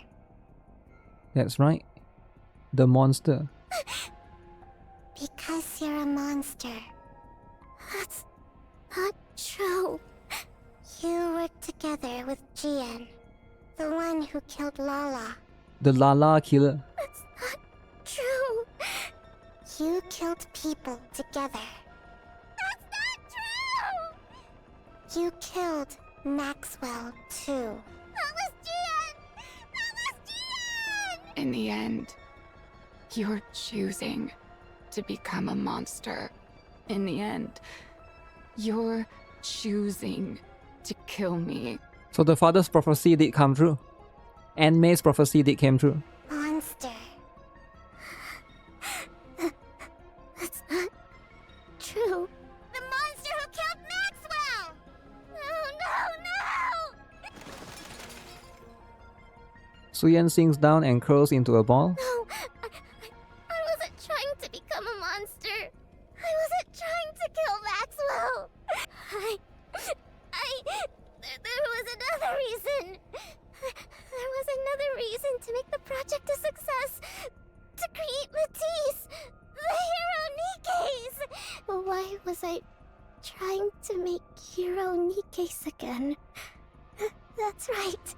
Speaker 1: That's right. The monster.
Speaker 2: Because you're a monster. That's not true. You worked together with Jian, the one who killed Lala.
Speaker 1: The Lala killer.
Speaker 2: That's not true. You killed people together. That's not true! You killed Maxwell, too. That was Jian! That was Jian!
Speaker 12: In the end, you're choosing to become a monster. In the end, you're choosing to kill me.
Speaker 1: So the father's prophecy did come true. And May's prophecy did come true.
Speaker 2: Monster. That's not true. The monster who killed Maxwell! No!
Speaker 1: Suyen sinks down and curls into a ball.
Speaker 2: No! I wasn't trying to become a monster. I wasn't trying to kill Maxwell. There was another reason. There was another reason to make the project a success. To create Matisse, the hero Nikke's. Why was I trying to make hero Nikke's again? That's right.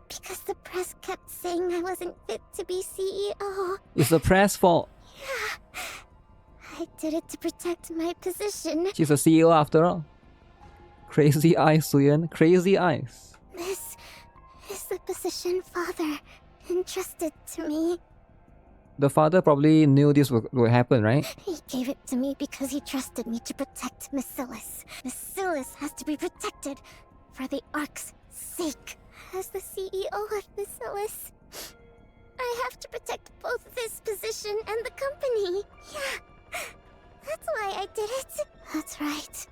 Speaker 2: Because the press kept saying I wasn't fit to be CEO.
Speaker 1: It's the press fault.
Speaker 2: Yeah. I did it to protect my position.
Speaker 1: She's a CEO after all. Crazy eyes, Suyeon. Crazy eyes.
Speaker 2: This is the position Father entrusted to me.
Speaker 1: The father probably knew this would happen, right?
Speaker 2: He gave it to me because he trusted me to protect Miscellus. Miscellus has to be protected for the Ark's sake. As the CEO of Miscellus, I have to protect both this position and the company. Yeah, that's why I did it. That's right.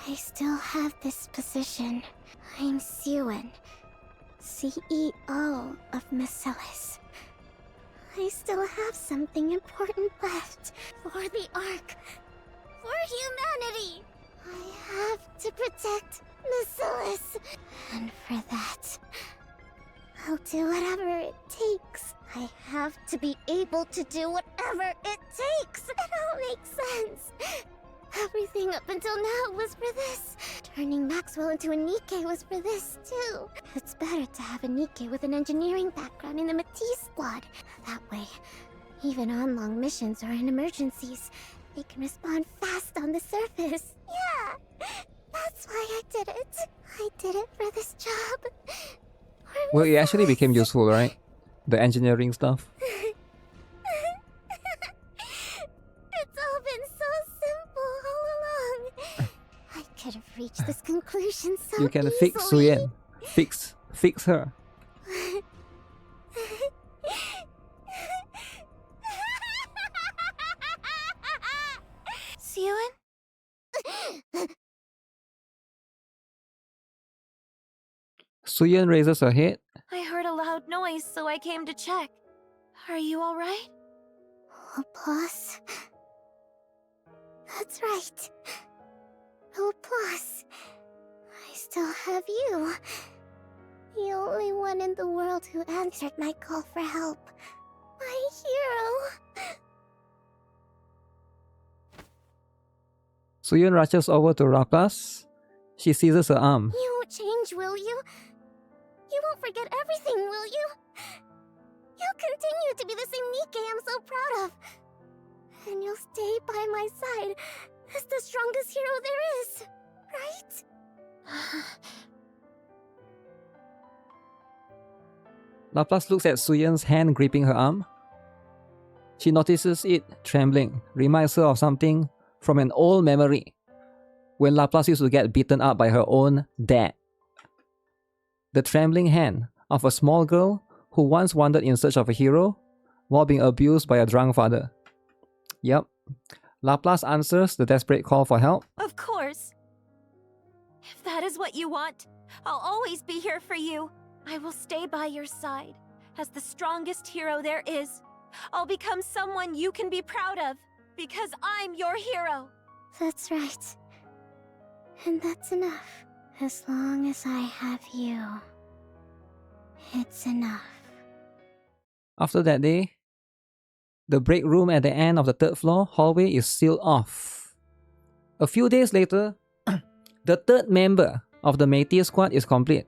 Speaker 2: I still have this position. I'm Siwen, CEO of Miscellus. I still have something important left for the Ark, for humanity. I have to protect Miscellus, and for that, I'll do whatever it takes. I have to be able to do whatever it takes. It all makes sense. Everything up until now was for this. Turning Maxwell into a NIKKE was for this, too. It's better to have a NIKKE with an engineering background in the Matisse squad. That way, even on long missions or in emergencies, they can respond fast on the surface. Yeah, that's why I did it. I did it for this job.
Speaker 1: Well, it actually became useful, right? The engineering stuff.
Speaker 2: It's all been so simple all along. I could have reached this conclusion so
Speaker 1: You can
Speaker 2: easily.
Speaker 1: fix Suyeon. Fix her.
Speaker 2: Siwen?
Speaker 1: Suyeon raises her head.
Speaker 4: I heard a loud noise, so I came to check. Are you alright?
Speaker 2: Applause. That's right. Applause. I still have you. The only one in the world who answered my call for help. My hero.
Speaker 1: Suyeon rushes over to Laplace. She seizes her arm.
Speaker 2: You won't change, will you? You won't forget everything, will you? You'll continue to be the same NIKKE I'm so proud of. And you'll stay by my side as the strongest hero there is, right?
Speaker 1: Laplace looks at Suyeon's hand gripping her arm. She notices it trembling, reminds her of something from an old memory, when Laplace used to get beaten up by her own dad. The trembling hand of a small girl who once wandered in search of a hero while being abused by a drunk father. Yep, Laplace answers the desperate call for help.
Speaker 4: Of course. If that is what you want, I'll always be here for you. I will stay by your side as the strongest hero there is. I'll become someone you can be proud of because I'm your hero.
Speaker 2: That's right. And that's enough. As long as I have you, it's enough.
Speaker 1: After that day, the break room at the end of the third floor hallway is sealed off. A few days later, the third member of the Métis squad is complete.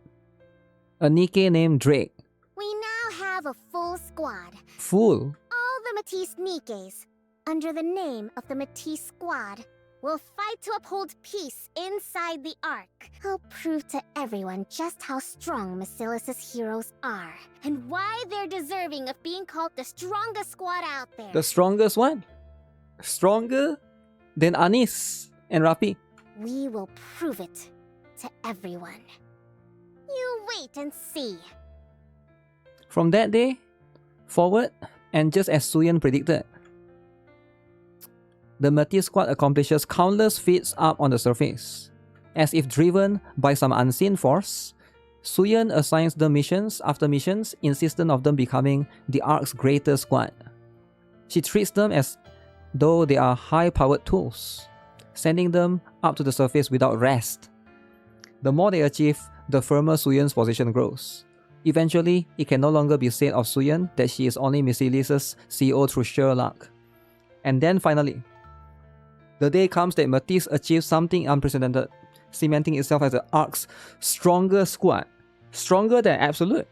Speaker 1: A NIKKE named Drake.
Speaker 2: We now have a full squad.
Speaker 1: Full.
Speaker 2: All the Matisse NIKKEs, under the name of the Matisse Squad, will fight to uphold peace inside the Ark. I'll prove to everyone just how strong Miscellus' heroes are, and why they're deserving of being called the strongest squad out there.
Speaker 1: The strongest one? Stronger than Anis and Rafi.
Speaker 2: We will prove it to everyone. You wait and see.
Speaker 1: From that day forward, and just as Suyeon predicted, the Matisse squad accomplishes countless feats up on the surface. As if driven by some unseen force, Suyeon assigns them missions after missions, insistent of them becoming the Ark's greatest squad. She treats them as though they are high-powered tools, sending them up to the surface without rest. The more they achieve, the firmer Suyeon's position grows. Eventually, it can no longer be said of Suyeon that she is only Miscellus' CEO through sheer luck. And then finally, the day comes that Matisse achieves something unprecedented, cementing itself as the ARC's strongest squad. Stronger than Absolute.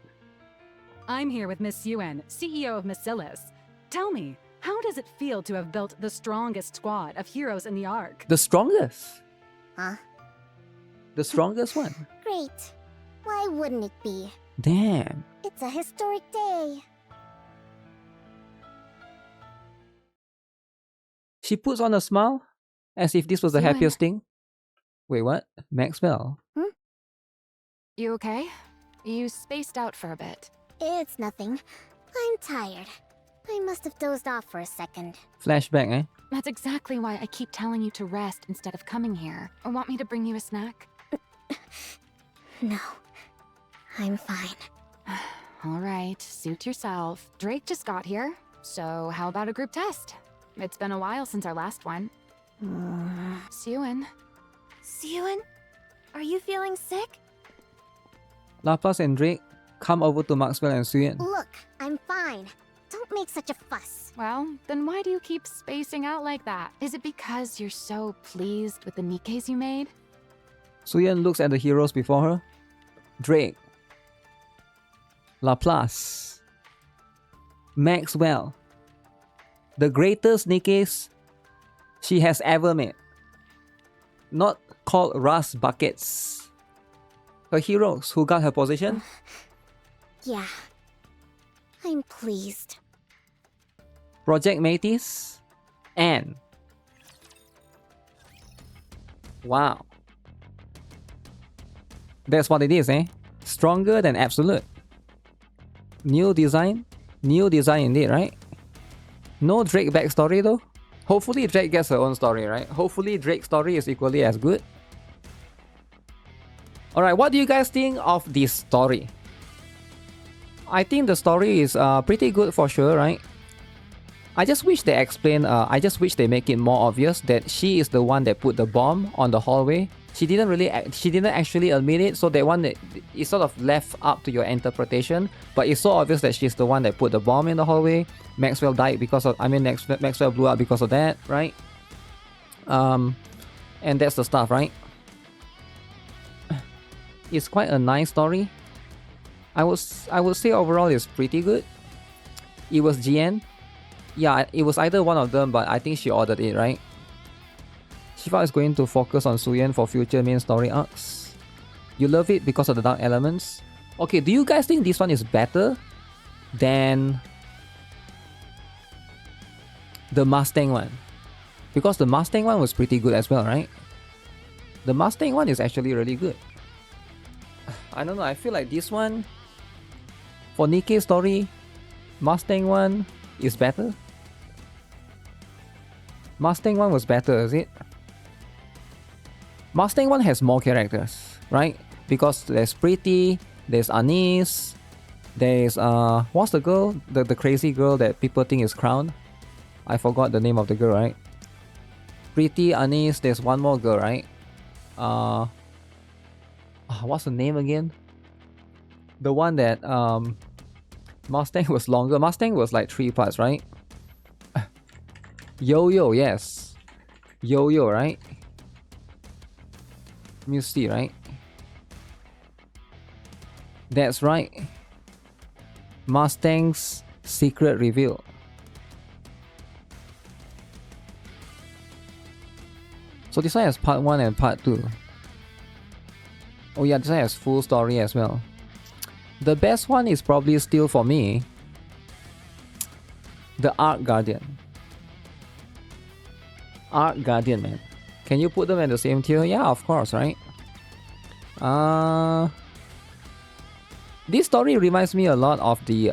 Speaker 12: I'm here with Miss Yuen, CEO of Missillis. Tell me, how does it feel to have built the strongest squad of heroes in the ARC?
Speaker 1: The strongest?
Speaker 2: Huh?
Speaker 1: The strongest one?
Speaker 2: Great. Why wouldn't it be?
Speaker 1: Damn.
Speaker 2: It's a historic day.
Speaker 1: She puts on a smile as if this was the
Speaker 12: Yuen.
Speaker 1: happiest thing. Wait, what? Maxwell?
Speaker 3: You okay? You spaced out for a bit.
Speaker 2: It's nothing. I'm tired. I must have dozed off for a second.
Speaker 1: Flashback, eh?
Speaker 3: That's exactly why I keep telling you to rest instead of coming here. Or want me to bring you a snack?
Speaker 2: No. I'm fine.
Speaker 3: All right, suit yourself. Drake just got here, so how about a group test? It's been a while since our last one. Sewin.
Speaker 4: Sewin? Are you feeling sick?
Speaker 1: Laplace and Drake come over to Maxwell and Suyin.
Speaker 2: Look, I'm fine. Don't make such a fuss.
Speaker 3: Well, then why do you keep spacing out like that? Is it because you're so pleased with the Nikkes you made?
Speaker 1: Suyin looks at the heroes before her. Drake. Laplace. Maxwell. The greatest Nikkes she has ever made. Not called Rust Buckets. Her heroes who got her position.
Speaker 2: Yeah. I'm pleased.
Speaker 1: Project Mateys. And wow. That's what it is, eh? Stronger than Absolute. New design indeed, right? No Drake backstory though. Hopefully Drake gets her own story, right? Hopefully Drake's story is equally as good. Alright, what do you guys think of this story? I think the story is pretty good for sure, right? I just wish they explain, I just wish they make it more obvious that she is the one that put the bomb on the hallway. She didn't actually admit it, so that one that is sort of left up to your interpretation. But it's so obvious that she's the one that put the bomb in the hallway. Maxwell died because of, Maxwell blew up because of that, right? And that's the stuff, right? It's quite a nice story. I would say overall it's pretty good. It was GN. Yeah, it was either one of them, but I think she ordered it, right? Shiva is going to focus on Suyin for future main story arcs. You love it because of the dark elements. Okay, do you guys think this one is better than the Mustang one? Because the Mustang one was pretty good as well, right? The Mustang one is actually really good. I don't know, I feel like this one, for Nikkei story, Mustang one is better. Mustang one was better, is it? Mustang one has more characters, right? Because there's Pretty, there's Anise, there's what's the girl? The crazy girl that people think is Crown? I forgot the name of the girl, right? Pretty, Anise, there's one more girl, right? What's her name again? The one that Mustang was longer. Mustang was like 3 parts, right? Yo-Yo, yes. Yo-Yo, right? Misty, right? That's right. Mustang's secret reveal. So this one has part 1 and part 2. Oh yeah, this one has full story as well. The best one is probably still for me the Arc Guardian. Arc Guardian, man. Can you put them in the same tier? Yeah, of course, right? This story reminds me a lot of the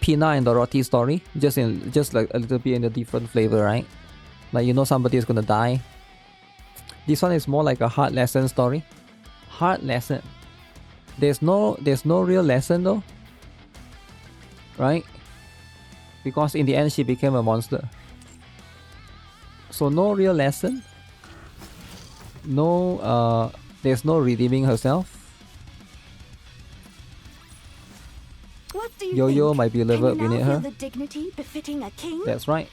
Speaker 1: Pina and Dorothy story, just like a little bit in a different flavor, right? Like, you know, somebody is gonna die. This one is more like a hard lesson story. Hard lesson. There's no real lesson though, right? Because in the end she became a monster. So no real lesson. No, there's no redeeming herself.
Speaker 10: What do you
Speaker 1: Yo-Yo
Speaker 10: think?
Speaker 1: might be
Speaker 10: Can
Speaker 1: leveled
Speaker 10: you now
Speaker 1: beneath
Speaker 10: feel
Speaker 1: her.
Speaker 10: the dignity befitting a king?
Speaker 1: That's right.